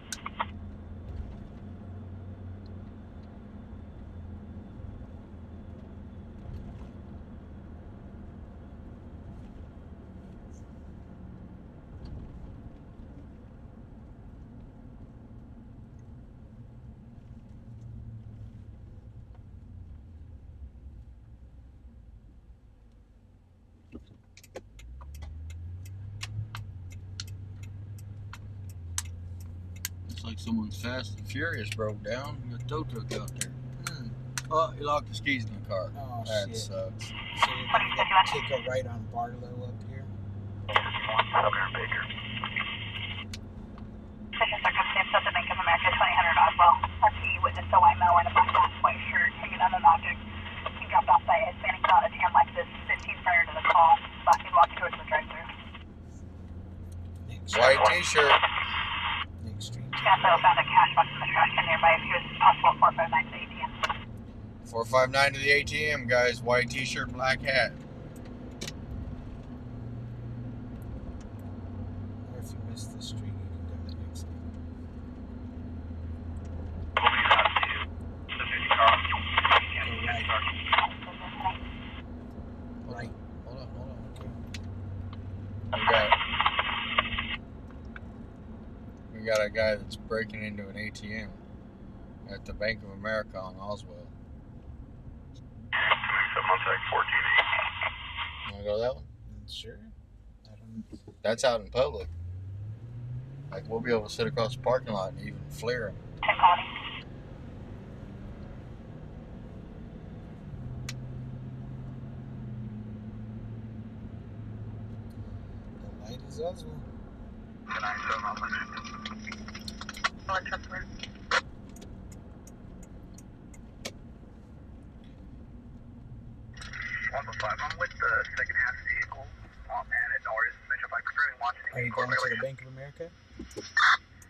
like someone's Fast and Furious broke down. You got a tow truck out there. Oh, he locked his keys in the car. Oh, that shit. sucks. So you're going to take a right on Barlow up here? Such a circumstance of the Bank of America 2000 Oswell. RP witnessed a white male in a black hat, white shirt, hanging on an object. He dropped off by his standing out a tan like this 15 prior to the call. He walked towards the drive-thru. White t-shirt. Next street. He also found a cash box in the trash can nearby. He was possible 459 to the ATM. 459 to the ATM, guys. White t-shirt, black hat. Or if you miss the street, you can go to the next one. Right. Hold on. Okay. We got a guy that's breaking into an ATM at the Bank of America on Oswell. Want to go to that one? Sure. I don't. That's out in public. Like, we'll be able to sit across the parking lot and even flare him. The light is Oswald. I'm with the second half vehicle headed north. If I really want to. Are you going to the Bank of America?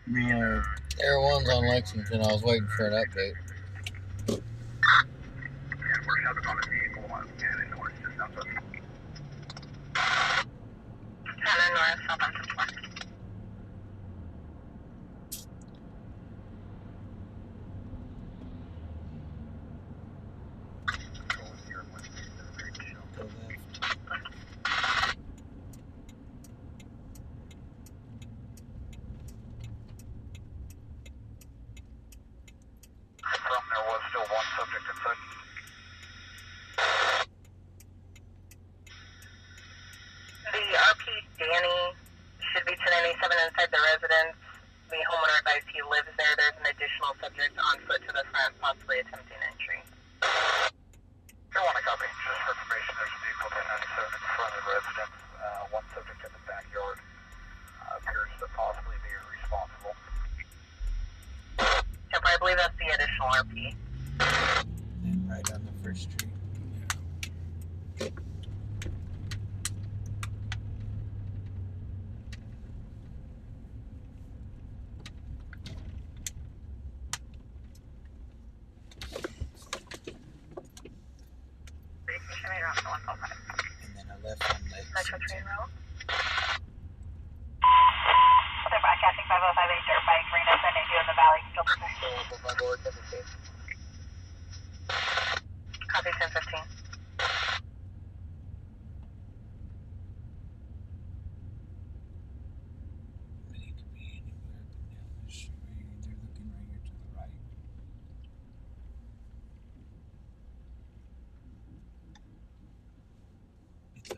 No. Air 1's on Lexington. I was waiting for an update. And we're shoving on the vehicle headed north, just outside. Headed north, south on 51. Go left. From there was still one subject inside. The RP Danny should be 1097 inside the residence. The homeowner advised he lives there. There's an additional subject on foot to the front, possibly attempting entry. I want to copy. Just for information, there's a vehicle 1097 in front of the residence. One subject in the backyard appears to possibly be responsible. Yep, I believe that's the additional RP. And right on the first street. And then a left on Metro Train Lexington. Road. They're broadcasting 5058 dirt bike, Reno, San Diego in the valley. Still protected. Copy 1015. But he could be anywhere up and down the street. They're looking right here to the right. It's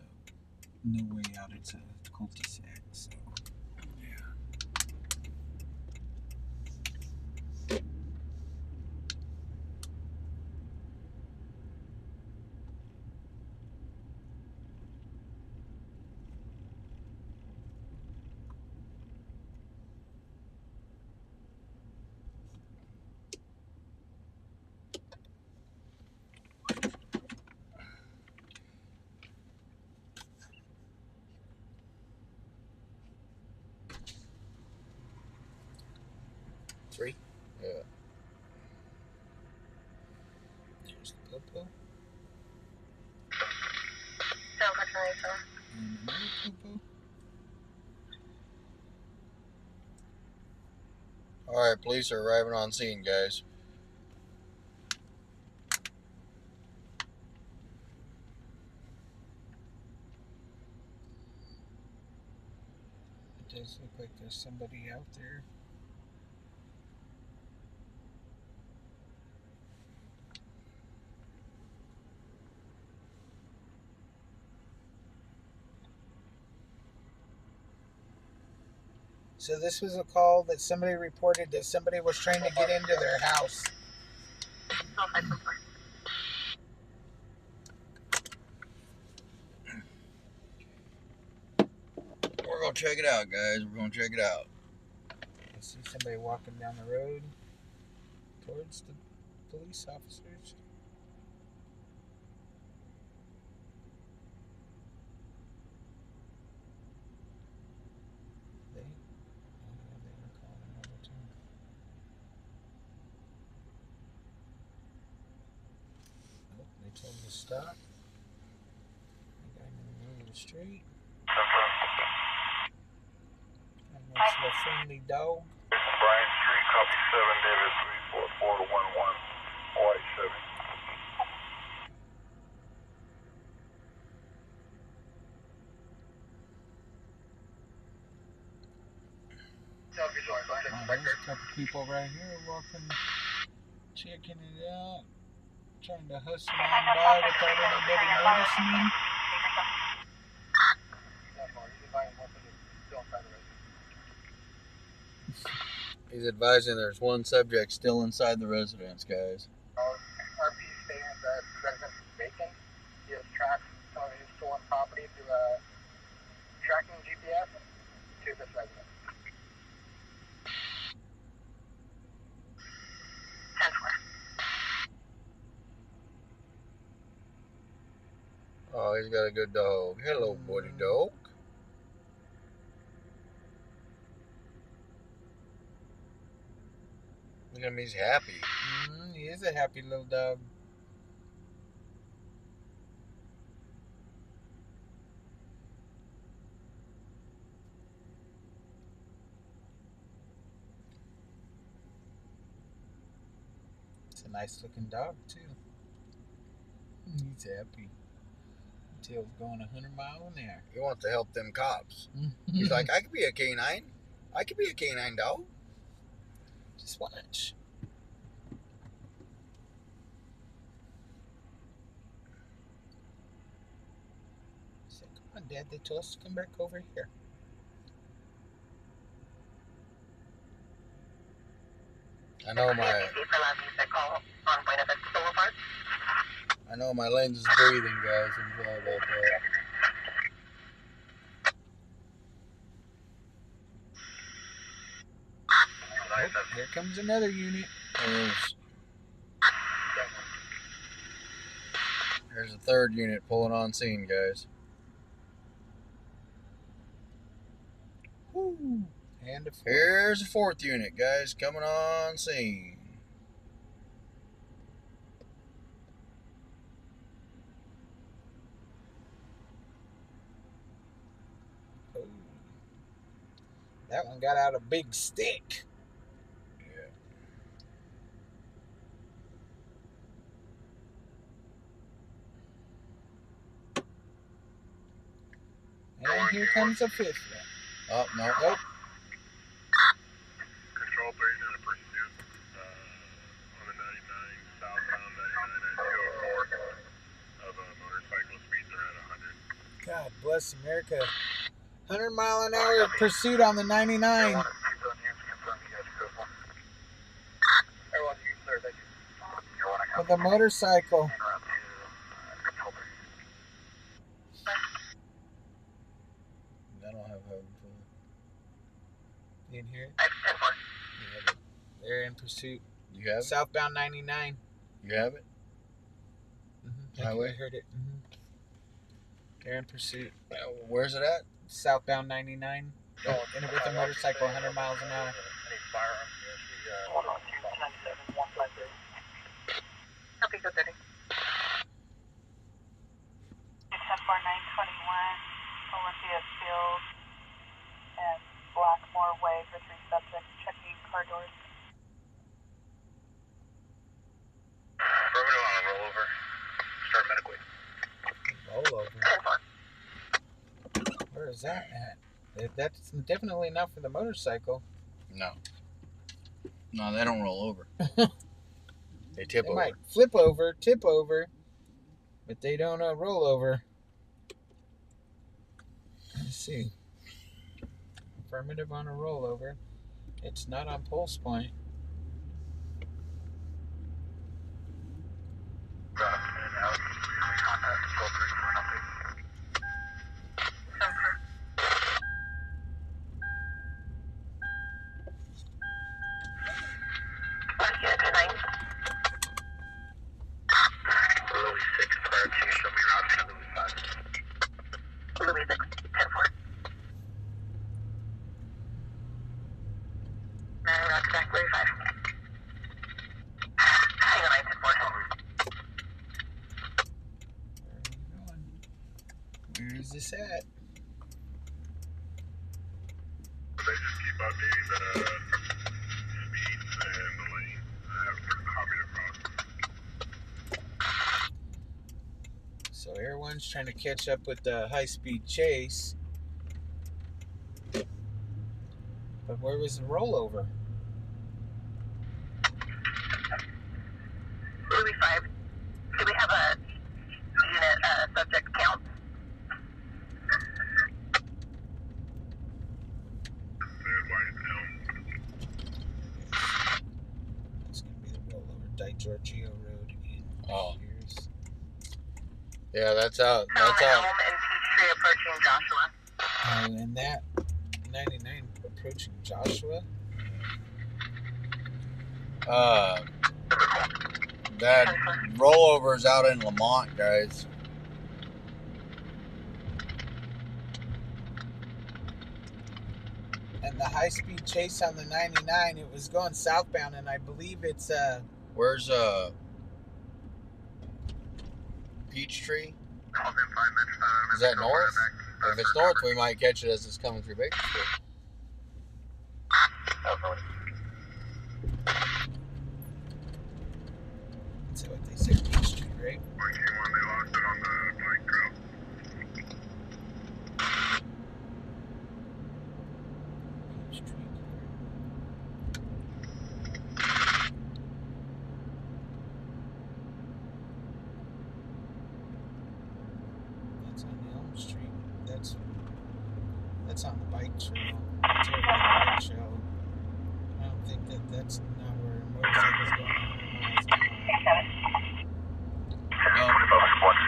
no way out. It's a cul-de-sac, so. Three. Yeah. There's the popo. San Francisco. And another popo. Alright, police are arriving on scene, guys. It does look like there's somebody out there. So this was a call that somebody reported that somebody was trying to get into their house. We're gonna check it out, guys. We're gonna check it out. I see somebody walking down the road towards the police officers. They were calling another time. Oh, they told me to stop. The guy in the middle of the street. And that's the friendly dog. Bryan Street, copy 7, Davis, 34411, Hawaii 7. There's a couple people right here walking, checking it out, trying to hustle on by without anybody noticing them. He's advising there's one subject still inside the residence, guys. RP statement that the residence is vacant. He has tracked some of his stolen property through a tracking GPS to this residence. Oh, he's got a good dog. Hello, buddy dog. Look at him, he's happy. He is a happy little dog. It's a nice looking dog too. He's happy. Tail's going 100 miles an hour. He wants to help them cops. He's like, I could be a canine. I could be a canine dog. Just watch. Say, come on, Dad. They told us to come back over here. I know my lens is breathing, guys. I'm sorry about that. Oh, here comes another unit. There's a third unit pulling on scene, guys. Woo. And a fourth. Here's a fourth unit, guys, coming on scene. Oh. That one got out a big stick. And here comes a fifth one. Oh, no. Nope. Control 3 in a pursuit on the 99 southbound 99 at 204 of a motorcycle speeds around 100. God bless America. 100 mile an hour pursuit on the 99. With a motorcycle. I don't have heaven for You can hear it? Yeah, they're in pursuit. You have it? Southbound 99. You have it? Mm-hmm. Highway? I heard it. Mm-hmm. They're in pursuit. Where's it at? Southbound 99. In it with a motorcycle, 100 miles an hour. Copy, go 30. 64921, Olympia Field, and Blackmore Way for 3 subjects, checking car doors. Affirmative on a rollover. Start medically. Roll over. Where is that at? That's definitely not for the motorcycle. No. No, they don't roll over. They tip They over. might flip over, tip over, but they don't roll over. Let's see. Affirmative on a rollover. It's not on pulse point. Where is this at? They just keep updating the speeds and the lane. I haven't copied across. So Air One's trying to catch up with the high-speed chase. But where was the rollover? Louis 5. Do we have a unit subject count? That's going to be the rollover. Di Giorgio Road in Pierce. Yeah, that's out. Elm and Peachtree approaching Joshua. And that 99 approaching Joshua. That rollover's out in Lamont, guys. And the high-speed chase on the 99, it was going southbound, and I believe it's Where's Peachtree? Is that north? If it's north, we might catch it as it's coming through Bakersfield. That's what they said, Peachtree, right? That's on Elm Street. That's on the bike trail. That's over the bike trail. I don't think that's not where motorcycles going 100 miles an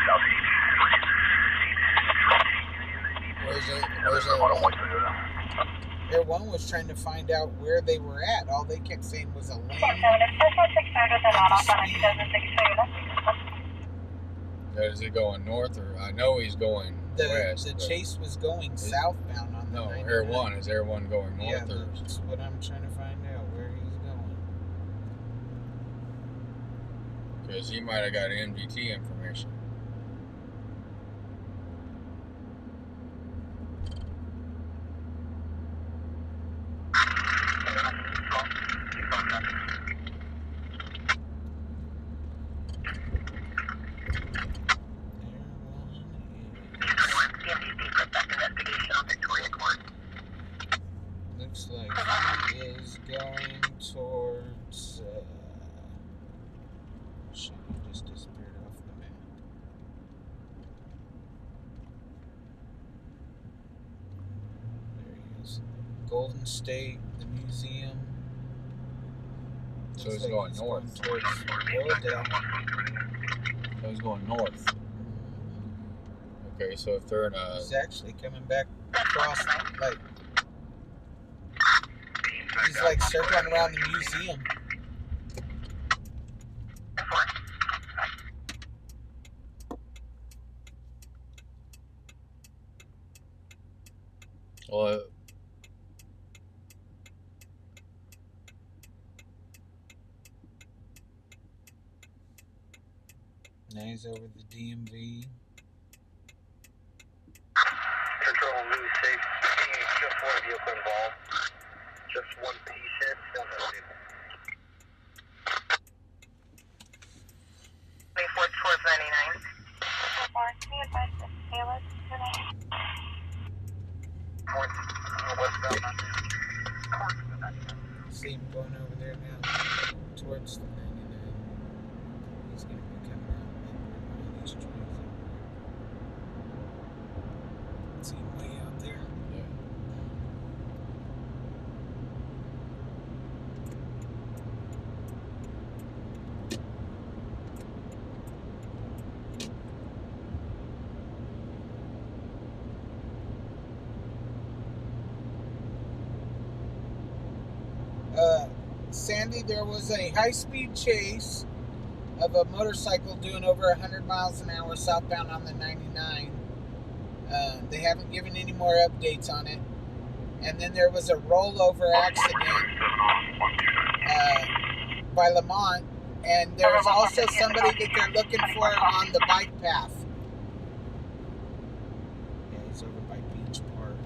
hour. Where's that? Air One was trying to find out where they were at. All they kept saying was a lane. Is he going north or? I know he's going west. The chase was going southbound on the No, 99. Air One. Is Air One going north Yeah, or? that's what I'm trying to find out, where he's going. Because he might have got MDT information. Looks like he is going towards. Shit, he just disappeared off the map. There he is. Golden State, the museum. So Looks he's like going north. towards Oradell. So he's going north. Okay, so if they're in a. He's actually coming back across, like. He's like circling around the museum. Well, Now he's over the DMV. Control Louis 6, just one vehicle involved. Just one patient. Still no vehicle. 24 towards 99. Can you advise the Taylor tonight? See him going over there now, towards the 99. He's gonna be coming out behind these trees over there. See him way out there? yeah. Sandy, there was a high-speed chase of a motorcycle doing over 100 miles an hour southbound on the 99. They haven't given any more updates on it. And then there was a rollover accident by Lamont. And there's also somebody that they're looking for on the bike path. Yeah, he's over by Beach Park.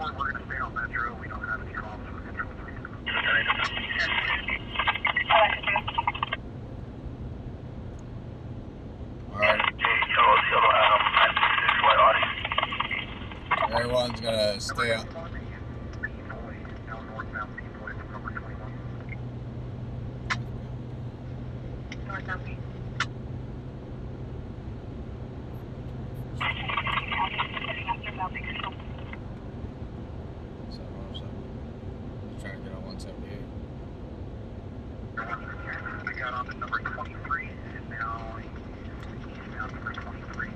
We're going to stay on Metro. We don't have any calls for Metro 3. Alright. Everyone's gonna stay up. Trying to get on 178. We got on to number 23, and now he's down number 23.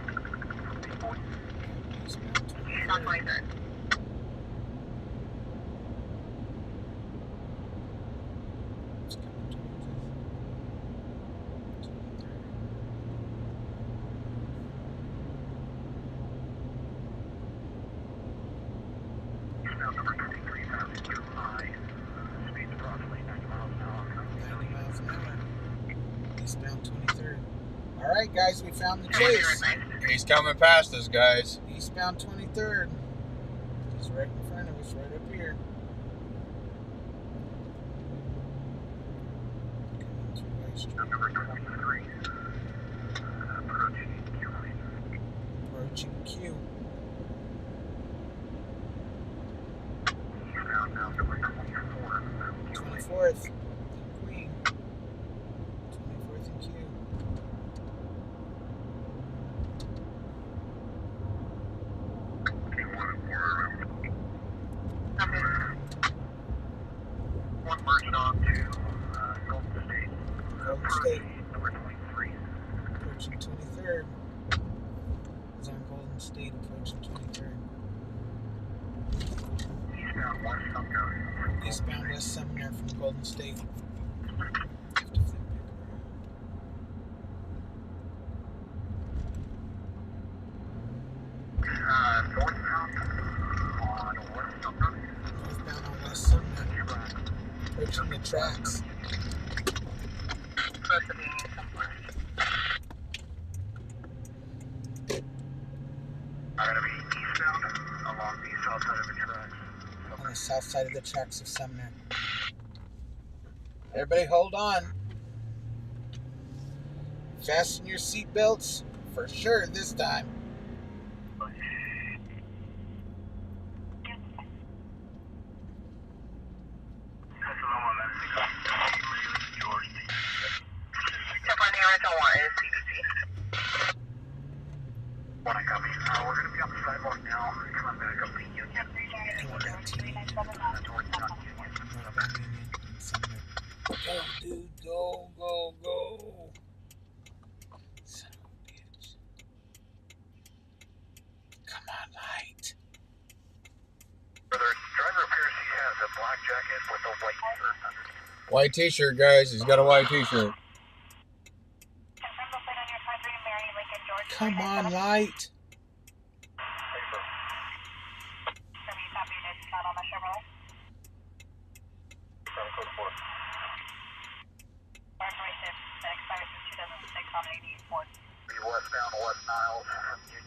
He's on 23rd. He's down number 23, passing through high. Speed's approximately 90 miles an hour. 90 miles an hour. Eastbound 23rd. Alright, guys, we found the chase. He's coming past us, guys. Eastbound 23rd. He's right in front of us, right up here. Coming through High Street. Number 23. Approaching Q. Approaching Q. Eastbound now number 24. 24th. Queen. 24th and Q. One merged on to Golden State. Golden State. Number 23. Approaching 23rd. He's on Golden State, approaching 23rd. Eastbound West Sumner. Eastbound West Sumner from Golden State. Northbound on West Sumner. Northbound on West Sumner. Approaching the tracks. I'm going to be eastbound along the south side of the tracks. On the south side of the tracks of Sumner. Everybody hold on. Fasten your seatbelts for sure this time. When I come in, we're going to be on the sidewalk now. Coming back up the Union. Come on back to Union. Northbound Union and Sumner. Go, dude. Go, go, go. Son of a bitch. Come on, light. The driver appears he has a black jacket with a white shirt underneath. White t-shirt, guys. He's got a white t-shirt. Come on, light.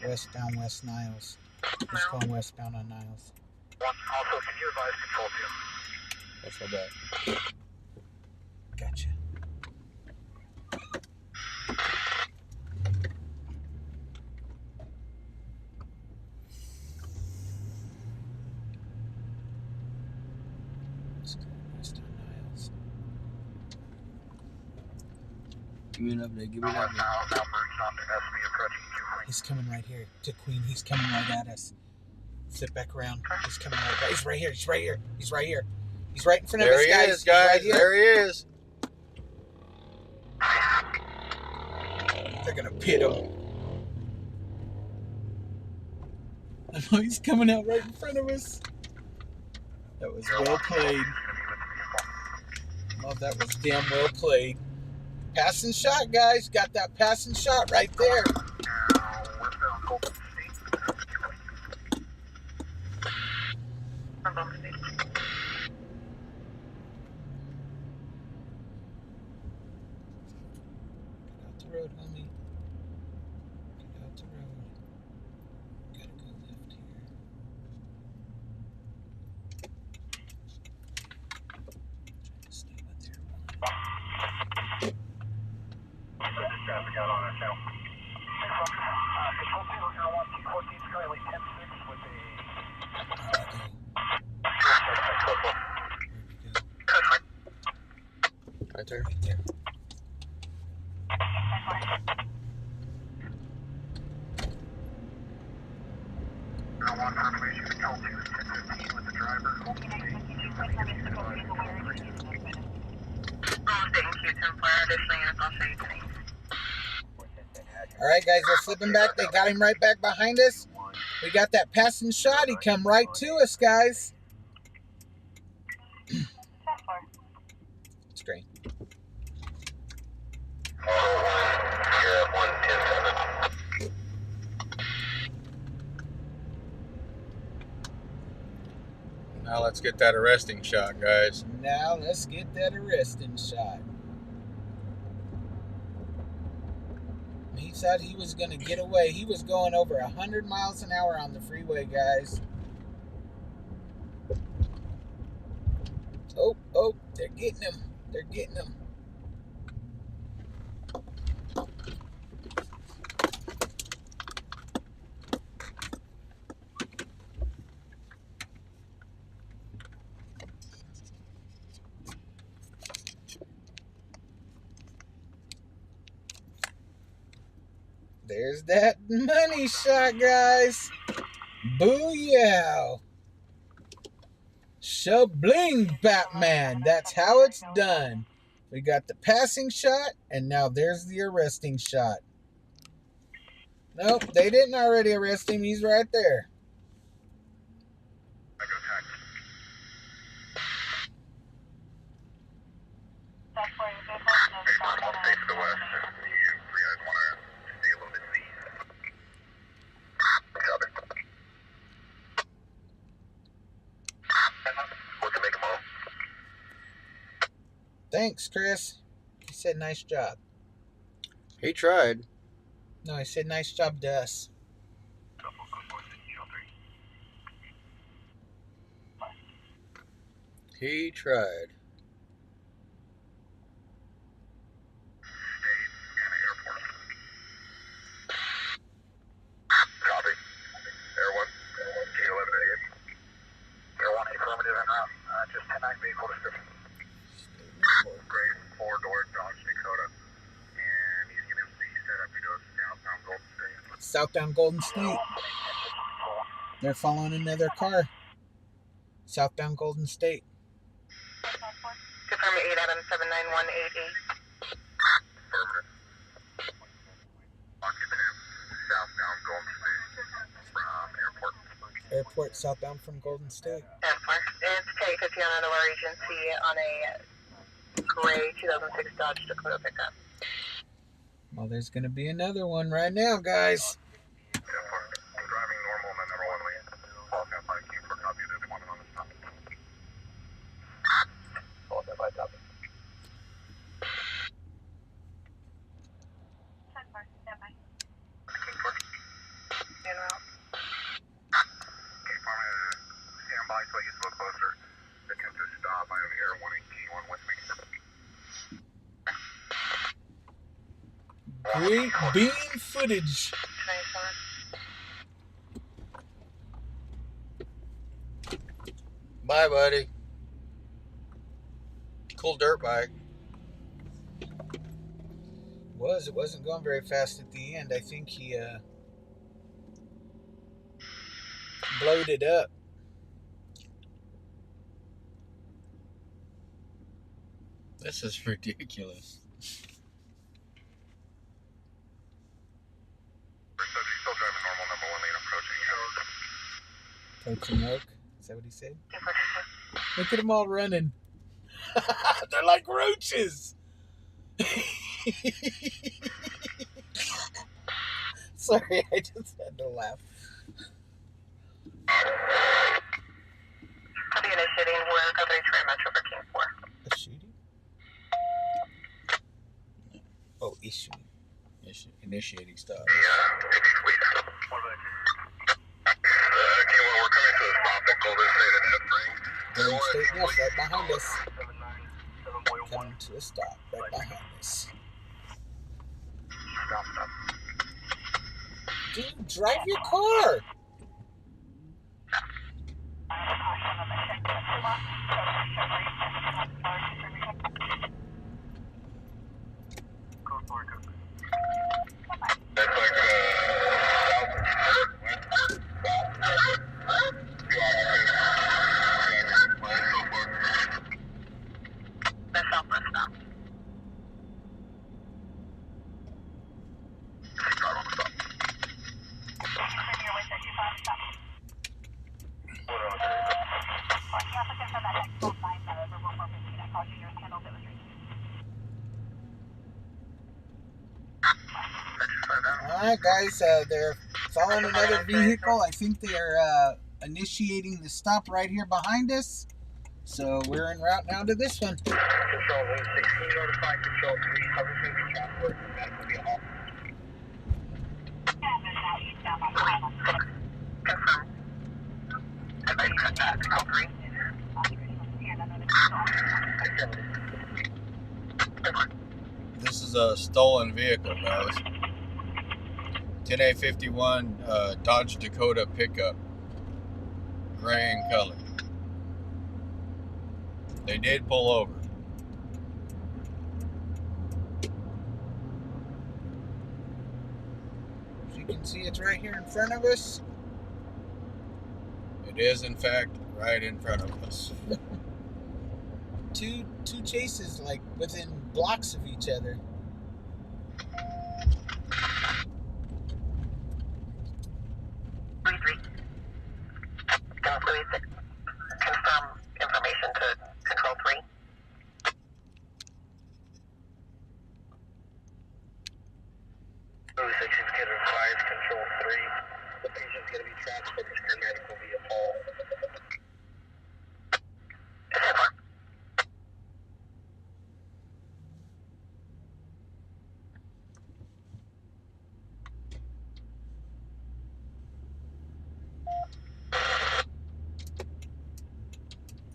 Westbound West Niles. He's going westbound on Niles. Also, can you advise control 2? That's so bad. Gotcha. Let's go west on Niles. Give me an update. Give me an Now update. merged on to SB approaching Q. He's coming right here to Queen. He's coming right at us. Flip back around. He's coming right back. He's right here. He's right here. He's right here. He's right in front of us, There he guys. is, guys. He's right here. There he is. They're gonna pit him. I know he's coming out right in front of us. That was well played. Oh, that was damn well played. Passing shot, guys. Got that passing shot right there. Get out the road, homie. Get out the road. Gotta go left here. Stay with their line. Traffic out on our channel. Control 2, you're going to want T14 Skyway 10-6 with Right there. Right there. I want confirmation Control 2 is 1015 with the driver. Thank you, 10 4. Additionally, I'll show you today. All right, guys, they're slipping back. They got him right back behind us. We got that passing shot. He come right to us, guys. It's great. Now let's get that arresting shot, guys. Now let's get that arresting shot. He thought he was going to get away. He was going over 100 miles an hour on the freeway, guys. Oh, they're getting him. They're getting him. There's that money shot, guys. Booyah. Shabling, Batman. That's how it's done. We got the passing shot, and now there's the arresting shot. Nope, they didn't already arrest him. He's right there. Thanks, Chris. He said nice job. He tried. No, he said nice job to us. He tried. Copy. Air 1, K1188. Air 1, affirmative and just 10-9 vehicle description. Gray 4-door Dodge Dakota. And he's going to be set up to go southbound Golden State. Southbound Golden State. They're following another car. Southbound Golden State. Confirm 8 Adam 79188. Affirmative. Occupant southbound Golden State from airport. Airport southbound from Golden State. It's K50 on another agency on a gray 2006 Dodge Dakota pickup. Well, there's going to be another one right now, guys. I'm driving normal in the number 1 lane. All stand by queue for copy of the deployment on the stop. All stand by copy. Stand by so I get a little closer. Attempt to stop. I have Air 1 and K1 with me. Great beam footage. Bye, buddy. Cool dirt bike. It wasn't going very fast at the end. I think he blowed it up. This is ridiculous. Oats and milk. Is that what he said? Look at them all running. They're like roaches. Sorry, I just had to laugh. I'll be initiating where Governor Troy Metro for King 4. A shooting? Oh, issuing. Initiating stuff. Okay, well, we're coming to a stop at Golden State and F ring. Golden State Wolf right behind us. Coming to a stop right behind us. Dude, drive your car. That's like, The southwest stop. Alright, guys, they're following another vehicle. I think they are initiating the stop right here behind us. So we're en route now to this one. Control Room 16 notified Control 3. Cover's going to be transported to medical vehicle. This is a stolen vehicle, guys. 10A51 Dodge Dakota pickup. Gray in color. They did pull over. As you can see, it's right here in front of us. It is, in fact, right in front of us. Two chases, like, within blocks of each other. Confirm information to Control 3. Louis 6 is going to advise Control 3. The patient's going to be transported to medical vehicle.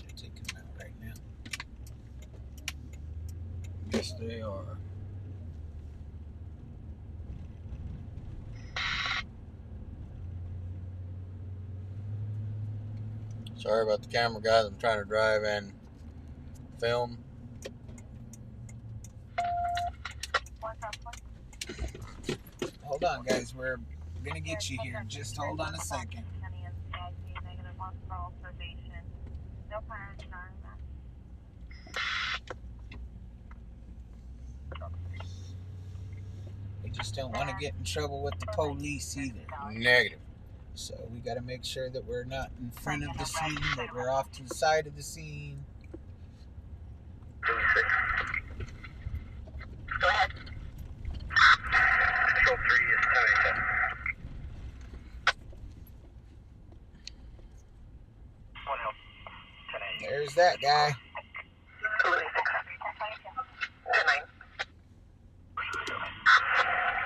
They're taking them out right now. Yes, they are. Sorry about the camera, guys. I'm trying to drive and film. Hold on, guys. We're gonna get you here. Just hold on a second. We just don't want to get in trouble with the police either. Negative. So we got to make sure that we're not in front of the scene, that we're off to the side of the scene. Louis 6. Go ahead. Control 3 is 10 There's that guy. Louis 6. 10-9.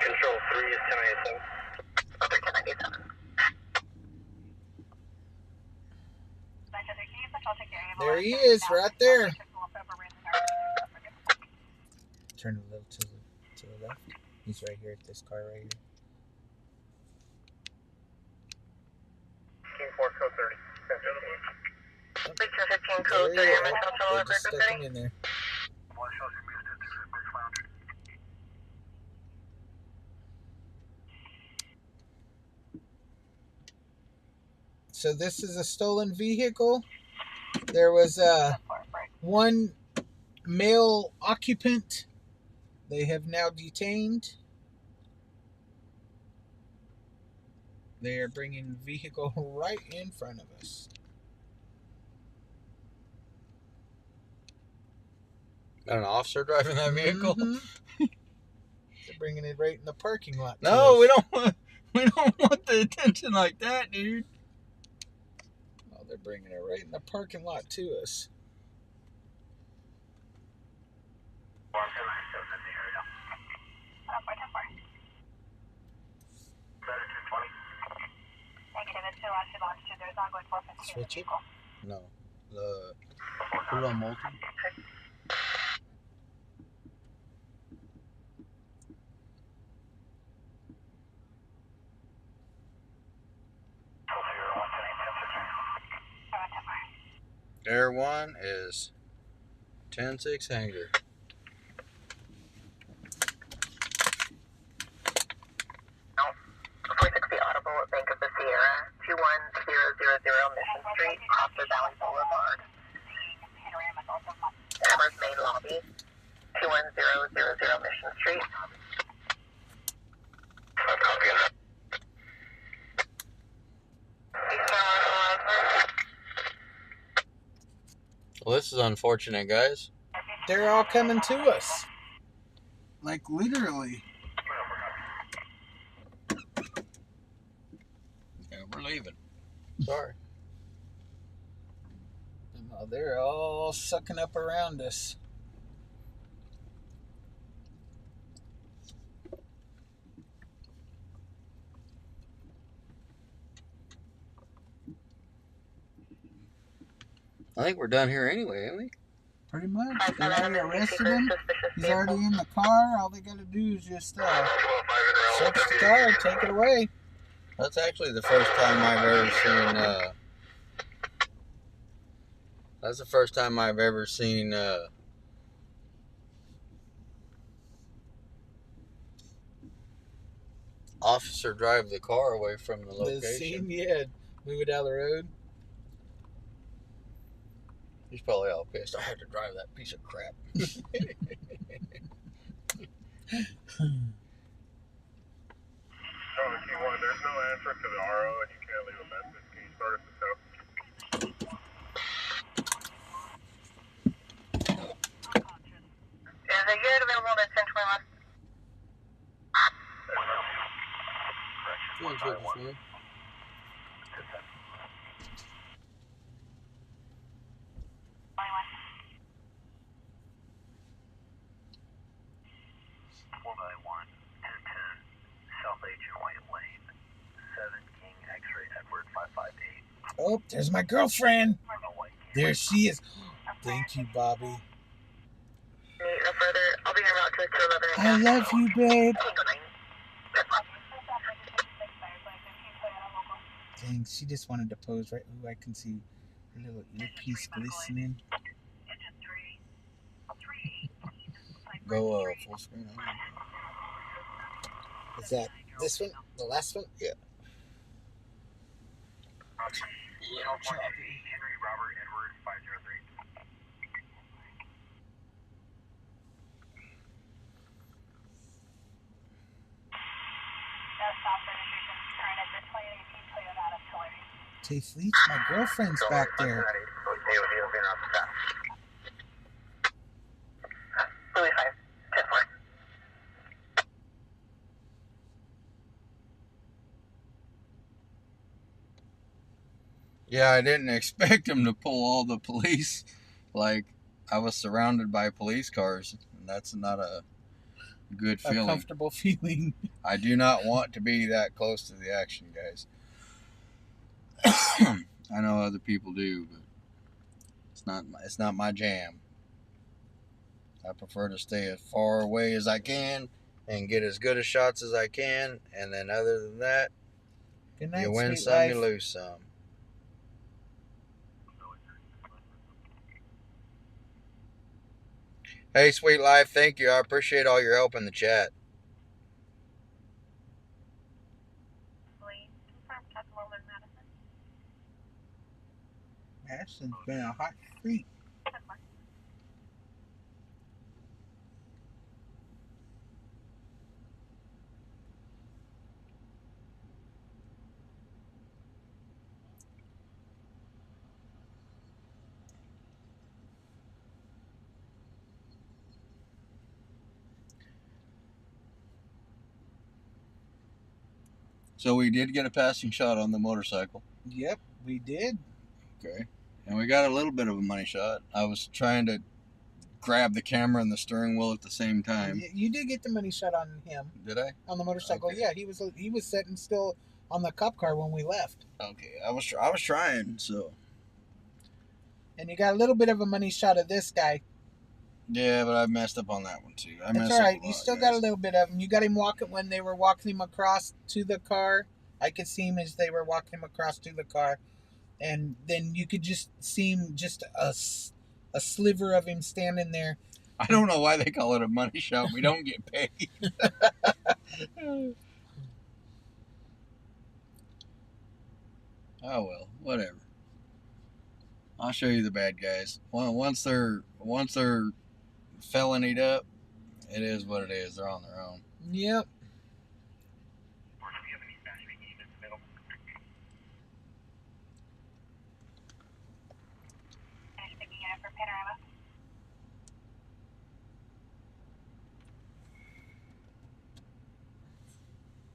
Control 3 is 10 Okay, 10-97. There he is, right there. Turn a little to the left. He's right here at this car right here. King 4 code 30. Picture 15 There code he 30. is. I'm in They Central just stuck him Bakersfield. in there. One shows you missed it. This is Big Flounder. So this is a stolen vehicle. There was one male occupant. They have now detained. They are bringing the vehicle right in front of us. An officer driving that vehicle? Mhm. They're bringing it right in the parking lot. No, to we us. don't want the attention like that, dude. Oh, they're bringing it right in the parking lot to us. Switch it? No. Put it on multi. Air 1 is 10-6 hanger. Audible at Bank of the Sierra, 21000 Mission Street, Costa Valley Boulevard. Amherst Main Lobby, 21000 Mission Street. Well, this is unfortunate, guys. They're all coming to us. Like literally. Yeah, we're leaving. Sorry. Oh, they're all sucking up around us. I think we're done here anyway, ain't we? Pretty much. They already arrested him. He's already in the car. All they got to do is just search the car, take it away. That's actually the first time I've ever seen. That's the first time I've ever seen. Officer drive the car away from the location. The scene, yeah. Move it down the road. He's probably all pissed. I had to drive that piece of crap. So, Q1, there's no answer to the RO and you can't leave a message. Can you start us a tow? Is a unit available to 1021? Come on, Switch, man. Oh, there's my girlfriend. There she is. Thank you, Bobby. No further. I'll be en route to 11. I love you, babe. Thanks. She just wanted to pose right. Ooh, I can see her little earpiece glistening. Go full screen. Is that this one? The last one? Yeah. Henry Robert Edward 503. Tay Fleet, my girlfriend's back there. Louis 5, 10-4. Yeah, I didn't expect him to pull all the police. Like, I was surrounded by police cars. And that's not a good A feeling. comfortable feeling. I do not want to be that close to the action, guys. I know other people do, but it's not my jam. I prefer to stay as far away as I can and get as good a shots as I can, and then other than that, Good night, you win sweet some, life. you lose some. Hey, sweet life, thank you. I appreciate all your help in the chat. Madison's been a hot street. So we did get a passing shot on the motorcycle. Yep, we did. Okay. And we got a little bit of a money shot. I was trying to grab the camera and the steering wheel at the same time. You did get the money shot on him. Did I? On the motorcycle, Okay. yeah. He was sitting still on the cop car when we left. Okay. I was trying, so. And you got a little bit of a money shot of this guy. Yeah, but I messed up on that one too. That's all right. You still got a little bit of him. You got him walking when they were walking him across to the car. I could see him as they were walking him across to the car, and then you could just see him, just a sliver of him standing there. I don't know why they call it a money shot. We don't get paid. Oh well, whatever. I'll show you the bad guys. Once they're felonied up, it is what it is. They're on their own. Yep.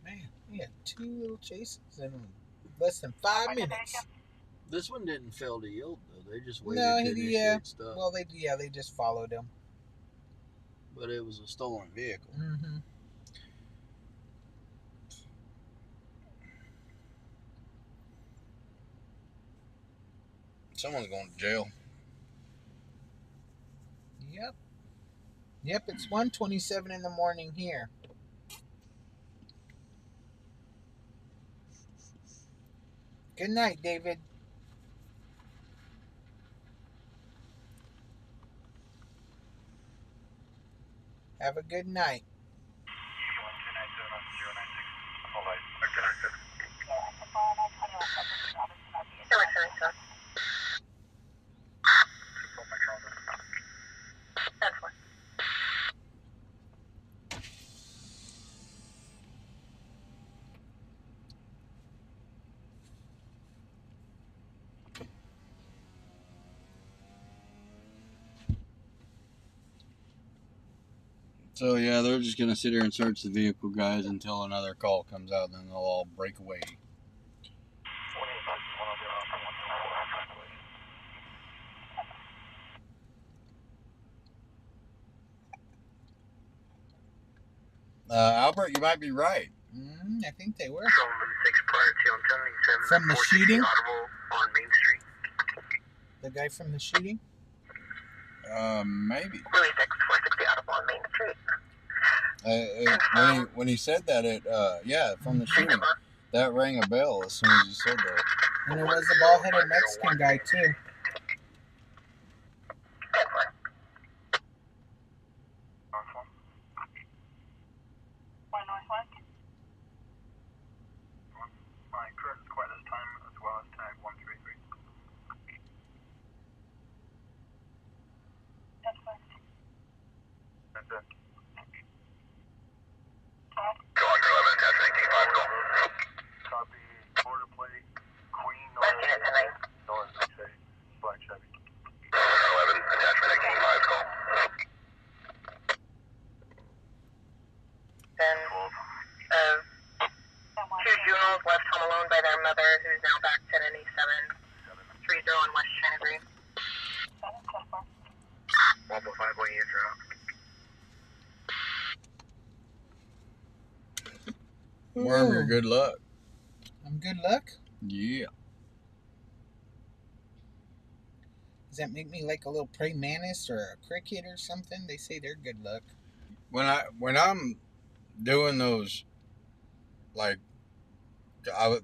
Man, we had 2 little chases in less than 5 minutes. This one didn't fail to yield though. They just waited to initiate stuff. Well, they just followed him. But it was a stolen vehicle. Mm-hmm. Someone's going to jail. Yep. Yep, it's 1:27 in the morning here. Good night, David. Have a good night. So yeah, they're just gonna sit here and search the vehicle, guys, until another call comes out, and then they'll all break away. Albert, you might be right. I think they were. From the shooting? On Main Street. The guy from the shooting? Maybe. Louis 6, 460 Audible on Main Street. When he said that, yeah, from the shooting, that rang a bell as soon as you said that. And it was the bald-headed Mexican guy, too. My current squad this time, as well as tag 133. That's it. Copy, border plate, Queen, North, say, Black Chevy. 11, attachment 18-5, call. Then, two juveniles left home alone by their mother, who's now back 10 and 730 on West China Green. 1.5 when you enter out. Wormer, good luck. I'm good luck? Yeah. Does that make me like a little praying mantis or a cricket or something? They say they're good luck. When I'm doing those, like,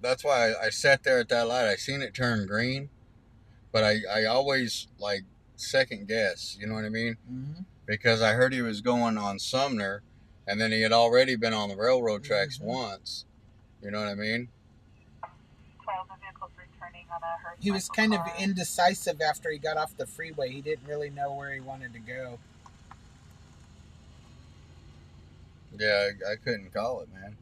that's why I sat there at that light. I seen it turn green, but I always like second guess. You know what I mean? Mm-hmm. Because I heard he was going on Sumner, and then he had already been on the railroad tracks once. You know what I mean? He was kind of indecisive after he got off the freeway. He didn't really know where he wanted to go. Yeah, I couldn't call it, man.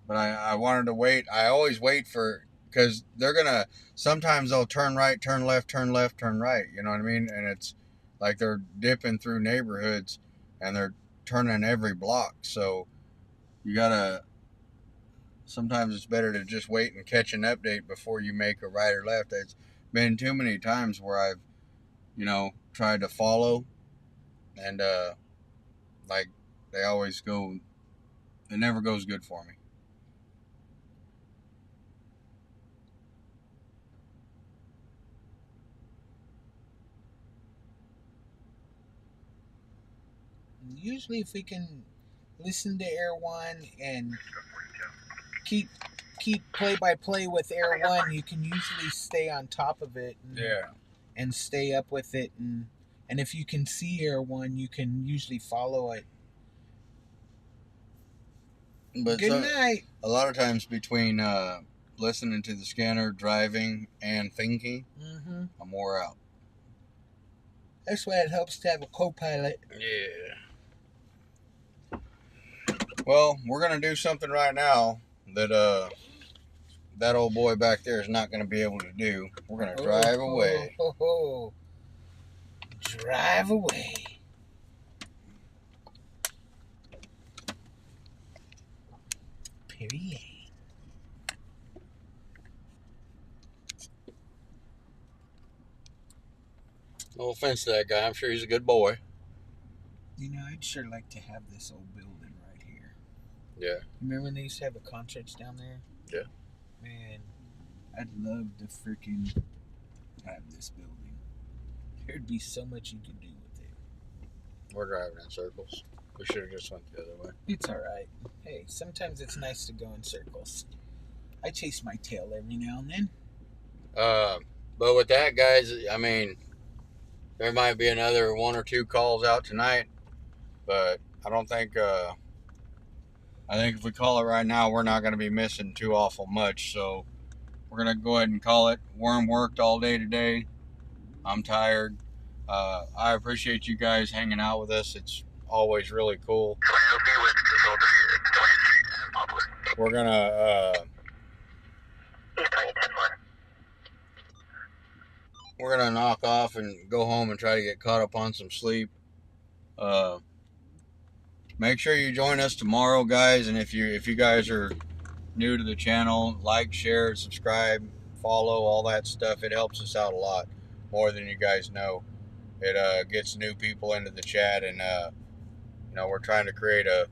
But I wanted to wait. I always wait for, because they're gonna, sometimes they'll turn right, turn left, turn left, turn right. You know what I mean? And it's like they're dipping through neighborhoods and they're turning every block. So you gotta, sometimes it's better to just wait and catch an update before you make a right or left. It's been too many times where I've, tried to follow, and like, they always go, it never goes good for me. Usually if we can listen to Air One and keep play-by-play with Air One, you can usually stay on top of it and stay up with it, and if you can see Air One, you can usually follow it. But Good night. A lot of times between listening to the scanner, driving, and thinking, I'm wore out. That's why it helps to have a co-pilot. Yeah. Well, we're going to do something right now that that old boy back there is not going to be able to do. We're going to drive away. Drive away. Period. No offense to that guy. I'm sure he's a good boy. I'd sure like to have this old building right here. Yeah. Remember when they used to have the concerts down there? Yeah. Man, I'd love to freaking have this building. There'd be so much you could do with it. We're driving in circles. We should have just went the other way. It's alright. Hey, sometimes it's nice to go in circles. I chase my tail every now and then. But with that, guys, I mean, there might be another 1 or 2 calls out tonight, but I don't think, I think if we call it right now, we're not going to be missing too awful much, so we're going to go ahead and call it. Worm worked all day today. I'm tired. I appreciate you guys hanging out with us. It's always really cool. We're going to, we're going to knock off and go home and try to get caught up on some sleep. Make sure you join us tomorrow, guys. And if you guys are new to the channel, like, share, subscribe, follow, all that stuff. It helps us out a lot, more than you guys know. It gets new people into the chat, and we're trying to create a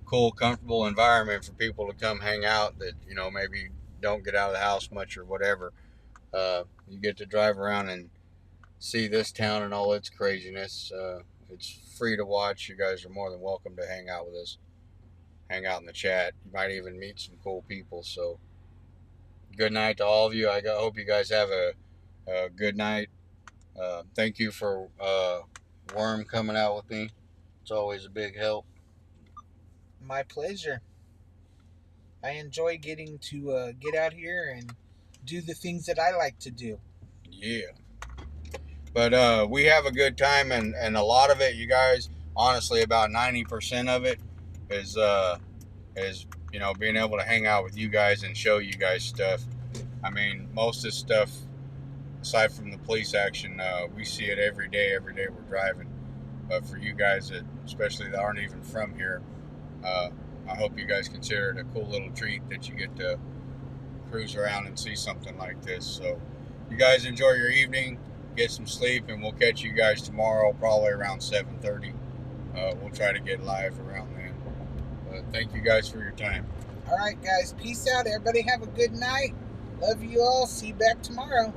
cool, comfortable environment for people to come hang out that maybe don't get out of the house much or whatever. You get to drive around and see this town and all its craziness. It's free to watch. You guys are more than welcome to hang out with us. Hang out in the chat. You might even meet some cool people. So, good night to all of you. I hope you guys have a good night. Thank you for Worm coming out with me. It's always a big help. My pleasure. I enjoy getting to get out here and do the things that I like to do. Yeah. But we have a good time, and a lot of it, you guys, honestly, about 90% of it is being able to hang out with you guys and show you guys stuff. I mean, most of this stuff, aside from the police action, we see it every day we're driving. But for you guys, especially that aren't even from here, I hope you guys consider it a cool little treat that you get to cruise around and see something like this. So you guys enjoy your evening, get some sleep, and we'll catch you guys tomorrow, probably around 7:30. We'll try to get live around then. But thank you guys for your time. All right, guys. Peace out. Everybody have a good night. Love you all. See you back tomorrow.